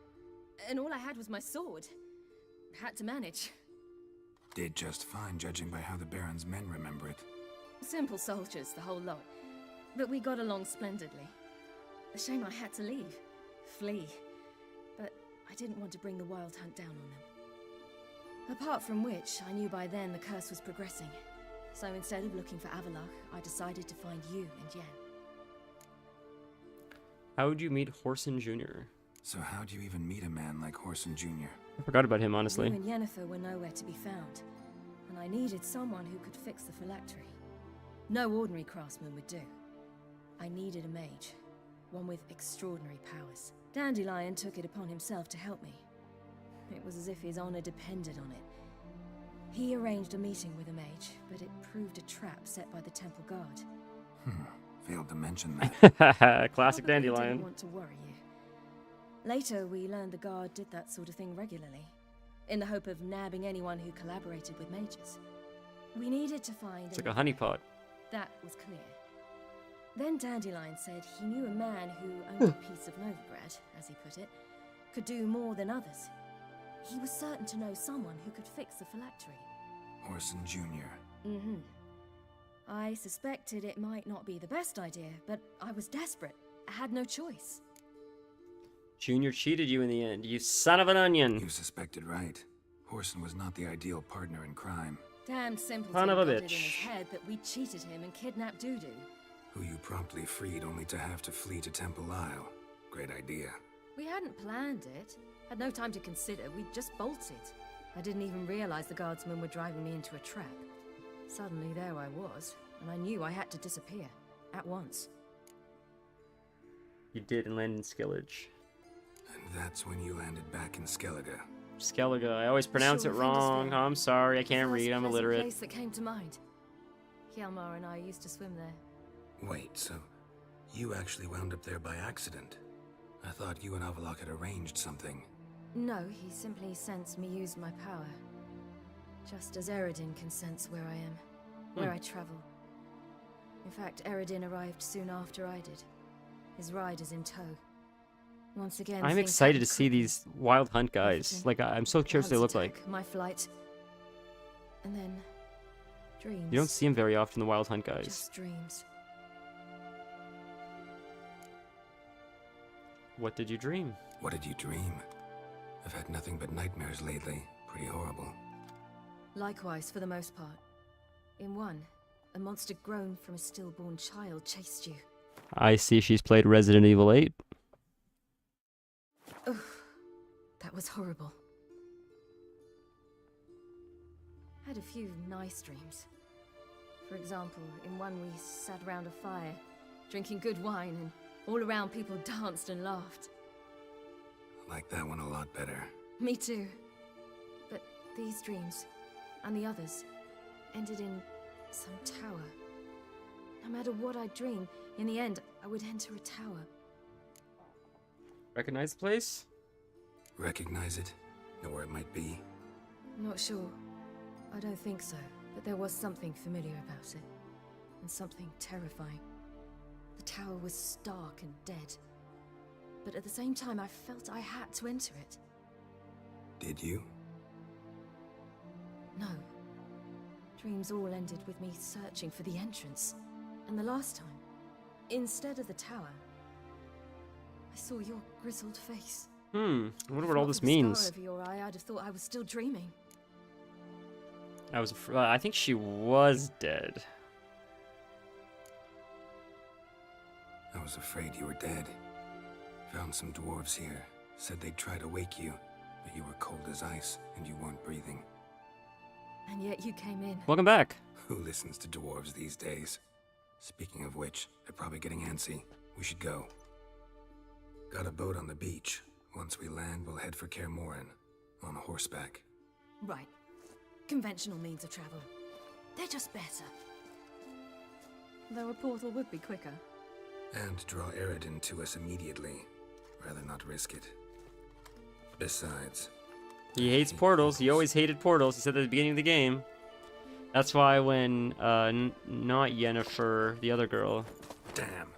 And all I had was my sword. Had to manage. Did just fine, judging by how the Baron's men remember it. Simple soldiers, the whole lot. But we got along splendidly. A shame I had to leave. Flee. But I didn't want to bring the Wild Hunt down on them. Apart from which, I knew by then the curse was progressing. So instead of looking for Avallac'h, I decided to find you and Yen. How would you meet Whoreson Jr.? So how'd you even meet a man like Whoreson Jr.? I forgot about him, honestly. You and Yennefer were nowhere to be found, and I needed someone who could fix the phylactery. No ordinary craftsman would do. I needed a mage, one with extraordinary powers. Dandelion took it upon himself to help me. It was as if his honor depended on it. He arranged a meeting with a mage, but it proved a trap set by the temple guard. Failed to mention that. Classic Probably Dandelion. didn't want to worry you. Later, we learned the guard did that sort of thing regularly, in the hope of nabbing anyone who collaborated with mages. We needed to find It's like a honeypot. That was clear. Then Dandelion said he knew a man who owned a piece of Novigrad, as he put it, could do more than others. He was certain to know someone who could fix the phylactery. Whoreson Jr. Mm-hmm. I suspected it might not be the best idea, but I was desperate. I had no choice. Junior cheated you in the end, you son of an onion. You suspected right. Whoreson was not the ideal partner in crime. Damn simpleton Son of a got it in bitch. his head that we cheated him and kidnapped Dudu. Who you promptly freed only to have to flee to Temple Isle. Great idea. We hadn't planned it. Had no time to consider. We just bolted. I didn't even realize the guardsmen were driving me into a trap. Suddenly there I was, and I knew I had to disappear. At once. You did and landed in Skillage. And that's when you landed back in Skellige. Skellige. I always pronounce it Sure, wrong. Finders Oh, I'm sorry, I can't First read. I'm pleasant illiterate. place that came to mind. Hjalmar and I used to swim there. Wait, so you actually wound up there by accident? I thought you and Avallac'h had arranged something. No, he simply sensed me use my power. Just as Eredin can sense where I am, where I travel. In fact, Eredin arrived soon after I did. His riders in tow. Once again, I'm things excited to happened see these Wild Hunt guys. Like, I'm so curious what they look like. My flight. And then dreams. You don't see them very often, the Wild Hunt guys. Just dreams. What did you dream? What did you dream? I've had nothing but nightmares lately. Pretty horrible. Likewise, for the most part. In one, a monster grown from a stillborn child chased you. I see she's played Resident Evil 8. Ugh, that was horrible. Had a few nice dreams. For example, in one we sat around a fire, drinking good wine, and all around people danced and laughed. I like that one a lot better. Me too. But these dreams, and the others, ended in some tower. No matter what I dream, in the end, I would enter a tower. Recognize the place? Recognize it? Know where it might be? Not sure. I don't think so, but there was something familiar about it. And something terrifying. The tower was stark and dead. But at the same time, I felt I had to enter it. Did you? No. Dreams all ended with me searching for the entrance. And the last time, instead of the tower, I saw your grizzled face. I wonder what If all not this for the scar means. over your eye, I'd have thought I was still dreaming. I think she was dead. I was afraid you were dead. Found some dwarves here. Said they'd try to wake you, but you were cold as ice and you weren't breathing. And yet you came in. Welcome back. Who listens to dwarves these days? Speaking of which, they're probably getting antsy. We should go. Got a boat on the beach. Once we land, we'll head for Kaer Morhen. On horseback. Right. Conventional means of travel. They're just better. Though a portal would be quicker. And draw Eredin to us immediately. Rather not risk it. Besides... He hates portals. He always hated portals. He said at the beginning of the game. That's why when, not Yennefer, the other girl. Damn.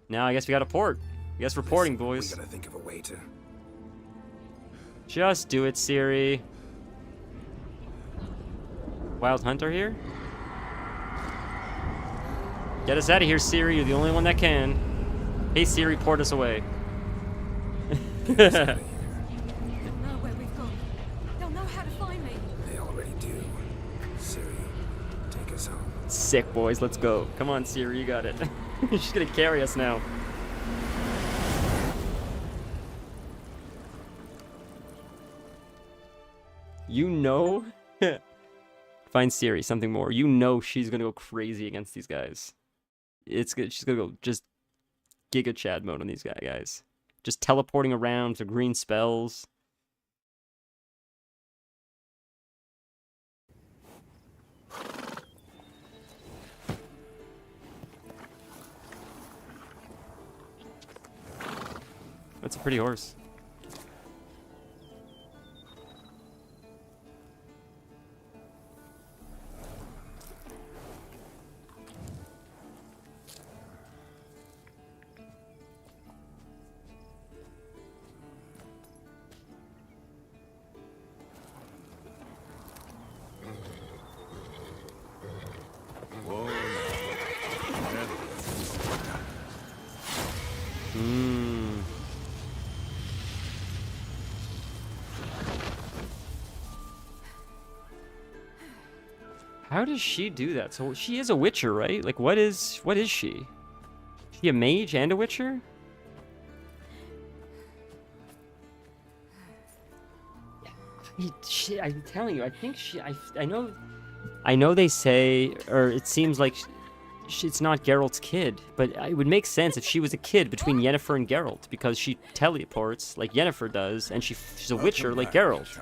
Now I guess we got a port. I guess reporting, boys. We gotta think of a way to... Just do it, Siri. Wild Hunter here? Get us out of here, Siri. You're the only one that can. Hey, Siri, port us away. They'll know where we've gone. They'll know how to find me. They already do. Siri, take us home. Sick, boys. Let's go. Come on, Siri. You got it. She's gonna carry us now. You know... Find Siri, something more. You know she's gonna go crazy against these guys. It's good. She's gonna go just Giga Chad mode on these guys. Just teleporting around to green spells. That's a pretty horse. How does she do that? So she is a witcher, right? Like, what is she? Is she a mage and a witcher? I'm telling you, I think I know they say, or it seems like it's not Geralt's kid, but it would make sense if she was a kid between Yennefer and Geralt, because she teleports like Yennefer does, and she's a witcher like Geralt.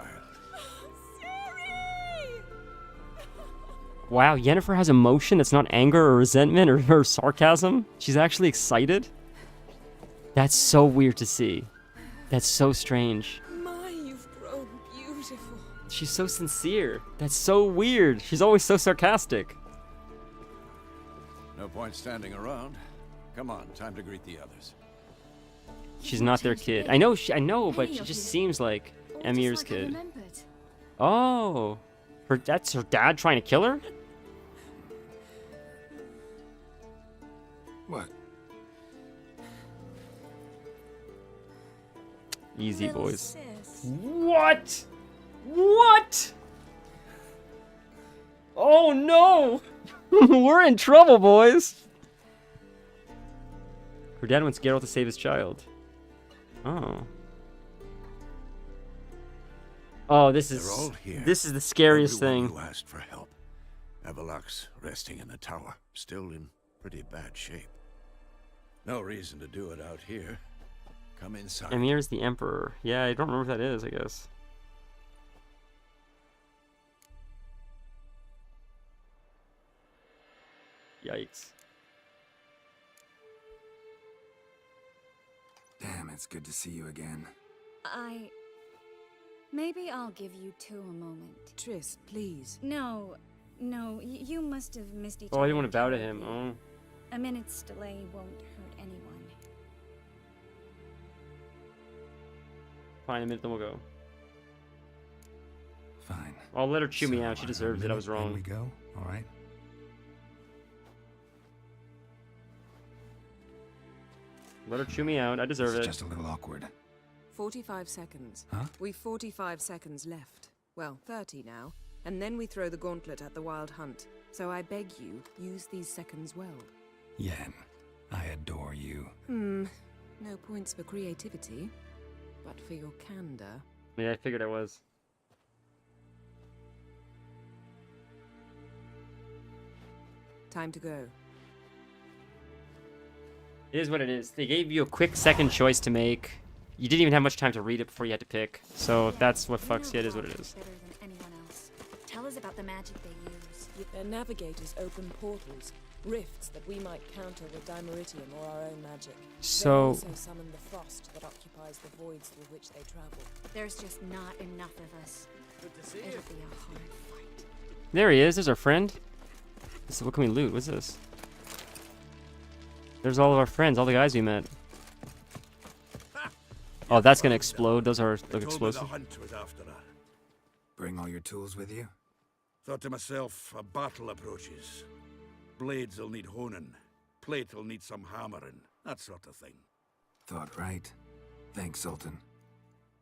Wow, Yennefer has emotion that's not anger or resentment or sarcasm. She's actually excited. That's so weird to see. That's so strange. My, you've grown beautiful. She's so sincere. That's so weird. She's always so sarcastic. No point standing around. Come on, time to greet the others. She's not their kid. I know, but she just seems like Emir's kid. Oh, that's her dad trying to kill her? What? Easy, Little boys. sis. What? What? Oh no! We're in trouble, boys! Her dad wants Geralt to save his child. Oh. Oh, this They're all is here. this is the scariest Everyone thing. who asked for help. Avalok's resting in the tower, still in pretty bad shape. No reason to do it out here. Come inside. Emir's the Emperor. Yeah, I don't remember what that is, I guess. Yikes. Damn, it's good to see you again. Maybe I'll give you two a moment. Triss, please. No, you must have missed each Oh, other. I didn't want to bow to him. Oh. A minute's delay won't hurt anyone. Fine, a minute, then we'll go. Fine. I'll let her chew me So, out. She deserves it. I minute was and wrong. we go, all right? Let her chew me out. I deserve This is it. just a little awkward. 45 seconds. Huh? We've 45 seconds left. Well, 30 now. And then we throw the gauntlet at the Wild Hunt. So I beg you, use these seconds well. Yen, I adore you. No points for creativity, but for your candor. Yeah, I figured I was. Time to go. It is what it is. They gave you a quick second choice to make. You didn't even have much time to read it before you had to pick. So if that's what fucks you, it is what it is. Better than anyone else. Tell us about the magic they use. Their navigators open portals, rifts that we might counter with Dimeritium or our own magic. They So- also summon the frost that occupies the voids through which they travel. There's just not enough of us. It'll be a hard fight. There he is. There's our friend. This is, what can we loot? What's this? There's all of our friends, all the guys we met. Oh, that's gonna explode. Those are They look told me explosive. the hunt was after her. Bring all your tools with you? Thought to myself, a battle approaches. Blades will need honing. Plate will need some hammering. That sort of thing. Thought right. Thanks, Sultan.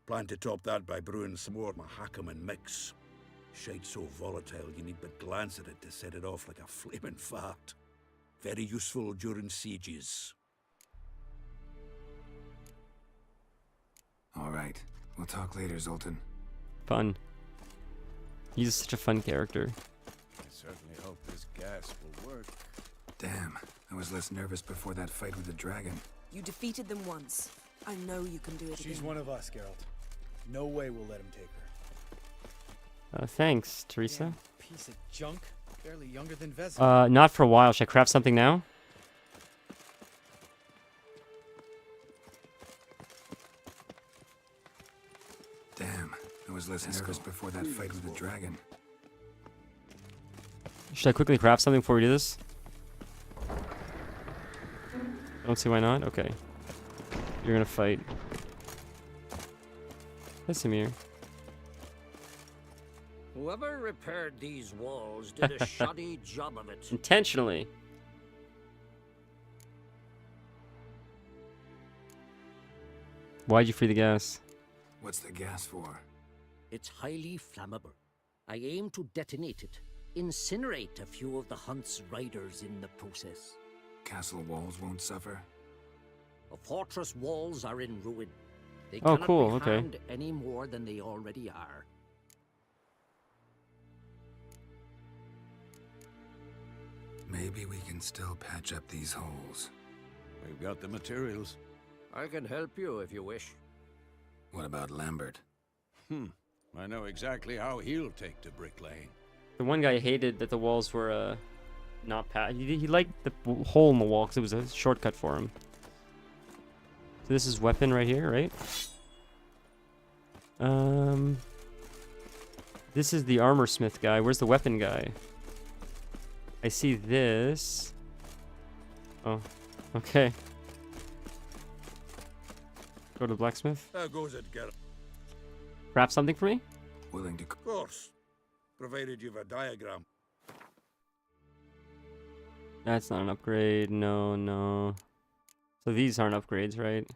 Plan to top that by brewing some more Mahakaman mix. Shite so volatile you need but glance at it to set it off like a flaming fart. Very useful during sieges. All right. We'll talk later, Zoltan. Fun. He's such a fun character. I certainly hope this gas will work. Damn, I was less nervous before that fight with the dragon. You defeated them once. I know you can do it She's again. one of us, Geralt. No way we'll let him take her. Thanks, Teresa. Piece of junk. Barely younger than Vezina. Not for a while. Should I craft something now? Damn, I was less nervous before that fight with the dragon. Should I quickly craft something before we do this? Don't see why not. Okay. You're gonna fight. Hi, Samir. Whoever repaired these walls did a shoddy job of it. Intentionally. Why'd you free the gas? What's the gas for? It's highly flammable. I aim to detonate it. Incinerate a few of the hunt's riders in the process. Castle walls won't suffer? The fortress walls are in ruin. They Oh, cannot cool, be okay. harmed any more than they already are. Maybe we can still patch up these holes. We've got the materials. I can help you if you wish. What about Lambert? I know exactly how he'll take to bricklaying. The one guy hated that the walls were not he liked the hole in the wall because it was a shortcut for him. So this is weapon right here, right? This is the armor smith guy. Where's the weapon guy? I see this. Oh, okay. Go to blacksmith. How goes it, Geralt? Craft something for me? Willing to... Of course. Provided you've a diagram. That's not an upgrade. No, no. So these aren't upgrades, right?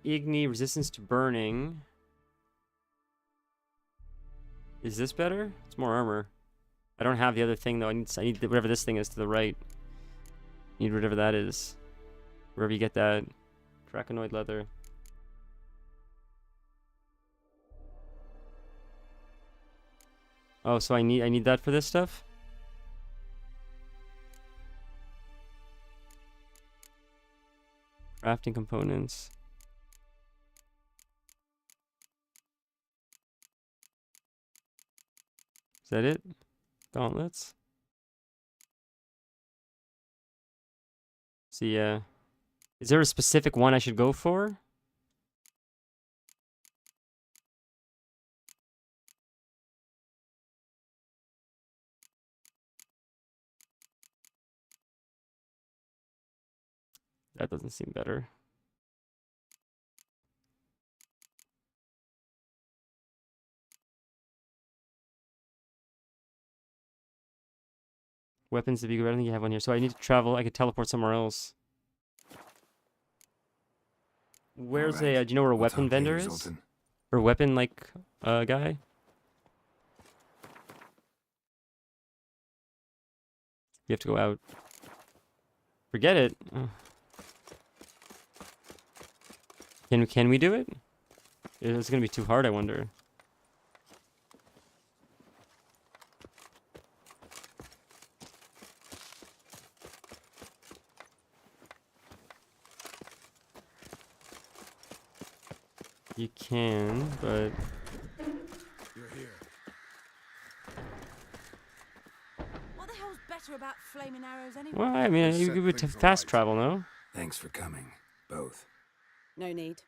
Igni, resistance to burning. Is this better? It's more armor. I don't have the other thing though. I need whatever this thing is to the right. Need whatever that is. Wherever you get that. Draconoid leather. Oh, so I need that for this stuff? Crafting components. Is that it? Gauntlets? See, is there a specific one I should go for? That doesn't seem better. Weapons to be good. I don't think you have one here. So I need to travel. I could teleport somewhere else. Where's All right. do you know where a We'll weapon talk later, vendor is? Zoltan. Or weapon, like, guy? You have to go out. Forget it. Oh. Can we do it? It's gonna be too hard, I wonder. You can, but You're here. What the hell's better about flaming arrows anyway? well, I mean, you could fast travel, no? Thanks for coming, both. No need.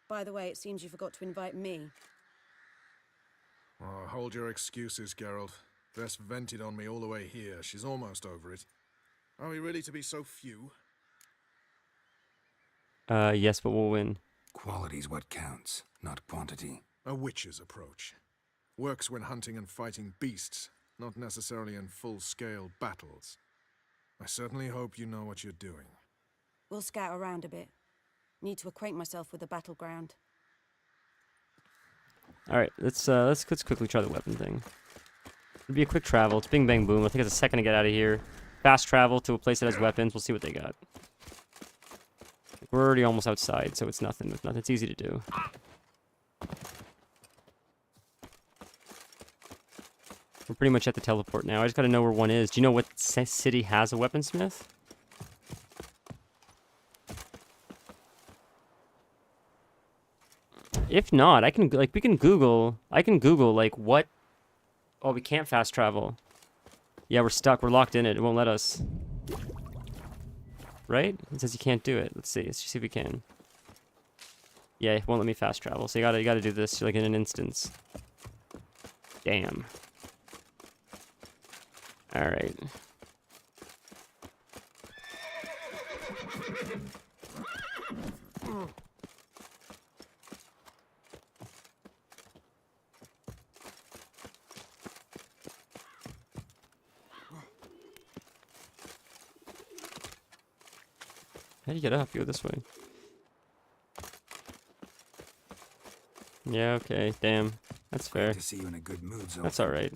By the way, it seems you forgot to invite me. Oh, hold your excuses, Geralt. Vess vented on me all the way here. She's almost over it. Are we really to be so few? Yes, but we'll win. Quality's what counts, not quantity. A witch's approach. Works when hunting and fighting beasts, not necessarily in full-scale battles. I certainly hope you know what you're doing. We'll scout around a bit. Need to acquaint myself with the battleground. All right, let's quickly try the weapon thing. It'll be a quick travel. It's bing bang boom. I think it's a second to get out of here. Fast travel to a place that has weapons. We'll see what they got. We're already almost outside, so it's nothing. It's easy to do. We're pretty much at the teleport now. I just gotta know where one is. Do you know what city has a weaponsmith? If not, I can we can Google. I can Google like what. Oh, we can't fast travel. Yeah, we're stuck. We're locked in it. It won't let us. Right? It says you can't do it. Let's see. Let's see if we can. Yeah, it won't let me fast travel. So you gotta do this like in an instance. Damn. All right. How do you get up? You go this way. Yeah, okay. Damn. That's fair. Great to see you in a good mood, Zoltan. That's alright.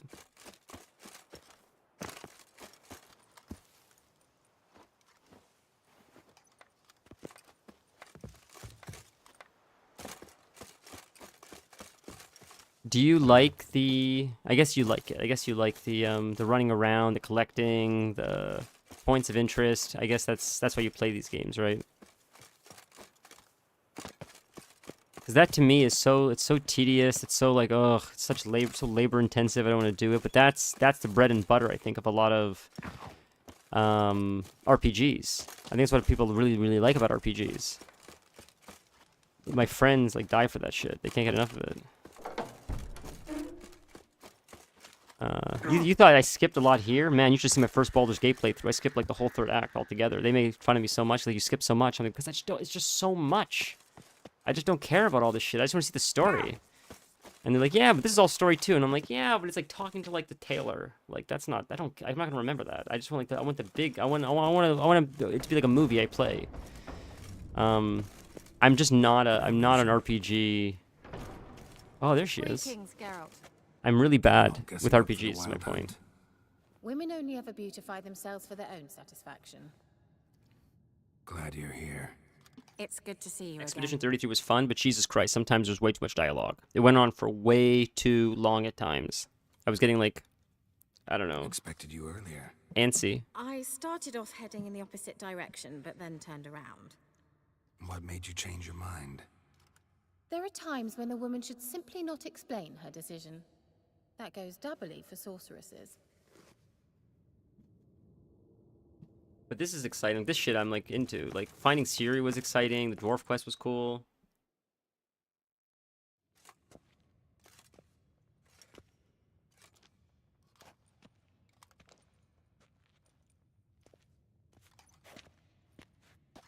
Do you like the... I guess you like it. I guess you like the running around, the collecting, the points of interest. I guess that's why you play these games, right? Because that to me is so... It's so tedious. It's so like, ugh, it's such labor, so labor intensive. I don't want to do it. But that's the bread and butter, I think, of a lot of RPGs. I think that's what people really, really like about RPGs. My friends like die for that shit. They can't get enough of it. You thought I skipped a lot here? Man, you should see my first Baldur's Gate playthrough. I skipped like the whole third act altogether. They made fun of me so much that you skip so much. I'm like, because it's just so much. I just don't care about all this shit. I just want to see the story. And they're like, yeah, but this is all story too. And I'm like, yeah, but it's like talking to like the tailor. Like that's not. I'm not gonna remember that. I just want like I want the big. I want it to be like a movie I play. I'm just not a. I'm not an RPG. Oh, there she is. Greetings, Geralt. I'm really bad guess with I'm up for the RPGs. Is my wild point. hunt. Women only ever beautify themselves for their own satisfaction. Glad you're here. It's good to see you Expedition again. 33 was fun, but Jesus Christ, sometimes there's way too much dialogue. It went on for way too long at times. I was getting like, I don't know, Expected you earlier. antsy. I started off heading in the opposite direction, but then turned around. What made you change your mind? There are times when a woman should simply not explain her decision. That goes doubly for sorceresses. But this is exciting. This shit I'm like into. Like finding Ciri was exciting. The dwarf quest was cool.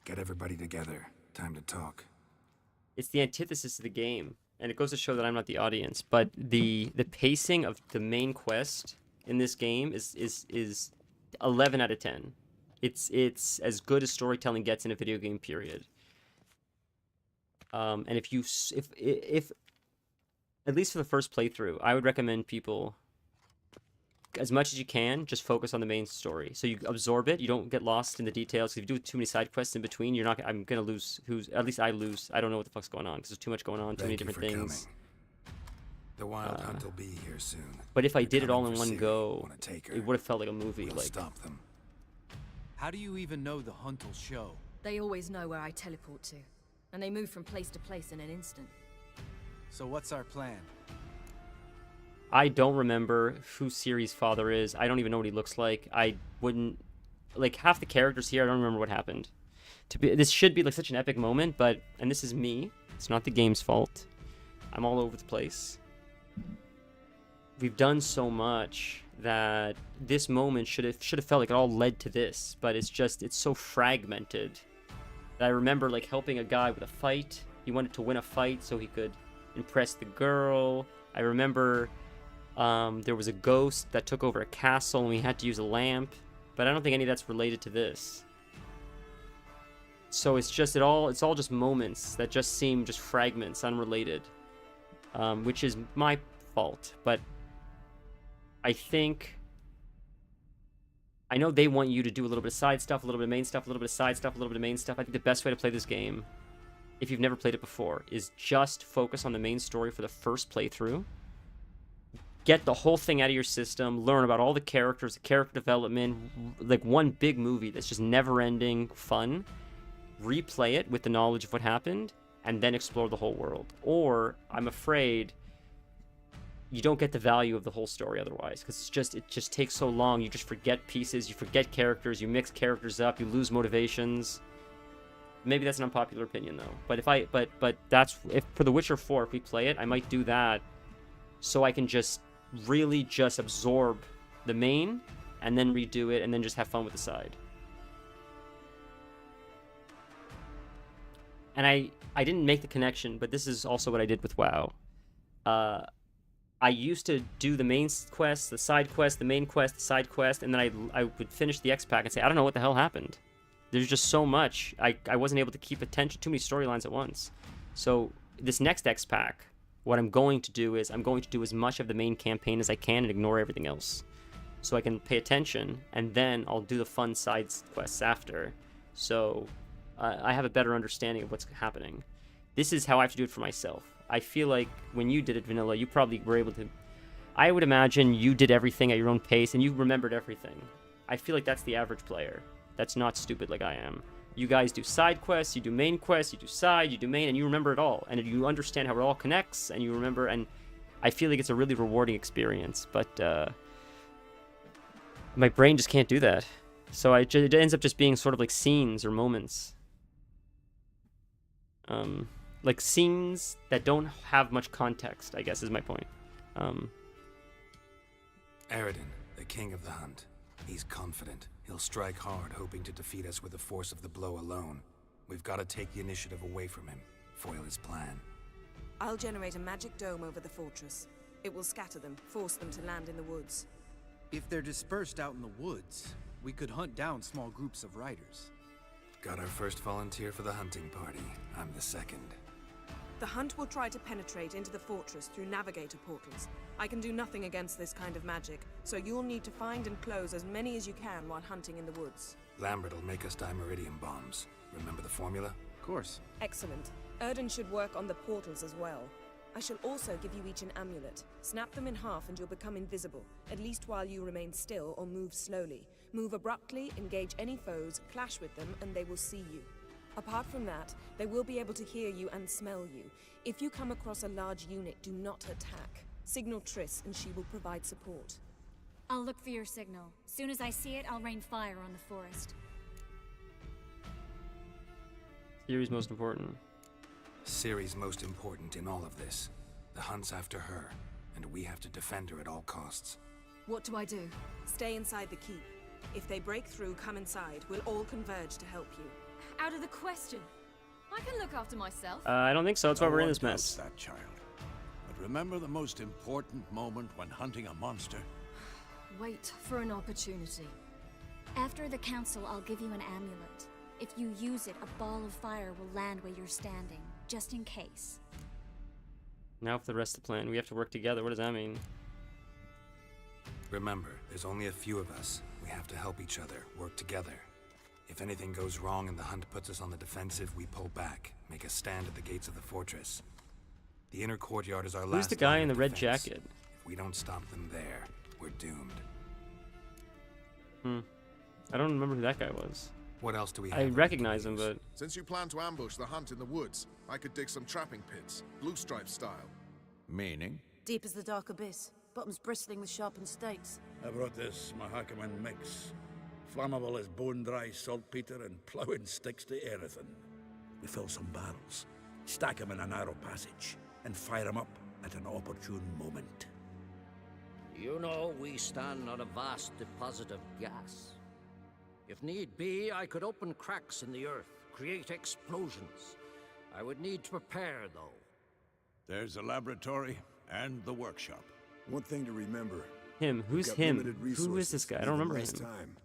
Get everybody together. Time to talk. It's the antithesis of the game, and it goes to show that I'm not the audience. But the pacing of the main quest in this game is 11 out of 10. It's as good as storytelling gets in a video game, period. And if at least for the first playthrough, I would recommend people, as much as you can, just focus on the main story. So you absorb it. You don't get lost in the details. If you do too many side quests in between, you're not. I'm gonna lose. At least I lose. I don't know what the fuck's going on because there's too much going on. Too many Thank you different for things. coming. The wild hunt will be here soon. But if I They're did it all coming in for one Ciri. go, Wanna take her? it would have felt like a movie. We'll like stop them. How do you even know the hunt will show? They always know where I teleport to, and they move from place to place in an instant. So what's our plan? I don't remember who Ciri's father is. I don't even know what he looks like. I wouldn't like half the characters here. I don't remember what happened. This should be like such an epic moment, and this is me. It's not the game's fault. I'm all over the place. We've done so much that this moment should have felt like it all led to this, but it's so fragmented. I remember like helping a guy with a fight. He wanted to win a fight so he could impress the girl. I remember there was a ghost that took over a castle and we had to use a lamp, but I don't think any of that's related to this. So it's all just moments that just seem just fragments, unrelated, which is my fault. But I know they want you to do a little bit of side stuff, a little bit of main stuff, a little bit of side stuff, a little bit of main stuff. I think the best way to play this game, if you've never played it before, is just focus on the main story for the first playthrough. Get the whole thing out of your system, learn about all the characters, the character development, like one big movie that's just never-ending fun. Replay it with the knowledge of what happened, and then explore the whole world. Or, I'm afraid, you don't get the value of the whole story otherwise, because it just takes so long. You just forget pieces, you forget characters, you mix characters up, you lose motivations. Maybe that's an unpopular opinion though. But if for The Witcher 4, if we play it, I might do that so I can just really just absorb the main and then redo it and then just have fun with the side. And I didn't make the connection, but this is also what I did with WoW. I used to do the main quest, the side quest, the main quest, the side quest, and then I would finish the X-Pack and say, I don't know what the hell happened. There's just so much. I wasn't able to keep attention, too many storylines at once. So this next X-Pack, what I'm going to do is I'm going to do as much of the main campaign as I can and ignore everything else. So I can pay attention, and then I'll do the fun side quests after. So I have a better understanding of what's happening. This is how I have to do it for myself. I feel like when you did it, Vanilla, you probably were able to... I would imagine you did everything at your own pace, and you remembered everything. I feel like that's the average player. That's not stupid like I am. You guys do side quests, you do main quests, you do side, you do main, and you remember it all. And you understand how it all connects, and you remember, and I feel like it's a really rewarding experience. But my brain just can't do that. So it ends up just being sort of like scenes or moments. Like scenes that don't have much context, I guess is my point. Eredin, the king of the hunt. He's confident. He'll strike hard, hoping to defeat us with the force of the blow alone. We've got to take the initiative away from him, foil his plan. I'll generate a magic dome over the fortress. It will scatter them, force them to land in the woods. If they're dispersed out in the woods, we could hunt down small groups of riders. Got our first volunteer for the hunting party. I'm the second. The hunt will try to penetrate into the fortress through navigator portals. I can do nothing against this kind of magic, so you'll need to find and close as many as you can while hunting in the woods. Lambert'll make us dimeridium bombs. Remember the formula? Of course. Excellent. Erden should work on the portals as well. I shall also give you each an amulet. Snap them in half and you'll become invisible, at least while you remain still or move slowly. Move abruptly, engage any foes, clash with them, and they will see you. Apart from that, they will be able to hear you and smell you. If you come across a large unit, do not attack. Signal Triss and she will provide support. I'll look for your signal. Soon as I see it, I'll rain fire on the forest. Ciri's most important. Ciri's most important in all of this. The hunt's after her, and we have to defend her at all costs. What do I do? Stay inside the keep. If they break through, come inside. We'll all converge to help you. Out of the question. I can look after myself. I don't think so. That's why we're in this No one mess. doubts that, child. But remember the most important moment when hunting a monster? Wait for an opportunity. After the council, I'll give you an amulet. If you use it, a ball of fire will land where you're standing, just in case. Now for the rest of the plan, we have to work together. What does that mean? Remember, there's only a few of us. We have to help each other, work together. If anything goes wrong and the hunt puts us on the defensive, we pull back, make a stand at the gates of the fortress. The inner courtyard is our last. Who's the guy line in the of red defense. jacket? If we don't stop them there, we're doomed. I don't remember who that guy was. What else do we have? I recognize him, but Since you plan to ambush the hunt in the woods, I could dig some trapping pits, blue stripe style. Meaning? Deep as the dark abyss, bottoms bristling with sharpened stakes. I brought this Mahakaman mix. Flammable as bone-dry saltpeter and ploughing sticks to anything. We fill some barrels, stack them in a narrow passage, and fire them up at an opportune moment. You know, we stand on a vast deposit of gas. If need be, I could open cracks in the earth, create explosions. I would need to prepare, though. There's a laboratory and the workshop. One thing to remember. him. Who's we've got him? limited Who is resources, this guy? I even don't remember less him. time.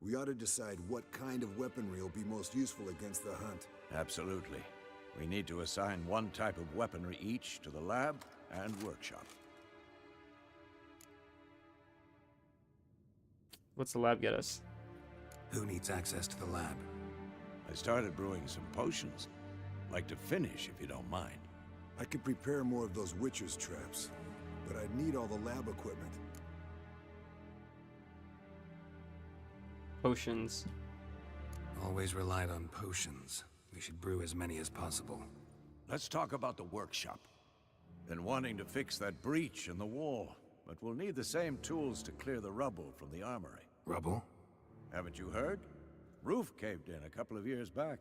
We ought to decide what kind of weaponry will be most useful against the hunt. Absolutely. We need to assign one type of weaponry each to the lab and workshop. What's the lab get us? Who needs access to the lab? I started brewing some potions. Like to finish, if you don't mind. I could prepare more of those Witcher's traps, but I'd need all the lab equipment. Potions. Always relied on potions. We should brew as many as possible. Let's talk about the workshop. Been wanting to fix that breach in the wall, but we'll need the same tools to clear the rubble from the armory. Rubble? Haven't you heard? Roof caved in a couple of years back.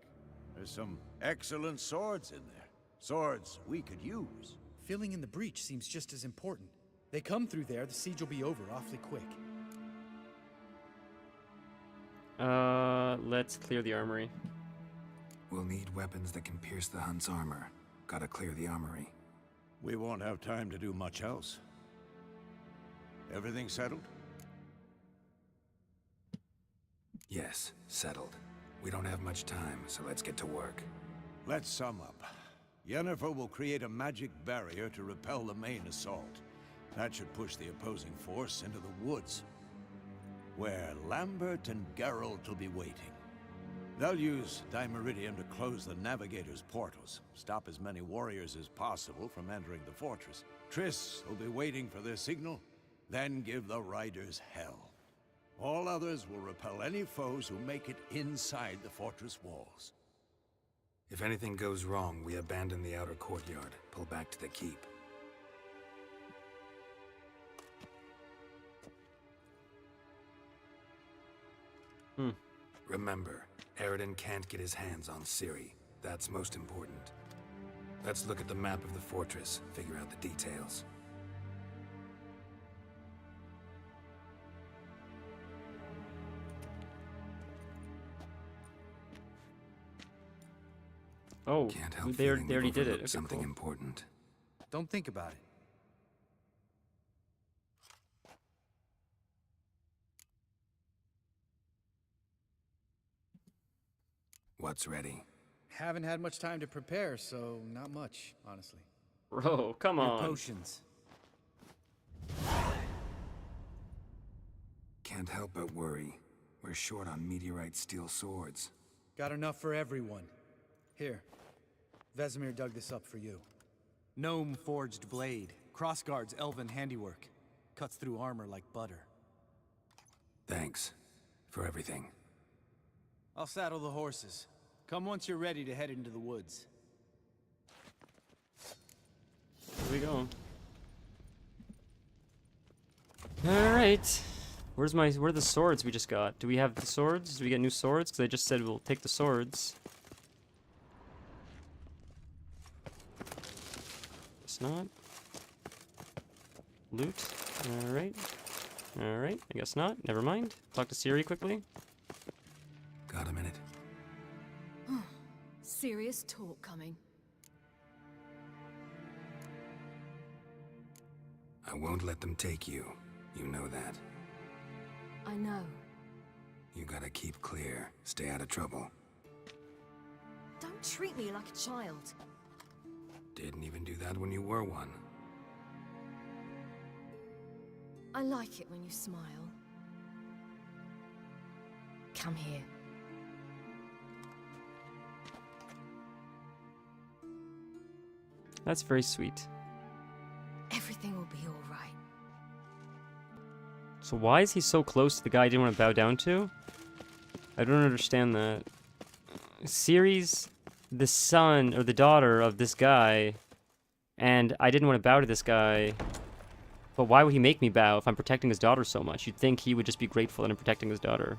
There's some excellent swords in there. Swords we could use. Filling in the breach seems just as important. They come through there, the siege will be over awfully quick. Let's clear the armory. We'll need weapons that can pierce the hunt's armor. Gotta clear the armory. We won't have time to do much else. Everything settled? Yes, settled. We don't have much time, so let's get to work. Let's sum up. Yennefer will create a magic barrier to repel the main assault. That should push the opposing force into the woods, where Lambert and Geralt will be waiting. They'll use Dimeridium to close the Navigator's portals, stop as many warriors as possible from entering the fortress. Triss will be waiting for their signal, then give the riders hell. All others will repel any foes who make it inside the fortress walls. If anything goes wrong, we abandon the outer courtyard, pull back to the keep. Remember, Aridin can't get his hands on Ciri. That's most important. Let's look at the map of the fortress, figure out the details. Oh, Can't help they feeling already we've did it. overlooked Okay, something cool. important. Don't think about it. what's ready? Haven't had much time to prepare, so not much, honestly. Bro, come Your on. potions. Can't help but worry. We're short on meteorite steel swords. Got enough for everyone. Here. Vesemir dug this up for you. Gnome forged blade. Crossguard's elven handiwork. Cuts through armor like butter. Thanks for everything. I'll saddle the horses. Come once you're ready to head into the woods. Here we go. Alright. Where are the swords we just got? Do we have the swords? Do we get new swords? Because they just said we'll take the swords. Guess not. Loot. Alright. Alright, I guess not. Never mind. Talk to Siri quickly. Got a minute? Serious talk coming. I won't let them take you. You know that. I know. You gotta keep clear. Stay out of trouble. Don't treat me like a child. Didn't even do that when you were one. I like it when you smile. Come here. That's very sweet. Everything will be all right. So why is he so close to the guy I didn't want to bow down to? I don't understand that. Ciri's the son or the daughter of this guy, and I didn't want to bow to this guy. But why would he make me bow if I'm protecting his daughter so much? You'd think he would just be grateful that I'm protecting his daughter.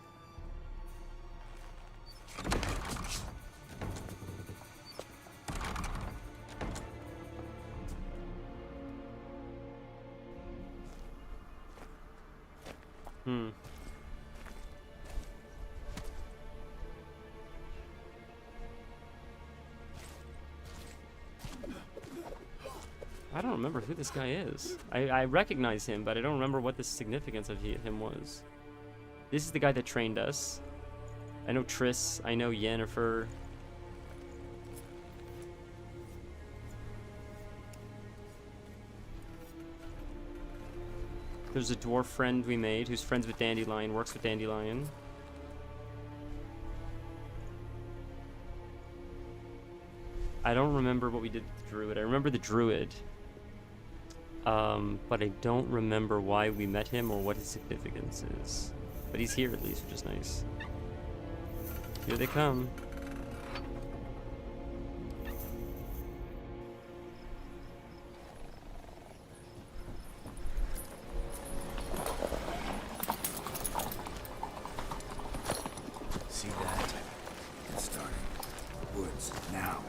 I don't remember who this guy is. I recognize him, but I don't remember what the significance of him was. This is the guy that trained us. I know Triss. I know Yennefer. There's a dwarf friend we made who's friends with Dandelion, works with Dandelion. I don't remember what we did with the druid. I remember the druid. But I don't remember why we met him or what his significance is. But he's here at least, which is nice. Here they come. See that? It's starting. Woods, now.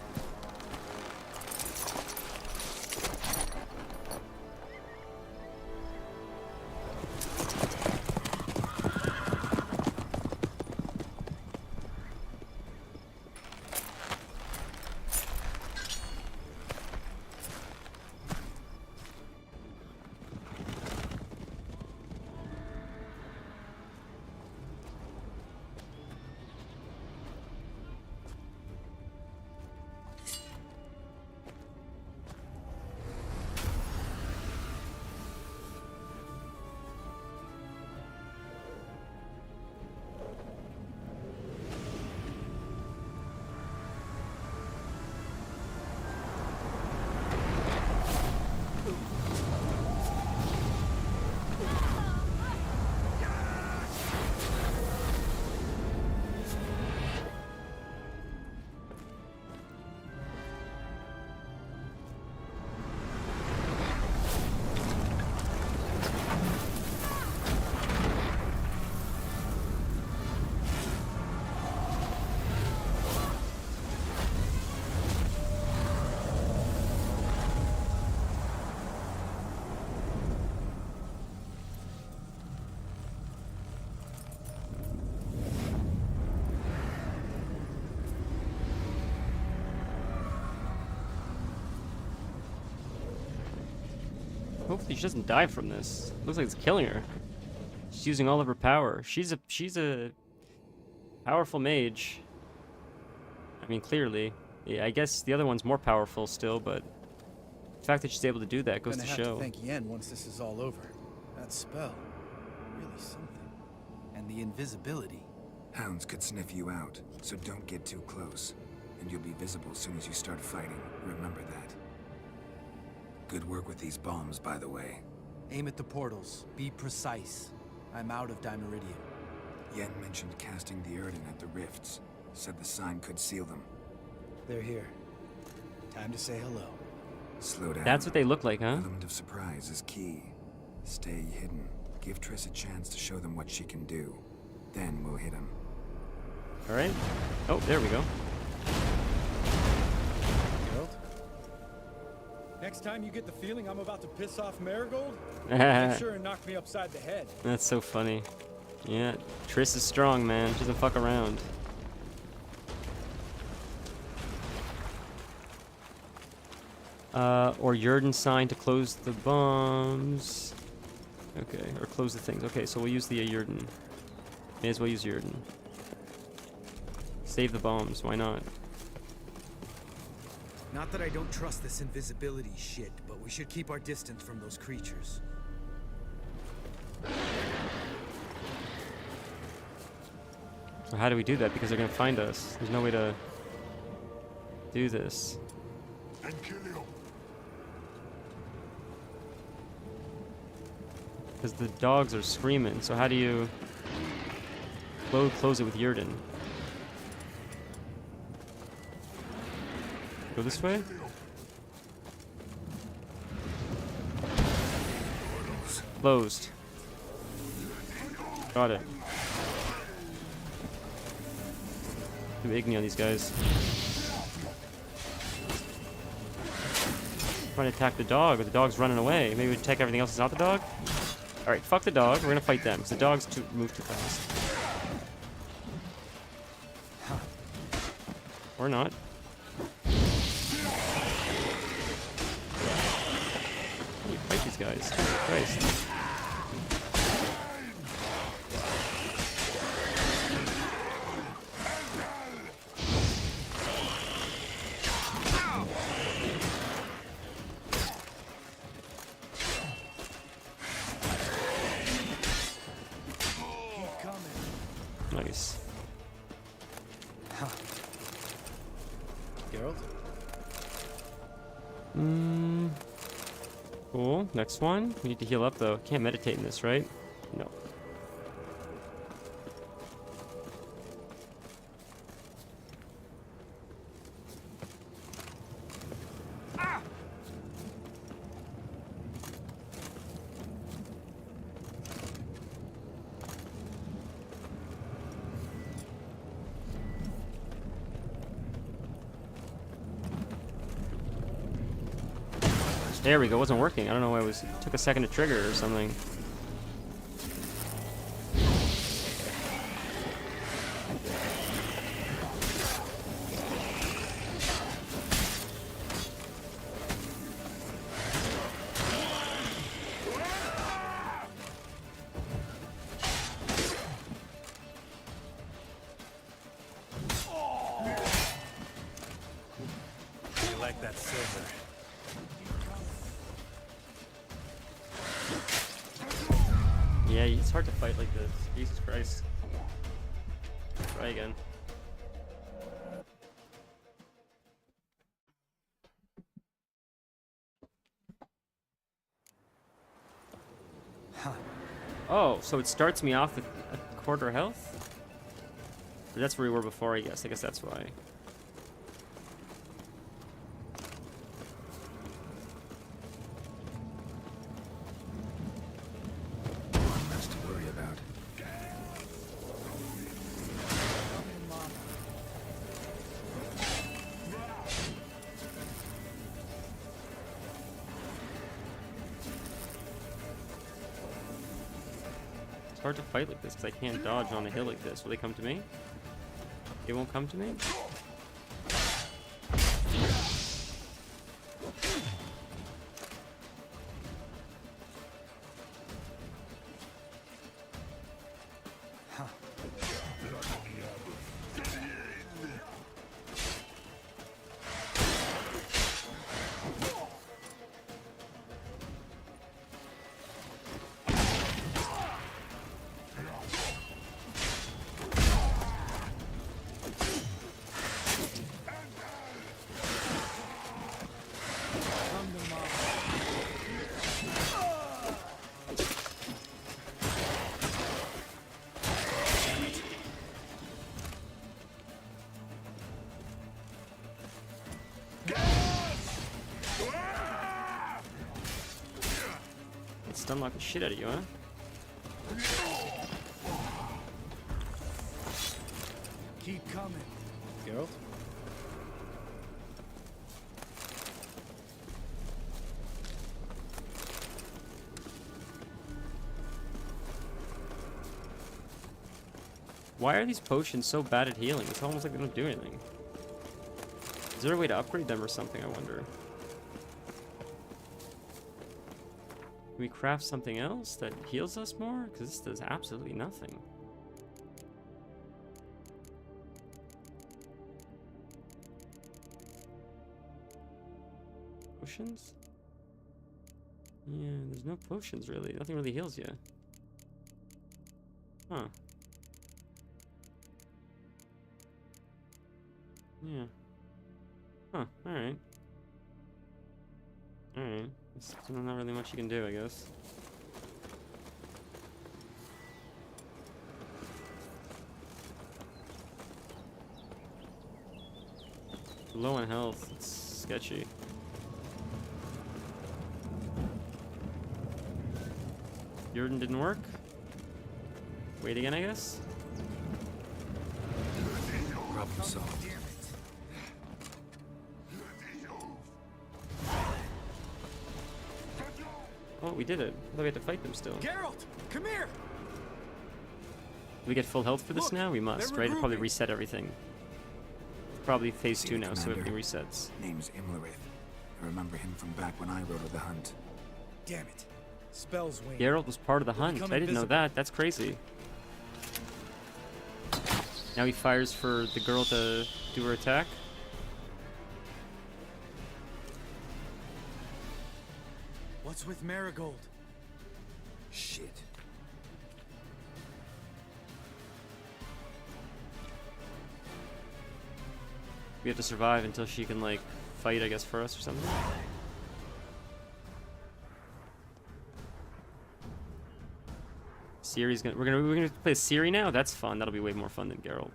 Hopefully she doesn't die from this. Looks like it's killing her. She's using all of her power. She's a powerful mage. mean, clearly. Yeah, I guess the other one's more powerful still, but the fact that she's able to do that goes to Gonna have show. to thank Yen once this is all over. That spell, really something. And the invisibility. Hounds could sniff you out, so don't get too close. And you'll be visible as soon as you start fighting. Remember that. Good work with these bombs, by the way. Aim at the portals. Be precise. I'm out of Dimeridium. Yen mentioned casting the Erden at the rifts. Said the sign could seal them. They're here. Time to say hello. Slow down. That's what they look like, huh? Element of surprise is key. Stay hidden. Give Triss a chance to show them what she can do. Then we'll hit him. All right. Oh, there we go. Geralt? Next time you get the feeling I'm about to piss off Marigold, Make sure and knock me upside the head. That's so funny. Yeah, Triss is strong, man. She doesn't fuck around. Or Yurden sign to close the bombs. Okay, or close the things. Okay, so we'll use the Yurden. May as well use Yurden. Save the bombs, why not? Not that I don't trust this invisibility shit, but we should keep our distance from those creatures. So how do we do that? Because they're gonna find us. There's no way to do this. Because the dogs are screaming, so how do you close it with Yurden? Go this way? Closed. Got it. I'm igni on these guys. Trying to attack the dog, but the dog's running away. Maybe we attack everything else that's not the dog? Alright, fuck the dog. We're gonna fight them, because the dogs move too fast. Or not. How do you fight these guys? Jesus Christ. Nice. Geralt? Cool. Next one. We need to heal up though. Can't meditate in this, right? No. There we go, wasn't working. I don't know why it took a second to trigger or something. You like that silver? Yeah, it's hard to fight like this. Jesus Christ. Try again. Huh. Oh, so it starts me off with a quarter health? Or that's where we were before, I guess. I guess that's why. It's hard to fight like this because I can't dodge on a hill like this. Will they come to me? They won't come to me? Stun lock the shit out of you, huh? Keep coming. Geralt? Why are these potions so bad at healing? It's almost like they don't do anything. Is there a way to upgrade them or something, I wonder? Can we craft something else that heals us more? Because this does absolutely nothing. Potions? Yeah, there's no potions really. Nothing really heals you. Huh. Yeah. Huh, alright. Alright. There's not really much you can do, I guess. Low on health, it's sketchy. Jordan didn't work? Wait again, I guess? Problem solved. Oh, we did it. I thought we had to fight them still. Geralt, come here. We get full health for this Look, now? We must, they're right? It'll probably regrouping. reset everything. Probably phase See 2 the now, so commander? everything resets. Name's Imlerith. I remember him from back when I rode with the hunt. Damn it. Spells wane. Geralt was part of the We'll hunt. I become didn't know invisible. that. That's crazy. Now he fires for the girl to do her attack. What's with Marigold? Shit. We have to survive until she can, like, fight, I guess, for us or something. Ciri's gonna we're gonna play Ciri now? That's fun. That'll be way more fun than Geralt.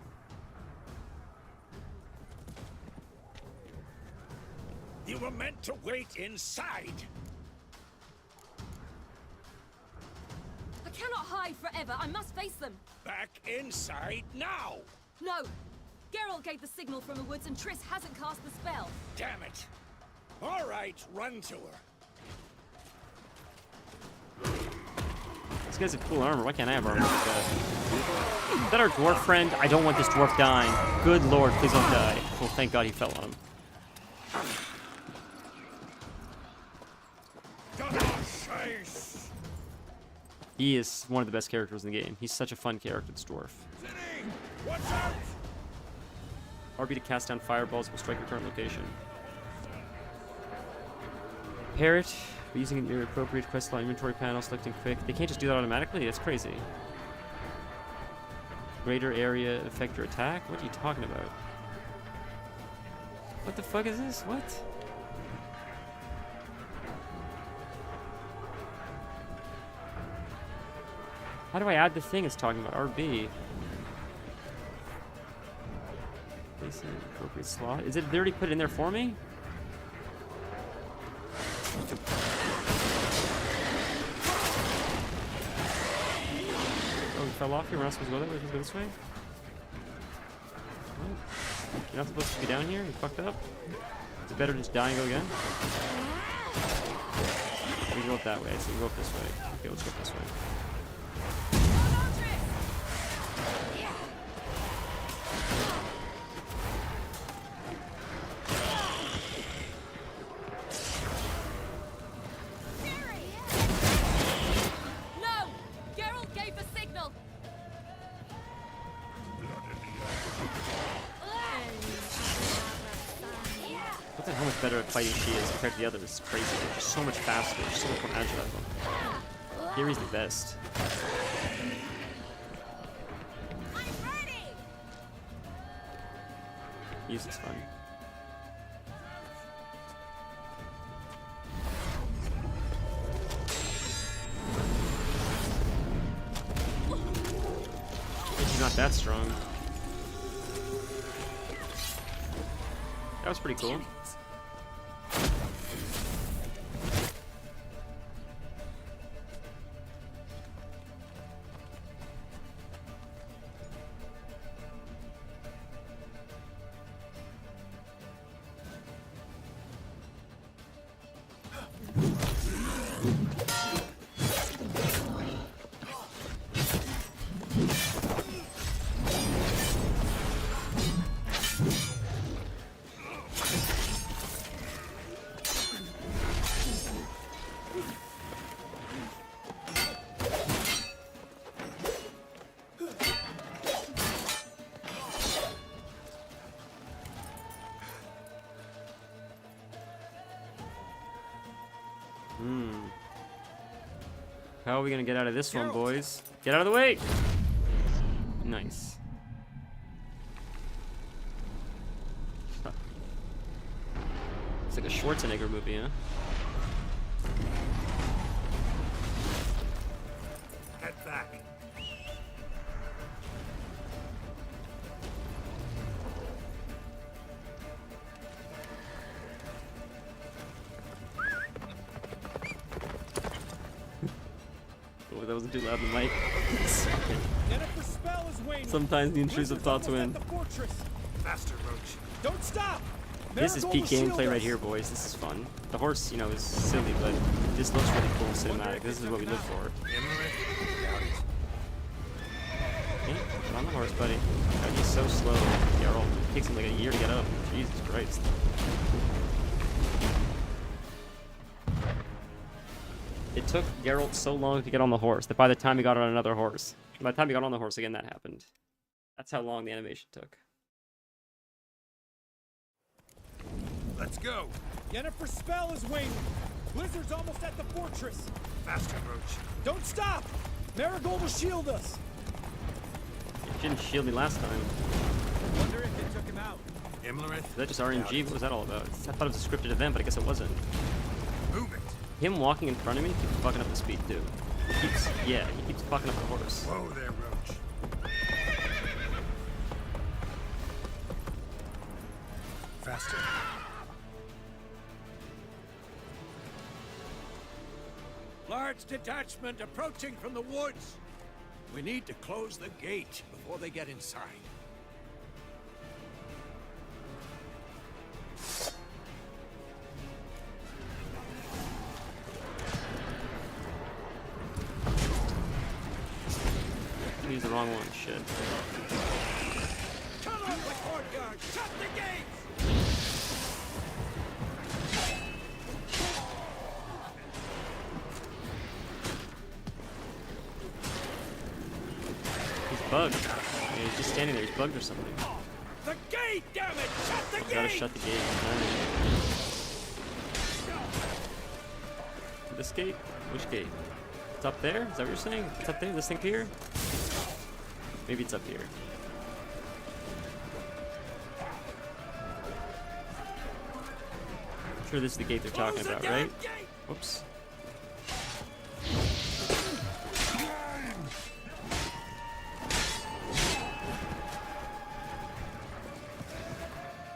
You were meant to wait inside. I cannot hide forever. I must face them. Back inside now. No. Geralt gave the signal from the woods and Triss hasn't cast the spell. Damn it. All right, run to her. This guy's a cool armor. Why can't I have armor like that? Is that our dwarf friend? I don't want this dwarf dying. Good lord, please don't die. Well, thank God he fell on him. He is one of the best characters in the game. He's such a fun character, this dwarf. Watch out! RB to cast down fireballs will strike your current location. Parrot, using your appropriate quest slot inventory panel, selecting quick. They can't just do that automatically? That's crazy. Greater area affect your attack? What are you talking about? What the fuck is this? What? How do I add the thing it's talking about? RB. Place in an appropriate slot. Is it they already put it in there for me? Oh, we fell off here. We're not supposed to go that way. We're supposed to go this way? What? You're not supposed to be down here? You fucked up? Is it better to just die and go again? We can go up that way, so we can go up this way. Okay, let's go up this way. No! Geralt gave the signal! Look at how much better at fighting she is compared to the others. It's crazy. She's so much faster. She's so much more agile. Ciri's the best. Music's fun. She's not that strong. That was pretty cool. How are we gonna get out of this one, boys? Get out of the way! Nice. Huh. It's like a Schwarzenegger movie, huh? Get back. Oh, that wasn't too loud in the mic. Jennifer's spell is waning. Sometimes the intrusive thoughts win. Faster, Roach. Don't stop. This is peak gameplay right here, boys. This is fun. The horse, you know, is silly, but this looks really cool cinematic. This is what we live for. Okay, get on the horse, buddy. God, he's so slow. Geralt. It takes him like a year to get up. Jesus Christ. It took Geralt so long to get on the horse that by the time he got on another horse, by the time he got on the horse again, that happened. That's how long the animation took. Let's go. Jennifer's spell is waning. Blizzard's almost at the fortress. Faster, Roach. Don't stop. Marigold will shield us. It didn't shield me last time. Wonder if it took him out. Imlerith? Is that just RNG? What was that all about? I thought it was a scripted event, but I guess it wasn't. Move it. Him walking in front of me keeps fucking up the speed too. He keeps fucking up the horse. Whoa there, Roach. Faster. Large detachment approaching from the woods. We need to close the gate before they get inside. Use the wrong one. Shit. Cut off the courtyard! Shut the gates! He's bugged. Yeah, he's just standing there. He's bugged or something. The gate, damn it! Shut the gate! Gotta shut the gate. This gate? Which gate? It's up there? Is that what you're saying? It's up there? This thing here? Maybe it's up here. I'm sure this is the gate they're talking about, right? Whoops.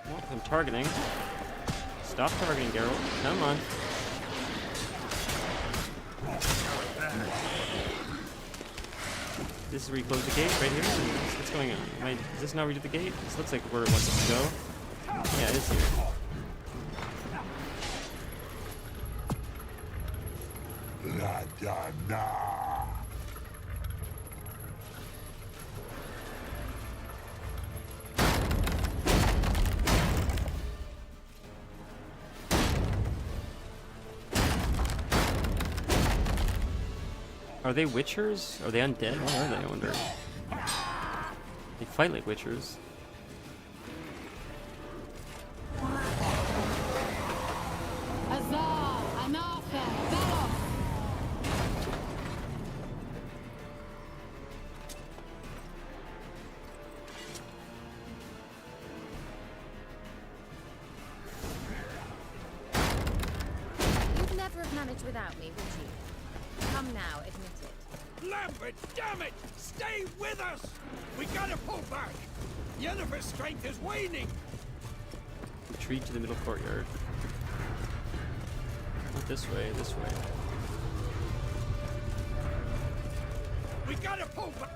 Well, I'm targeting. Stop targeting, Geralt. Come on. This is where you close the gate, right here? What's going on? Is this not where you do the gate? This looks like where it wants us to go. Yeah, it is here. La da na. Are they witchers? Are they undead? What are they, I wonder? They fight like witchers. You'd never have managed without me, would you? Come now, admit it. Lambert, damn it! Stay with us! We gotta pull back! Yennefer's strength is waning! Retreat to the middle courtyard. Not this way, this way. We gotta pull back!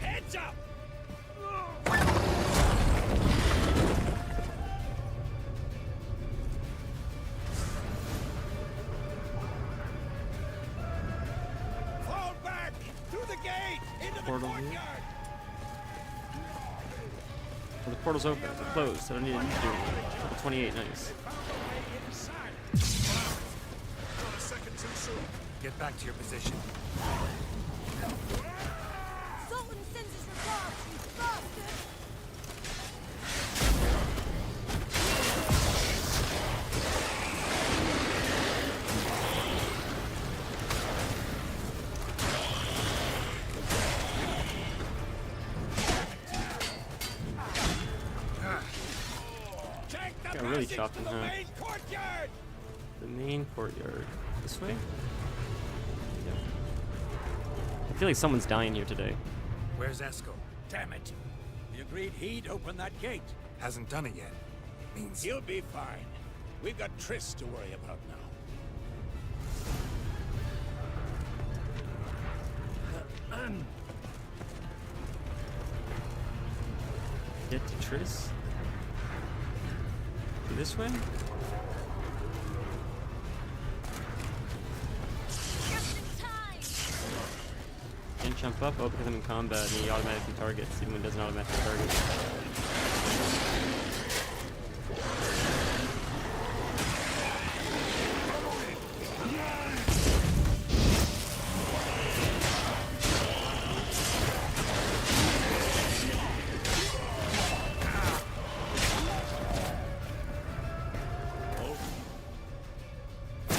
Heads up! Fall back! Through the gate! Into the Portal here. courtyard! Oh, the portal's open. It's closed. I don't need to do it. Level 28, nice. Get back to your position. Sultan sends his regards, you bastard! Oh, really chopping, huh? The main courtyard. This way? Yeah. I feel like someone's dying here today. Where's Eskel? Damn it. We agreed he'd open that gate. Hasn't done it yet. Means He'll be fine. We've got Triss to worry about now. Get to Triss? Go this way? Can't jump up? Oh, because I'm in combat and he automatically targets, even when it doesn't automatically target.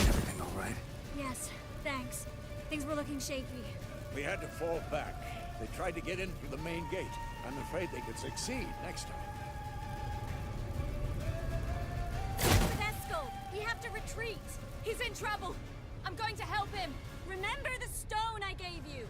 everything all right? Yes, thanks. Things were looking shaky. We had to fall back. They tried to get in through the main gate. I'm afraid they could succeed next time. With Eskel, we have to retreat. He's in trouble. I'm going to help him. Remember the stone I gave you.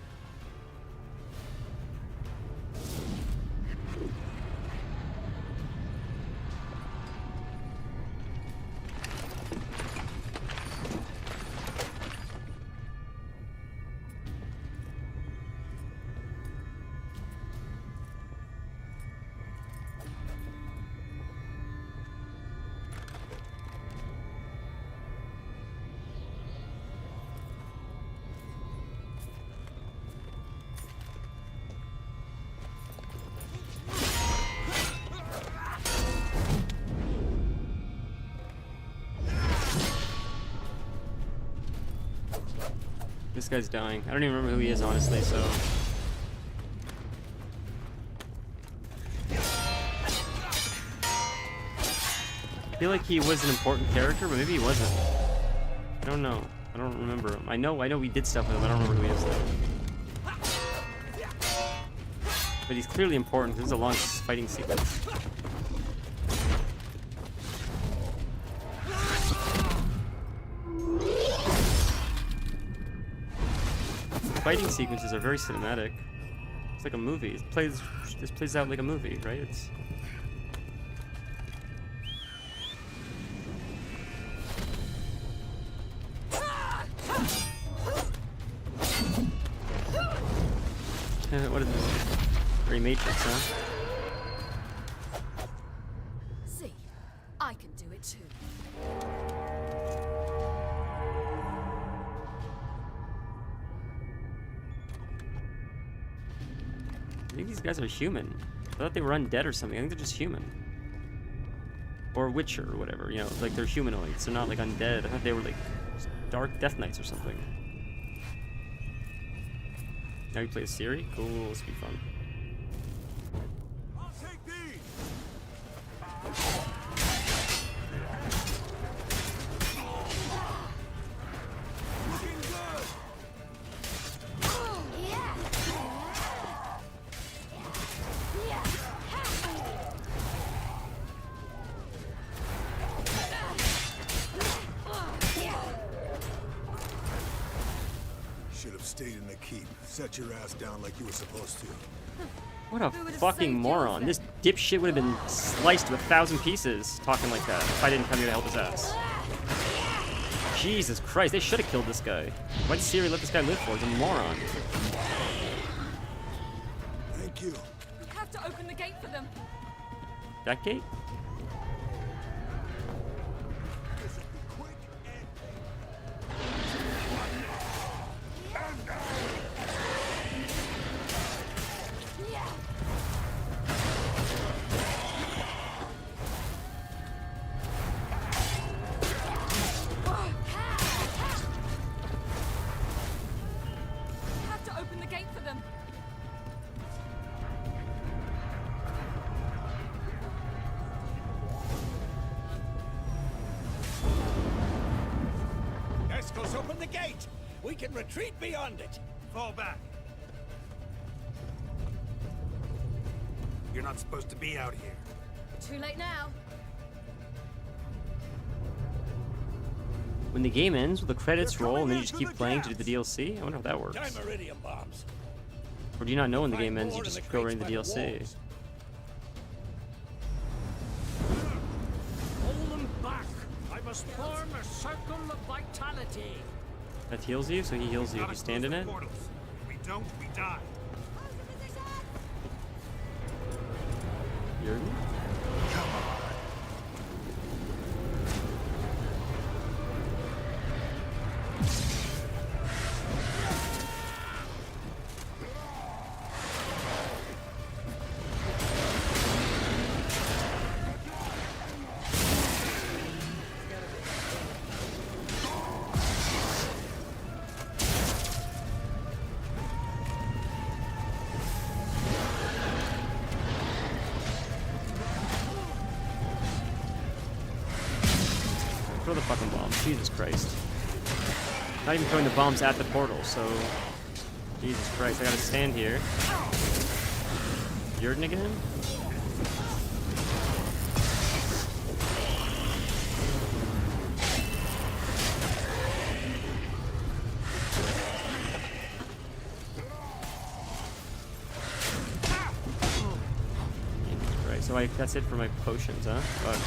This guy's dying. I don't even remember who he is, honestly, so... I feel like he was an important character, but maybe he wasn't. I don't know. I don't remember him. I know we did stuff with him. I don't remember who he is, though. But he's clearly important. This is a long fighting sequence. Fighting sequences are very cinematic. It's like a movie. This plays out like a movie, right? It's what is this? Very Matrix, huh? See, I can do it too. I think these guys are human. I thought they were undead or something. I think they're just human. Or Witcher or whatever, you know, like they're humanoids. They're not like undead. I thought they were like dark death knights or something. Now you play as Ciri? Cool, this will be fun. I'll take these. Looking good. Should have stayed in the keep. Set your ass down like you were supposed to. What a fucking moron. This dipshit would have been sliced to 1,000 pieces talking like that if I didn't come here to help his ass. Jesus Christ, they should have killed this guy. Why did Ciri let this guy live for? He's a moron. Thank you. We have to open the gate for them. That gate? Open the gate! We can retreat beyond it! Fall back. You're not supposed to be out here. Too late now. When the game ends, will the credits roll and then you just keep playing to do the DLC? I wonder how that works. Dimeridium bombs. Or do you not know when the Find game ends, you more in just the go right crates into by the DLC? walls. Hold them back. I must form a circle of vitality. That heals you, so he heals you if you stand in it? We don't, we die. You're... Throw the fucking bombs. Jesus Christ. Not even throwing the bombs at the portal, so... Jesus Christ, I gotta stand here. Jordan again? Jesus Christ. So that's it for my potions, huh? Fuck.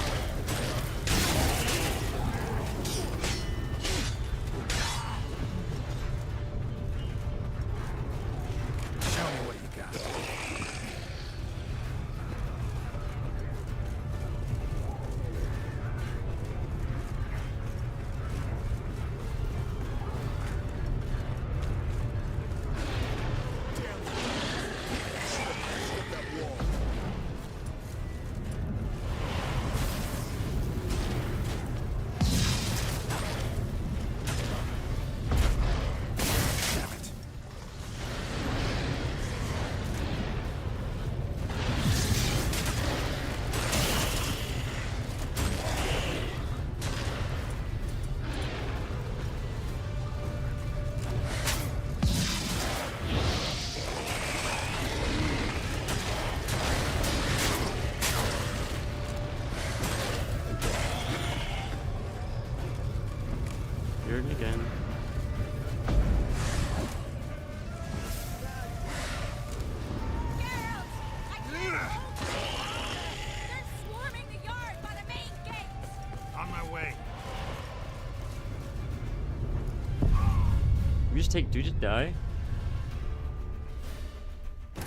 Jordan again. On my way. We just take. Do we just die?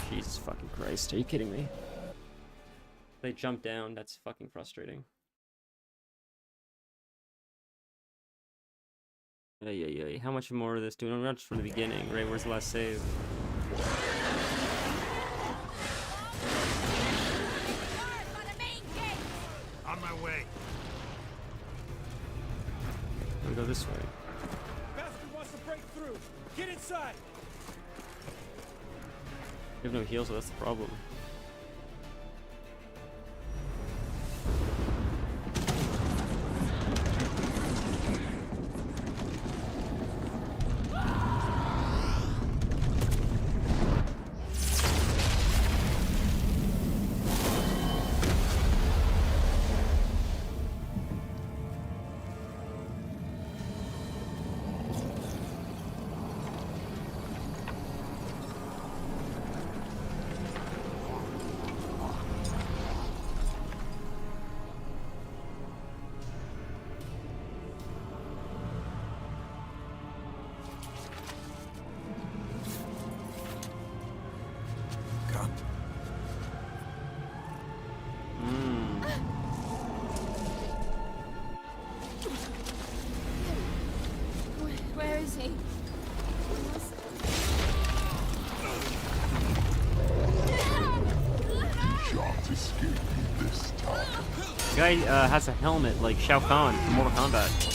Jesus fucking Christ! Are you kidding me? They jump down. That's fucking frustrating. Yeah. How much more of this do we? Not just from the beginning, right? Where's the last save? On my way. I'm gonna go this way. Bastard wants to break through. Get inside. We have no heals, so that's the problem. Where is he? The guy has a helmet like Shao Kahn from Mortal Kombat.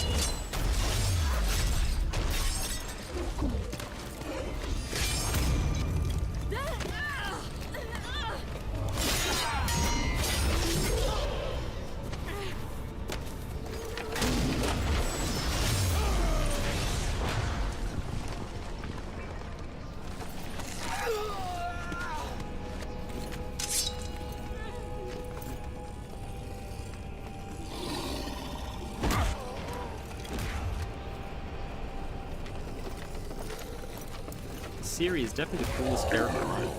Ciri is definitely the coolest character model.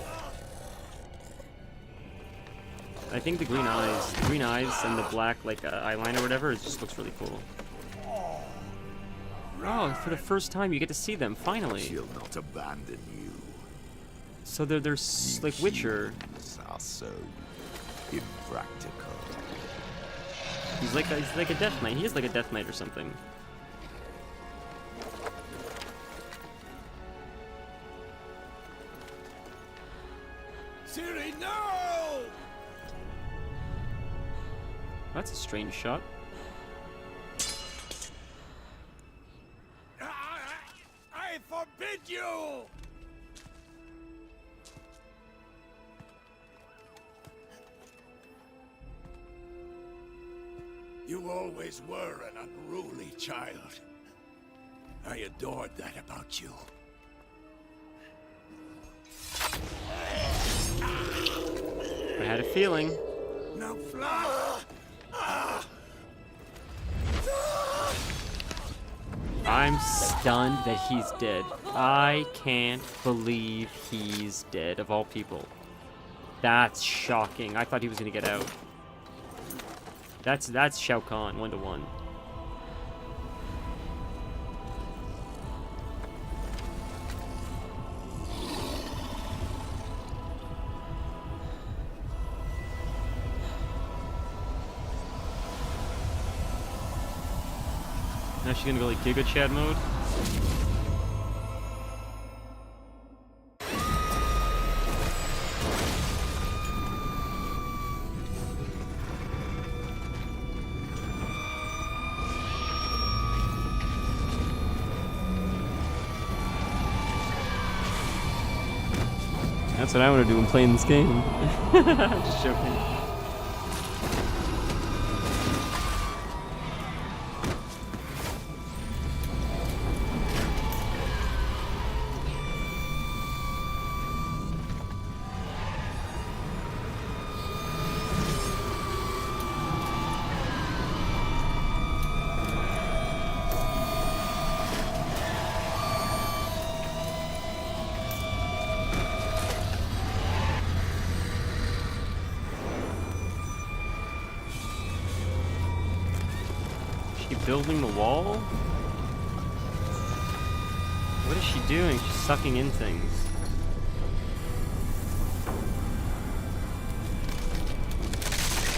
I think the green eyes and the black like eyeliner or whatever, it just looks really cool. Oh, for the first time you get to see them finally. She'll not abandon you. So they're like Witcher. Are so impractical. He's like a Death Knight. He is like a Death Knight or something. Ciri, no! That's a strange shot. I forbid you! You always were an unruly child. I adored that about you. I had a feeling. Now fly! I'm stunned that he's dead. I can't believe he's dead, of all people. That's shocking. I thought he was gonna get out. That's Shao Kahn, 1-to-1. Now she's gonna go like Giga Chad mode. That's what I want to do when playing this game. Just joking. Building the wall? What is she doing? She's sucking in things.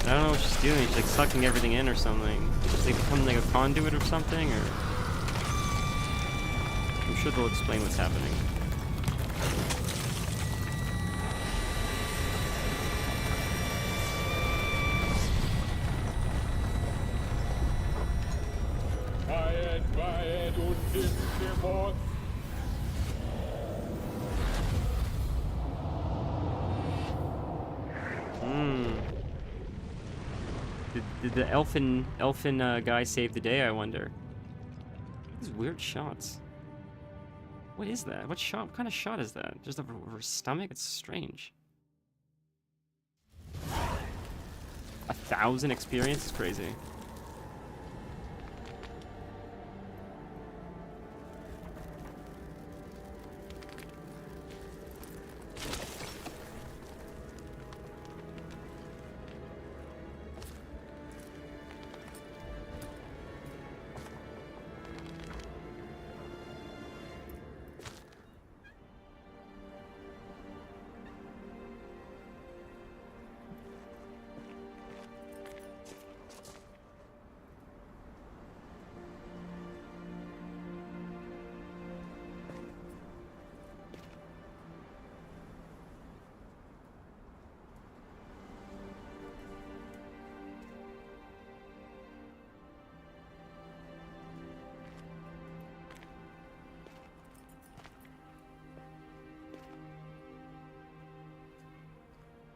I don't know what she's doing. She's like sucking everything in or something. It's like becoming like a conduit or something, or... I'm sure they'll explain what's happening. Did the elfin guy save the day, I wonder? These weird shots. What is that? What shot? What kind of shot is that? Just over her stomach? It's strange. 1,000 experience is crazy.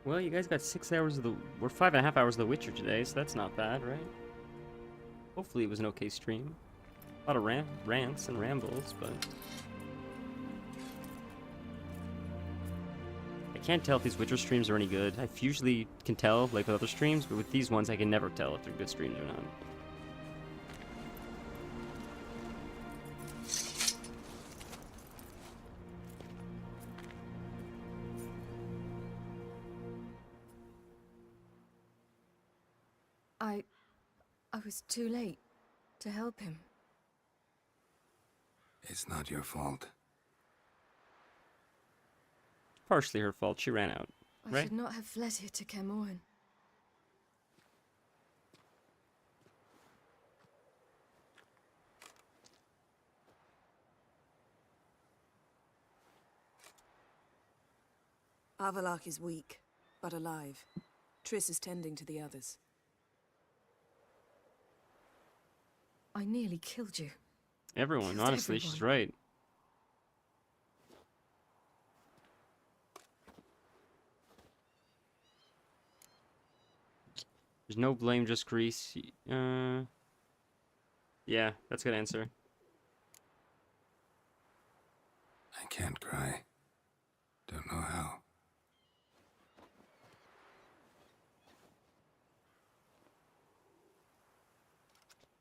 Well, you guys got 6 hours of the... We're 5.5 hours of The Witcher today, so that's not bad, right? Hopefully it was an okay stream. A lot of rants and rambles, but... I can't tell if these Witcher streams are any good. I usually can tell, like with other streams, but with these ones I can never tell if they're good streams or not. I was too late to help him. It's not your fault. Partially her fault. She ran out, I right? should not have fled here to Kaer Morhen. Avallac'h is weak, but alive. Triss is tending to the others. I nearly killed you. Everyone, Killed honestly, she's everyone. right. There's no blame, just grease. Yeah, that's a good answer. I can't cry. Don't know how.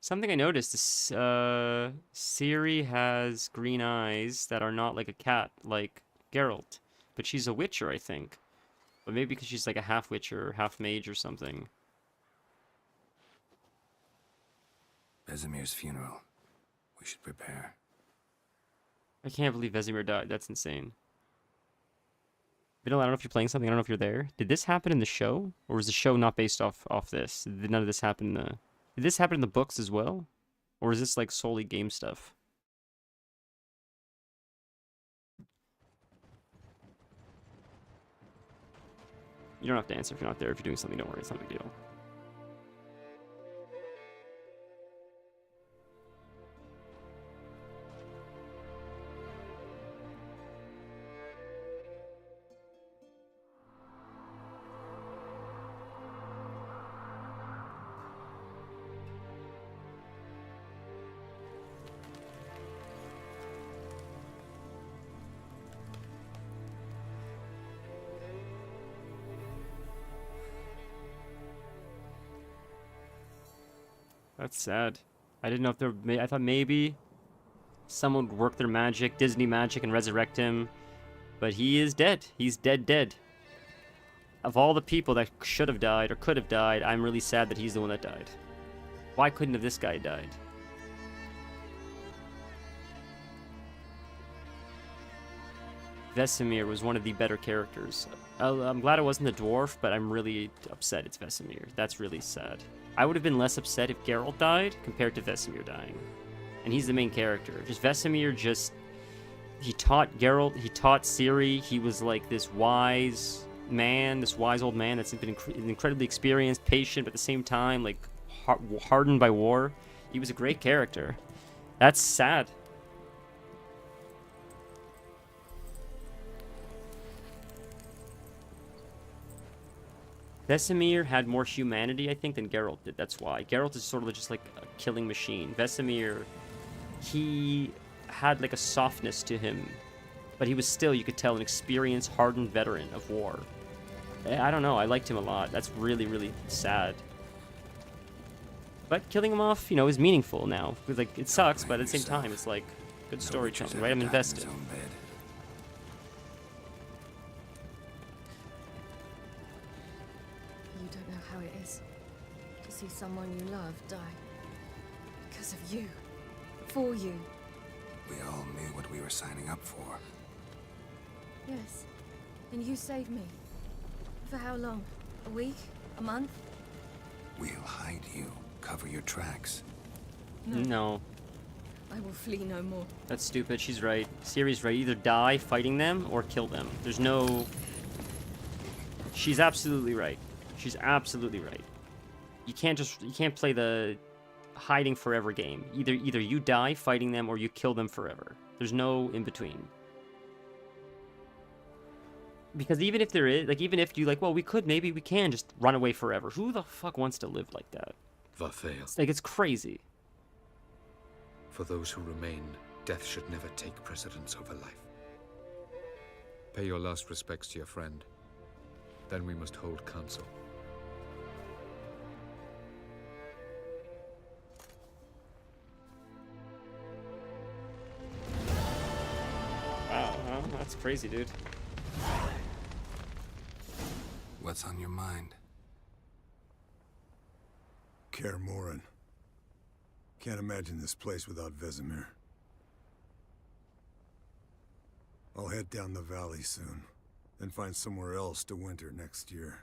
Something I noticed is Ciri has green eyes that are not like a cat, like Geralt. But she's a witcher, I think. But maybe because she's like a half witcher, half mage or something. Vesemir's funeral. We should prepare. I can't believe Vesemir died. That's insane. Vinal, I don't know if you're playing something. I don't know if you're there. Did this happen in the show? Or was the show not based off this? Did none of this happen in the... Did this happen in the books as well? Or is this like solely game stuff? You don't have to answer if you're not there. If you're doing something, don't worry. It's not a big deal. That's sad. I didn't know if there... I thought maybe someone would work their magic, Disney magic, and resurrect him. But he is dead. He's dead. Of all the people that should have died or could have died, I'm really sad that he's the one that died. Why couldn't have this guy died? Vesemir was one of the better characters. I'm glad it wasn't the dwarf, but I'm really upset it's Vesemir. That's really sad. I would have been less upset if Geralt died compared to Vesemir dying. And he's the main character. Just Vesemir he taught Geralt, he taught Ciri, he was like this wise man, this wise old man that's been incredibly experienced, patient, but at the same time, like, hardened by war. He was a great character. That's sad. Vesemir had more humanity, I think, than Geralt did. That's why. Geralt is sort of just like a killing machine. Vesemir, he had like a softness to him, but he was still, you could tell, an experienced, hardened veteran of war. I don't know. I liked him a lot. That's really, really sad. But killing him off, is meaningful now. Because, like, it sucks, but at the same time, it's like good storytelling, right? I'm invested. You don't know how it is to see someone you love die. Because of you. For you. We all knew what we were signing up for. Yes. And you saved me. For how long? A week? A month? We'll hide you. Cover your tracks. No. I will flee no more. That's stupid. She's right. Ciri's right. Either die fighting them or kill them. There's no... She's absolutely right. She's absolutely right. You can't play the hiding forever game. Either you die fighting them or you kill them forever. There's no in between. Because even if there is, like, even if you, like, well, we can just run away forever. Who the fuck wants to live like that? Vafael. Like, it's crazy. For those who remain, death should never take precedence over life. Pay your last respects to your friend. Then we must hold council. Wow, that's crazy, dude. What's on your mind? Kaer Morhen. Can't imagine this place without Vesemir. I'll head down the valley soon, then find somewhere else to winter next year.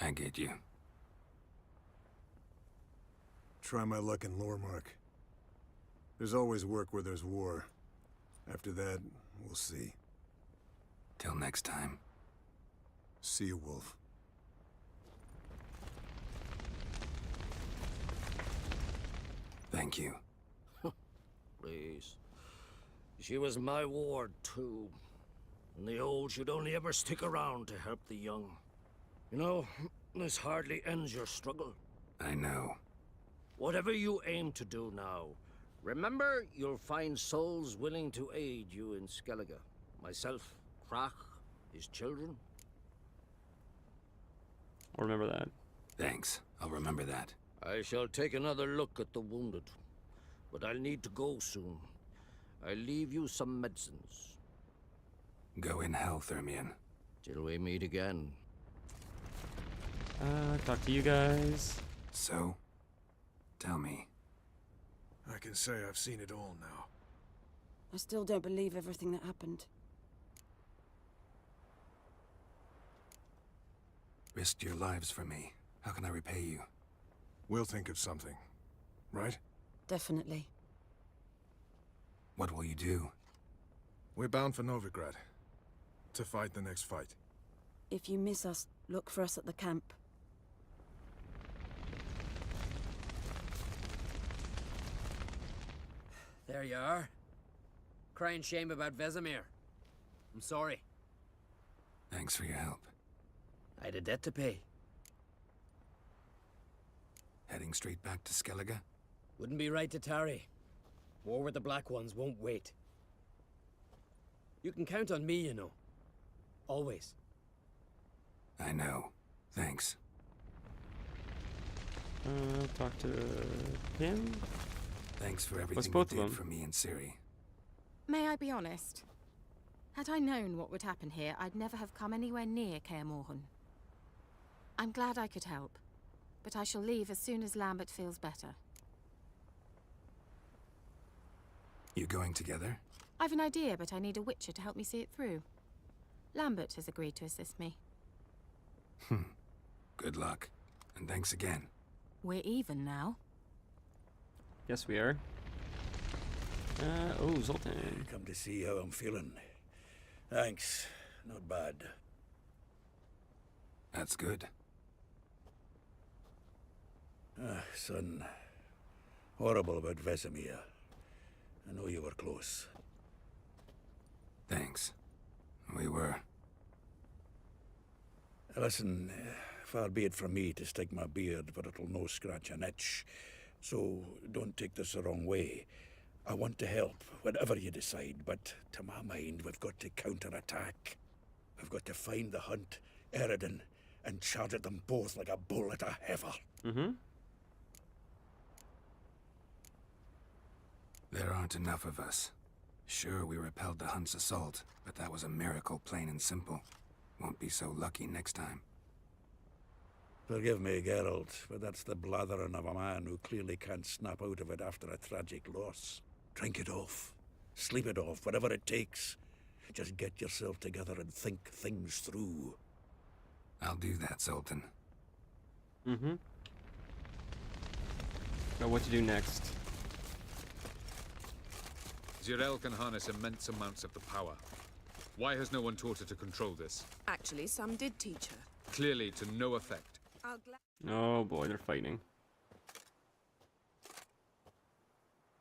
I get you. Try my luck in Lormark. There's always work where there's war. After that, we'll see. Till next time. See you, Wolf. Thank you. Please. She was my ward, too. And the old should only ever stick around to help the young. You know, this hardly ends your struggle. I know. Whatever you aim to do now, remember you'll find souls willing to aid you in Skellige. Myself, Krach, his children. I'll remember that. Thanks. I'll remember that. I shall take another look at the wounded. But I'll need to go soon. I'll leave you some medicines. Go in health, Ermion. Till we meet again. Talk to you guys. So, tell me. I can say I've seen it all now. I still don't believe everything that happened. Risked your lives for me. How can I repay you? We'll think of something, right? Definitely. What will you do? We're bound for Novigrad. To fight the next fight. If you miss us, look for us at the camp. There you are. Crying shame about Vesemir. I'm sorry. Thanks for your help. I had a debt to pay. Heading straight back to Skellige? Wouldn't be right to tarry. War with the Black Ones won't wait. You can count on me, you know. Always. I know. Thanks. Talk to him? Thanks for everything What's you both of did them? for me and Ciri. May I be honest? Had I known what would happen here, I'd never have come anywhere near Kaer Morhen. I'm glad I could help, but I shall leave as soon as Lambert feels better. You going together? I've an idea, but I need a witcher to help me see it through. Lambert has agreed to assist me. Good luck. And thanks again. We're even now. Yes, we are. Oh, Zoltan. Come to see how I'm feeling. Thanks. Not bad. That's good. Son. Horrible about Vesemir. I know you were close. Thanks. We were. Listen, far be it from me to stick my beard, but it'll no scratch an itch. So don't take this the wrong way. I want to help, whatever you decide, but to my mind, we've got to counterattack. We've got to find the hunt, Eredin, and charge at them both like a bull at a heifer. There aren't enough of us. Sure, we repelled the hunt's assault, but that was a miracle, plain and simple. Won't be so lucky next time. Forgive me, Geralt, but that's the blathering of a man who clearly can't snap out of it after a tragic loss. Drink it off. Sleep it off, whatever it takes. Just get yourself together and think things through. I'll do that, Sultan. Now what to do next? Zirel can harness immense amounts of the power. Why has no one taught her to control this? Actually, some did teach her. Clearly to no effect. Oh boy, they're fighting.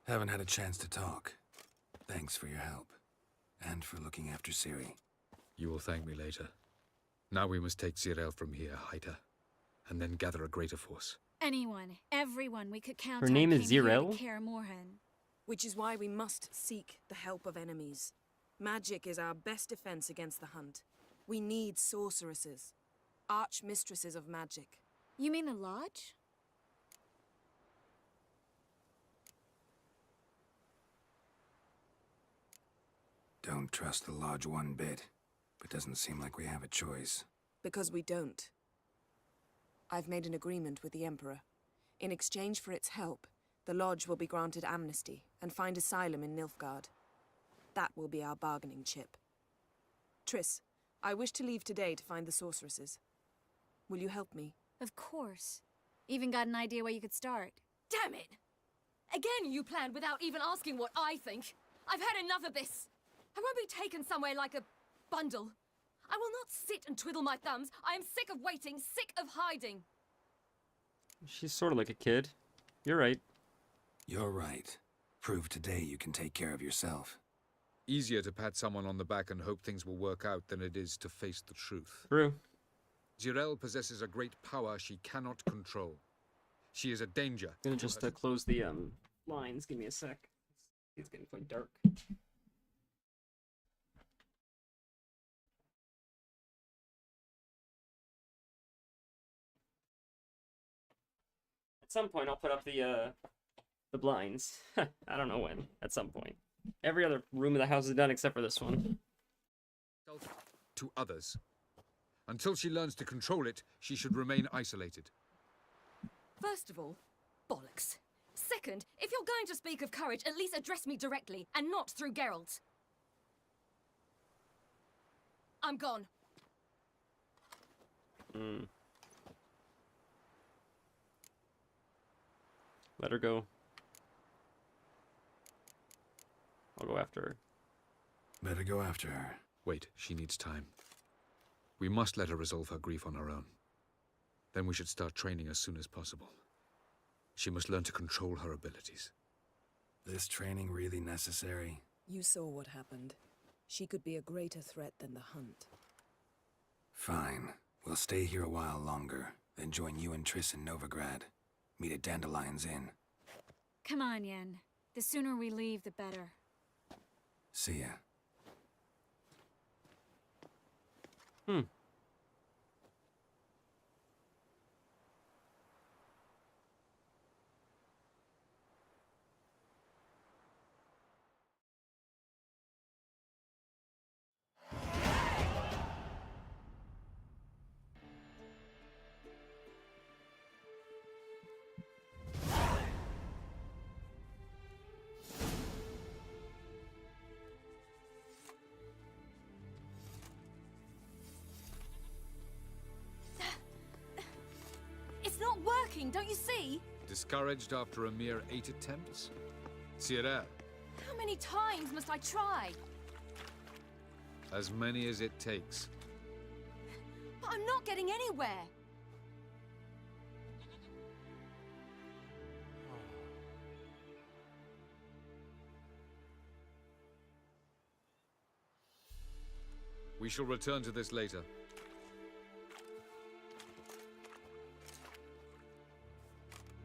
Haven't had a chance to talk. Thanks for your help. And for looking after Ciri. You will thank me later. Now we must take Zirel from here, hide her, and then gather a greater force. Anyone, everyone we could count Her on name is came here to Zirel? Kaer Morhen. Which is why we must seek the help of enemies. Magic is our best defense against the hunt. We need sorceresses. Archmistresses of magic. You mean the Lodge? Don't trust the Lodge one bit. But doesn't seem like we have a choice. Because we don't. I've made an agreement with the Emperor. In exchange for its help, the Lodge will be granted amnesty and find asylum in Nilfgaard. That will be our bargaining chip. Triss, I wish to leave today to find the sorceresses. Will you help me? Of course. Even got an idea where you could start. Damn it! Again you planned without even asking what I think. I've had enough of this. I won't be taken somewhere like a bundle. I will not sit and twiddle my thumbs. I am sick of waiting, sick of hiding. She's sort of like a kid. You're right. You're right. Prove today you can take care of yourself. Easier to pat someone on the back and hope things will work out than it is to face the truth. True. Jirel possesses a great power she cannot control. She is a danger. I'm gonna just close the lines. Give me a sec. It's getting quite dark. At some point, I'll put up the blinds. I don't know when. At some point. Every other room of the house is done except for this one. To others. Until she learns to control it, she should remain isolated. First of all, bollocks. Second, if you're going to speak of courage, at least address me directly, and not through Geralt. I'm gone. Let her go. I'll go after her. Better go after her. Wait, she needs time. We must let her resolve her grief on her own. Then we should start training as soon as possible. She must learn to control her abilities. This training really necessary? You saw what happened. She could be a greater threat than the Hunt. Fine. We'll stay here a while longer, then join you and Triss in Novigrad. Meet at Dandelion's Inn. Come on, Yen. The sooner we leave, the better. See ya. It's not working, don't you see? Discouraged after a mere 8 attempts? Kaer, How many times must I try? as many as it takes. But I'm not getting anywhere. We shall return to this later.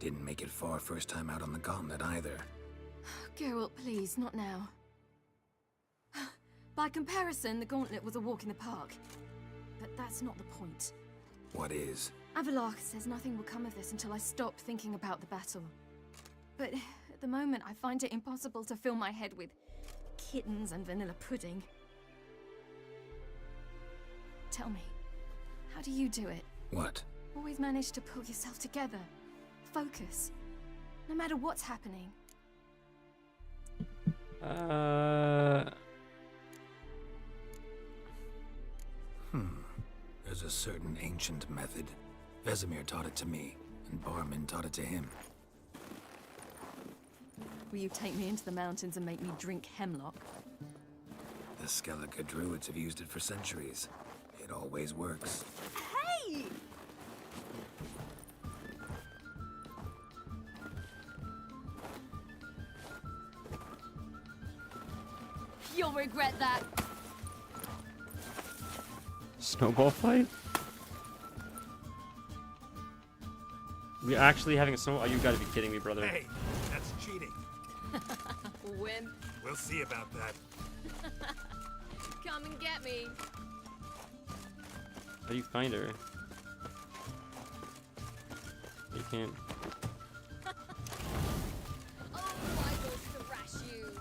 Didn't make it far first time out on the gauntlet either. Geralt, please, not now. By comparison, the gauntlet was a walk in the park. But that's not the point. What is? Avalok says nothing will come of this until I stop thinking about the battle. But at the moment, I find it impossible to fill my head with kittens and vanilla pudding. Tell me, how do you do it? What? Always manage to pull yourself together. Focus. No matter what's happening. There's a certain ancient method. Vesemir taught it to me, and Barman taught it to him. Will you take me into the mountains and make me drink hemlock? The Skellige druids have used it for centuries. It always works. Hey! You'll regret that. Snowball fight? We actually having a snowball? Oh, you gotta be kidding me, brother. Hey, that's cheating. Wimp. We'll see about that. Come and get me. How do you find her? You can't. Oh, I will thrash you.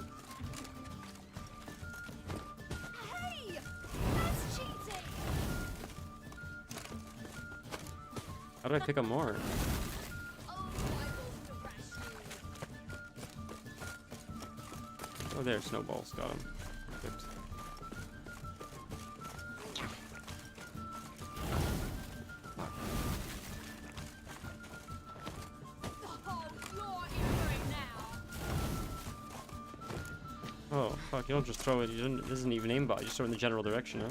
Hey! That's cheating! How do I pick up more? Oh, there, snowballs. Got him. Perfect. Oh, fuck, you don't just throw it. It doesn't even aimbot. You just throw it in the general direction, huh?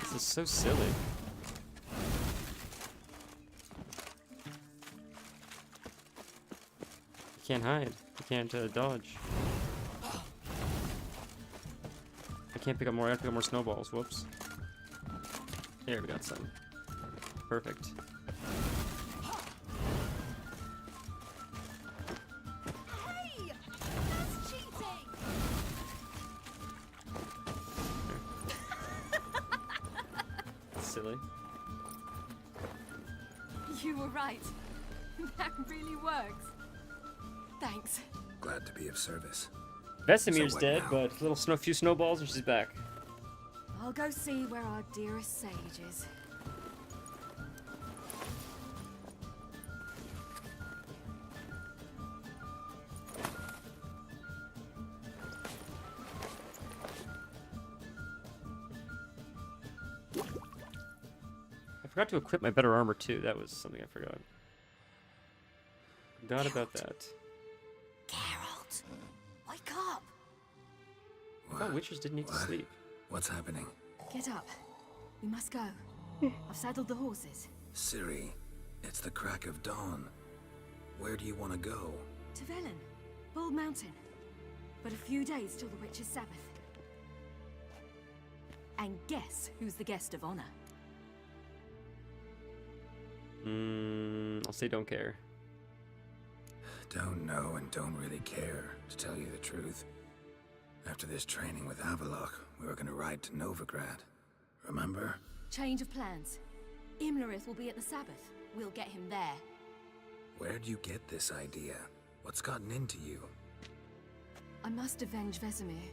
This is so silly. You can't hide. You can't dodge. I can't pick up more. I have to pick up more snowballs. Whoops. There, we got some. Perfect. Hey! That's cheating! That's silly. You were right. That really works. Thanks. Glad to be of service. Vesemir's So what dead, now? but few snowballs and she's back. I'll go see where our dearest sage is. I forgot to equip my better armor too. That was something I forgot. Forgot about that. Geralt, wake up! I thought witchers didn't need to sleep. What's happening? Get up. We must go. I've saddled the horses. Ciri, it's the crack of dawn. Where do you want to go? To Velen, Bald Mountain. But a few days till the Witch's Sabbath. And guess who's the guest of honor? I'll say don't care. Don't know and don't really care, to tell you the truth. After this training with Avalok, we were going to ride to Novigrad. Remember? Change of plans. Imlerith will be at the Sabbath. We'll get him there. Where'd you get this idea? What's gotten into you? I must avenge Vesemir.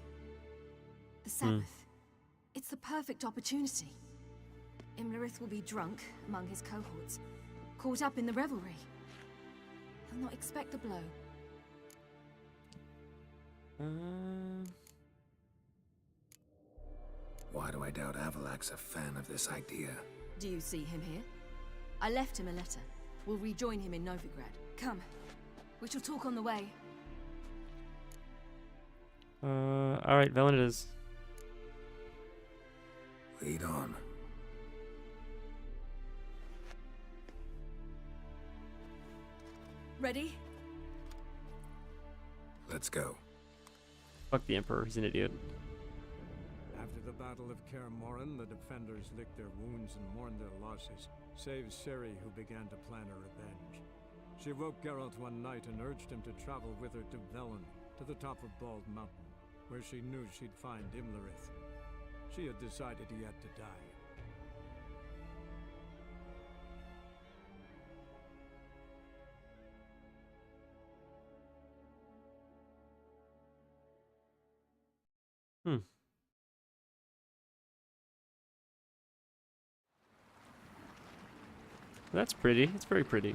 The Sabbath. It's the perfect opportunity. Imlerith will be drunk among his cohorts, caught up in the revelry. He'll not expect the blow. Why do I doubt Avalok's a fan of this idea? Do you see him here? I left him a letter. We'll rejoin him in Novigrad. Come. We shall talk on the way. Alright, Velen it is. Lead on. Ready? Let's go. Fuck the Emperor, he's an idiot. After the Battle of Kaer Morhen, the defenders licked their wounds and mourned their losses, save Ciri, who began to plan a revenge. She woke Geralt one night and urged him to travel with her to Velen, to the top of Bald Mountain, where she knew she'd find Imlerith. She had decided he had to die. That's pretty. It's very pretty.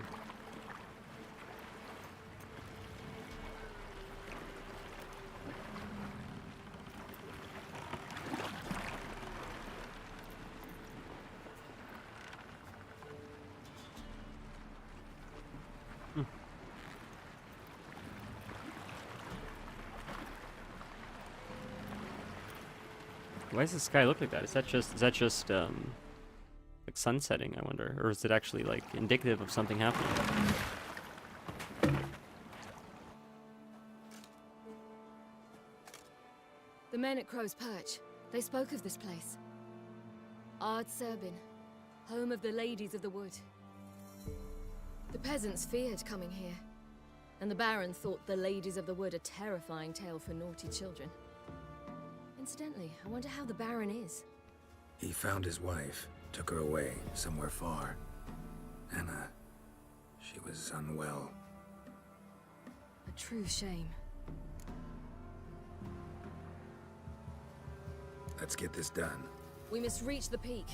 Why does the sky look like that? Is that just like sun setting, I wonder? Or is it actually like indicative of something happening? The men at Crow's Perch, they spoke of this place. Ard Serbin, home of the Ladies of the Wood. The peasants feared coming here, and the Baron thought the Ladies of the Wood a terrifying tale for naughty children. Incidentally, I wonder how the Baron is. He found his wife, took her away, somewhere far. Anna, She was unwell. A true shame. Let's get this done. We must reach the peak.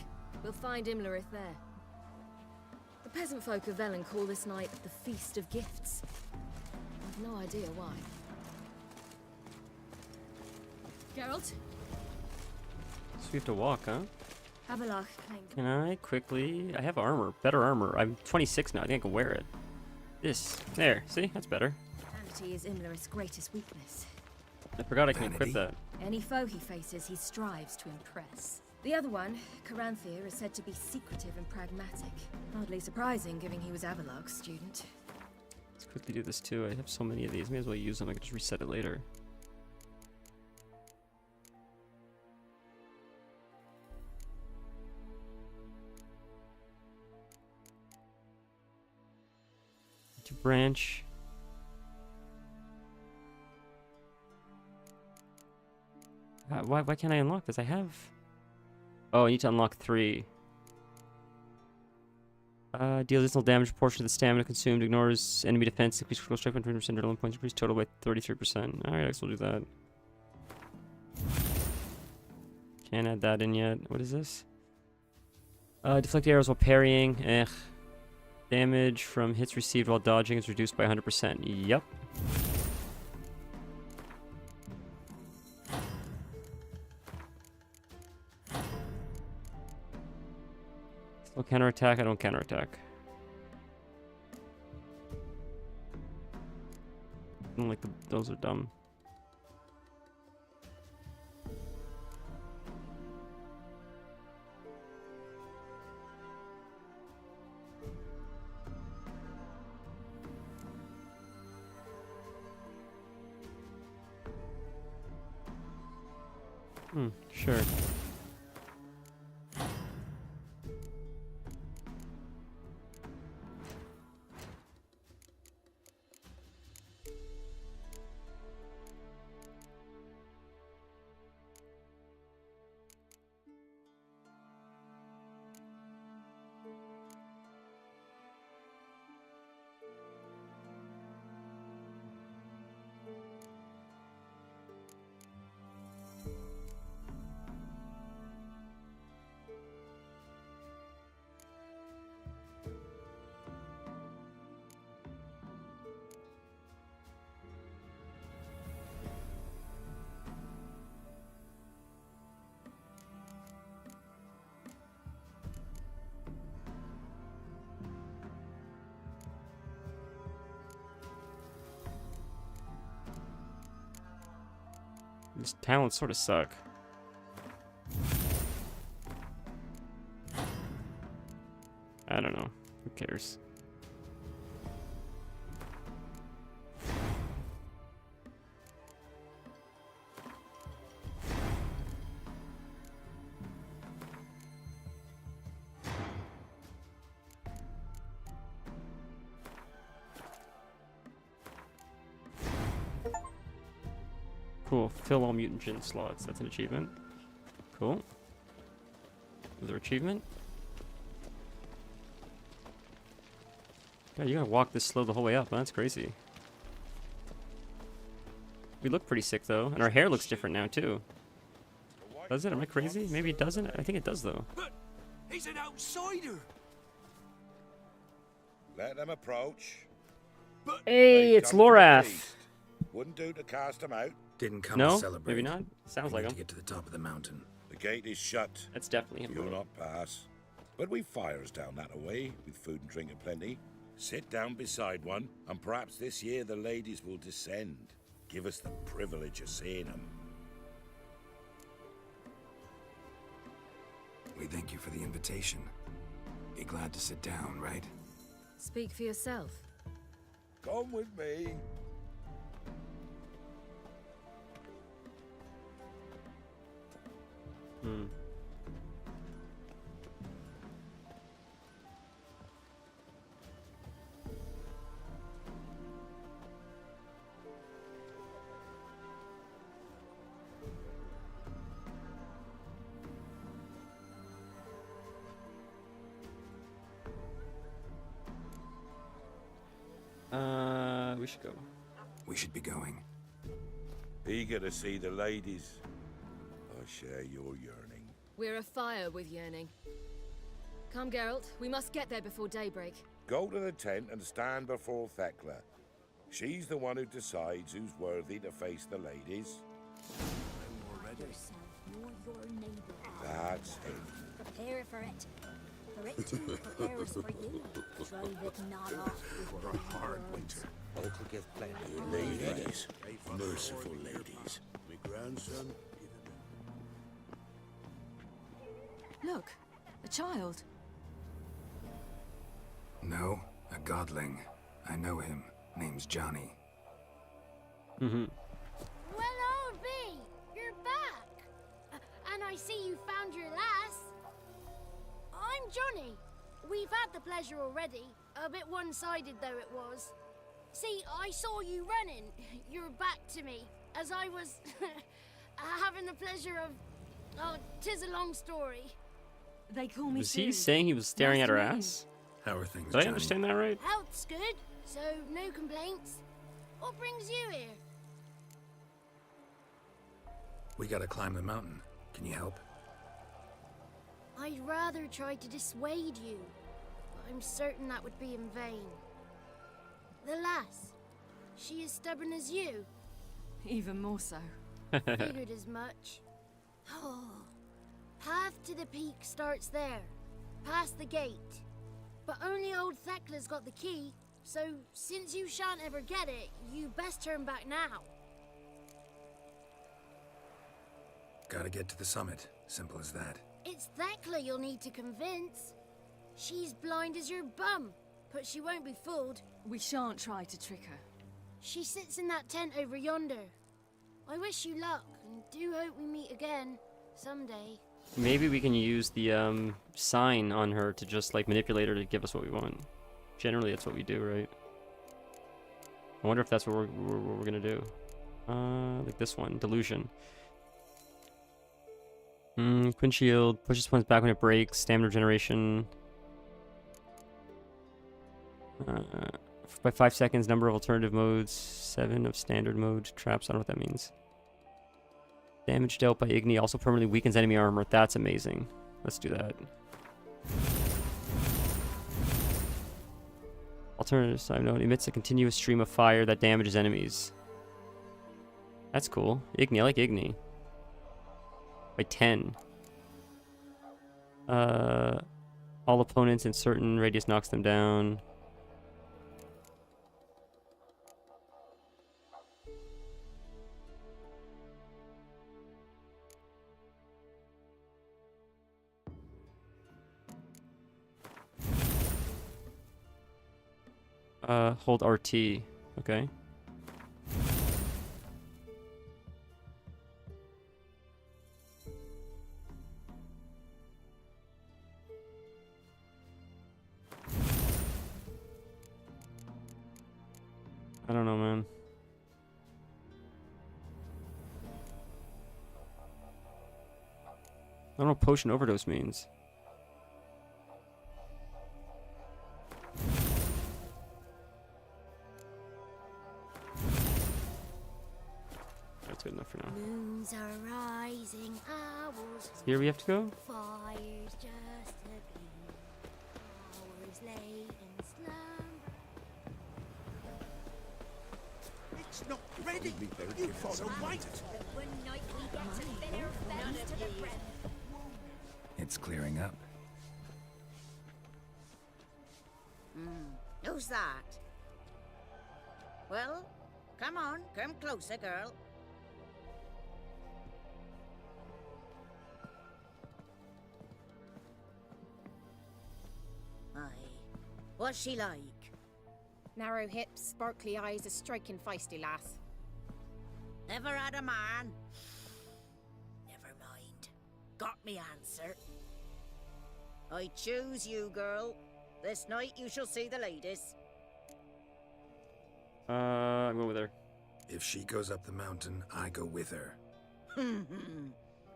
We'll find Imlerith there. The peasant folk of Velen call this night the Feast of Gifts. I've no idea why. Geralt? So we have to walk, huh? Havelach, Can I quickly... I have armor. Better armor. I'm 26 now. I think I can wear it. This. There. See? That's better. Vanity is Imlerith's greatest weakness. I forgot I can equip that. Any foe he faces, he strives to impress. The other one, Caranthir, is said to be secretive and pragmatic. Hardly surprising, given he was Avalok's student. Let's quickly do this too. I have so many of these. May as well use them. I can just reset it later. To branch. Why can't I unlock this? I have... Oh, I need to unlock 3. Deals additional damage proportion to the stamina consumed. Ignores enemy defense. Increase critical strike by 20%. Adrenaline points increase total by 33%. Alright, I guess we'll do that. Can't add that in yet. What is this? Deflect arrows while parrying. Damage from hits received while dodging is reduced by 100%. Yep. Slow counterattack. I don't counterattack. I don't like those are dumb. Sure. These talents sort of suck. I don't know. Who cares? Cool. Fill all mutant gin slots. That's an achievement. Cool. Another achievement. God, you gotta walk this slow the whole way up. Huh? That's crazy. We look pretty sick though, and our hair looks different now too. Does it? Am I crazy? Maybe it doesn't. I think it does though. But he's an outsider. Let them approach. Hey, it's Lorath. Wouldn't do to cast them out. Didn't come No? to celebrate. Maybe not? Sounds We like need him. to get to the top of the mountain. The gate is shut. That's definitely him. You'll not pass. But we've fires down that away, with food and drink aplenty. Sit down beside one, and perhaps this year the ladies will descend. Give us the privilege of seeing them. We thank you for the invitation. Be glad to sit down, right? Speak for yourself. Come with me. Hmm. We should go. We should be going. Eager to see the ladies. I share your yearning. We're afire with yearning. Come, Geralt. We must get there before daybreak. Go to the tent and stand before Thekla. She's the one who decides who's worthy to face the ladies. Yourself, nor your neighbor. That's it. Prepare for it. For it too prepares for you. Drive it not off with a hard winter. Local give plenty. Ladies. Merciful ladies. My grandson. Look, a child. No, a godling. I know him. Name's Johnny. Mm-hmm. Well, old B, you're back. And I see you found your lass. I'm Johnny. We've had the pleasure already. A bit one-sided though it was. See, I saw you running. Your back to me. As I was having the pleasure of... Oh, 'tis a long story. They call me Was he Sue. saying he was staring Nice at her to meet you. ass? How are things, Did I Johnny? understand that right? Health's good, so no complaints. What brings you here? We gotta climb the mountain. Can you help? I'd rather try to dissuade you, but I'm certain that would be in vain. The lass, she as stubborn as you. Even more so. Figured as much. Oh, path to the peak starts there, past the gate. But only old Thekla's got the key, so since you shan't ever get it, you best turn back now. Gotta get to the summit. Simple as that. It's Thekla you'll need to convince. She's blind as your bum, but she won't be fooled. We shan't try to trick her. She sits in that tent over yonder. I wish you luck, and do hope we meet again, someday. Maybe we can use the sign on her to just like manipulate her to give us what we want. Generally, that's what we do, right? I wonder if that's what we're gonna do. Like this one, delusion. Quinn shield pushes points back when it breaks. Stamina regeneration. By 5 seconds. Number of alternative modes. 7 of standard mode. Traps. I don't know what that means. Damage dealt by Igni also permanently weakens enemy armor. That's amazing. Let's do that. Alternative side note. Emits a continuous stream of fire that damages enemies. That's cool. Igni. I like Igni. By 10. All opponents in certain radius knocks them down. Hold RT. Okay. I don't know, man. I don't know what potion overdose means. That's good enough for now. Moons are rising, owls. Here we have to go? Fire's just a gleam. Hours late in slumber. It's not ready. You follow right. One night we get to fill our bellies to the brim. It's clearing up. Who's that? Well, come on, come closer, girl. Aye. What's she like? Narrow hips, sparkly eyes, a striking feisty lass. Never had a man? Never mind. Got me answer. I choose you, girl. This night you shall see the ladies. I'm going with her. If she goes up the mountain, I go with her.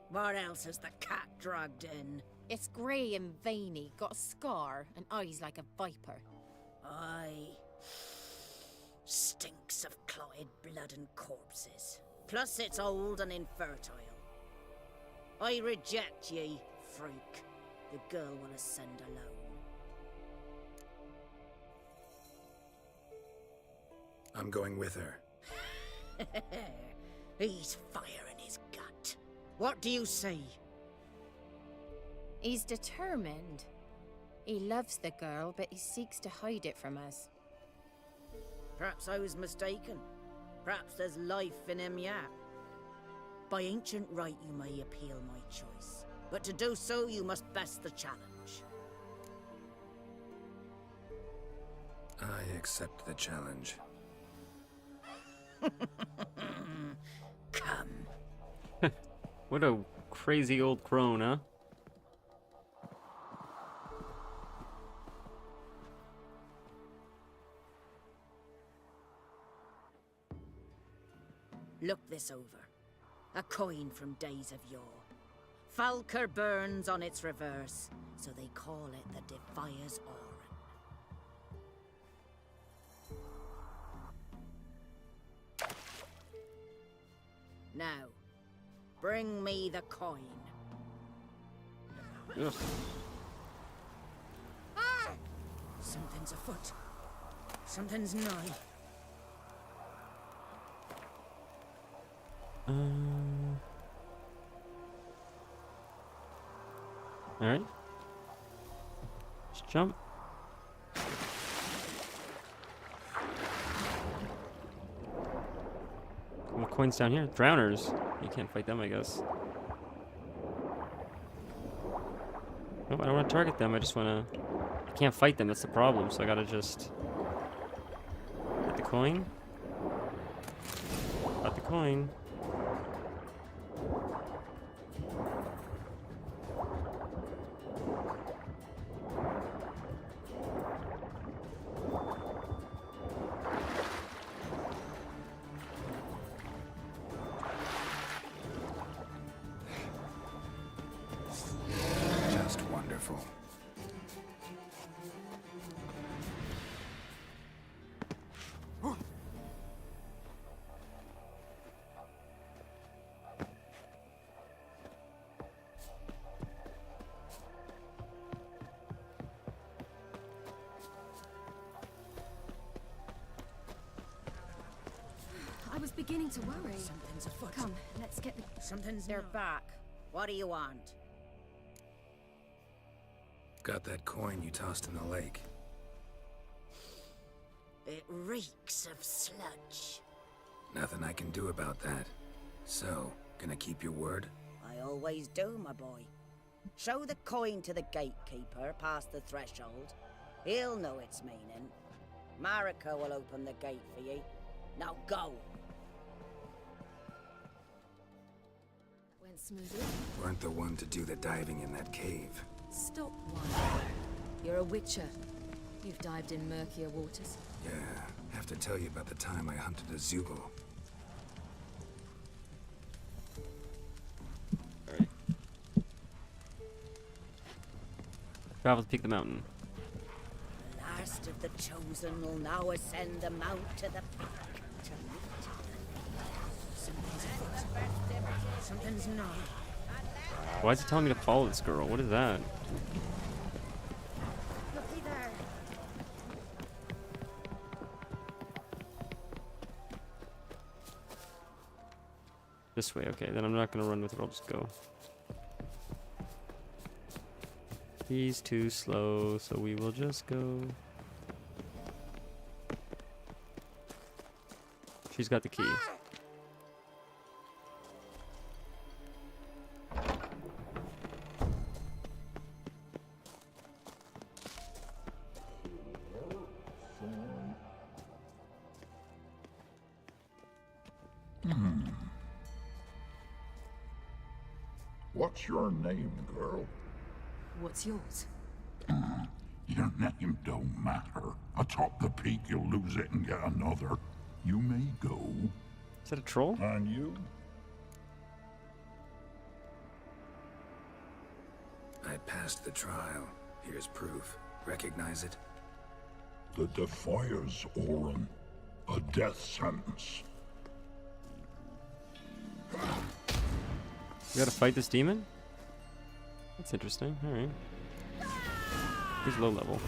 What else has the cat dragged in? It's grey and veiny, got a scar, and eyes like a viper. Aye. Stinks of clotted blood and corpses. Plus it's old and infertile. I reject ye, freak. The girl wanna send alone. I'm going with her. He's fire in his gut. What do you say? He's determined. He loves the girl, but he seeks to hide it from us. Perhaps I was mistaken. Perhaps there's life in him yet. By ancient right you may appeal my choice, but to do so you must best the challenge. I accept the challenge. Come. What a crazy old crone, huh? Look this over. A coin from days of yore. Falker burns on its reverse, so they call it the Defier's Oran. Now, bring me the coin. Ugh. Something's afoot. Something's nigh. Alright. Just jump. The coins down here. Drowners. You can't fight them, I guess. Nope, I don't want to target them. I just want to... I can't fight them. That's the problem. So I gotta just... Get the coin. Got the coin. Just wonderful. I was beginning to worry. Something's afoot. Come, let's get the... Something's they're back. What do you want? Got that coin you tossed in the lake. It reeks of sludge. Nothing I can do about that. So, gonna keep your word? I always do, my boy. Show the coin to the gatekeeper past the threshold. He'll know its meaning. Marika will open the gate for ye. Now go. Went smoothly. Weren't the one to do the diving in that cave. Stop one. You're a witcher. You've dived in murkier waters. Yeah, have to tell you about the time I hunted a Zoogle. Travel to peak the mountain. The last of the chosen will now ascend the mount to the park to meet. Something's afoot. Something's not. Why is it telling me to follow this girl? What is that? Looky there. This way, okay. Then I'm not gonna run with her, I'll just go. He's too slow, so we will just go. She's got the key. What's your name, girl? What's yours? Your name don't matter. Atop the peak, you'll lose it and get another. You may go. Is that a troll? And you? I passed the trial. Here's proof. Recognize it? The Defier's Oran. a death sentence. We gotta fight this demon? That's interesting. Alright. He's low level.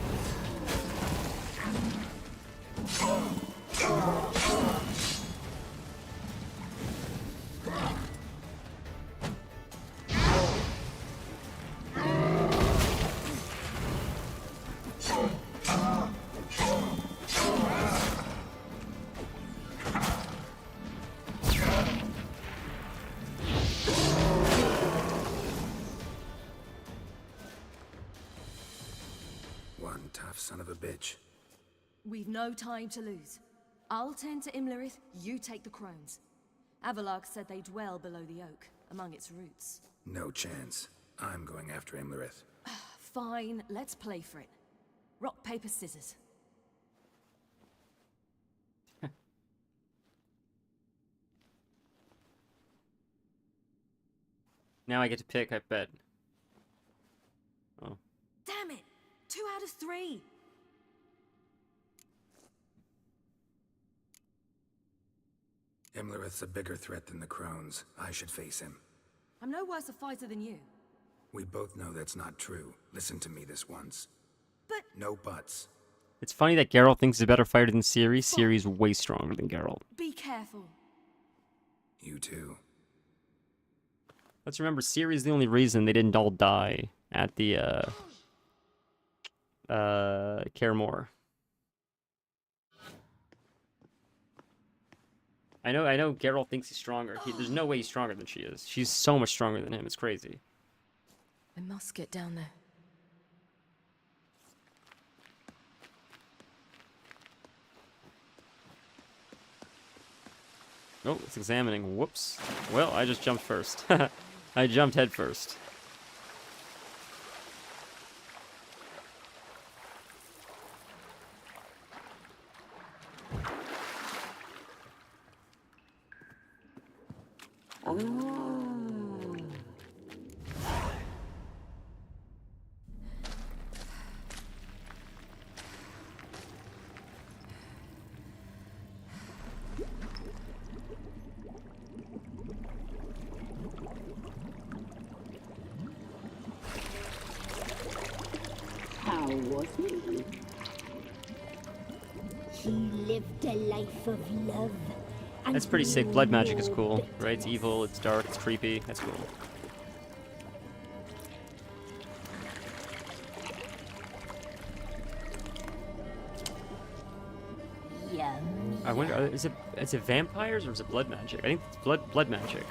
One tough son of a bitch. We've no time to lose. I'll tend to Imlerith, you take the crones. Avalok said they dwell below the oak, among its roots. No chance. I'm going after Imlerith. Fine, let's play for it. Rock, paper, scissors. Now I get to pick, I bet. Oh. Damn it! 2 out of 3! Imlerith's a bigger threat than the crones. I should face him. I'm no worse a fighter than you. We both know that's not true. Listen to me this once. But... No buts. It's funny that Geralt thinks he's a better fighter than Ciri. Ciri's way stronger than Geralt. Be careful. You too. Let's remember, Ciri's the only reason they didn't all die at the, Kaer. I know Geralt thinks he's stronger. There's no way he's stronger than she is. She's so much stronger than him. It's crazy. I must get down there. Oh, it's examining. Whoops. Well, I just jumped first. I jumped head first. How was he? He lived a life of love. That's pretty sick. Blood magic is cool, right? It's evil, it's dark, it's creepy. That's cool. Yum. I wonder, is it vampires or is it blood magic? I think it's blood magic.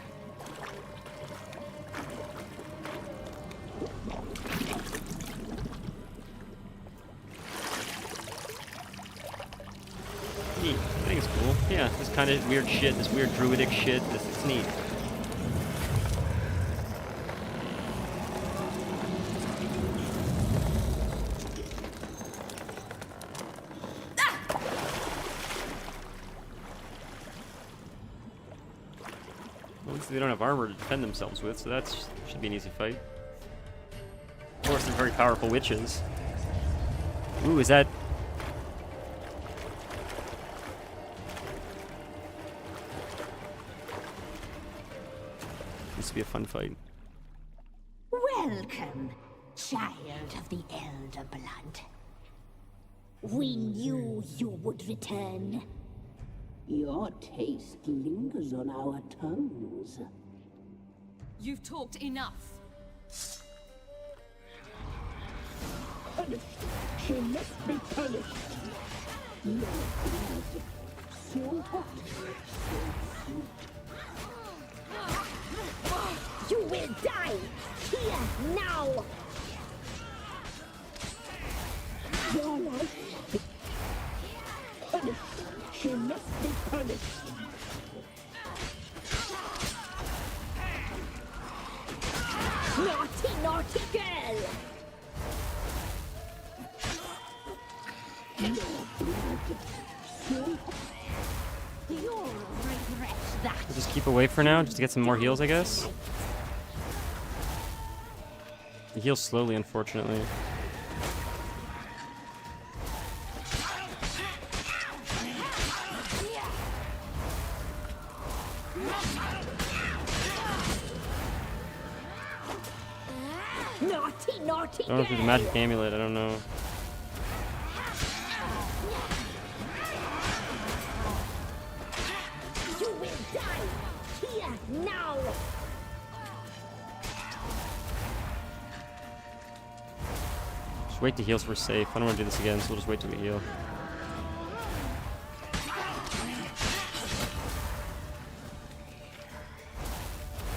Neat. I think it's cool. Yeah, this kind of weird shit, this weird druidic shit. It's neat. Well, at least they don't have armor to defend themselves with, so that should be an easy fight. Of course, they're very powerful witches. Ooh, is that... This would be a fun fight. Welcome, child of the Elder Blood. We knew you would return. Your taste lingers on our tongues. You've talked enough. Punished. She must be punished. Your blood, so hot, so sweet. You will die here now. Your life punished. She must be punished. Naughty, naughty girl. Your blood, so hot. You'll regret that. We'll just keep away for now, just to get some more heals, I guess. He heals slowly, unfortunately. Naughty, naughty I don't know if there's a magic amulet, I don't know. You will die here now. Just wait to heal so we're safe. I don't want to do this again, so we'll just wait till we heal.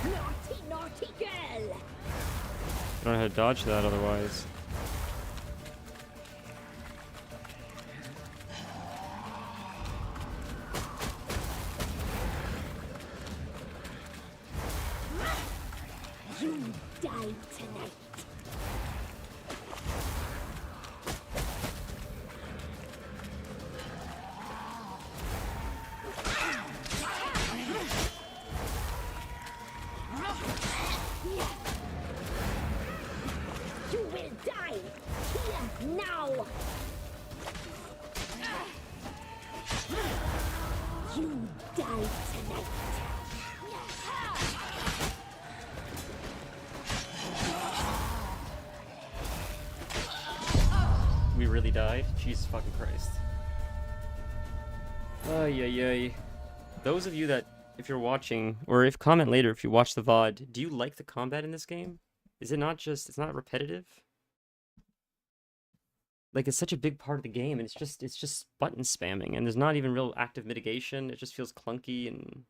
Naughty, naughty girl. I don't know how to dodge that otherwise. You die tonight. You will die here now. You die tonight. We really died? Jesus fucking Christ. Ay, ay, ay. Those of you that, if you're watching, or if comment later if you watch the VOD, do you like the combat in this game? Is it not just, it's not repetitive? Like, it's such a big part of the game, and it's just button spamming, and there's not even real active mitigation. It just feels clunky, and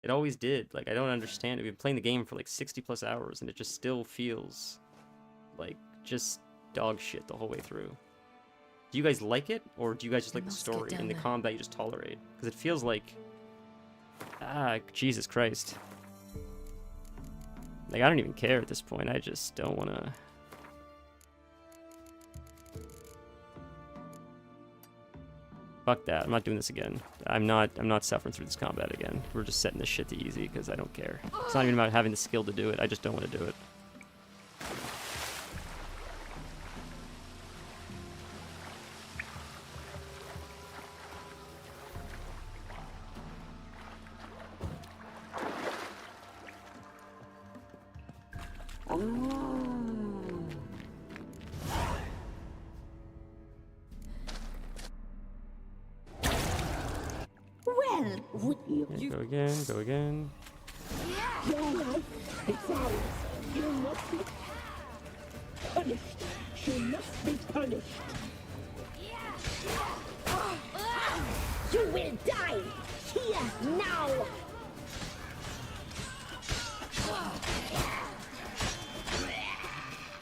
it always did. Like, I don't understand it. We've been playing the game for like 60 plus hours, and it just still feels like just dog shit the whole way through. Do you guys like it, or do you guys just like the story and the combat you just tolerate? Because it feels like, Jesus Christ. Like, I don't even care at this point. I just don't want to. Fuck that. I'm not doing this again. I'm not suffering through this combat again. We're just setting this shit to easy because I don't care. It's not even about having the skill to do it. I just don't want to do it. Well, would you? Okay, go again, go again. Your life is ours. You must be punished. She must be punished. You will die here now.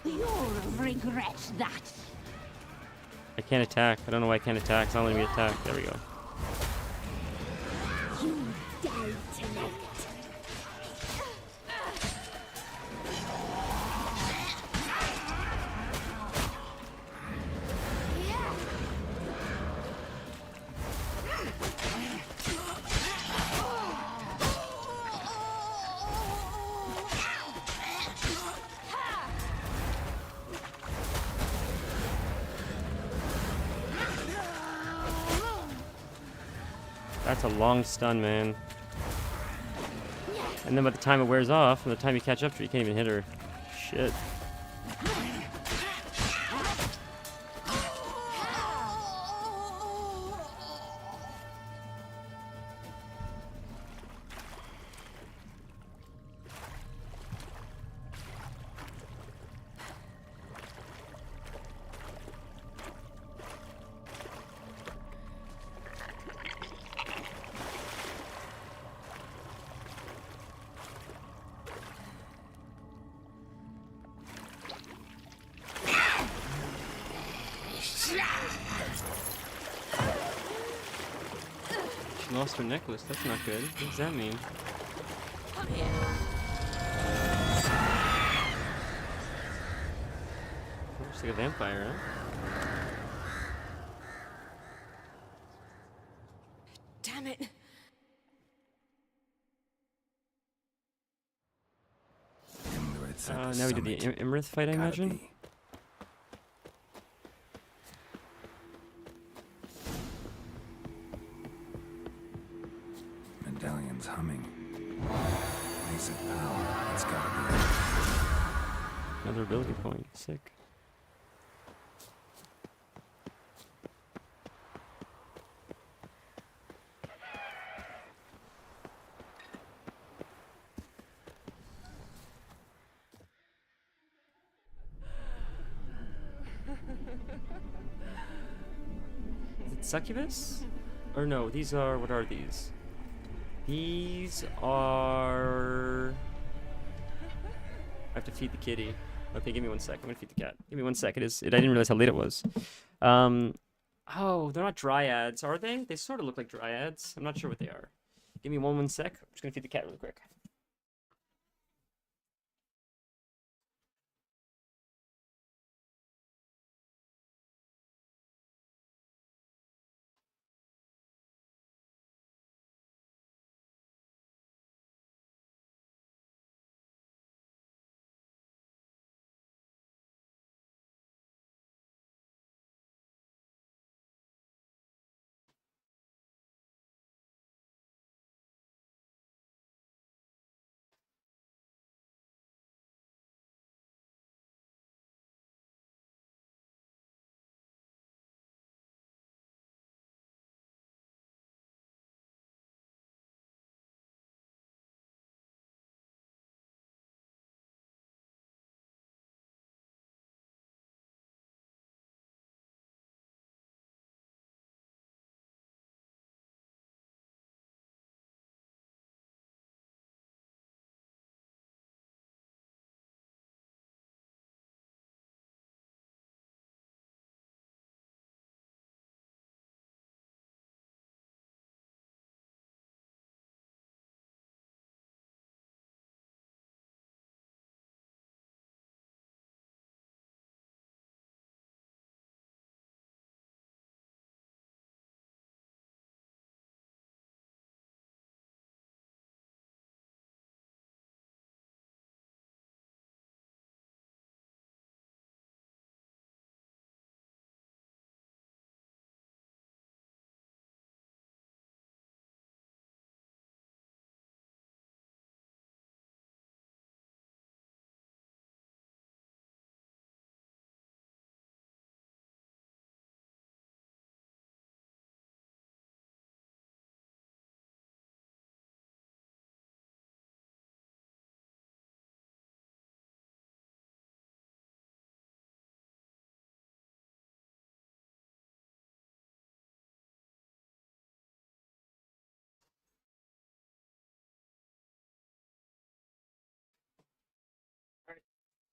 You'll regret that. I can't attack. I don't know why I can't attack. It's not letting me attack. There we go. You die tonight. That's a long stun, man. And then by the time it wears off, and the time you catch up to her, you can't even hit her. Shit. She lost her necklace. That's not good. What does that mean? Looks like a vampire, huh? Damn it. Now we do the Imrith fight, I imagine? Medallion's humming. Mace of power. It's gotta be it. Another ability point. Sick. Is it succubus? Or no, these are, what are these? These are... I have to feed the kitty. Okay, give me 1 sec. I'm gonna feed the cat. Give me 1 sec. I didn't realize how late it was. Oh, they're not dryads, are they? They sort of look like dryads. I'm not sure what they are. Give me one sec. I'm just gonna feed the cat really quick.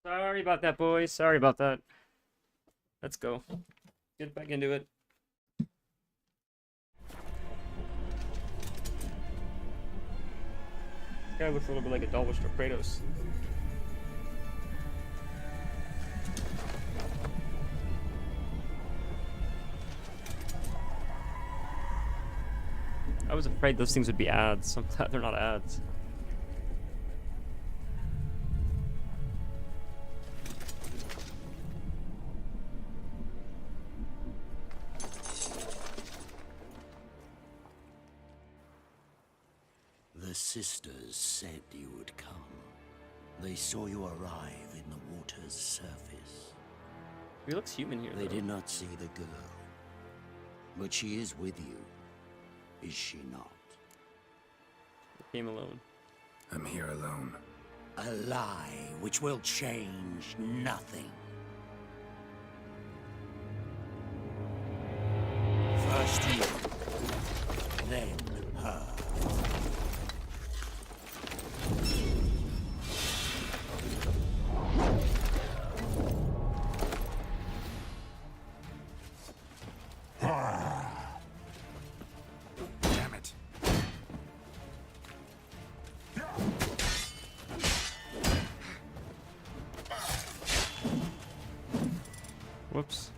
Sorry about that, boys. Sorry about that. Let's go. Get back into it. This guy looks a little bit like a Dalwish or Kratos. I was afraid those things would be ads. I'm glad they're not ads. The sisters said you would come. They saw you arrive in the water's surface. He looks human here, They though. did not see the girl. But she is with you, is she not? He came alone. I'm here alone. A lie which will change nothing. First you, then her. Damn it. Whoops.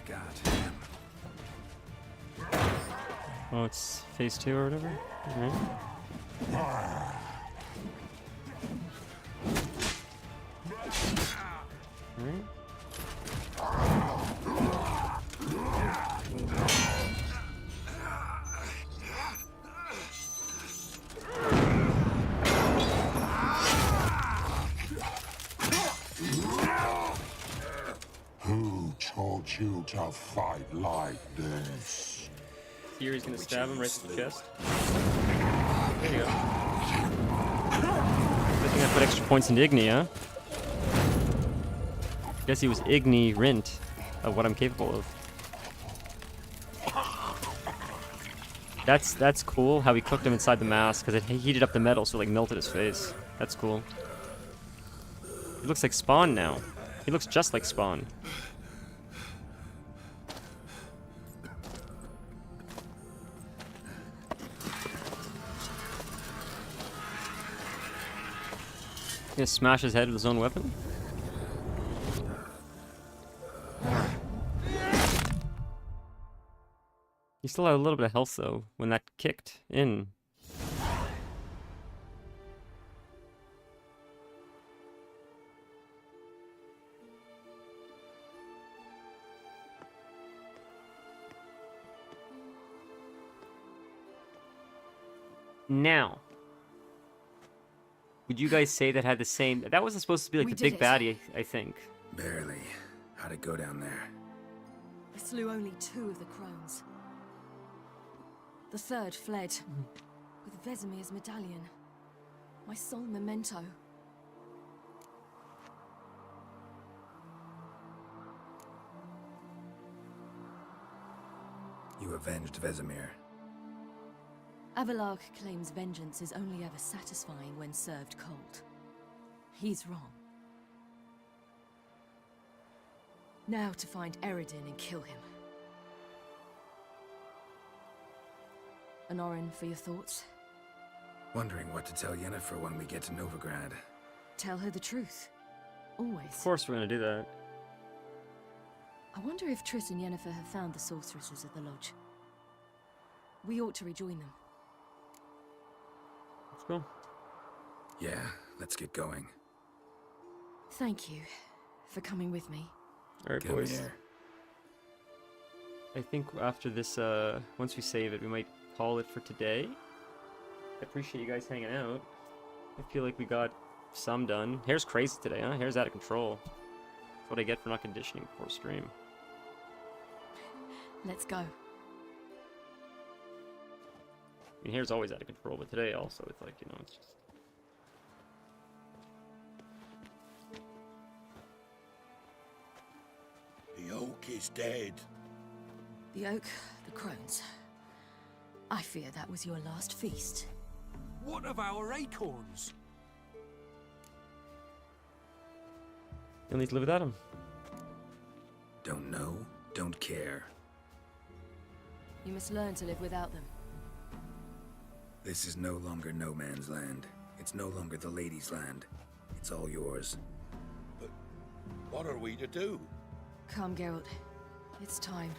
got him. Oh, it's phase 2 or whatever? Alright. Alright. Who taught you to fight like this? Here he's gonna stab him right to the chest. There you go. Good thing I put extra points into Igni, huh? Guess he was ignorant of what I'm capable of. That's cool how he cooked him inside the mask because it heated up the metal so it like melted his face. That's cool. He looks like Spawn now. He looks just like Spawn. Gonna smash his head with his own weapon? He still had a little bit of health though when that kicked in. Now, would you guys say that had the same... That wasn't supposed to be like We the did big it. baddie, I think. Barely. How'd it go down there? I slew only 2 of the crones. The third fled, with Vesemir's medallion. My sole memento. You avenged Vesemir. Avalark claims vengeance is only ever satisfying when served cold. He's wrong. Now to find Eredin and kill him. Honorin, for your thoughts? Wondering what to tell Yennefer when we get to Novigrad. Tell her the truth. Always. Of course we're gonna do that. I wonder if Triss and Yennefer have found the sorceresses at the lodge. We ought to rejoin them. Let's go. Yeah, let's get going. Thank you for coming with me. Alright, Come boys. here. I think after this, once we save it, we might call it for today. I appreciate you guys hanging out. I feel like we got some done. Hair's crazy today, huh? Hair's out of control. That's what I get for not conditioning before stream. Let's go. I mean, hair's always out of control, but today also, it's like, you know, it's just... The oak is dead. The oak, the crones. I fear that was your last feast. What of our acorns? You'll need to live without him. Don't know, don't care. You must learn to live without them. This is no longer no man's land. It's no longer the lady's land. It's all yours. But what are we to do? Come, Geralt. It's time.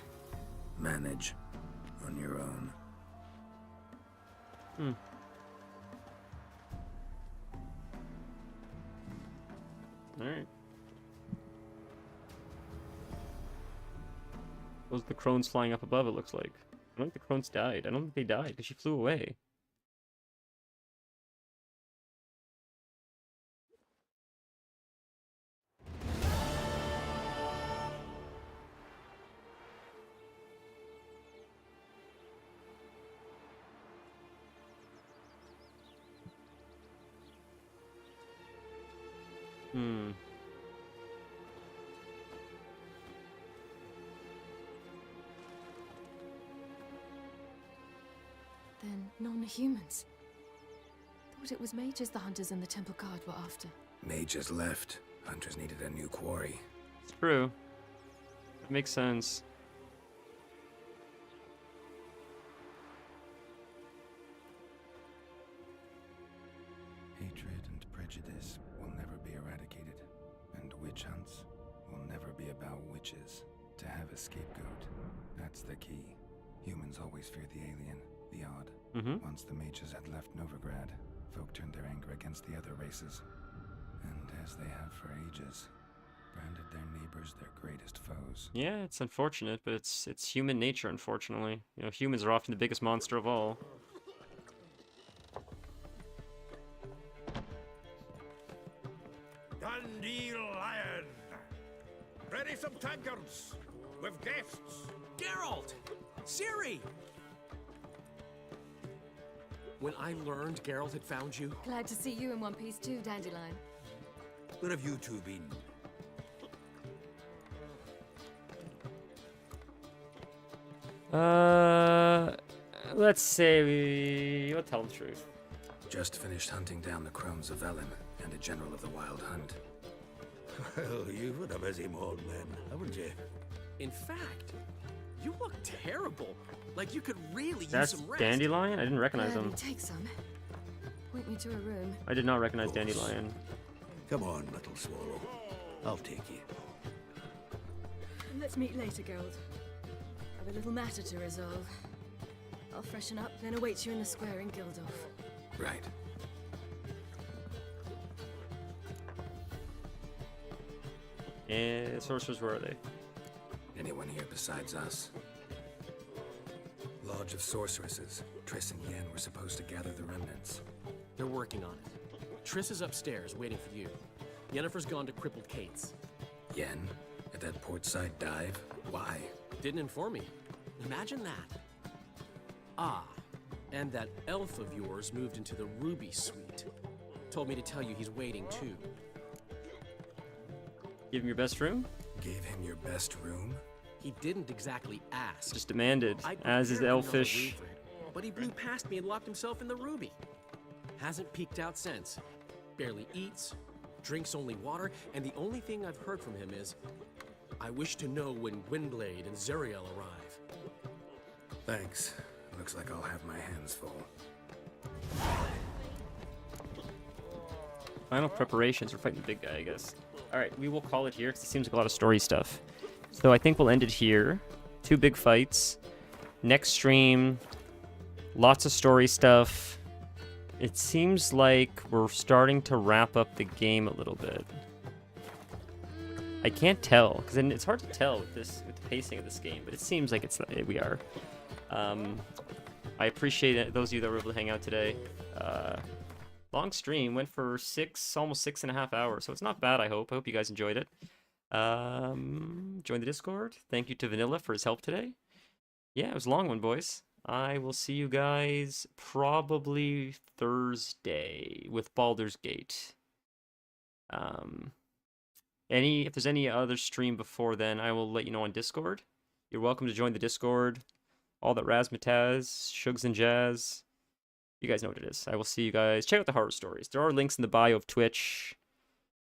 Manage on your own. Hmm. Alright. Those are the crones flying up above, it looks like. I don't think the crones died. I don't think they died, because she flew away. Hmm. Then non-humans. Thought it was mages the hunters and the temple guard were after. Mages left. Hunters needed a new quarry. It's true. That makes sense. Hatred and prejudice will never be eradicated, and witch hunts will never be about witches. To have a scapegoat the key. Humans always feared the alien, the odd. Mm-hmm. Once the mages had left Novigrad, folk turned their anger against the other races. And as they have for ages, branded their neighbors their greatest foes. Yeah, it's unfortunate, but it's human nature, unfortunately. You know, humans are often the biggest monster of all. Dandelion! Ready some tankards! With guests! Geralt! Ciri! When I learned Geralt had found you... Glad to see you in one piece too, Dandelion. Where have you two been? Let's say we'll tell the truth. Just finished hunting down the crones of Velen and a general of the Wild Hunt. Well, you've had a busy morning then, haven't you? In fact, you look terrible. Like you could really That's use some rest. Dandelion? I didn't recognize Gladly him. take some. Point me to a room. I did not recognize Dandelion. Come on, little swallow. I'll take you. Let's meet later, Geralt. I've a little matter to resolve. I'll freshen up, then await you in the square in Gildorf. Right. And sorcerers, where are they? Anyone here besides us? Lodge of Sorceresses. Triss and Yen were supposed to gather the remnants. They're working on it. Triss is upstairs, waiting for you. Yennefer's gone to crippled Kate's. Yen? At that portside dive? Why? Didn't inform me. Imagine that. Ah, and that elf of yours moved into the Ruby Suite. Told me to tell you he's waiting too. Give him your best room? Gave him your best room? He didn't exactly ask. Just demanded, as is elfish. But he blew past me and locked himself in the Ruby. Hasn't peeked out since. Barely eats, drinks only water, and the only thing I've heard from him is, I wish to know when Gwynblade and Zuriel arrive. Thanks. Looks like I'll have my hands full. Final preparations. We're fighting the big guy, I guess. Alright, we will call it here, because it seems like a lot of story stuff. So I think we'll end it here. 2 big fights. Next stream, lots of story stuff. It seems like we're starting to wrap up the game a little bit. I can't tell, because it's hard to tell with the pacing of this game, but it seems like we are. I appreciate it, those of you that were able to hang out today. Long stream, went for almost 6.5 hours, so it's not bad, I hope. I hope you guys enjoyed it. Join the Discord. Thank you to Vanilla for his help today. Yeah, it was a long one, boys. I will see you guys probably Thursday with Baldur's Gate. If there's any other stream before then, I will let you know on Discord. You're welcome to join the Discord. All that Razzmatazz, Shugs and Jazz. You guys know what it is. I will see you guys. Check out the horror stories. There are links in the bio of Twitch.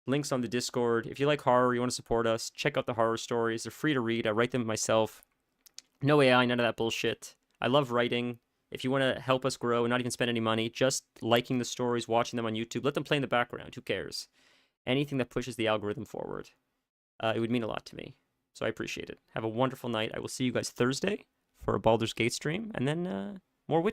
Links on the Discord. If you like horror, you want to support us, check out the horror stories. They're free to read. I write them myself. No AI, none of that bullshit. I love writing. If you want to help us grow and not even spend any money, just liking the stories, watching them on YouTube, let them play in the background. Who cares? Anything that pushes the algorithm forward. It would mean a lot to me. So I appreciate it. Have a wonderful night. I will see you guys Thursday for a Baldur's Gate stream, and then more Witcher.